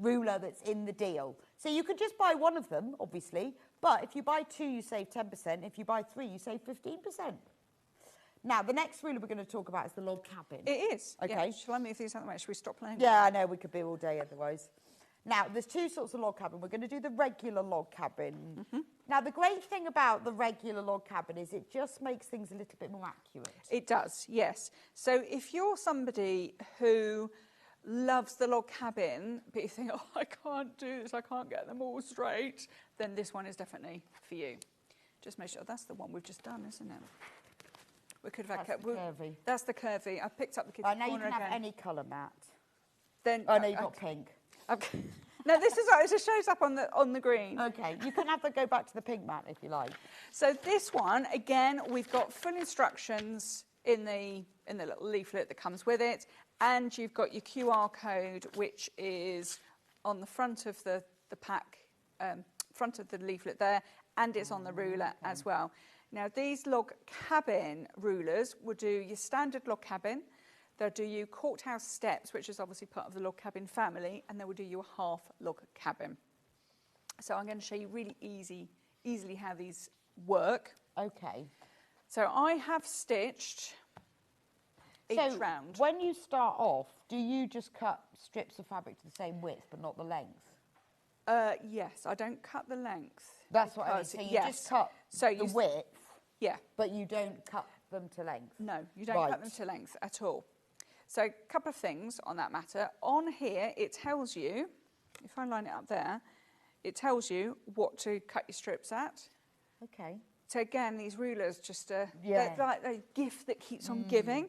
ruler that's in the deal. So you could just buy one of them, obviously, but if you buy 2, you save 10%. If you buy 3, you save 15%. Now, the next ruler we're going to talk about is the log cabin. It is. Okay. Yeah. Shall I move these out of the way? Should we stop playing? Yeah, I know, we could be all day otherwise. Now, there's 2 sorts of log cabin. We're going to do the regular log cabin. Now, the great thing about the regular log cabin is it just makes things a little bit more accurate. It does, yes. So if you're somebody who loves the log cabin, but you think, oh, I can't do this, I can't get them all straight, then this one is definitely for you. Just make sure that's the one we've just done, isn't it? We could have That's the curvy. That's the curvy. I picked up the kitty Now you corner can have again. any colour, Matt. Then oh, no, you've got pink. Okay. No, this is it just shows up on the green. Okay, you can have to go back to the pink, Matt, if you like. So this one, again, we've got full instructions in the little leaflet that comes with it, and you've got your QR code, which is on the front of the pack, front of the leaflet there, and it's on the ruler as well. Now, these log cabin rulers will do your standard log cabin. They'll do you courthouse steps, which is obviously part of the log cabin family, and they will do you a half log cabin. So I'm going to show you really easily how these work. Okay. So I have stitched each round. When you start off, do you just cut strips of fabric to the same width, but not the length? Yes, I don't cut the length. That's what I mean. So you just cut the width, but you don't cut them to length. No, you don't cut them to length at all. So a couple of things on that matter. On here, it tells you, if I line it up there, it tells you what to cut your strips at. Okay. So again, these rulers just they're like a gift that keeps on giving.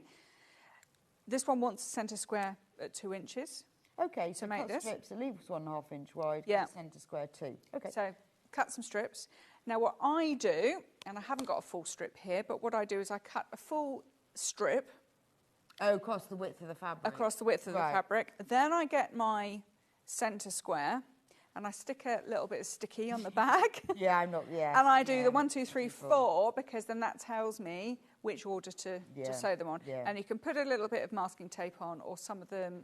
This one wants a centre square at 2 inches. Okay, so make cut this. strips, it leaves 1.5 inch wide, Yeah. centre square 2. Okay. So cut some strips. Now what I do, and I haven't got a full strip here, but what I do is I cut a full strip. Oh, across the width of the fabric. Across the width of the fabric. Then I get my centre square and I stick a little bit of sticky on the back. And I do the 1, 2, 3, 4, because then that tells me which order to sew them on. And you can put a little bit of masking tape on, or some of them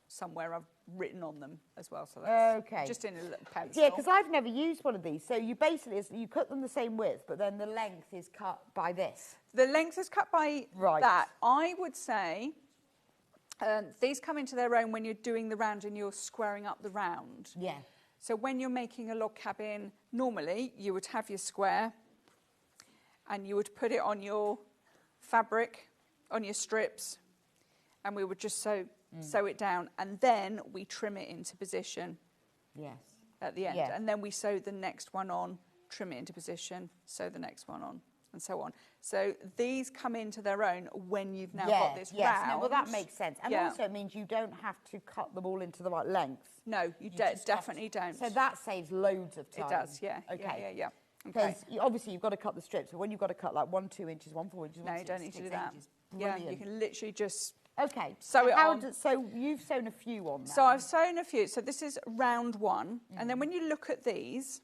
somewhere I've written on them as well. So that's just in a little pencil. Yeah, because I've never used one of these. So you basically, you cut them the same width, but then the length is cut by this. The length is cut by that. I would say these come into their own when you're doing the round and you're squaring up the round. Yeah. So when you're making a log cabin, normally you would have your square and you would put it on your fabric, on your strips, and we would just sew it down, and then we trim it into position. Yes. At the end. Yeah. And then we sew the next one on, trim it into position, sew the next one on, and so on. So these come into their own when you've now got this round. No, well, that makes sense. And also it means you don't have to cut them all into the right length. No, you definitely don't. So that saves loads of time. It does, yeah. Okay. Yeah. Because obviously you've got to cut the strips, but when you've got to cut like 1, 2 inches, 1, 4 inches, no, you don't need to do that. Brilliant. Yeah, you can literally just sew it on. So you've sewn a few on now. So I've sewn a few. So this is round 1. And then when you look at these,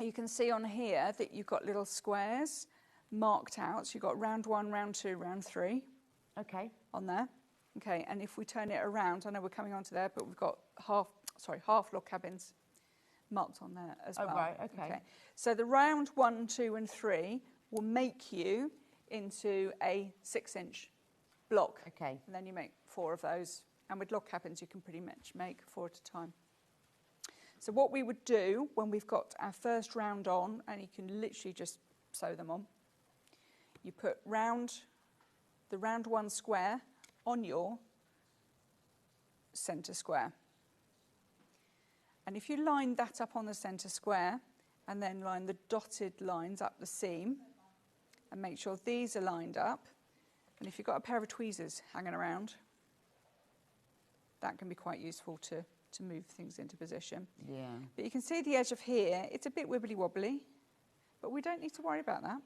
you can see on here that you've got little squares marked out. So you've got round 1, round 2, round 3. Okay. On there. Okay, and if we turn it around, I know we're coming onto there, but we've got half log cabins marked on there as well. Oh, right, okay. So the round 1, 2 and 3 will make you into a 6-inch block. Okay. And then you make 4 of those. And with log cabins, you can pretty much make 4 at a time. So what we would do when we've got our first round on, and you can literally just sew them on, you put the round 1 square on your centre square. And if you line that up on the centre square and then line the dotted lines up the seam and make sure these are lined up, and if you've got a pair of tweezers hanging around, that can be quite useful to move things into position. Yeah. But you can see the edge of here, it's a bit wibbly wobbly, but we don't need to worry about that.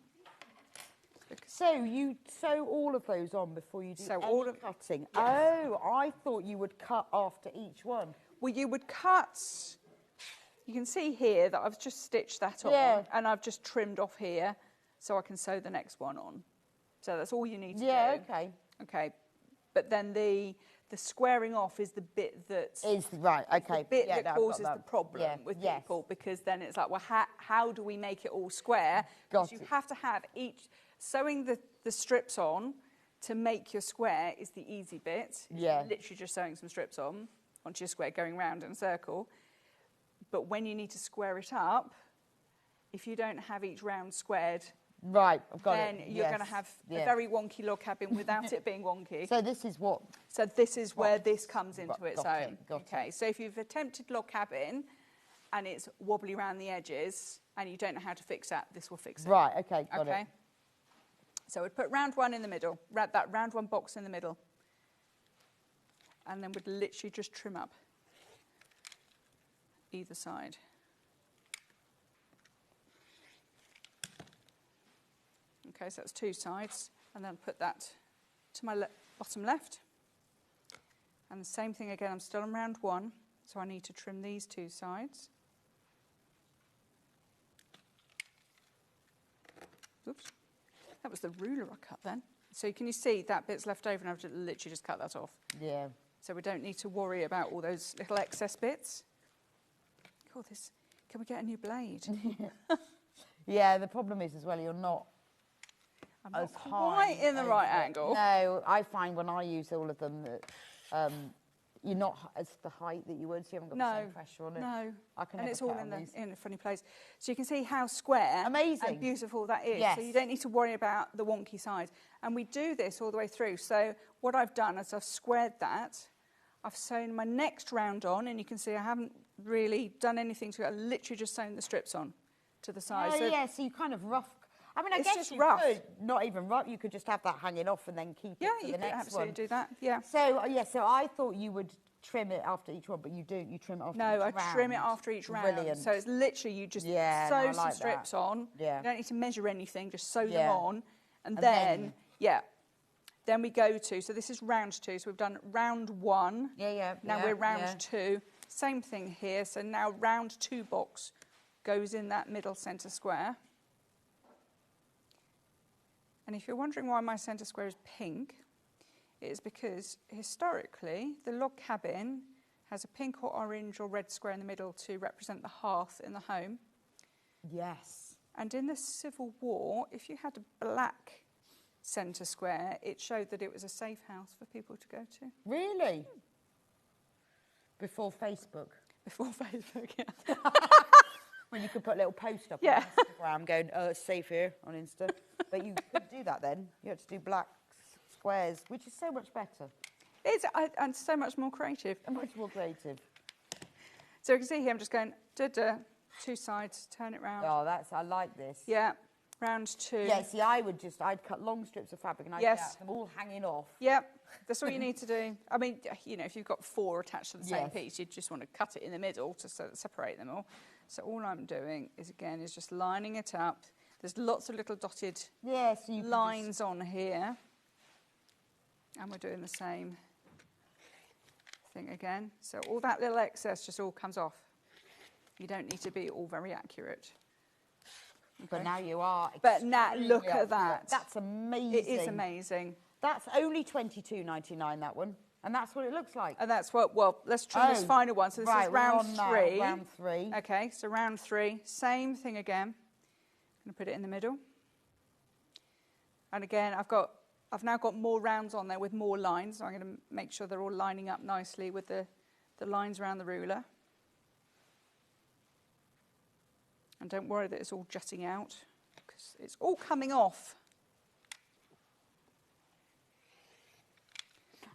So you sew all of those on before you do any cutting? Yes. Oh, I thought you would cut after each one. Well, you would cut, you can see here that I've just stitched that on and I've just trimmed off here so I can sew the next one on. So that's all you need to do. Yeah, okay. Okay, but then the squaring off is the bit that... Is, right, okay. The bit that causes the problem with people, because then it's like, well, how do we make it all square? Because you have to have sewing the strips on to make your square is the easy bit. Yeah. Literally just sewing some strips on onto your square, going round in a circle. But when you need to square it up, if you don't have each round squared, right, I've got then you're going to have a very wonky log cabin without it being wonky. So this is what? So this is where this comes into its own. Got it. So if you've attempted log cabin and it's wobbly around the edges and you don't know how to fix that, this will fix it. Right, okay, got it. So we'd put round 1 in the middle, that round 1 box in the middle. And then we'd literally just trim up either side. Okay, so that's 2 sides. And then put that to my bottom left. And the same thing again, I'm still on round 1, so I need to trim these 2 sides. Oops. That was the ruler I cut then. So can you see that bit's left over and I've literally just cut that off. Yeah. So we don't need to worry about all those little excess bits. God, can we get a new blade? Yeah, the problem is as well, you're not as quite in the right angle. No, I find when I use all of them that you're not as the height that you would, so you haven't got the same pressure on it. No, I can and it's all in a funny place. So you can see how square and beautiful that is. Yes. So you don't need to worry about the wonky sides. And we do this all the way through. So what I've done is I've squared that. I've sewn my next round on, and you can see I haven't really done anything to it. I've literally just sewn the strips on to the side. Oh, yeah, so you kind of rough. I mean, I It's guess just you rough. could, not even rough, you could just have that hanging off and then keep it for the next one. Yeah, you could absolutely do that, yeah. So, so I thought you would trim it after each one, but you don't. You trim it after no, each round. I trim it after each round. Brilliant. So it's literally you just Yeah, sew no, I some like strips that. on. Yeah. You don't need to measure anything, just sew them Yeah. on. And And then, yeah, then we go to, so this is round 2. So we've done round 1. Yeah. Now we're round 2. Same thing here. So now round 2 box goes in that middle centre square. And if you're wondering why my centre square is pink, it is because historically the log cabin has a pink or orange or red square in the middle to represent the hearth in the home. Yes. And in the Civil War, if you had a black centre square, it showed that it was a safe house for people to go to. Really? Before Facebook? Before Facebook, yeah. When you could put a little post up Yeah. on Instagram going, it's safe here on Insta. But you couldn't do that then. You had to do black squares, which is so much better. It's and so much more creative. And much more creative. So you can see here, I'm just going, 2 sides, turn it round. Oh, I like this. Yeah, round 2. Yeah, see, I'd cut long strips of fabric and I'd get them all hanging off. Yep, that's all you need to do. I mean, you know, if you've got 4 attached to the same Yes. piece, you just want to cut it in the middle to separate them all. So all I'm doing is just lining it up. There's lots of little dotted lines on here. And we're doing the same thing again. So all that little excess just all comes off. You don't need to be all very accurate. Okay. But now you are. But now, look at that. That's amazing. It is amazing. That's only $22.99, that one. And that's what it looks like. And that's what, well, let's trim this final one. So this is round 3. Round 3. Okay, so round 3, same thing again. I'm going to put it in the middle. And again, I've now got more rounds on there with more lines. So I'm going to make sure they're all lining up nicely with the lines around the ruler. And don't worry that it's all jutting out, because it's all coming off.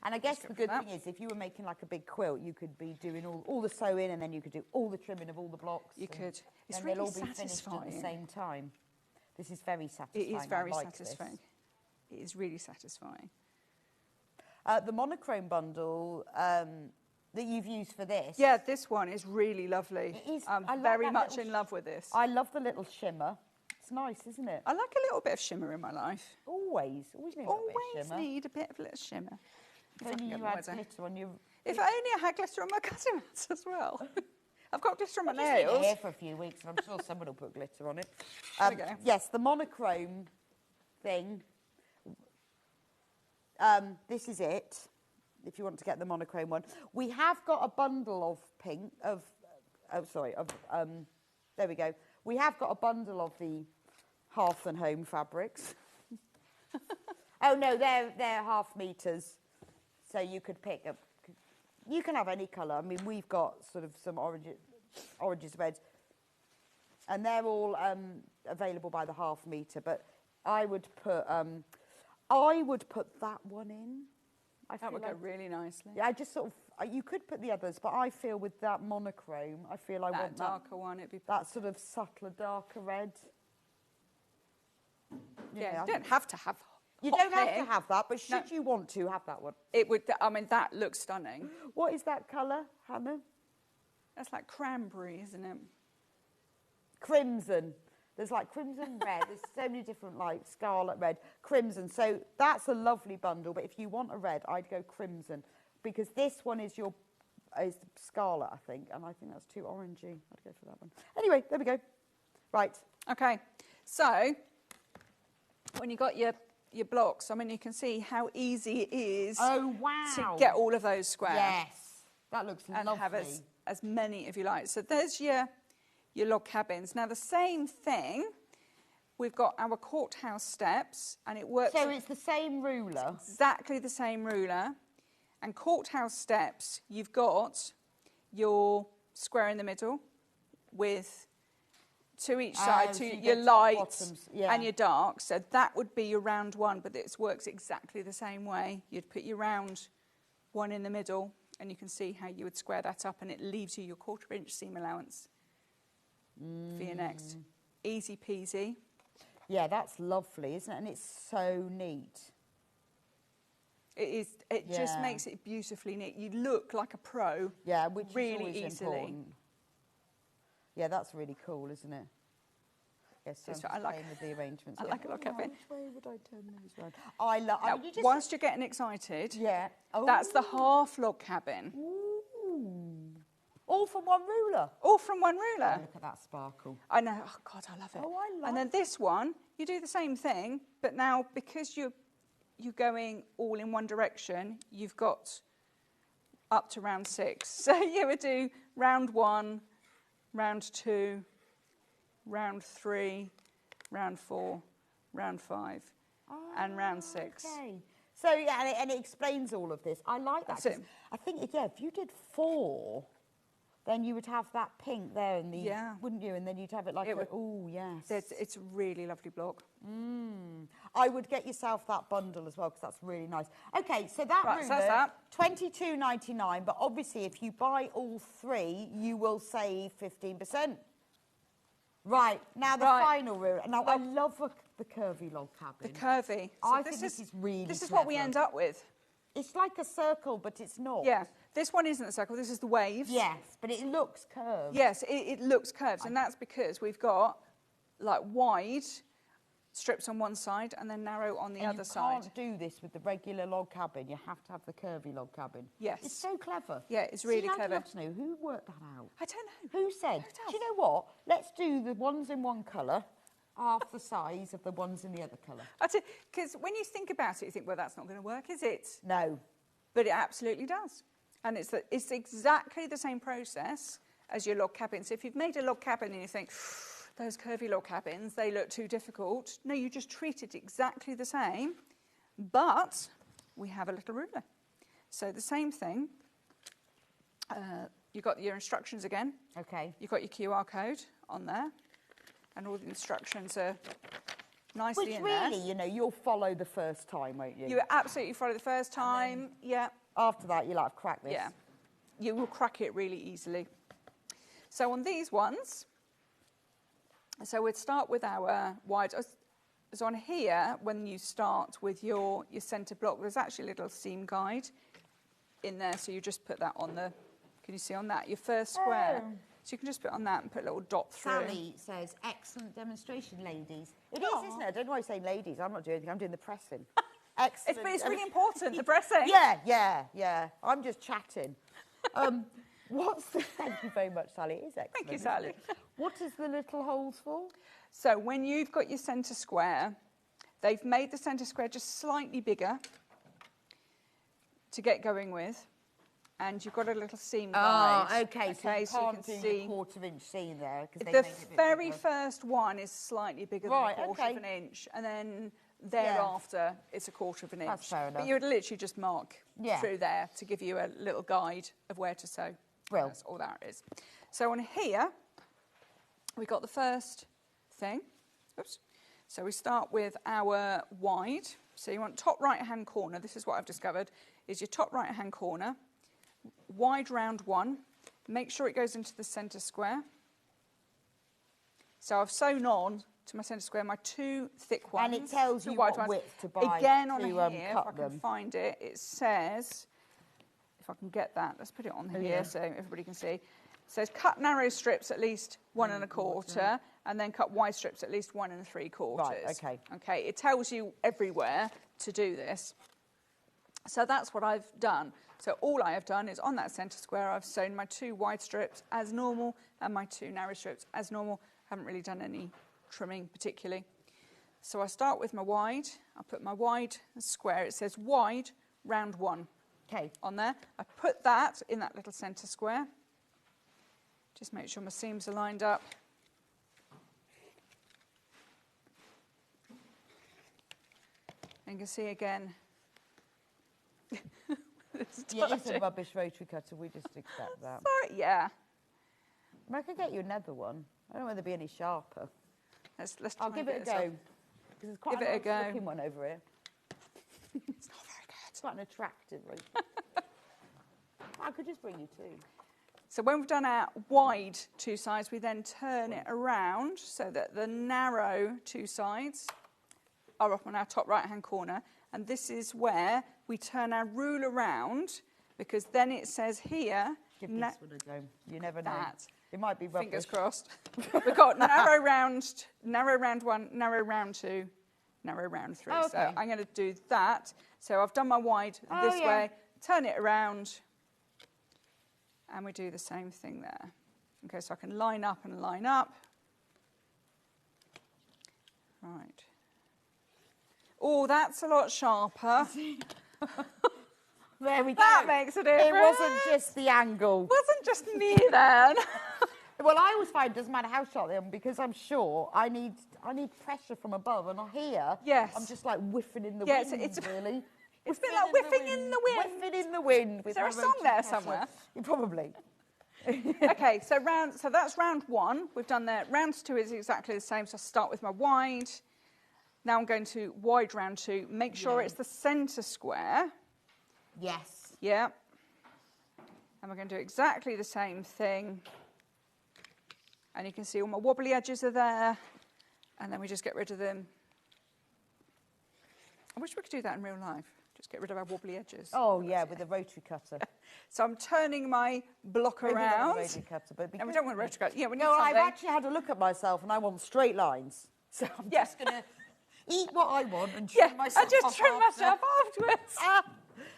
And I guess the good thing is, if you were making like a big quilt, you could be doing all the sewing, and then you could do all the trimming of all the blocks. You could. It's and really they'll all be finished at satisfying. the same time. This is very satisfying. It is very I like satisfying. This. It is really satisfying. The monochrome bundle that you've used for this. Yeah, this one is really lovely. It is. I'm very much in love with this. I love the little shimmer. It's nice, isn't it? I like a little bit of shimmer in my life. Always need a little bit of shimmer. Need a bit of little shimmer. If only you had glitter on your... If only I had glitter on my cutting mats as well. I've got glitter on my I'll just leave nails. it here for a few weeks, and I'm sure someone will put glitter on it. There we go. Yes, the monochrome thing. This is it. If you want to get the monochrome one, we have got a bundle of pink there we go. We have got a bundle of the hearth and home fabrics. Oh no, they're half meters, so you could pick up. You can have any colour. I mean, we've got sort of some oranges, reds, and they're all available by the half metre. But I would put that one in. That would go really nicely. Yeah, I just sort of. You could put the others, but I feel with that monochrome, I feel I want that darker one. It'd be that sort of subtler, darker red. Yeah, you don't have to have. You don't have to have that, but should you want to have that one? It would. I mean, that looks stunning. What is that colour, Hannah? That's like cranberry, isn't it? Crimson. There's like crimson red. There's so many different, like scarlet red, crimson. So that's a lovely bundle. But if you want a red, I'd go crimson, because this one is scarlet, I think, and I think that's too orangey. I'd go for that one. Anyway, there we go. Right. Okay. So when you got your blocks, I mean, you can see how easy it is. Oh wow! To get all of those squares. Yes, that looks and lovely. have as many if you like. So there's your log cabins. Now the same thing, we've got our courthouse steps, and it works. So it's the same ruler. It's exactly the same ruler. And courthouse steps, you've got your square in the middle with to each side, so your light yeah. and your dark. So that would be your round one, but this works exactly the same way. You'd put your round one in the middle, and you can see how you would square that up, and it leaves you your 1/4 inch seam allowance for your next. Easy peasy. Yeah, that's lovely, isn't it? And it's so neat. It just makes it beautifully neat. You look like a pro. Yeah, which really is always easily. important. Yeah, that's really cool, isn't it? Yes, so I'm just playing with the arrangements. I like a log cabin. Which way would I turn these around? I love. Now, whilst you're getting excited, that's the half log cabin. Ooh. All from one ruler. All from one ruler. Oh, look at that sparkle. I know. Oh God, I love it. Oh, I love. And then this one, you do the same thing, but now because you're going all in one direction, you've got up to round 6. So you would do round 1, round 2, round 3, round 4, round 5, and round 6. Okay. So yeah, and it explains all of this. I like that. That's it. I think if you did 4, then you would have that pink there in the, wouldn't you? And then you'd have it like it's a really lovely block. I would get yourself that bundle as well because that's really nice. Okay, so that Right, ruler, so that's that. $22.99, but obviously if you buy all 3, you will save 15%. Right, now the final ruler. Now I love the curvy log cabin. The curvy. So I think this is really This is what we clever. end up with. It's like a circle, but it's not. Yeah, this one isn't a circle, this is the waves. Yes, but it looks curved. Yes, it looks curved, and that's because we've got like wide strips on one side and then narrow on the other side. You can't do this with the regular log cabin. You have to have the curvy log cabin. Yes. It's so clever. Yeah, it's really I'd clever. love to know who worked that out. I don't know. Who said, do you know what? Let's do the ones in one colour, half the size of the ones in the other colour. Because when you think about it, you think, well, that's not going to work, is it? No. But it absolutely does. And it's exactly the same process as your log cabin. So if you've made a log cabin and you think, those curvy log cabins, they look too difficult. No, you just treat it exactly the same, but we have a little ruler. So the same thing. You've got your instructions again. Okay. You've got your QR code on there, and all the instructions are nicely in there. Which really, you know, you'll follow the first time, won't you? You absolutely follow the first time, yeah. After that, you'll have to crack this. Yeah, you will crack it really easily. So on these ones, so we'd start with our wide. So on here, when you start with your centre block, there's actually a little seam guide in there. So you just put that on the, can you see on that, your first square? Oh. So you can just put it on that and put a little dot through. Sally says, excellent demonstration, ladies. It is, isn't it? I don't know why I say ladies. I'm not doing anything. I'm doing the pressing. Excellent. It's really important, the pressing. Yeah. I'm just chatting. Thank you very much, Sally. It is excellent. Thank you, Sally. What is the little holes for? So when you've got your centre square, they've made the centre square just slightly bigger to get going with. And you've got a little seam guide. Oh, okay. So you can't can do see a 1/4 inch seam there. The very first one is slightly bigger than a 1/4 inch. And then thereafter, it's a 1/4 inch. That's fair enough. But you would literally just mark through there to give you a little guide of where to sew. Well, that's all that is. So on here, we've got the first thing. Oops. So we start with our wide. So you want top right-hand corner. This is what I've discovered, is your top right-hand corner. Wide round 1. Make sure it goes into the centre square. So I've sewn on to my centre square my 2 thick ones. And it tells you wide what ones. width to buy Again on to, here, if I cut can them. find it, it says, if I can get that, let's put it on here so everybody can see. It says cut narrow strips at least 1 1/4, and then cut wide strips at least 1 3/4. Right, okay. Okay, it tells you everywhere to do this. So that's what I've done. So all I have done is on that centre square, I've sewn my 2 wide strips as normal and my 2 narrow strips as normal. Haven't really done any trimming particularly. So I start with my wide. I put my wide square. It says wide round 1. Okay. On there. I put that in that little centre square. Just make sure my seams are lined up. And you can see again. It's a rubbish rotary cutter. We just accept that. Sorry, yeah. I could get you another one. I don't know whether they'll be any sharper. I'll give it a go. There's quite Give a it a nice go. looking one over here. It's not very good. It's quite an attractive one. I could just bring you 2. So when we've done our wide 2 sides, we then turn it around so that the narrow 2 sides are up on our top right-hand corner. And this is where we turn our ruler round, because then it says here... Give this one a go. You never know. That. It might be rubbish. Fingers crossed. We've got narrow round 1, narrow round 2, narrow round 3. Okay. So I'm going to do that. So I've done my wide this way, turn it around, and we do the same thing there. Okay, so I can line up and line up. Right. Oh, that's a lot sharper. There we go. That makes a difference. It wasn't just the angle. It wasn't just me then. Well, I always find it doesn't matter how sharp they are, because I'm sure I need pressure from above, and here, yes, I'm just like whiffing in the wind, it's really. It's a bit like whiffing in the wind. Whiffing in the wind. Is there a song there somewhere? Probably. Okay, so that's round 1. We've done that. Round 2 is exactly the same. So I start with my wide. Now I'm going to wide round 2. Make sure it's the centre square. Yes. Yeah. And we're going to do exactly the same thing. And you can see all my wobbly edges are there. And then we just get rid of them. I wish we could do that in real life. Just get rid of our wobbly edges. Oh, yeah, with a rotary cutter. So I'm turning my block around. Rotary cutter, but no, we don't want a rotary cutter. Yeah, we need no, something. I've actually had a look at myself, and I want straight lines. So I'm just going to eat what I want and trim myself I just trim myself afterwards.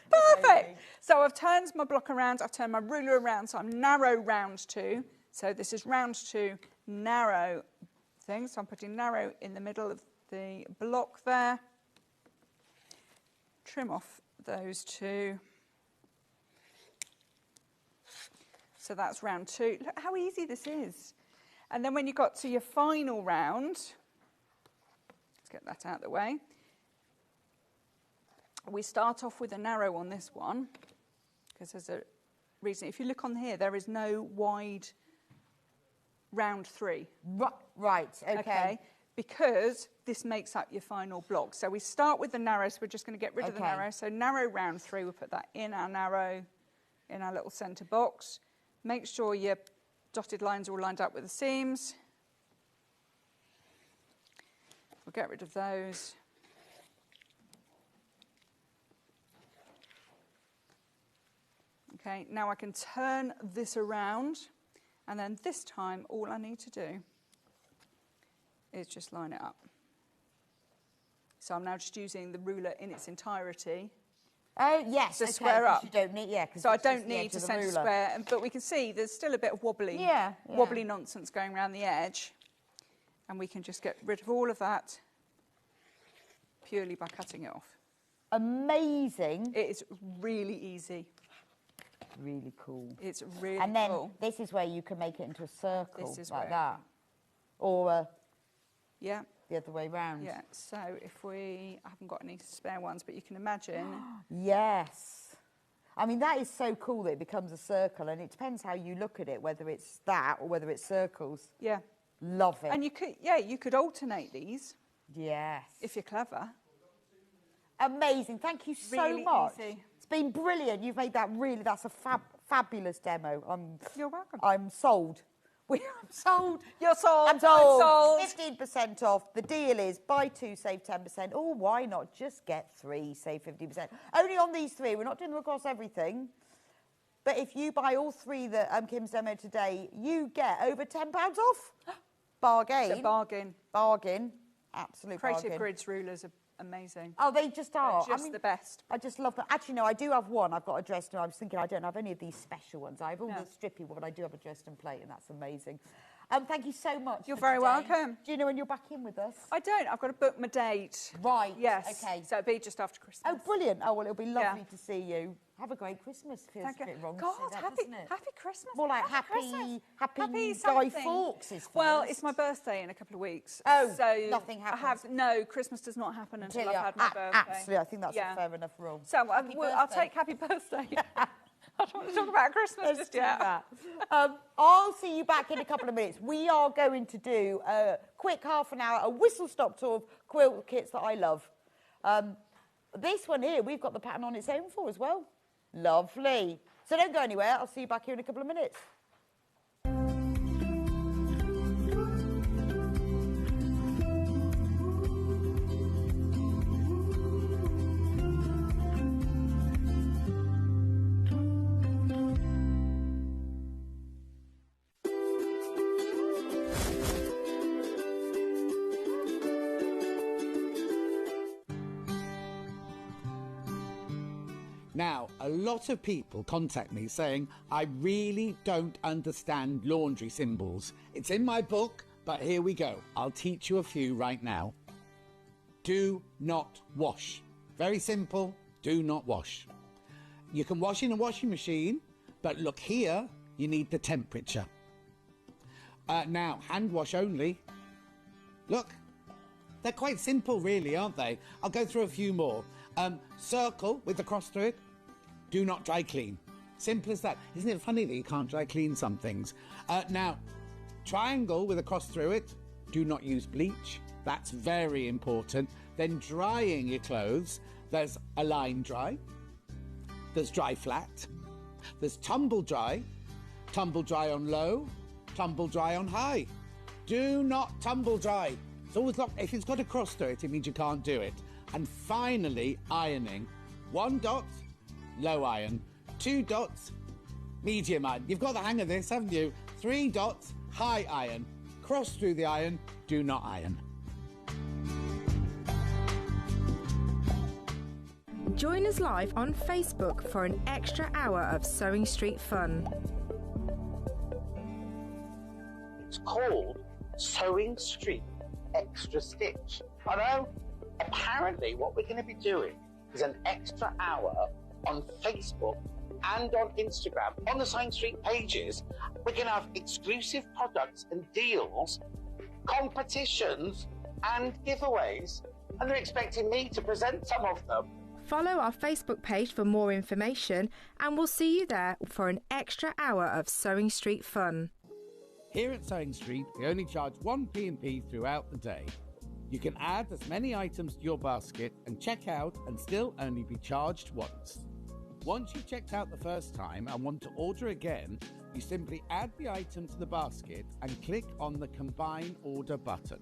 Perfect. So I've turned my block around. I've turned my ruler around. So I'm narrow round 2. So this is round 2, narrow thing. So I'm putting narrow in the middle of the block there. Trim off those 2. So that's round 2. Look how easy this is. And then when you got to your final round, let's get that out of the way. We start off with a narrow on this one, because there's a reason. If you look on here, there is no wide round 3. Right, okay. Because this makes up your final block. So we start with the narrow, so we're just going to get rid of the narrow. So narrow round 3, we'll put that in our narrow, in our little centre box. Make sure your dotted lines are all lined up with the seams. We'll get rid of those. Okay, now I can turn this around, and then this time all I need to do is just line it up. So I'm now just using the ruler in its entirety. Oh, yes, to square up. You don't need, so I don't need to centre square, but we can see there's still a bit of wobbly, wobbly nonsense going around the edge, and we can just get rid of all of that purely by cutting it off. Amazing. It is really easy. Really cool. It's really and then cool. This is where you can make it into a circle, this is like where that. Or yeah, the other way round. Yeah, so if I haven't got any spare ones, but you can imagine. Yes. I mean, that is so cool that it becomes a circle, and it depends how you look at it, whether it's that or whether it's circles. Yeah. Love it. And you could alternate these. Yes. If you're clever. Amazing. Thank you so really much. Easy. It's been brilliant. You've made that really, that's a fabulous demo. You're welcome. I'm sold. I'm sold. You're sold. I'm sold. I'm sold. 15% off. The deal is buy 2, save 10%. Or why not just get 3, save 50%? Only on these 3. We're not doing them across everything. But if you buy all 3 that Kim's demoed today, you get over £10 off. Bargain. It's a bargain. Bargain. Absolute Creative bargain. Grids rulers are amazing. Oh, they just are. They're just the best. I just love them. Actually, no, I do have one. I've got a Dresden. I was thinking I don't have any of these special ones. I have all the strippy one, but I do have a Dresden plate, and that's amazing. Thank you so much. You're very welcome. Do you know when you're back in with us? I don't. I've got to book my date. Right. Yes. Okay. So it'll be just after Christmas. Oh, brilliant. Oh, well, it'll be lovely to see you. Have a great Christmas. Feels a bit wrong God, to say that, happy Christmas. More like happy Guy Fawkes is first. Well, it's my birthday in a couple of weeks. Oh, so nothing happens. No, Christmas does not happen until I've had my birthday. Absolutely. I think that's a fair enough rule. So I'll take happy birthday. I don't want to talk about Christmas just yet. I'll see you back in a couple of minutes. We are going to do a quick half an hour, a whistle-stop tour of quilt kits that I love. This one here, we've got the pattern on its own for as well. Lovely. So don't go anywhere. I'll see you back here in a couple of minutes. Now, a lot of people contact me saying, I really don't understand laundry symbols. It's in my book, but here we go. I'll teach you a few right now. Do not wash. Very simple, do not wash. You can wash in a washing machine, but look here, you need the temperature. Now, hand wash only. Look, they're quite simple really, aren't they? I'll go through a few more. Circle with the cross through it. Do not dry clean. Simple as that. Isn't it funny that you can't dry clean some things? Now, triangle with a cross through it. Do not use bleach. That's very important. Then drying your clothes. There's a line dry. There's dry flat. There's tumble dry on low, tumble dry on high. Do not tumble dry. It's always locked. If it's got a cross through it, it means you can't do it. And finally, ironing. 1 dot, low iron. 2 dots, medium iron. You've got the hang of this, haven't you? 3 dots, high iron. Cross through the iron, do not iron. Join us live on Facebook for an extra hour of Sewing Street fun. It's called Sewing Street Extra Stitch. I know. Apparently, what we're going to be doing is an extra hour on Facebook and on Instagram. On the Sewing Street pages, we're going to have exclusive products and deals, competitions and giveaways. And they're expecting me to present some of them. Follow our Facebook page for more information, and we'll see you there for an extra hour of Sewing Street fun. Here at Sewing Street, we only charge 1 P&P throughout the day. You can add as many items to your basket and check out and still only be charged once. Once you've checked out the first time and want to order again, you simply add the item to the basket and click on the Combine Order button.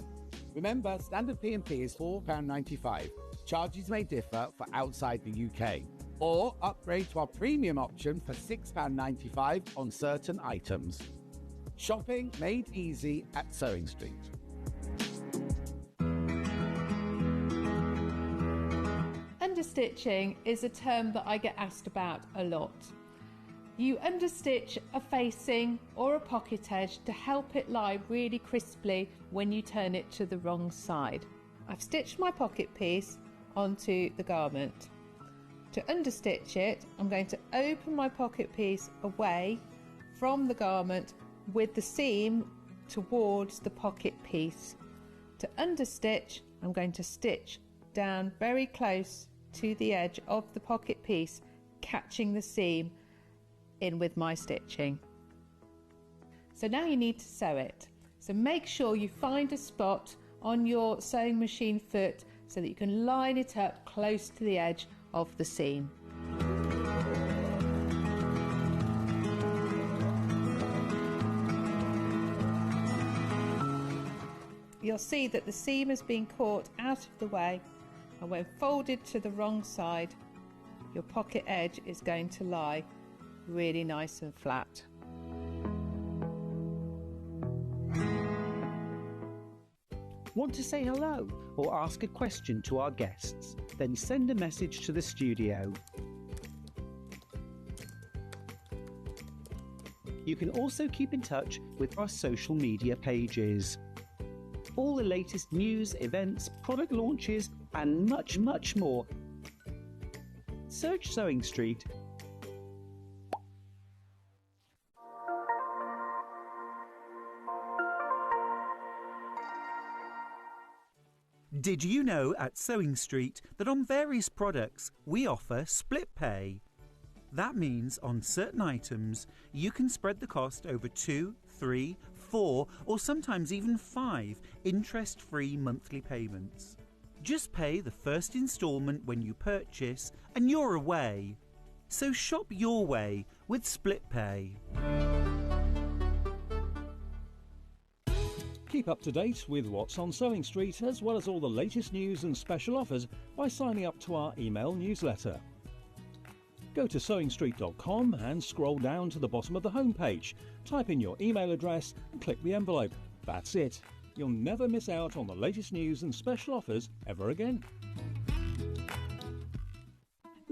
Remember, standard P&P is £4.95. Charges may differ for outside the UK. Or upgrade to our premium option for £6.95 on certain items. Shopping made easy at Sewing Street. Understitching is a term that I get asked about a lot. You understitch a facing or a pocket edge to help it lie really crisply when you turn it to the wrong side. I've stitched my pocket piece onto the garment. To understitch it, I'm going to open my pocket piece away from the garment with the seam towards the pocket piece. To understitch, I'm going to stitch down very close to the edge of the pocket piece, catching the seam in with my stitching. So now you need to sew it. So make sure you find a spot on your sewing machine foot so that you can line it up close to the edge of the seam. You'll see that the seam has been caught out of the way, and when folded to the wrong side, your pocket edge is going to lie really nice and flat. Want to say hello or ask a question to our guests? Then send a message to the studio. You can also keep in touch with our social media pages. All the latest news, events, product launches and much, much more. Search Sewing Street. Did you know at Sewing Street that on various products we offer split pay? That means on certain items you can spread the cost over 2, 3, 4 or sometimes even 5 interest-free monthly payments. Just pay the first instalment when you purchase and you're away. So shop your way with split pay. Keep up to date with what's on Sewing Street, as well as all the latest news and special offers by signing up to our email newsletter. Go to sewingstreet.com and scroll down to the bottom of the homepage. Type in your email address and click the envelope. That's it. You'll never miss out on the latest news and special offers ever again.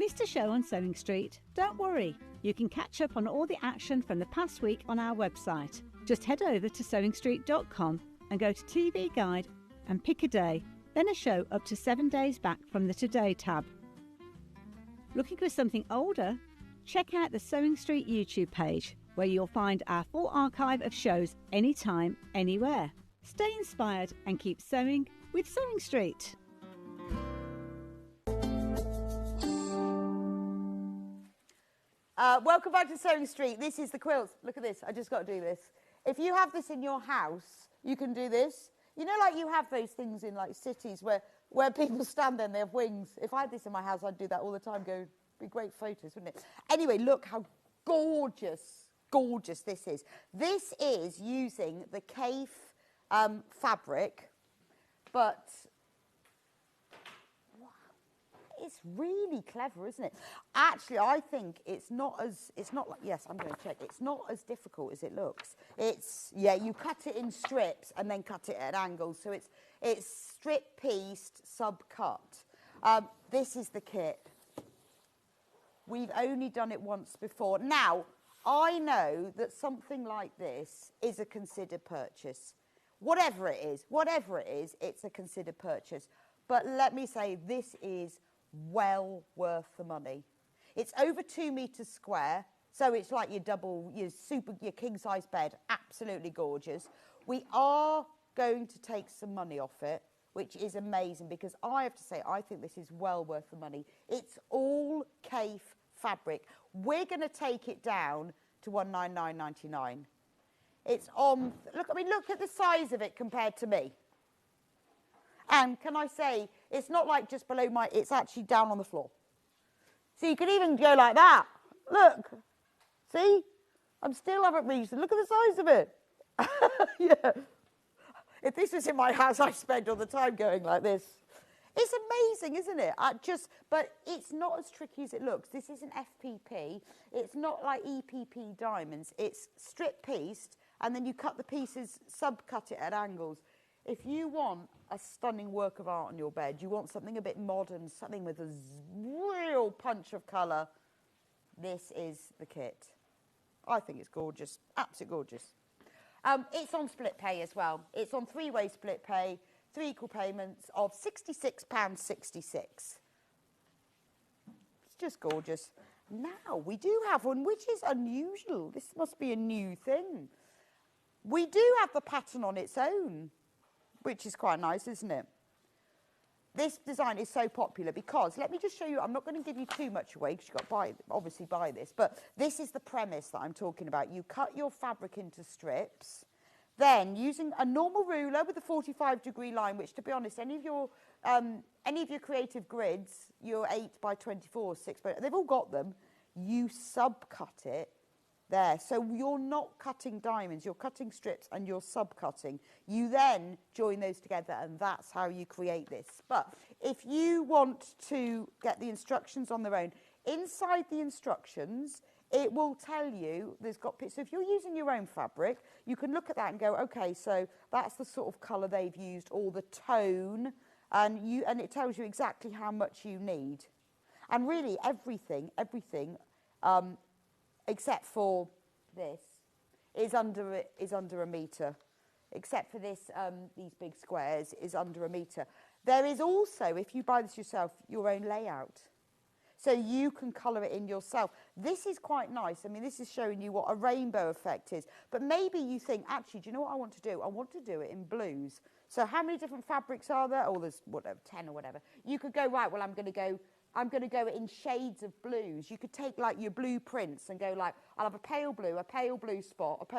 Missed a show on Sewing Street? Don't worry, you can catch up on all the action from the past week on our website. Just head over to sewingstreet.com and go to TV Guide and pick a day, then a show up to 7 days back from the Today tab. Looking for something older? Check out the Sewing Street YouTube page, where you'll find our full archive of shows anytime, anywhere. Stay inspired and keep sewing with Sewing Street. Welcome back to Sewing Street. This is the quilt. Look at this. I just got to do this. If you have this in your house, you can do this. You know, like you have those things in like cities where people stand there and they have wings. If I had this in my house, I'd do that all the time. Go, be great photos, wouldn't it? Anyway, look how gorgeous this is. This is using the Kaif fabric, but wow, it's really clever, isn't it? Actually, I think it's not like, yes, I'm going to check. It's not as difficult as it looks. It's, yeah, you cut it in strips and then cut it at angles. So it's strip pieced, sub-cut. This is the kit. We've only done it once before. Now, I know that something like this is a considered purchase. Whatever it is, it's a considered purchase. But let me say, this is well worth the money. It's over 2 meters square, so it's like your king-size bed, absolutely gorgeous. We are going to take some money off it, which is amazing, because I have to say, I think this is well worth the money. It's all Kaif fabric. We're going to take it down to $199.99. It's on, look at the size of it compared to me. And can I say, it's not like just below it's actually down on the floor. So you can even go like that. Look, see? I still haven't reached it. Look at the size of it. Yeah. If this was in my house, I'd spend all the time going like this. It's amazing, isn't it? But it's not as tricky as it looks. This isn't FPP. It's not like EPP diamonds. It's strip pieced, and then you cut the pieces, sub-cut it at angles. If you want a stunning work of art on your bed, you want something a bit modern, something with a real punch of colour, this is the kit. I think it's gorgeous, absolutely gorgeous. It's on split pay as well. It's on 3-way split pay, 3 equal payments of £66.66. It's just gorgeous. Now, we do have one, which is unusual. This must be a new thing. We do have the pattern on its own, which is quite nice, isn't it? This design is so popular because, let me just show you, I'm not going to give you too much away because you've got to obviously buy this, but this is the premise that I'm talking about. You cut your fabric into strips, then using a normal ruler with a 45-degree line, which, to be honest, any of your creative grids, your 8 by 24, 6 by, they've all got them. You sub-cut it there. So you're not cutting diamonds, you're cutting strips and you're sub-cutting. You then join those together and that's how you create this. But if you want to get the instructions on their own, inside the instructions, it will tell you, so if you're using your own fabric, you can look at that and go, okay, so that's the sort of colour they've used, or the tone, and it tells you exactly how much you need. And really everything, except for this, is under a metre. Except for this, these big squares is under a metre. There is also, if you buy this yourself, your own layout. So you can colour it in yourself. This is quite nice. I mean, this is showing you what a rainbow effect is. But maybe you think, actually, do you know what I want to do? I want to do it in blues. So how many different fabrics are there? Oh, there's whatever, 10 or whatever. You could go, right, well, I'm going to go in shades of blues. You could take like your blueprints and go like, I'll have a pale blue spot,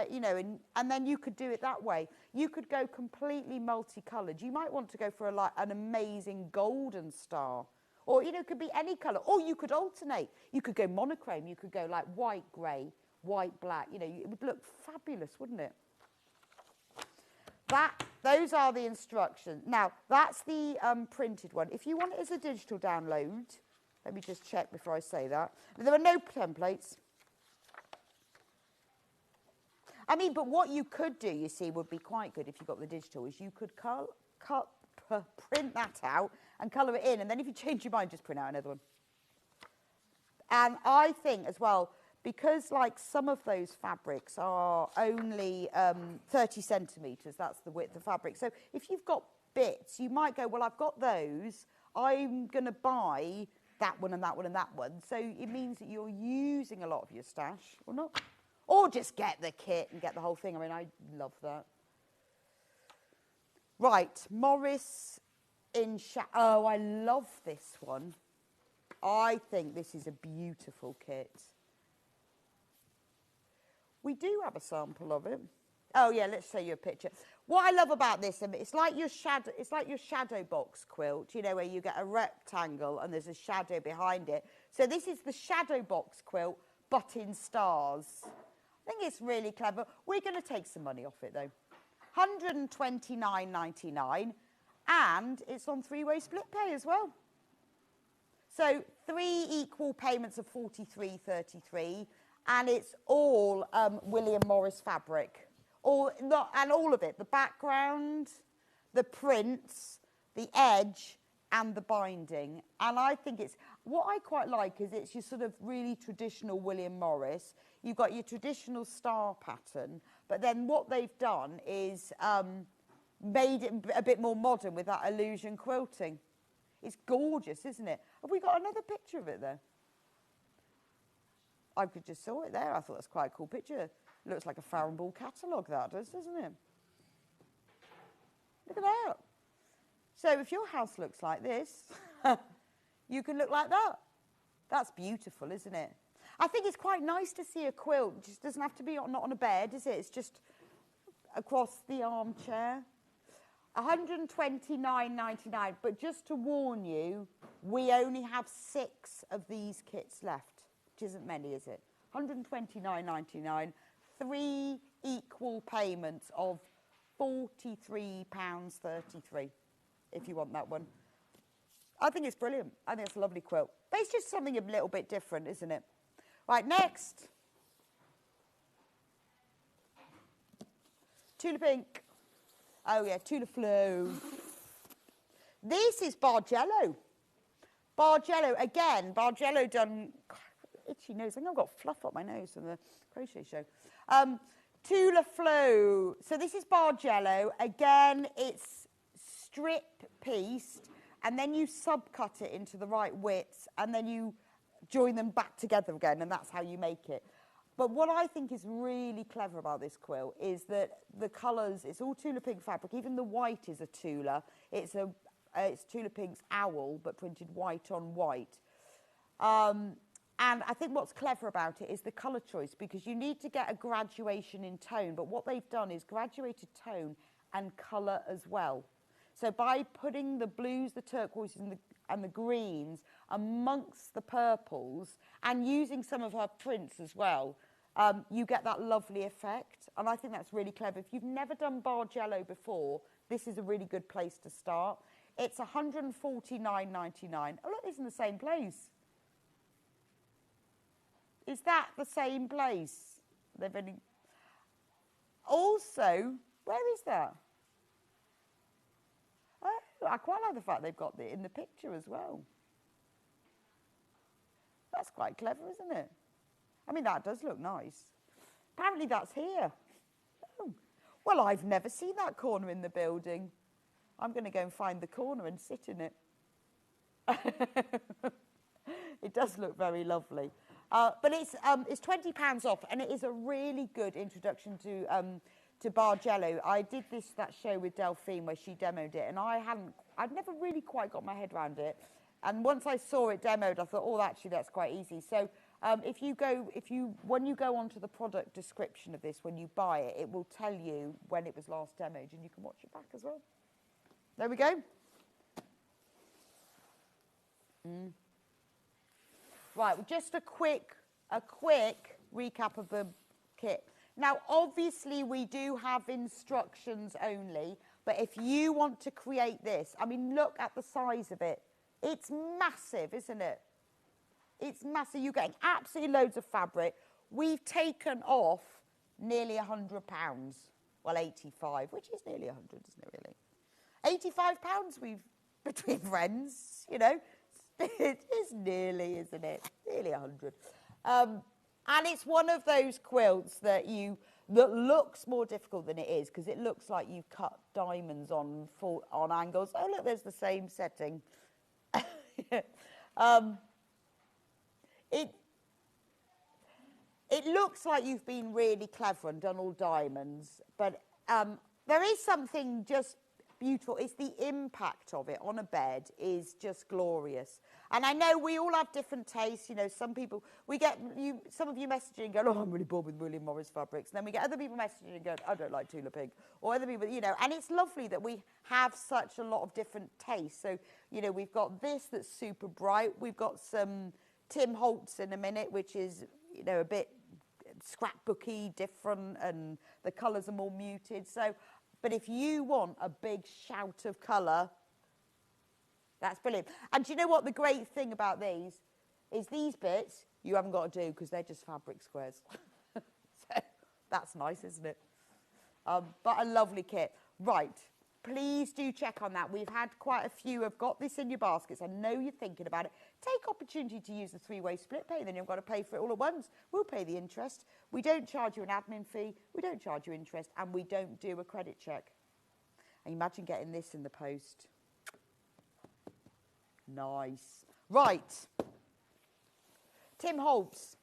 and then you could do it that way. You could go completely multicoloured. You might want to go for an amazing golden star. Or, it could be any colour. Or you could alternate. You could go monochrome. You could go like white, grey, white, black. It would look fabulous, wouldn't it? Those are the instructions. Now, that's the printed one. If you want it as a digital download, let me just check before I say that. There are no templates. I mean, but what you could do, you see, would be quite good if you got the digital, is you could print that out and colour it in, and then if you change your mind, just print out another one. And I think as well, because like some of those fabrics are only 30 centimetres, that's the width of fabric. So if you've got bits, you might go, well, I've got those, I'm going to buy that one and that one and that one. So it means that you're using a lot of your stash, or not. Or just get the kit and get the whole thing. I mean, I love that. Right, Morris in oh, I love this one. I think this is a beautiful kit. We do have a sample of it. Oh yeah, let's show you a picture. What I love about this, it's like your shadow box quilt, you know, where you get a rectangle and there's a shadow behind it. So this is the shadow box quilt, but in stars. I think it's really clever. We're going to take some money off it though. $129.99, and it's on 3-way split pay as well. So 3 equal payments of $43.33, and it's all William Morris fabric. And all of it, the background, the prints, the edge, and the binding. And I think it's, what I quite like is it's your sort of really traditional William Morris. You've got your traditional star pattern, but then what they've done is made it a bit more modern with that illusion quilting. It's gorgeous, isn't it? Have we got another picture of it there? I could just saw it there. I thought that's quite a cool picture. Looks like a Farrow Ball catalogue, that does, doesn't it? Look at that. So if your house looks like this, you can look like that. That's beautiful, isn't it? I think it's quite nice to see a quilt. It just doesn't have to be not on a bed, is it? It's just across the armchair. $129.99. But just to warn you, we only have 6 of these kits left, which isn't many, is it? $129.99. 3 equal payments of £43.33, if you want that one. I think it's brilliant. I think it's a lovely quilt. But it's just something a little bit different, isn't it? Right, next. Tula Pink. Oh, yeah, Tula Flow. This is Bargello. Bargello, again, Bargello done... Itchy nose. I think I've got fluff up my nose from the crochet show. Tula Flow. So this is Bargello. Again, it's strip pieced, and then you subcut it into the right widths, and then you join them back together again, and that's how you make it. But what I think is really clever about this quilt is that the colours, it's all Tula Pink fabric. Even the white is a Tula. It's Tula Pink's owl, but printed white on white. And I think what's clever about it is the colour choice, because you need to get a graduation in tone. But what they've done is graduated tone and colour as well. So by putting the blues, the turquoises, and the greens amongst the purples, and using some of her prints as well, you get that lovely effect. And I think that's really clever. If you've never done Bargello before, this is a really good place to start. It's $149.99. Oh, look, it's in the same place. Is that the same place? They've only... Also, where is that? Oh, I quite like the fact they've got it in the picture as well. That's quite clever, isn't it? I mean, that does look nice. Apparently that's here. Oh. Well, I've never seen that corner in the building. I'm going to go and find the corner and sit in it. It does look very lovely. But it's £20 off, and it is a really good introduction to Bargello. I did that show with Delphine where she demoed it, and I'd never really quite got my head around it. And once I saw it demoed, I thought, oh, actually, that's quite easy. So when you go onto the product description of this, when you buy it, it will tell you when it was last demoed, and you can watch it back as well. There we go. Right, just a quick recap of the kit. Now, obviously, we do have instructions only, but if you want to create this, I mean, look at the size of it. It's massive, isn't it? It's massive. You're getting absolutely loads of fabric. We've taken off nearly £100. Well, 85, which is nearly 100, isn't it, really? £85 we've, between friends, you know. It is nearly, isn't it? Nearly 100. And it's one of those quilts that looks more difficult than it is, because it looks like you've cut diamonds on angles. Oh, look, there's the same setting. It looks like you've been really clever and done all diamonds, but there is something just beautiful. It's the impact of it on a bed is just glorious. And I know we all have different tastes. You know, some people, some of you messaging and go, oh, I'm really bored with William Morris fabrics. And then we get other people messaging and go, I don't like Tula Pink. Or other people, you know, and it's lovely that we have such a lot of different tastes. So, you know, we've got this that's super bright. We've got some Tim Holtz in a minute, which is, you know, a bit scrapbooky, different, and the colours are more muted. So, but if you want a big shout of colour, that's brilliant. And do you know what the great thing about these is? These bits you haven't got to do because they're just fabric squares. So that's nice, isn't it? But a lovely kit. Right, please do check on that. We've had quite a few have got this in your baskets. I know you're thinking about it. Take opportunity to use the three-way split pay. Then you've got to pay for it all at once. We'll pay the interest. We don't charge you an admin fee. We don't charge you interest. And we don't do a credit check. And imagine getting this in the post. Nice. Right. Tim Holtz.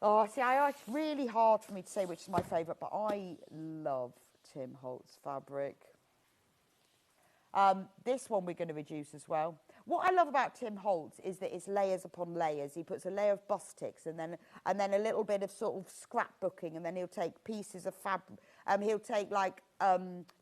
Oh, see, it's really hard for me to say which is my favourite, but I love Tim Holtz fabric. This one we're going to reduce as well. What I love about Tim Holtz is that it's layers upon layers. He puts a layer of bustix and then a little bit of sort of scrapbooking, and then he'll take pieces of fabric. He'll take like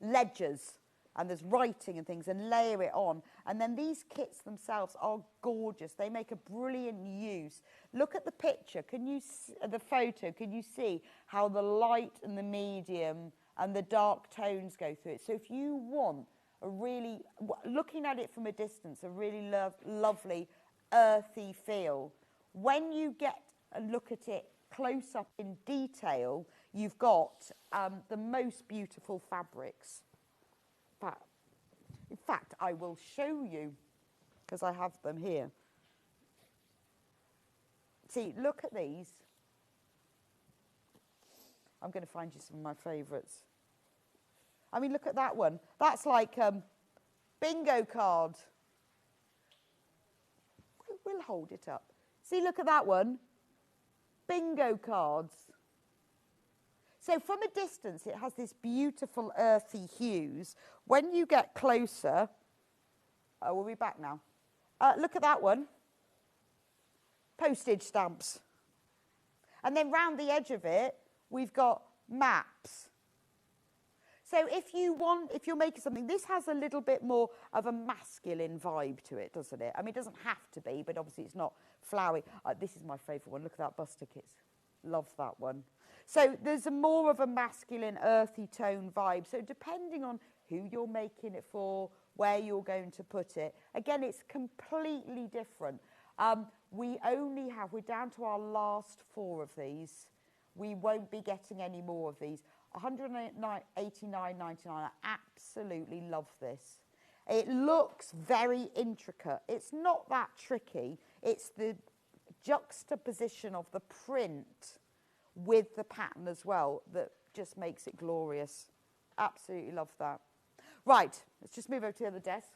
ledgers, and there's writing and things, and layer it on. And then these kits themselves are gorgeous. They make a brilliant use. Look at the picture. Can you the photo? Can you see how the light and the medium and the dark tones go through it? So if you want a really, looking at it from a distance, a really lovely earthy feel, when you get a look at it close up in detail, you've got the most beautiful fabrics. In fact, I will show you, because I have them here. See, look at these. I'm going to find you some of my favourites. I mean, look at that one. That's like bingo card. We'll hold it up. See, look at that one. Bingo cards. So from a distance, it has this beautiful earthy hues. When you get closer, oh, we'll be back now. Look at that one. Postage stamps. And then round the edge of it, we've got maps. So if you're making something, this has a little bit more of a masculine vibe to it, doesn't it? I mean, it doesn't have to be, but obviously it's not flowery. This is my favourite one. Look at that buster kits. Love that one. So there's more of a masculine, earthy tone vibe. So depending on who you're making it for, where you're going to put it, again, it's completely different. We're down to our last 4 of these. We won't be getting any more of these. $189.99. I absolutely love this. It looks very intricate. It's not that tricky. It's the juxtaposition of the print with the pattern as well that just makes it glorious. Absolutely love that. Right, let's just move over to the other desk.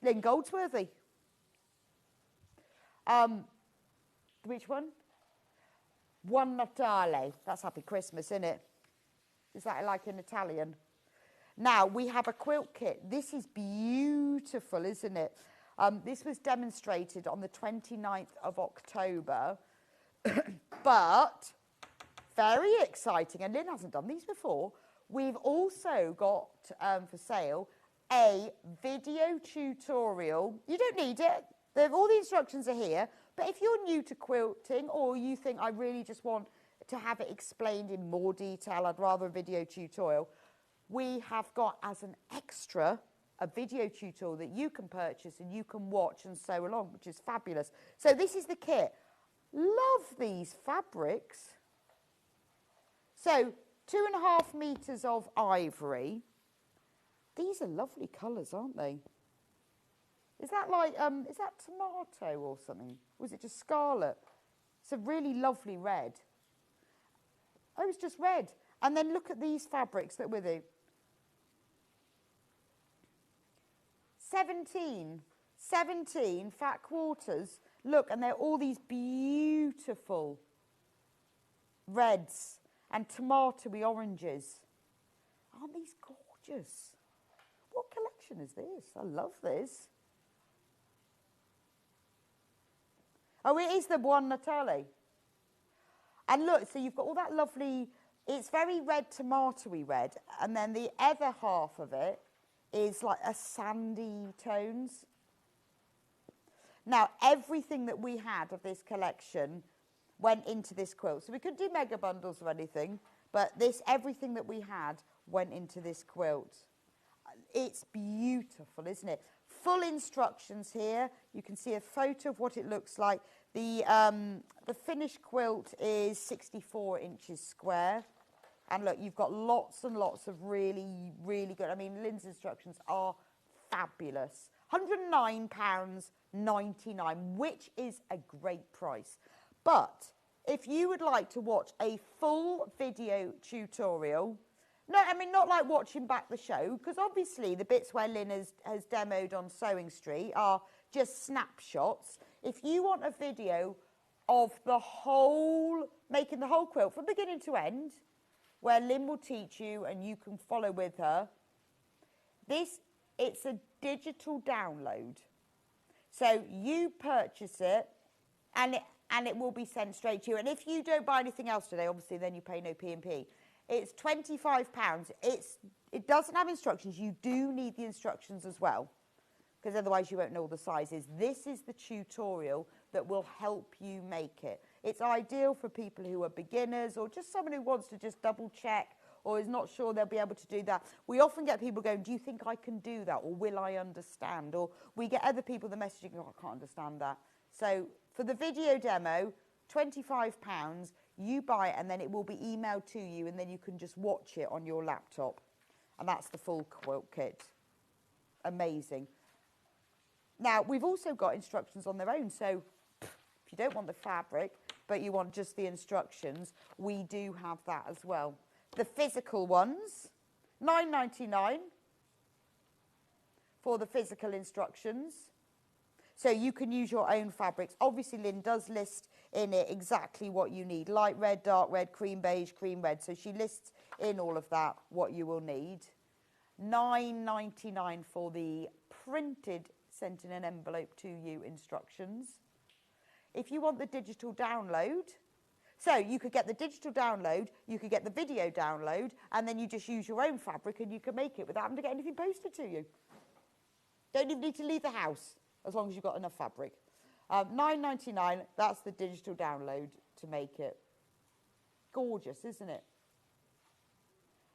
Lynn Goldsworthy. Which one? Buon Natale. That's Happy Christmas, isn't it? Is that like in Italian? Now, we have a quilt kit. This is beautiful, isn't it? This was demonstrated on the 29th of October. But very exciting, and Lynn hasn't done these before. We've also got for sale a video tutorial. You don't need it. All the instructions are here. But if you're new to quilting, or you think I really just want to have it explained in more detail, I'd rather a video tutorial, we have got as an extra a video tutorial that you can purchase and you can watch and sew along, which is fabulous. So this is the kit. Love these fabrics. So 2.5 meters of ivory. These are lovely colours, aren't they? Is that like, is that tomato or something? Or is it just scarlet? It's a really lovely red. Oh, it's just red. And then look at these fabrics that are with you. 17 fat quarters. Look, and they're all these beautiful reds and tomatoey oranges. Aren't these gorgeous? What collection is this? I love this. Oh, it is the Buon Natale. And look, so you've got all that lovely, it's very red, tomatoey red, and then the other half of it is like a sandy tones. Now, everything that we had of this collection went into this quilt. So we couldn't do mega bundles or anything, but everything that we had went into this quilt. It's beautiful, isn't it? Full instructions here. You can see a photo of what it looks like. The finished quilt is 64 inches square. And look, you've got lots and lots of really, really good. I mean, Lynn's instructions are fabulous. £109.99, which is a great price. But if you would like to watch a full video tutorial, no, I mean, not like watching back the show, because obviously the bits where Lynn has demoed on Sewing Street are just snapshots. If you want a video of the whole, making the whole quilt from beginning to end, where Lynn will teach you and you can follow with her, it's a digital download. So you purchase it and it will be sent straight to you. And if you don't buy anything else today, obviously then you pay no P&P. It's £25. It doesn't have instructions. You do need the instructions as well, because otherwise you won't know all the sizes. This is the tutorial that will help you make it. It's ideal for people who are beginners or just someone who wants to just double check or is not sure they'll be able to do that. We often get people going, do you think I can do that? Or will I understand? Or we get other people that messaging, oh, I can't understand that. So for the video demo, £25, you buy it and then it will be emailed to you and then you can just watch it on your laptop. And that's the full quilt kit. Amazing. Now, we've also got instructions on their own. So if you don't want the fabric, but you want just the instructions, we do have that as well. The physical ones, £9.99 for the physical instructions. So you can use your own fabrics. Obviously, Lynn does list in it exactly what you need. Light red, dark red, cream beige, cream red. So she lists in all of that what you will need. £9.99 for the printed, sent in an envelope to you instructions. If you want the digital download, so you could get the digital download, you could get the video download, and then you just use your own fabric and you can make it without having to get anything posted to you. Don't even need to leave the house, as long as you've got enough fabric. £9.99, that's the digital download to make it. Gorgeous, isn't it?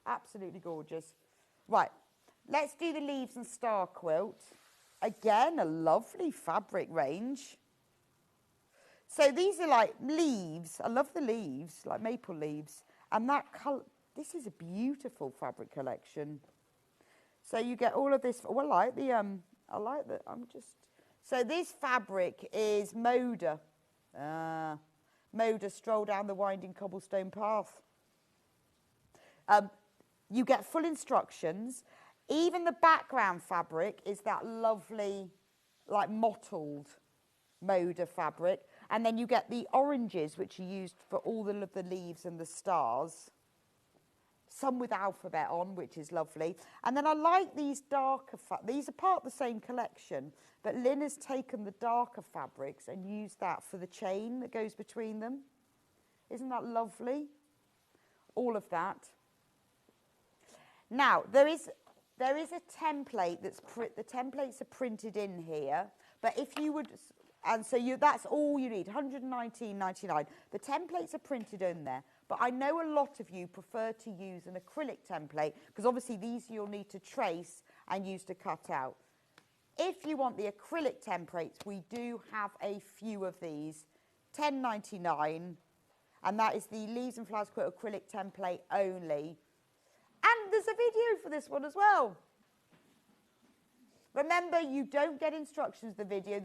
Absolutely gorgeous. Right, let's do the leaves and star quilt. Again, a lovely fabric range. So these are like leaves. I love the leaves, like maple leaves. And that colour, this is a beautiful fabric collection. So you get all of this. Well, I like the, so this fabric is Moda. Moda, Stroll Down the Winding Cobblestone Path. You get full instructions. Even the background fabric is that lovely, like mottled Moda fabric. And then you get the oranges, which are used for all of the leaves and the stars. Some with alphabet on, which is lovely. And then I like these darker, these are part of the same collection, but Lynn has taken the darker fabrics and used that for the chain that goes between them. Isn't that lovely? All of that. Now, there is a template the templates are printed in here, but if you would, and so that's all you need, £119.99. The templates are printed in there, but I know a lot of you prefer to use an acrylic template, because obviously these you'll need to trace and use to cut out. If you want the acrylic templates, we do have a few of these, £10.99, and that is the Leaves and Flowers Quilt acrylic template only. And there's a video for this one as well. Remember, you don't get instructions of the video.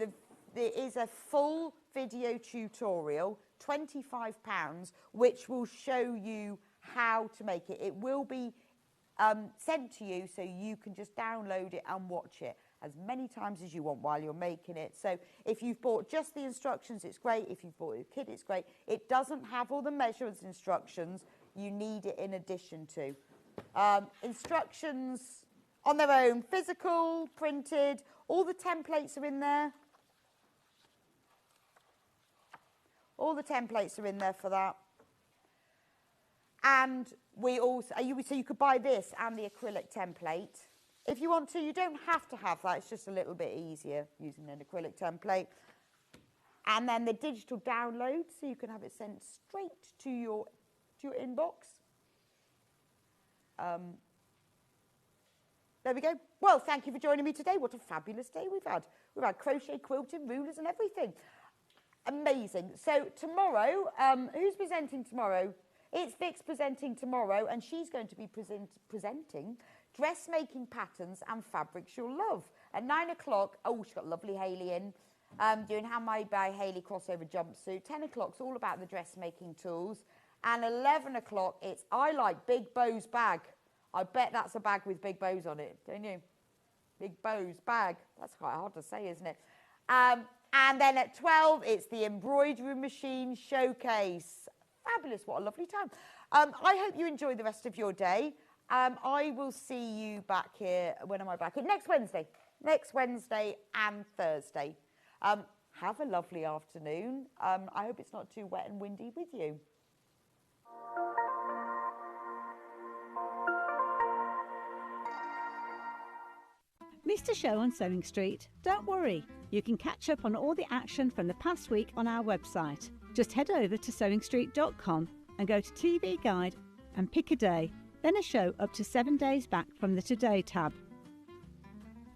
There is a full video tutorial, £25, which will show you how to make it. It will be sent to you so you can just download it and watch it as many times as you want while you're making it. So if you've bought just the instructions, it's great. If you've bought a kit, it's great. It doesn't have all the measurements instructions. You need it in addition to. Instructions on their own, physical, printed, all the templates are in there. All the templates are in there for that. And we also, so you could buy this and the acrylic template. If you want to, you don't have to have that. It's just a little bit easier using an acrylic template. And then the digital download, so you can have it sent straight to your inbox. There we go. Well, thank you for joining me today. What a fabulous day we've had. We've had crochet, quilting, rulers and everything. Amazing. So tomorrow, who's presenting tomorrow? It's Vic's presenting tomorrow, and she's going to be presenting dressmaking patterns and fabrics you'll love. At 9 o'clock, oh, she's got lovely Hayley in, doing handmade by Hayley crossover jumpsuit. 10 o'clock's all about the dressmaking tools. And 11 o'clock, it's I Like Big Bow's bag. I bet that's a bag with big bows on it, don't you? Big Bow's bag. That's quite hard to say, isn't it? And then at 12, it's the embroidery machine showcase. Fabulous, what a lovely time. I hope you enjoy the rest of your day. I will see you back here, when am I back? Next Wednesday and Thursday. Have a lovely afternoon. I hope it's not too wet and windy with you. Missed a show on Sewing Street? Don't worry, you can catch up on all the action from the past week on our website. Just head over to sewingstreet.com and go to TV Guide and pick a day, then a show up to 7 days back from the Today tab.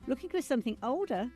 Looking for something older